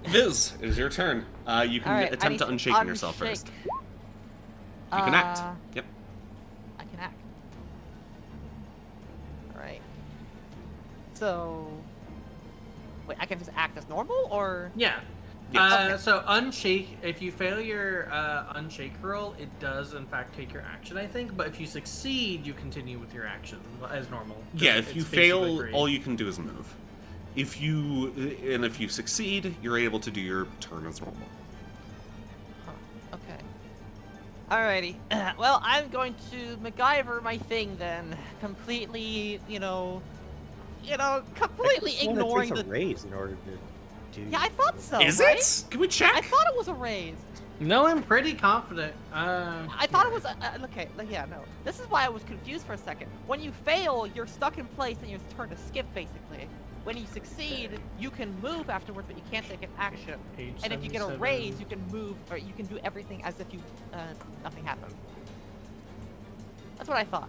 Viz, it is your turn. You can Alright, I attempt need to unshaken yourself unshake. first. You can act. Yep. I can act. Alright. So... Wait, I can just act as normal, or...? Yeah. Yes. So unshake. If you fail your unshake roll, it does in fact take your action, I think. But if you succeed, you continue with your action as normal. Yeah, if It's you basically fail, free. all you can do is move. If you succeed, you're able to do your turn as normal. Huh, okay. Alrighty. Well, I'm going to MacGyver my thing then. Completely, completely ignoring it's a the... raise in order to do. Yeah, I thought so, Is right? it? Can we check? I thought it was a raise. No, I'm pretty confident. I thought it was okay. Yeah, no. This is why I was confused for a second. When you fail, you're stuck in place and your turn to skip, basically. When you succeed, you can move afterwards, but you can't take an action. Page And if you get a 77. raise, you can move, or you can do everything as if you nothing happened. That's what I thought.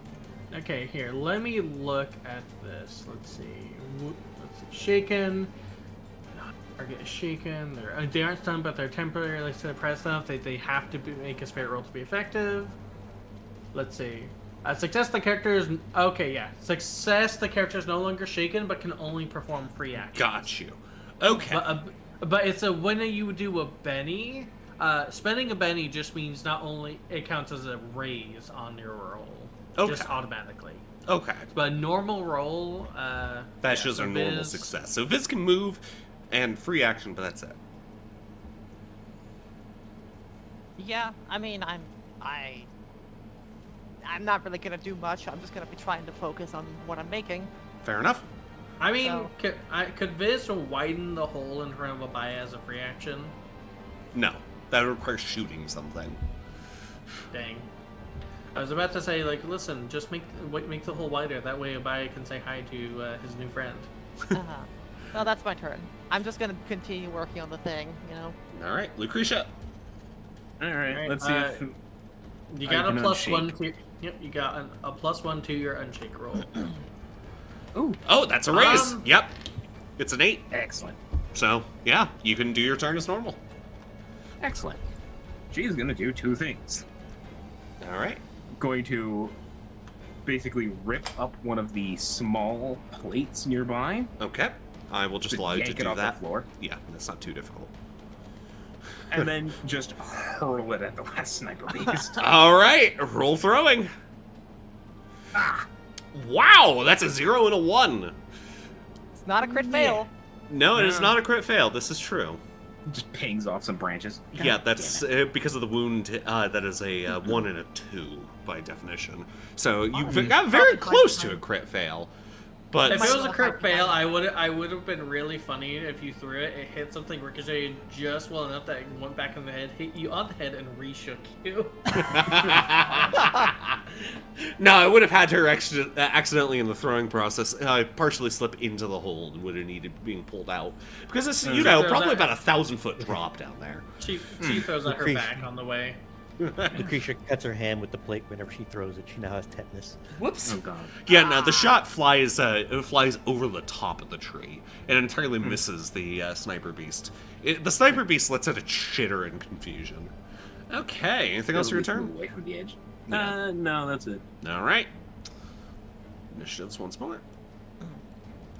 Okay, here. Let me look at this. Let's see. Let's see. Shaken. Target is shaken. They aren't stunned, but they're temporarily suppressed enough that they have to make a spirit roll to be effective. Let's see. Success, the character is... Okay, yeah. Success, the character is no longer shaken, but can only perform free actions. Got you. Okay. But it's when you do a Benny, spending a Benny just means not only it counts as a raise on your roll. Okay. Just automatically. Okay. But a normal roll... That shows so our normal Viz- success. So Viz can move and free action, but that's it. Yeah, I mean, I'm not really gonna do much. I'm just gonna be trying to focus on what I'm making. Fair enough. I mean, So- could Viz widen the hole in front of Abaya as a free action? No. That would require shooting something. Dang. I was about to say, like, listen, just make the hole wider. That way Abaya can say hi to his new friend. Well, that's my turn. I'm just gonna continue working on the thing, Alright, Lucretia. Alright, let's see if... You I got a can +1 unshake. to... Yep, you got a +1 to your unshake roll. Ooh, Oh, that's a raise. Um, Yep. It's an 8. excellent. So, yeah, you can do your turn as normal. Excellent. She's gonna do 2 things. Alright. Going to basically rip up one of the small plates nearby. Okay. I will just allow you to yank it do off that. the floor. Yeah, that's not too difficult. And then just hurl it at the last sniper beast. All right, roll throwing. Ah! Wow, that's a 0 and a 1. It's not a crit fail. No, it is No. not a crit fail. This is true. Just pings off some branches. God Yeah, damn that's it. because of the wound. That is a 1 and a 2 by definition. So you got very close to a crit fail. But If it was a Might crit not fail, have I would have been really funny if you threw it, it hit something, ricocheted just well enough that it went back in the head, hit you on the head, and reshook you. no, I would have had her accidentally in the throwing process partially slip into the hole and would have needed being pulled out because it's probably about 1,000-foot drop down there. She throws at her Lucretia. back on the way. Lucretia cuts her hand with the plate whenever she throws it. She now has tetanus. Whoops. Oh god. Yeah, no, the shot flies over the top of the tree and entirely misses the sniper beast. The sniper beast lets out a chitter in confusion. Okay, anything else for your turn? Away from the edge. Yeah. No, that's it. All right. Initiatives once more.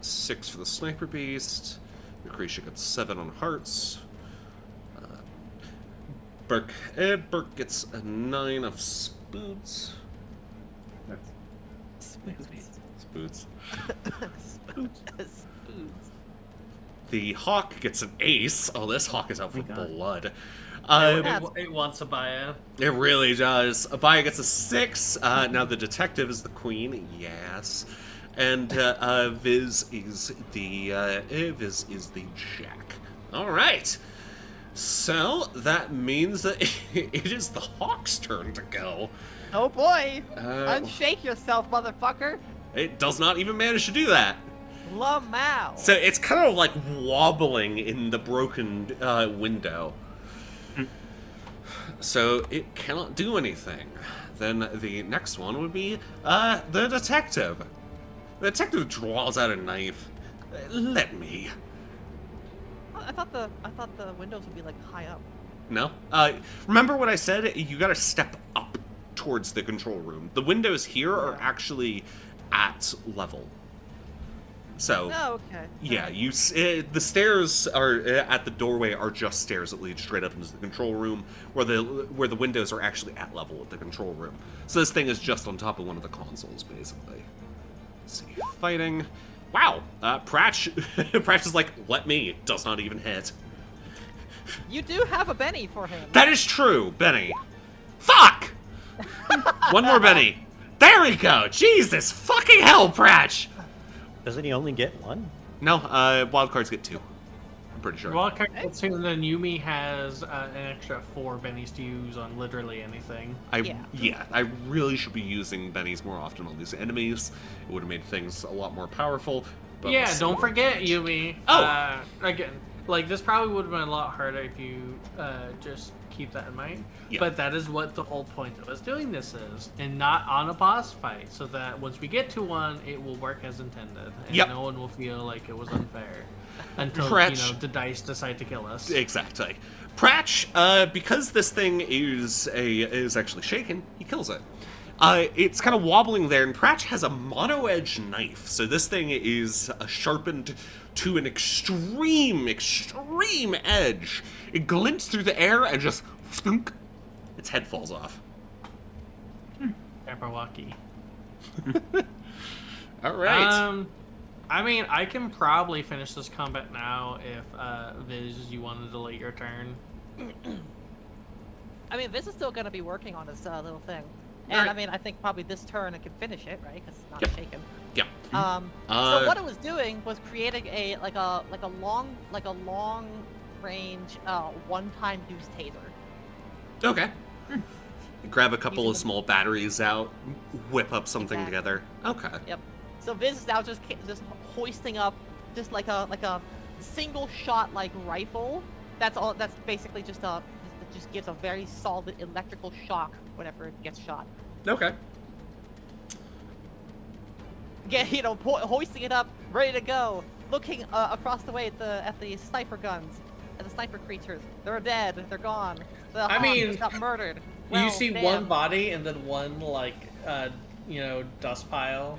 6 for the sniper beast. Lucretia gets 7 on hearts. Burke gets a 9 of spoots. Spoots. The hawk gets an ace. Oh, this hawk is out for blood. It wants Abaya. It really does. Abaya gets a 6. Now the detective is the queen. Yes. And Viz is the jack. All right. So that means that it is the hawk's turn to go. Oh boy! Unshake yourself, motherfucker! It does not even manage to do that. Lamau! So it's kind of like wobbling in the broken window. So it cannot do anything. Then the next one would be the detective. The detective draws out a knife. Let me. I thought the windows would be like high up. No. Remember what I said? You gotta step up towards the control room. The windows here are actually at level. So, Oh, okay. yeah, the stairs are at the doorway are just stairs that lead straight up into the control room, where the windows are actually at level with the control room. So this thing is just on top of one of the consoles, basically. Let's see, fighting. Wow, Prach is like, let me. Does not even hit. You do have a Benny for him. That is true, Benny. Fuck! One more Benny. There we go. Jesus fucking hell, Prach. Doesn't he only get one? No, wild cards get 2. I'm pretty sure. Well, and then Yumi has an extra 4 bennies to use on literally anything. I really should be using bennies more often on these enemies. It would have made things a lot more powerful. But Yeah, we'll see don't what forget, happens. Yumi. Oh! Again, like, this probably would have been a lot harder if you just keep that in mind. Yeah. But that is what the whole point of us doing this is, and not on a boss fight, so that once we get to one, it will work as intended, and Yep. no one will feel like it was unfair until Prach. the dice decide to kill us. Exactly. Prach, because this thing is actually shaken, he kills it. It's kind of wobbling there, and Prach has a mono-edge knife, so this thing is sharpened to an extreme edge. It glints through the air and just thunk, its head falls off. Jabberwocky. All right. I mean, I can probably finish this combat now if, Viz, you want to delay your turn. I mean, this is still going to be working on this little thing. And Alright. I mean, I think probably this turn it can finish it, right? Because it's not Yep. shaken. Yeah. So what it was doing was creating a long range one-time use taser. Okay. Grab a couple Using of the- small batteries out, whip up something Exactly. together. Okay. Yep. So Viz is now just hoisting up just like a single shot like rifle. That's all. That's basically just it just gives a very solid electrical shock whenever it gets shot. Okay. Get hoisting it up, ready to go. Looking across the way at the sniper guns, at the sniper creatures. They're dead. They're gone. The I hawk mean, just got murdered. You Well, see damn. one body and then one dust pile.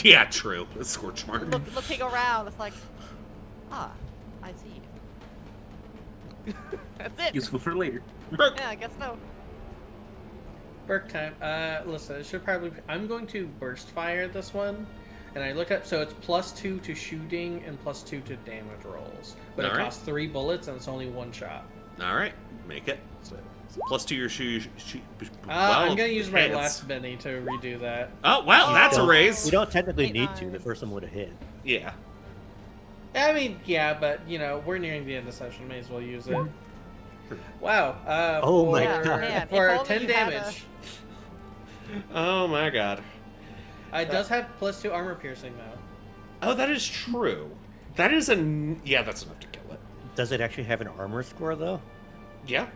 Yeah, true. A scorch mark. Looking around, it's like, I see you. That's it. Useful for later. Yeah, I guess so. Burke time. Listen, it should probably. I'm going to burst fire this one, and I look up. So it's +2 to shooting and +2 to damage rolls, but it All right. costs 3 bullets and it's only 1 shot. All right, make it. So, +2 your shoe. I'm gonna use my hits. last Benny to redo that. Oh well, that's a Don't- raise. You don't technically Wait, need to. The first one would have hit. Yeah. I mean, yeah, but we're nearing the end of the session. May as well use it. Wow. Oh my for- God. Man, For if only 10 you had damage. Oh my god. It does have +2 armor piercing though. Oh, that is true. That is yeah, that's enough to kill it. Does it actually have an armor score though? Yeah.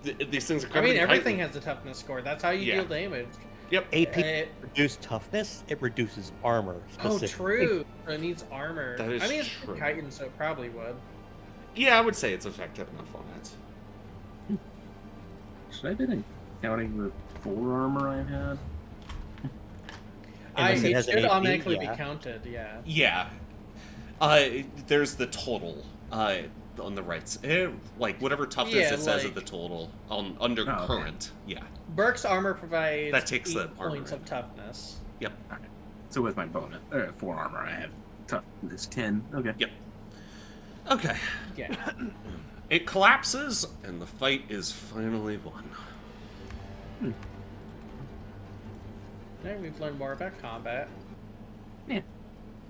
These things are I covered mean, in everything chitin. has a toughness score. That's how you Yeah. deal damage. Yep. AP reduce toughness. It reduces armor. Oh, Specifically. true. It needs armor. That is I mean, it's true. chitin, so it probably would. Yeah, I would say it's effective enough on it. Should I have been counting the 4 armor I had? Unless it It has an should AP, automatically yeah. be counted, yeah. Yeah. There's the total on the right. Like whatever toughness Yeah, it says like- at the total on under Oh, okay. current. Yeah. Burke's armor provides That takes 8 the armor points in. of toughness. Yep. Alright. So with my bonus, 4 armor, I have toughness 10. Okay. Yep. Okay. Yeah. It collapses, and the fight is finally won. Now we've learned more about combat. Yeah.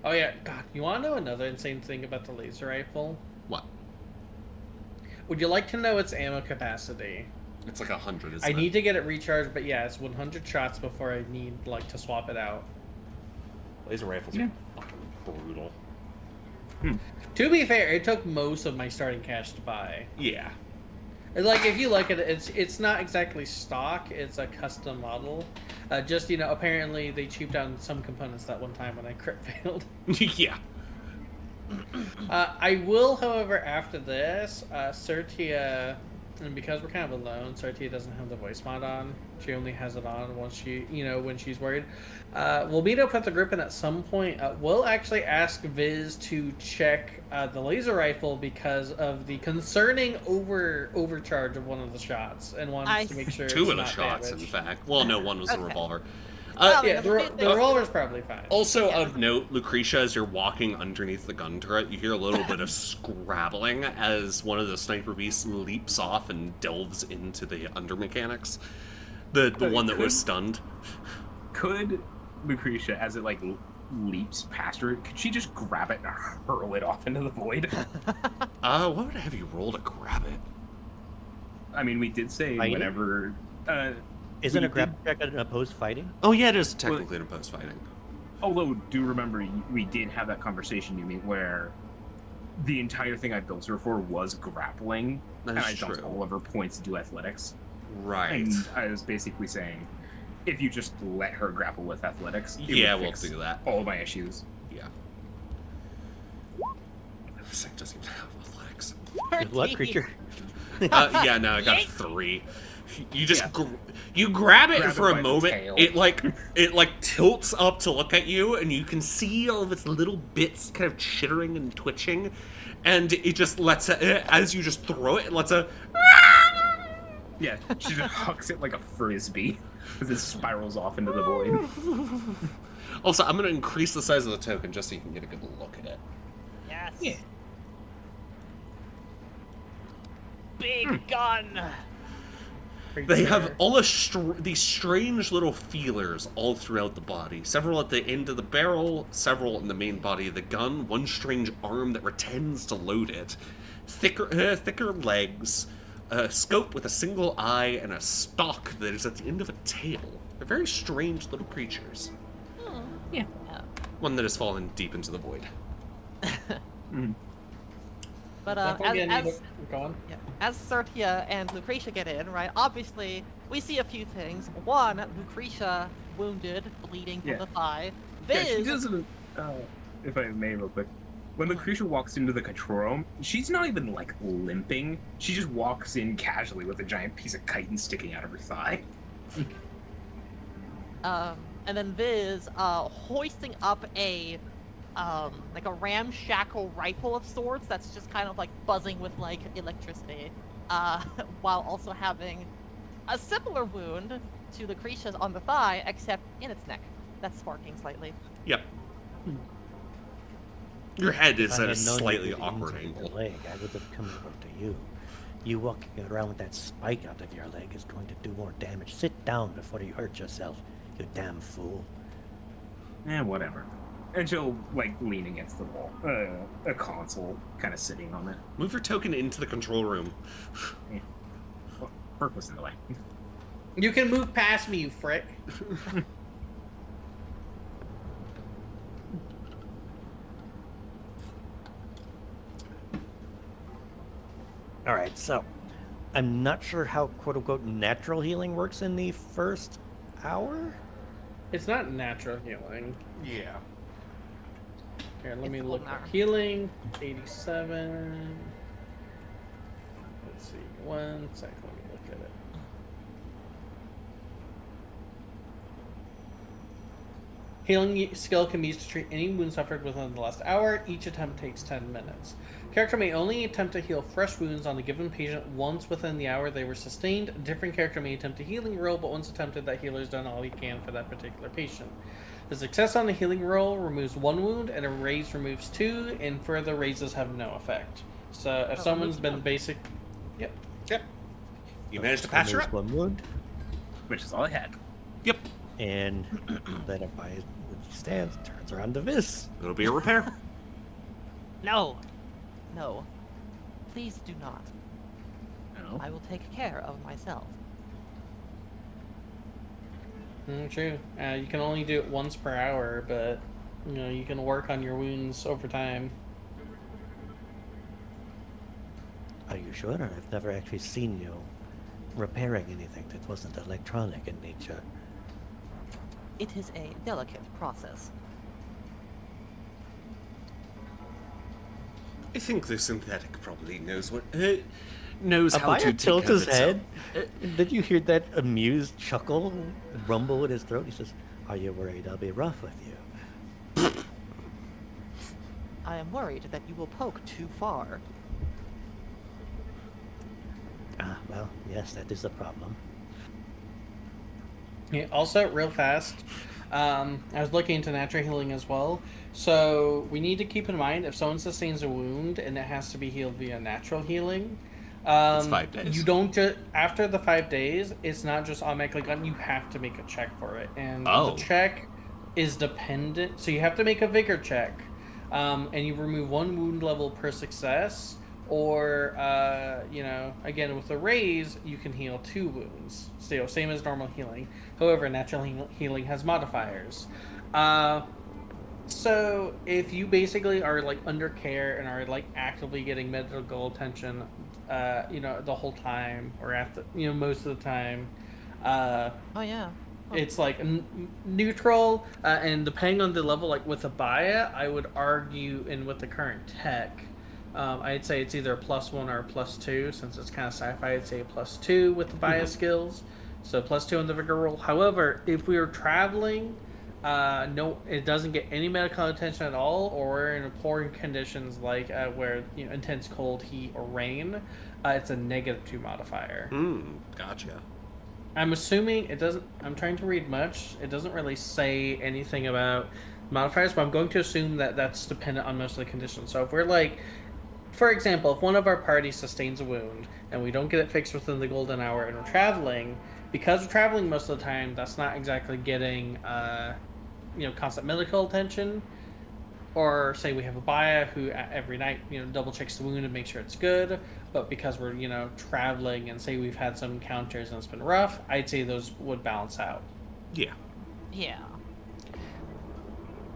Oh yeah, God, you want to know another insane thing about the laser rifle? What? Would you like to know its ammo capacity? It's like 100, isn't I it? need to get it recharged, but yeah, it's 100 shots before I need to swap it out. Laser rifles Yeah. are fucking brutal. To be fair, it took most of my starting cash to buy. Yeah. Like, if you look at it, it's not exactly stock, it's a custom model. Just, apparently they cheaped out some components that one time when I crit failed. Yeah. I will, however, after this, Sertia, and because we're kind of alone, Sertia doesn't have the voice mod on. She only has it on once when she's worried. We'll meet up with the group, and at some point, we'll actually ask Viz to check the laser rifle because of the concerning overcharge of one of the shots, and wants to make sure Two it's of the not shots, damaged. in fact. Well, no, one was the Okay. revolver. Well, Yeah, the the- revolver's probably fine. Also Yeah. of note, Lucretia, as you're walking underneath the gun turret, you hear a little bit of scrabbling as one of the sniper beasts leaps off and delves into the under mechanics. The one that was stunned. Could Lucretia, as it leaps past her, could she just grab it and hurl it off into the void? What would I have you roll to grab it? I mean, we did say Fighting? whenever. Isn't we a grab check an opposed fighting? Oh yeah, it is technically an opposed fighting. Although, do remember, we did have that conversation, Yumi, where the entire thing I built her for was grappling, That and is I dumped true. all of her points to do athletics. Right. And I was basically saying, if you just let her grapple with athletics, it Yeah, would we'll fix do that. all my issues. Yeah. This thing doesn't even have athletics. Good luck, creature. Yeah, no, I got 3. You just you grab it Grab for it a by the moment. tail. It tilts up to look at you, and you can see all of its little bits kind of chittering and twitching, and it just lets it, as you just throw it, it lets a. Yeah, she just hucks it like a frisbee as it spirals off into the void. Also, I'm gonna increase the size of the token just so you can get a good look at it. Yes. Yeah. Big gun. They have all these strange little feelers all throughout the body. Several at the end of the barrel, several in the main body of the gun, one strange arm that pretends to load it, thicker legs, a scope with a single eye, and a stalk that is at the end of a tail. They're very strange little creatures. Yeah. One that has fallen deep into the void. But Go on. yeah, as Sertia and Lucretia get in, right, obviously, we see a few things. One, Lucretia wounded, bleeding from Yeah. the thigh. Yeah, she Viz, doesn't. If I may, real quick. When Lucretia walks into the control room, she's not even limping. She just walks in casually with a giant piece of chitin sticking out of her thigh. And then Viz, hoisting up a like a ramshackle rifle of sorts that's just kind of like buzzing with like electricity, while also having a similar wound to Lucretia's on the thigh, except in its neck. That's sparking slightly. Yep. Your head is If I at a had known you slightly would awkward injure your angle. leg, I would have come over to you. You walking around with that spike out of your leg is going to do more damage. Sit down before you hurt yourself, you damn fool. Whatever. And she'll, like, lean against the wall. A console, kind of sitting on it. Move your token into the control room. Yeah. Well, Burke was in the way. You can move past me, you frick. All right, so I'm not sure how quote-unquote natural healing works in the first hour. It's not natural healing. Yeah. Here, let It's me the look golden at hour. healing. 87. Let's see. 1 second. Let me look at it. Healing skill can be used to treat any wound suffered within the last hour. Each attempt takes 10 minutes. Character may only attempt to heal fresh wounds on a given patient once within the hour they were sustained. A different character may attempt a healing roll, but once attempted, that healer has done all he can for that particular patient. The success on the healing roll removes 1 wound, and a raise removes 2, and further raises have no effect. So if someone's been basic... Yep. Yep. You managed to patch her up. One wound, Which is all I had. Yep. and then it by stands, turns around to Viz. It'll be a repair. No. No. Please do not. No. I will take care of myself. True. You can only do it once per hour, but you can work on your wounds over time. Are you sure? I've never actually seen you repairing anything that wasn't electronic in nature. It is a delicate process. I think the synthetic probably knows what knows how Abaya to take tilts care of his head. itself. Did you hear that amused chuckle rumble in his throat? He says, "Are you worried I'll be rough with you?" I am worried that you will poke too far. Ah, well, yes, that is a problem. Yeah, also, real fast, I was looking into natural healing as well. So we need to keep in mind if someone sustains a wound and it has to be healed via natural healing. It's 5 days. You don't just after the 5 days. It's not just automatically gone. You have to make a check for it, and Oh. the check is dependent. So you have to make a vigor check, and you remove 1 wound level per success. Or, again, with a raise, you can heal 2 wounds. So, same as normal healing. However, natural healing has modifiers. So, if you basically are, under care and are, actively getting medical attention, the whole time, or most of the time, Oh yeah. it's neutral, and depending on the level, with Abaya, I would argue, and with the current tech, I'd say it's either a +1 or a +2. Since it's kind of sci-fi, I'd say a +2 with the bias skills. So +2 on the vigor roll. However, if we are traveling, no, it doesn't get any medical attention at all, or we're in poor conditions where intense cold, heat, or rain, it's a -2 modifier. Gotcha. I'm assuming it doesn't. I'm trying to read much. It doesn't really say anything about modifiers, but I'm going to assume that that's dependent on most of the conditions. So if we're for example, if one of our parties sustains a wound and we don't get it fixed within the golden hour and we're traveling, because we're traveling most of the time, that's not exactly getting, constant medical attention. Or say we have a Baya who every night, double checks the wound and makes sure it's good. But because we're, traveling and say we've had some encounters and it's been rough, I'd say those would balance out. Yeah. Yeah.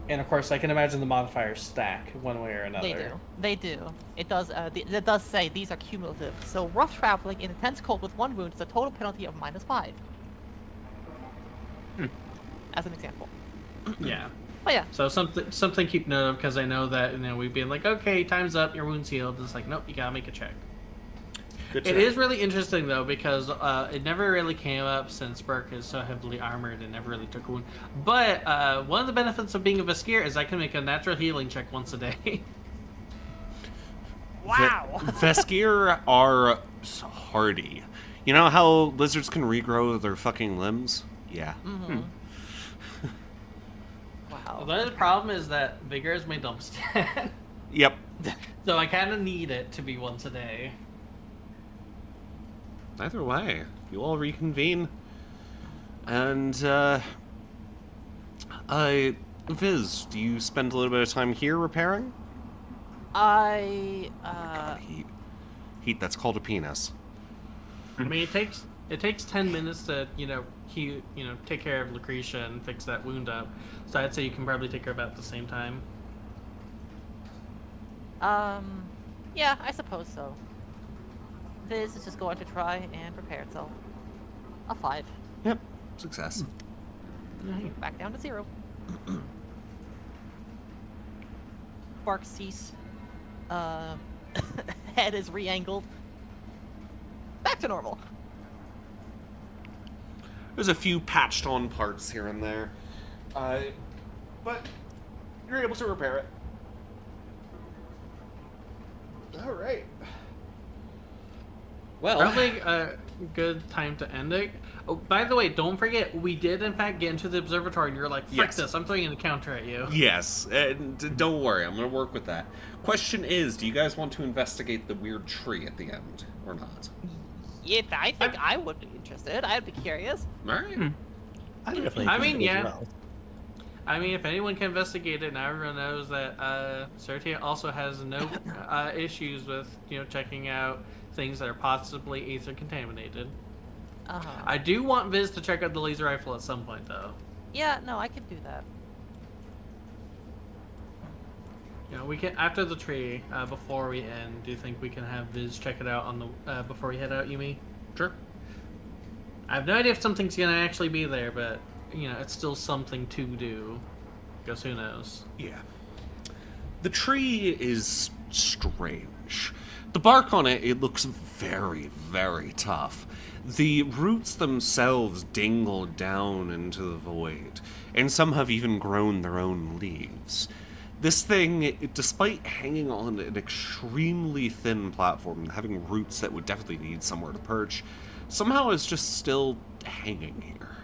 And of course, I can imagine the modifiers stack one way or another. They do. They do. It does. It does say these are cumulative. So rough traveling in intense cold with 1 wound is a total penalty of -5. As an example. Yeah. Oh yeah. So something keep note of, because I know that we've been okay, time's up, your wound's healed. It's nope, you gotta make a check. Good It check. is really interesting though because it never really came up since Burke is so heavily armored and never really took a wound. But one of the benefits of being a Veskier is I can make a natural healing check once a day. Wow. Veskier are hardy. You know how lizards can regrow their fucking limbs? Yeah. Mm-hmm. Wow. The only problem is that Vigor is my dump stat. Yep. So I kind of need it to be once a day. Either way, you all reconvene. And, Viz, do you spend a little bit of time here repairing? I Heat, that's called a penis. I mean, it takes 10 minutes to take care of Lucretia and fix that wound up. So I'd say you can probably take her about the same time. yeah, I suppose so. Viz is just going to try and prepare itself. A 5. Yep, success. Back down to 0. Bark cease. Head is re-angled. Back to normal. There's a few patched on parts here and there. But you're able to repair it. Alright. Well, Probably a good time to end it. Oh, by the way, don't forget, we did in fact get into the observatory and you're like, frick Yes. this, I'm throwing an encounter at you. yes, and don't worry, I'm going to work with that. Question is, do you guys want to investigate the weird tree at the end, or not? Yeah, I think I would be interested. I'd be curious. Alright. I definitely. I mean, think as yeah. well. I mean, if anyone can investigate it, now everyone knows that Sertia also has no issues with, checking out things that are possibly aether contaminated. Uh-huh. I do want Viz to check out the laser rifle at some point, though. Yeah, no, I can do that. We can after the tree. Before we end, do you think we can have Viz check it out on the before we head out? Yumi? Sure. I have no idea if something's gonna actually be there, but it's still something to do. Because who knows? Yeah. The tree is strange. The bark on it looks very, very tough. The roots themselves dangle down into the void, and some have even grown their own leaves. This thing, despite hanging on an extremely thin platform and having roots that would definitely need somewhere to perch, somehow is just still hanging here.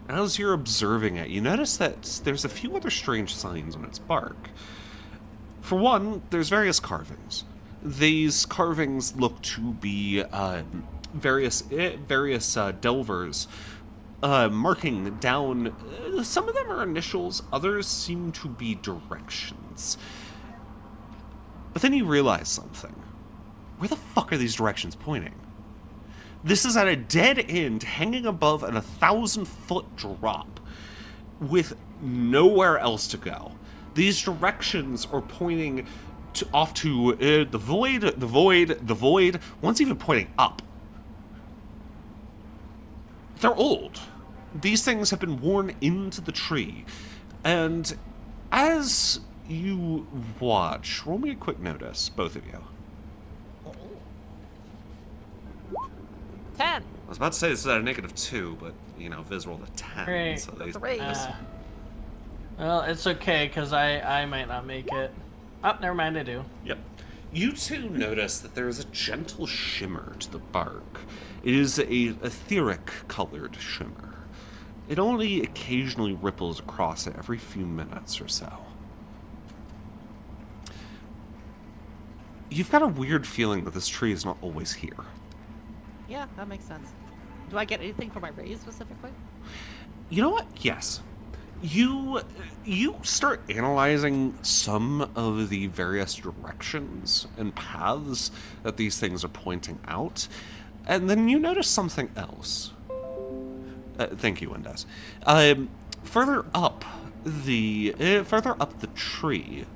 As you're observing it, you notice that there's a few other strange signs on its bark. For one, there's various carvings. These carvings look to be various delvers marking down. Some of them are initials, others seem to be directions. But then you realize something. Where the fuck are these directions pointing? This is at a dead end, hanging above an 1,000-foot drop, with nowhere else to go. These directions are pointing off to the void, one's even pointing up. They're old. These things have been worn into the tree. And as you watch, roll me a quick notice, both of you. 10. I was about to say this is at a -2, but, Viz rolled a 10. Great. So they, That's a raise. Well, it's okay, because I might not make it. Oh, never mind, I do. Yep. You two notice that there is a gentle shimmer to the bark. It is a etheric-colored shimmer. It only occasionally ripples across it every few minutes or so. You've got a weird feeling that this tree is not always here. Yeah, that makes sense. Do I get anything for my raise specifically? You know what? Yes. You start analyzing some of the various directions and paths that these things are pointing out, and then you notice something else. Thank you, Windows. Further up the tree,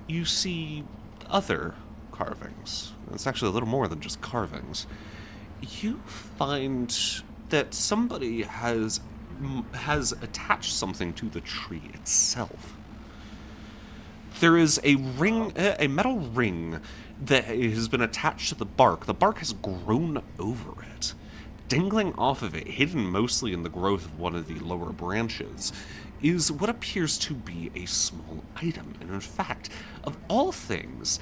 you see other carvings. It's actually a little more than just carvings. You find that somebody has attached something to the tree itself. there is a ring, a metal ring that has been attached to the bark. The bark has grown over it. Dangling off of it, hidden mostly in the growth of one of the lower branches, is what appears to be a small item. And in fact, of all things,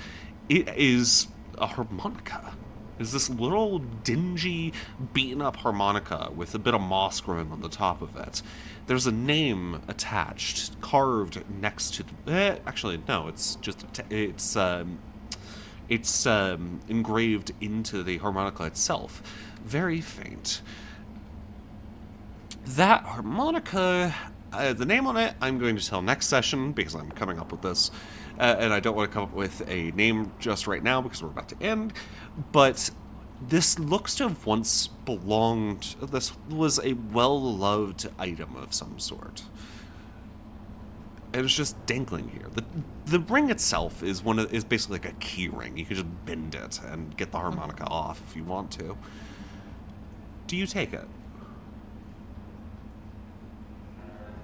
it is a harmonica. Is this little dingy, beaten-up harmonica with a bit of moss growing on the top of it. There's a name attached, carved next to the... actually, no, it's just... It's engraved into the harmonica itself. Very faint. That harmonica... the name on it, I'm going to tell next session, because I'm coming up with this. And I don't want to come up with a name just right now, because we're about to end. But this looks to have once belonged... This was a well-loved item of some sort. And it's just dangling here. The ring itself is basically like a key ring. You can just bend it and get the harmonica off if you want to. Do you take it?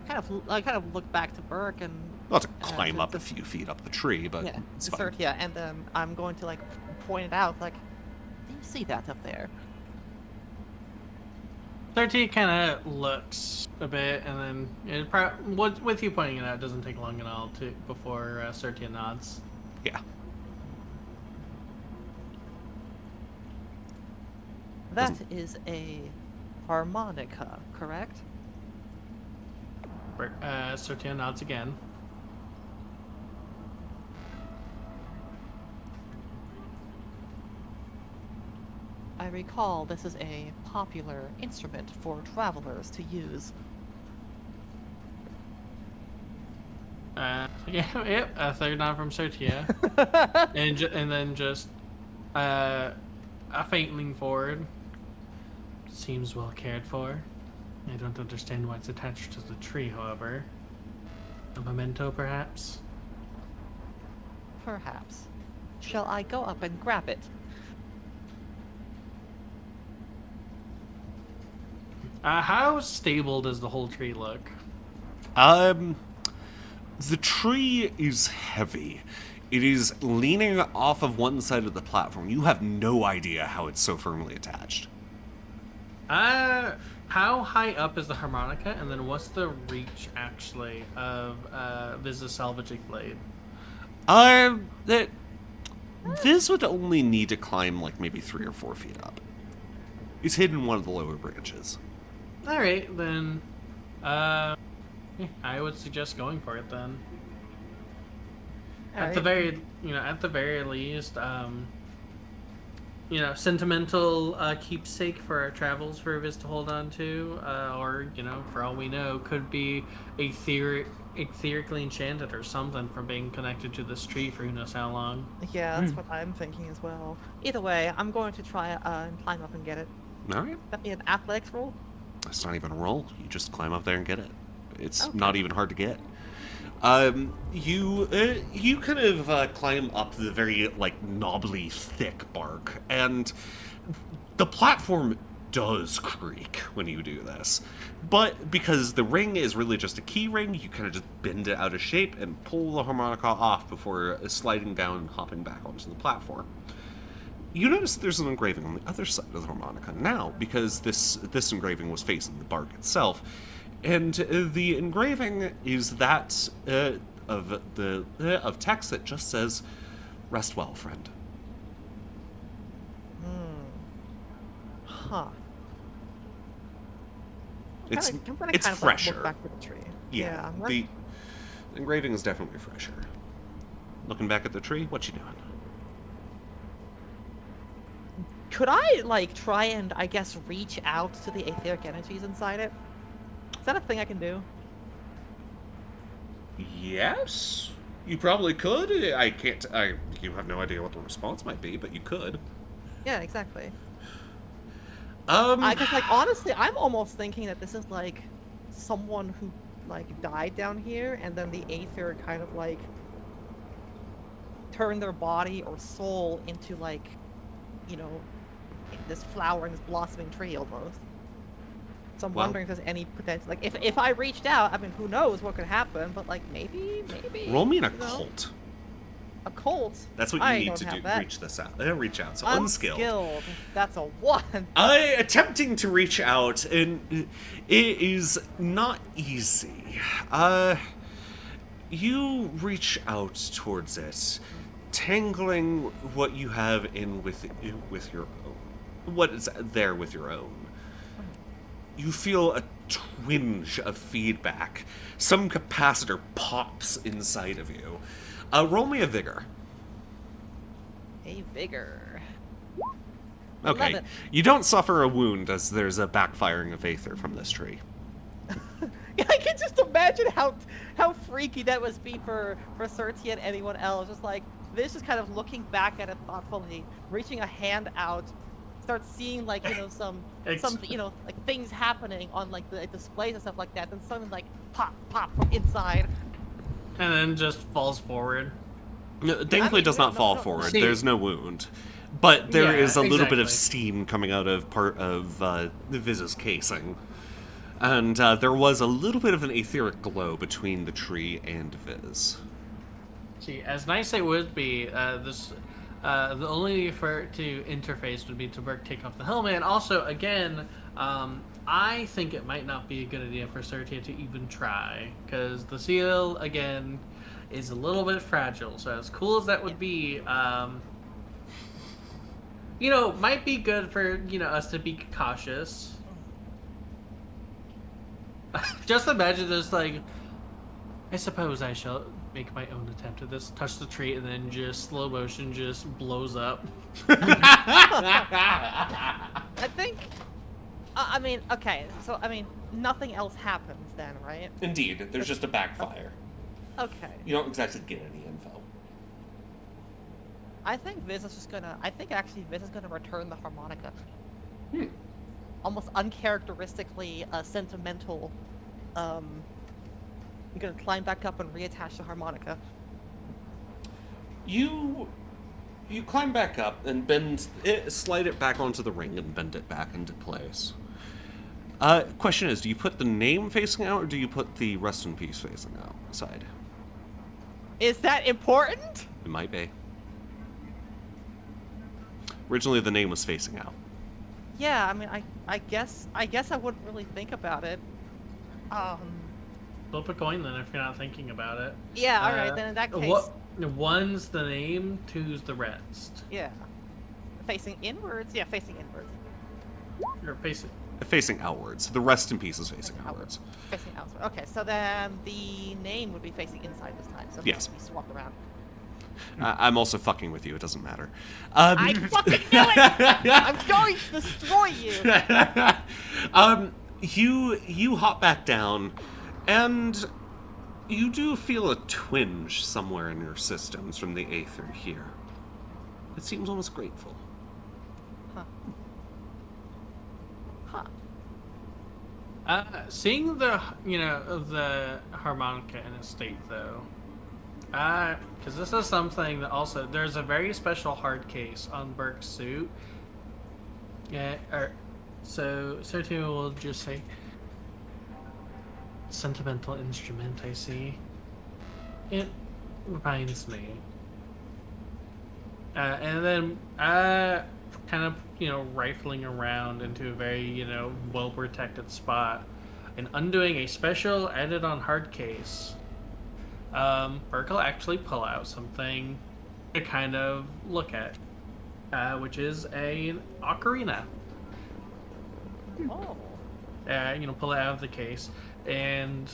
I kind of look back to Burke and... Well, to climb up a few feet up the tree, but yeah, it's fine. and I'm going to, like, point it out, like, do you see that up there? 30 kind of looks a bit, and then with you pointing it out, it doesn't take long at all before Sertia nods. Yeah. That is a harmonica, correct? Sertia nods again. I recall this is a popular instrument for travelers to use. Yep, a third nod from Sertia. and then just a faint lean forward. Seems well cared for. I don't understand why it's attached to the tree, however. A memento, perhaps? Perhaps. Shall I go up and grab it? How stable does the whole tree look? The tree is heavy. It is leaning off of one side of the platform. You have no idea how it's so firmly attached. How high up is the harmonica, and then what's the reach, actually, of Viz's salvaging blade? Viz would only need to climb, like, maybe 3 or 4 feet up. It's hidden in one of the lower branches. Alright, then, I would suggest going for it, then. At the very least, sentimental keepsake for our travels for Viz to hold on to, or, for all we know, could be etherically enchanted or something from being connected to this tree for who knows how long. Yeah, that's what I'm thinking as well. Either way, I'm going to try and climb up and get it. Alright. That'd be an athletics roll? It's not even a roll. You just climb up there and get it. It's Okay. not even hard to get. You kind of climb up the very, like, knobbly, thick bark, and the platform does creak when you do this. But because the ring is really just a key ring, you kind of just bend it out of shape and pull the harmonica off before sliding down and hopping back onto the platform. You notice there's an engraving on the other side of the harmonica now, because this engraving was facing the bark itself. And the engraving is that of text that just says, "Rest well, friend." Huh. It's I'm gonna it's kind of fresher. look back to the tree. Yeah, I'm the engraving is definitely fresher. Looking back at the tree, what you doing? Could I, like, try and, I guess, reach out to the etheric energies inside it? Is that a thing I can do? Yes, you probably could. I can't. You have no idea what the response might be, but you could. Yeah, exactly. I guess, like, honestly, I'm almost thinking that this is, like, someone who, like, died down here, and then the aether kind of, like, turned their body or soul into, like, this flower and this blossoming tree almost. So I'm wondering if there's any potential. Like, if I reached out, I mean, who knows what could happen, but, like, maybe. Roll me an occult. A Colt? That's what you I need don't to have do. that. Reach out. So unskilled. Unskilled. That's a 1. Attempting to reach out, and it is not easy. You reach out towards it, tangling what you have in with your own. What is there with your own. You feel a twinge of feedback. Some capacitor pops inside of you. Roll me a vigor. A vigor. Okay. 11. You don't suffer a wound as there's a backfiring of Aether from this tree. I can just imagine how freaky that must be for Certi and anyone else. Just like this, just kind of looking back at it thoughtfully, reaching a hand out, start seeing like some like things happening on like the displays and stuff like that. Then something like pop from inside, and then just falls forward. No, thankfully, it does not fall forward. See, there's no wound, but there is a little bit of exactly. steam coming out of part of the Viz's casing. And there was a little bit of an etheric glow between the tree and Viz. See, as nice it would be, the only for it to interface would be to Burke take off the helmet. And also, again, I think it might not be a good idea for Sertia to even try, because the seal, again, is a little bit fragile. So as cool as that would be, might be good for, us to be cautious. Just imagine this, like, I suppose I shall make my own attempt at this. Touch the tree and then just slow motion just blows up. I think. Okay. So nothing else happens then, right? Indeed, there's just a backfire. Okay. You don't exactly get any info. I think Viz is gonna return the harmonica. Almost uncharacteristically sentimental. I'm gonna climb back up and reattach the harmonica. You climb back up and slide it back onto the ring and bend it back into place. Question is, do you put the name facing out or do you put the rest in peace facing outside? Is that important? It might be. Originally, the name was facing out. Yeah, I guess I wouldn't really think about it. Flip a coin then if you're not thinking about it. Yeah, alright, then in that case... One's the name, two's the rest. Yeah. Facing inwards? Yeah, facing inwards. Or Facing outwards. The rest in peace is facing outwards. Facing outwards. Okay, so then the name would be facing inside this time, so it yes. needs to be swapped around. I'm also fucking with you, it doesn't matter. I fucking knew it! I'm going to destroy you! You hop back down, and you do feel a twinge somewhere in your systems from the Aether here. It seems almost grateful. Seeing the harmonica in a state though, because this is something that also there's a very special hard case on Burke's suit. Yeah, so Sertio will just say, "Sentimental instrument, I see. It reminds me." And then kind of rifling around into a very well protected spot and undoing a special edit on hard case. Burke will actually pull out something to kind of look at, which is an ocarina. Oh. Pull it out of the case, and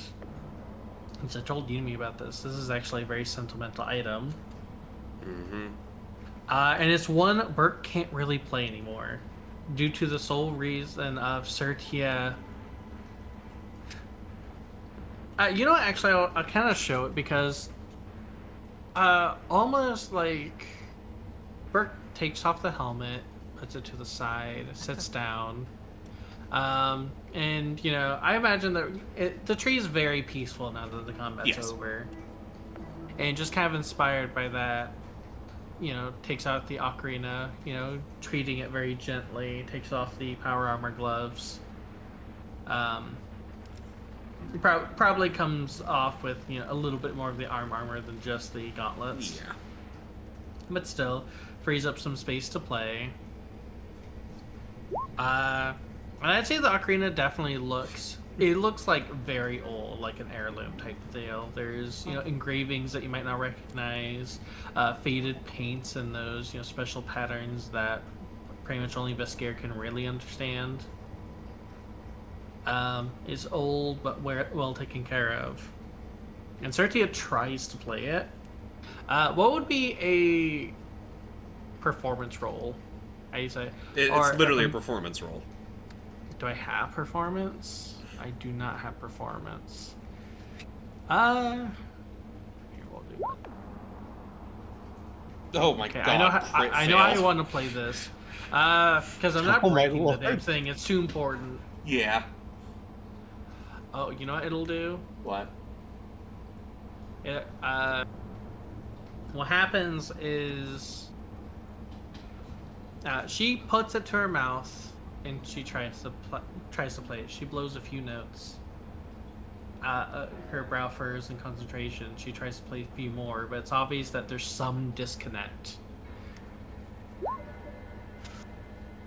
since I told Yumi about this is actually a very sentimental item. Mm-hmm. And it's one Burke can't really play anymore, due to the sole reason of Sertia. Actually, I'll kind of show it because, almost like, Burke takes off the helmet, puts it to the side, sits down, and I imagine that the tree is very peaceful now that the combat's over, and just kind of inspired by that. Takes out the ocarina, treating it very gently, takes off the power armor gloves. Probably comes off with, a little bit more of the armor than just the gauntlets. Yeah. but still frees up some space to play. And I'd say the ocarina definitely looks like very old, like an heirloom type of deal. There's engravings that you might not recognize, faded paints, and those special patterns that pretty much only Vescare can really understand. It's old but well taken care of. And Certia tries to play it. What would be a performance roll? How do you say? It's literally a performance roll. Do I have performance? I do not have performance. Here, we'll do it. Oh my Okay, god! I know how I want to play this. Because I'm not Oh my breaking the damn lord. thing. It's too important. Yeah. Oh, you know what it'll do? What? What happens is she puts it to her mouth and she tries to play it. She blows a few notes. Her brow furrows in concentration. She tries to play a few more, but it's obvious that there's some disconnect.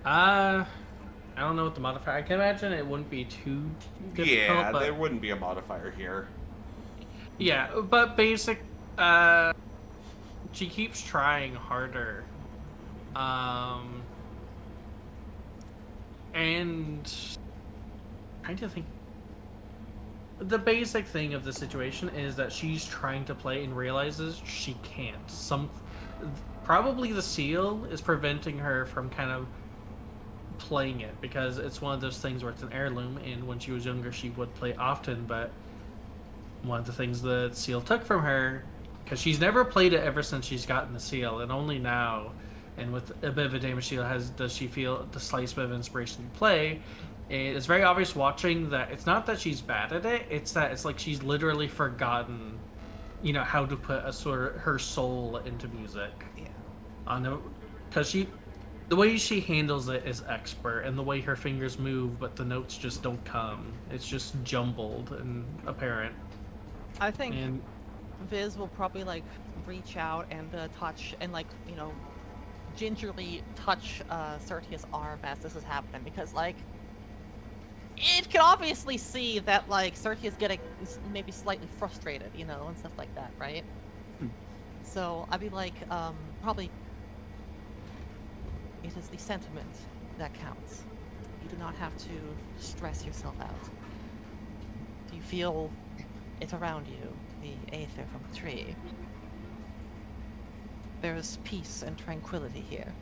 I don't know what the modifier. I can imagine it wouldn't be too difficult. Yeah, but... there wouldn't be a modifier here. Yeah, but she keeps trying harder. And trying to think. The basic thing of the situation is that she's trying to play and realizes she can't. Probably the seal is preventing her from kind of playing it, because it's one of those things where it's an heirloom, and when she was younger she would play often, but one of the things the seal took from her, because she's never played it ever since she's gotten the seal, and only now, and with a bit of a damage seal, does she feel the slightest bit of inspiration to play. It's very obvious watching that it's not that she's bad at it, it's like she's literally forgotten how to put a sort of her soul into music. Yeah. Because the way she handles it is expert, and the way her fingers move, but the notes just don't come. It's just jumbled and apparent. I think And Viz will probably reach out and touch and gingerly touch Certia's arm as this is happening, because it can obviously see that Certia's getting maybe slightly frustrated, and stuff like that, right? So I'd be probably it is the sentiment that counts. You do not have to stress yourself out. Do you feel it around you, the aether from the tree? There is peace and tranquility here.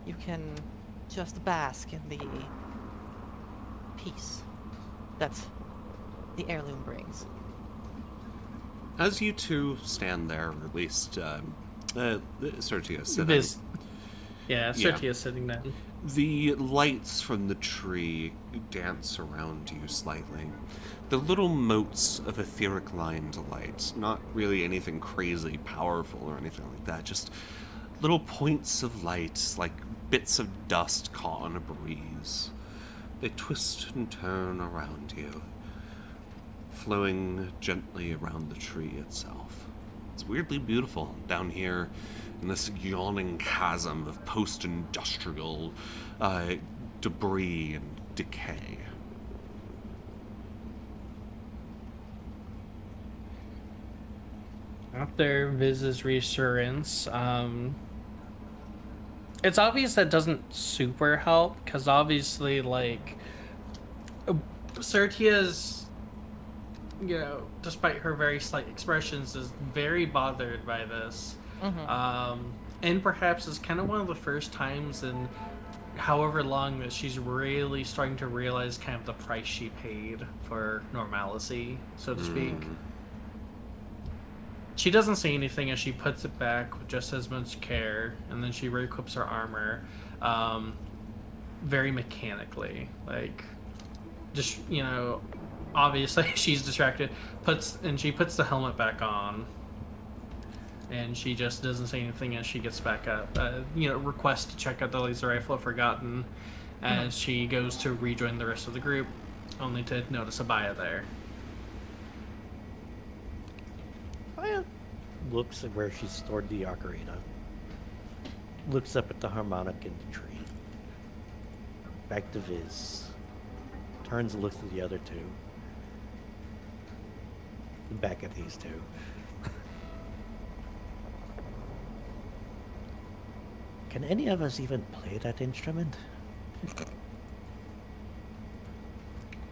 You can just bask in the peace that the heirloom brings. As you two stand there, or at least Certia sitting. Viz. Yeah, Certia's sitting down. The lights from the tree dance around you slightly. The little motes of etheric-lined light, not really anything crazy powerful or anything like that, just little points of light, like bits of dust caught on a breeze. They twist and turn around you, flowing gently around the tree itself. It's weirdly beautiful down here in this yawning chasm of post-industrial debris and decay. After Viz's reassurance, it's obvious that doesn't super help, because obviously, Certia's, despite her very slight expressions, is very bothered by this. Mm-hmm. And perhaps it's kind of one of the first times in however long that she's really starting to realize kind of the price she paid for normalcy, so to speak. She doesn't say anything as she puts it back with just as much care, and then she re-equips her armor very mechanically. Just, obviously she's distracted, she puts the helmet back on, and she just doesn't say anything as she gets back up. Requests to check out the laser rifle forgotten as she goes to rejoin the rest of the group, only to notice Abaya there. Kaya looks at where she's stored the ocarina. Looks up at the harmonic in the tree. Back to Viz. Turns and looks at the other two. And back at these two. Can any of us even play that instrument?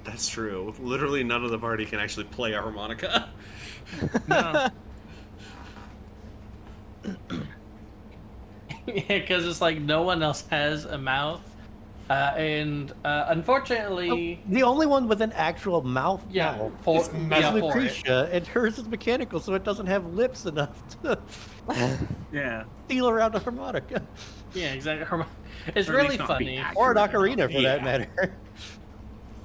That's true. Literally none of the party can actually play a harmonica. No. Yeah, because it's like no one else has a mouth. And unfortunately... The only one with an actual mouth Yeah, now for, is yeah, for it. Lucretia, and hers is mechanical, so it doesn't have lips enough to Yeah. feel around a harmonica. Yeah, exactly. It's Or at really least not be funny. Or an accurate ocarina, enough. for that Yeah. matter.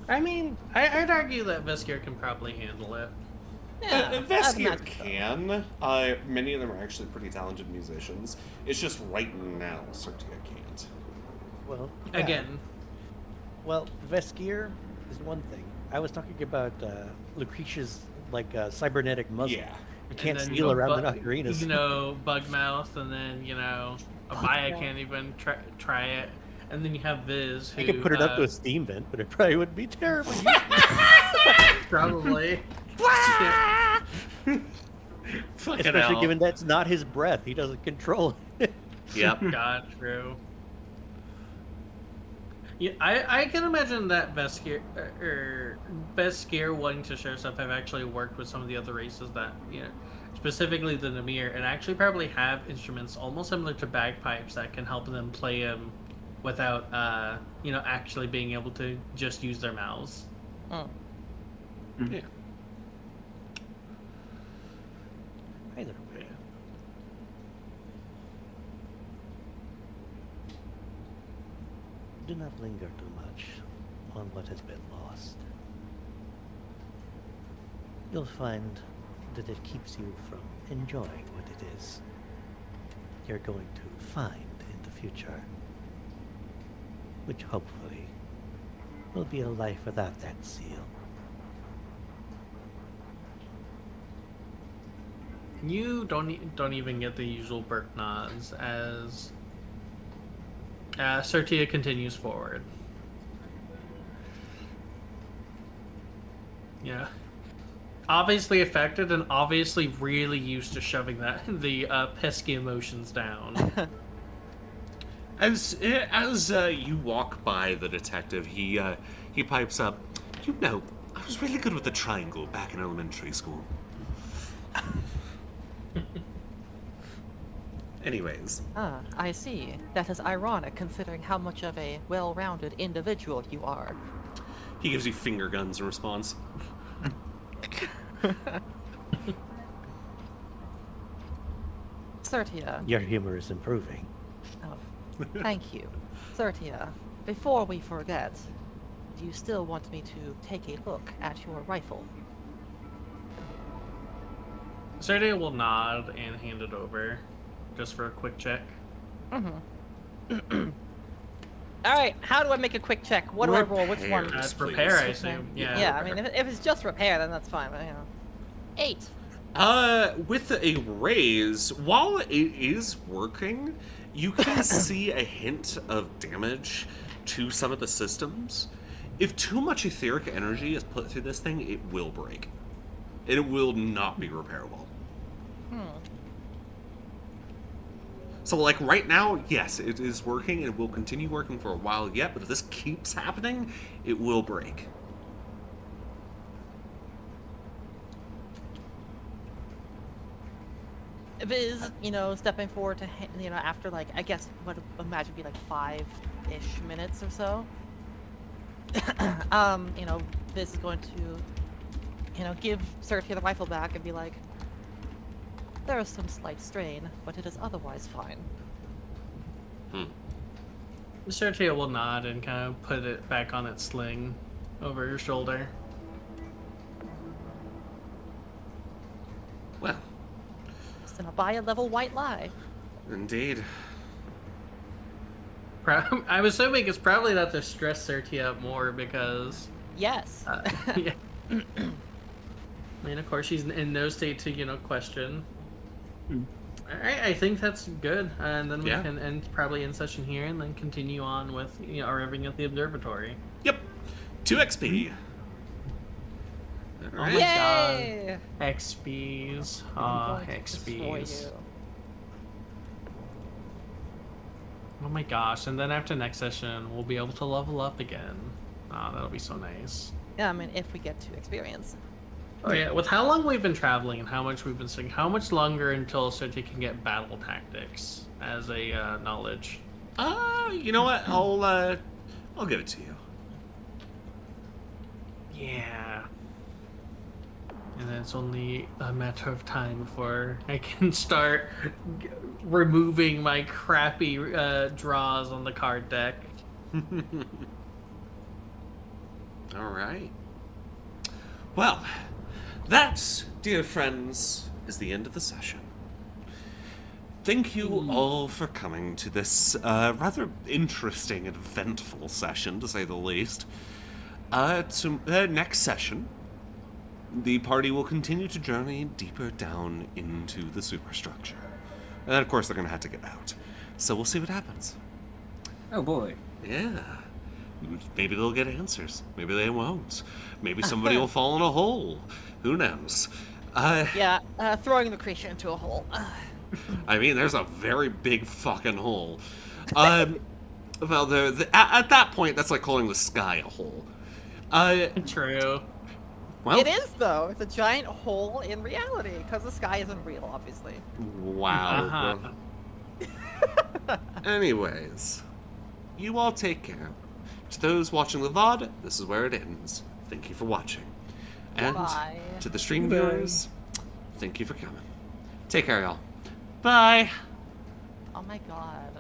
I mean, I'd argue that Veskier can probably handle it. Yeah, Veskier I'd imagine so. can. Many of them are actually pretty talented musicians. It's just right now, Sertia can't. Well, yeah. Again, Well, Veskier is one thing. I was talking about Lucretia's cybernetic muzzle. Yeah. You can't and then, steal around the Bug- ocarinas. Bugmouth, and then, Abaya can't even try it. And then you have Viz, who... You could put it up to a steam vent, but it probably wouldn't be terrible. Probably. Fucking Especially hell. given that's not his breath. He doesn't control it. Yep. God, true. Yeah, I can imagine that Veskier wanting to share stuff have actually worked with some of the other races that, specifically the Namir, and actually probably have instruments almost similar to bagpipes that can help them play them without, actually being able to just use their mouths. Oh. Yeah. Either way. Do not linger too much on what has been lost. You'll find that it keeps you from enjoying what it is you're going to find in the future, which hopefully will be a life without that seal. You don't even get the usual Burke nods as Sertia continues forward. Yeah. Obviously affected and obviously really used to shoving the pesky emotions down. As you walk by the detective, he pipes up, I was really good with the triangle back in elementary school. Anyways. Ah, I see. That is ironic considering how much of a well-rounded individual you are. He gives you finger guns in response. Sertia. Your humor is improving. Oh, thank you. Sertia, before we forget, do you still want me to take a look at your rifle? Sertia will nod and hand it over, just for a quick check. Mm-hmm. Alright, how do I make a quick check? What do I roll? Which one? Repair. That's Please. repair, I assume. Yeah, Yeah. I mean, if it's just repair, then that's fine. But, 8. With a raise, while it is working, you can see a hint of damage to some of the systems. If too much etheric energy is put through this thing, it will break. It will not be repairable. So, right now, yes, it is working and will continue working for a while yet, but if this keeps happening, it will break. Viz, stepping forward to, after, I guess, what imagine be 5-ish minutes or so. Viz is going to, give Sertia the rifle back and be like, there is some slight strain, but it is otherwise fine. Sertia will nod and kind of put it back on its sling over her shoulder. Well, Just an Abaya level white lie. indeed. I'm assuming it's probably not to stress Sertia out more because... Yes. Yeah. I mean, of course, she's in no state to, question. Hmm. Alright, I think that's good. And then we Yeah. can probably end session here and then continue on with, arriving at the observatory. Yep. 2 XP. Oh Alright. my Yay! god. XPs. I'm going to destroy XPs. you. Oh my gosh. And then after next session, we'll be able to level up again. Oh, that'll be so nice. Yeah, I mean, if we get to experience. Oh yeah, with how long we've been traveling and how much we've been seeing, how much longer until Soji can get battle tactics as a knowledge? You know what? I'll give it to you. Yeah. And then it's only a matter of time before I can start removing my crappy draws on the card deck. All right. Well, that, dear friends, is the end of the session. Thank you all for coming to this rather interesting and eventful session, to say the least. Next session, the party will continue to journey deeper down into the superstructure. And then, of course, they're going to have to get out. So we'll see what happens. Oh boy. Yeah. Maybe they'll get answers. Maybe they won't. Maybe somebody will fall in a hole. Who knows? Yeah, throwing the creature into a hole. I mean, there's a very big fucking hole. Well, at that point, that's like calling the sky a hole. True. Well, It is, though. It's a giant hole in reality, because the sky isn't real, obviously. wow. Uh-huh. Anyways, you all take care. To those watching the VOD, this is where it ends. Thank you for watching. And Bye. to the stream viewers, thank you for coming. Take care, y'all. Bye. Oh my god.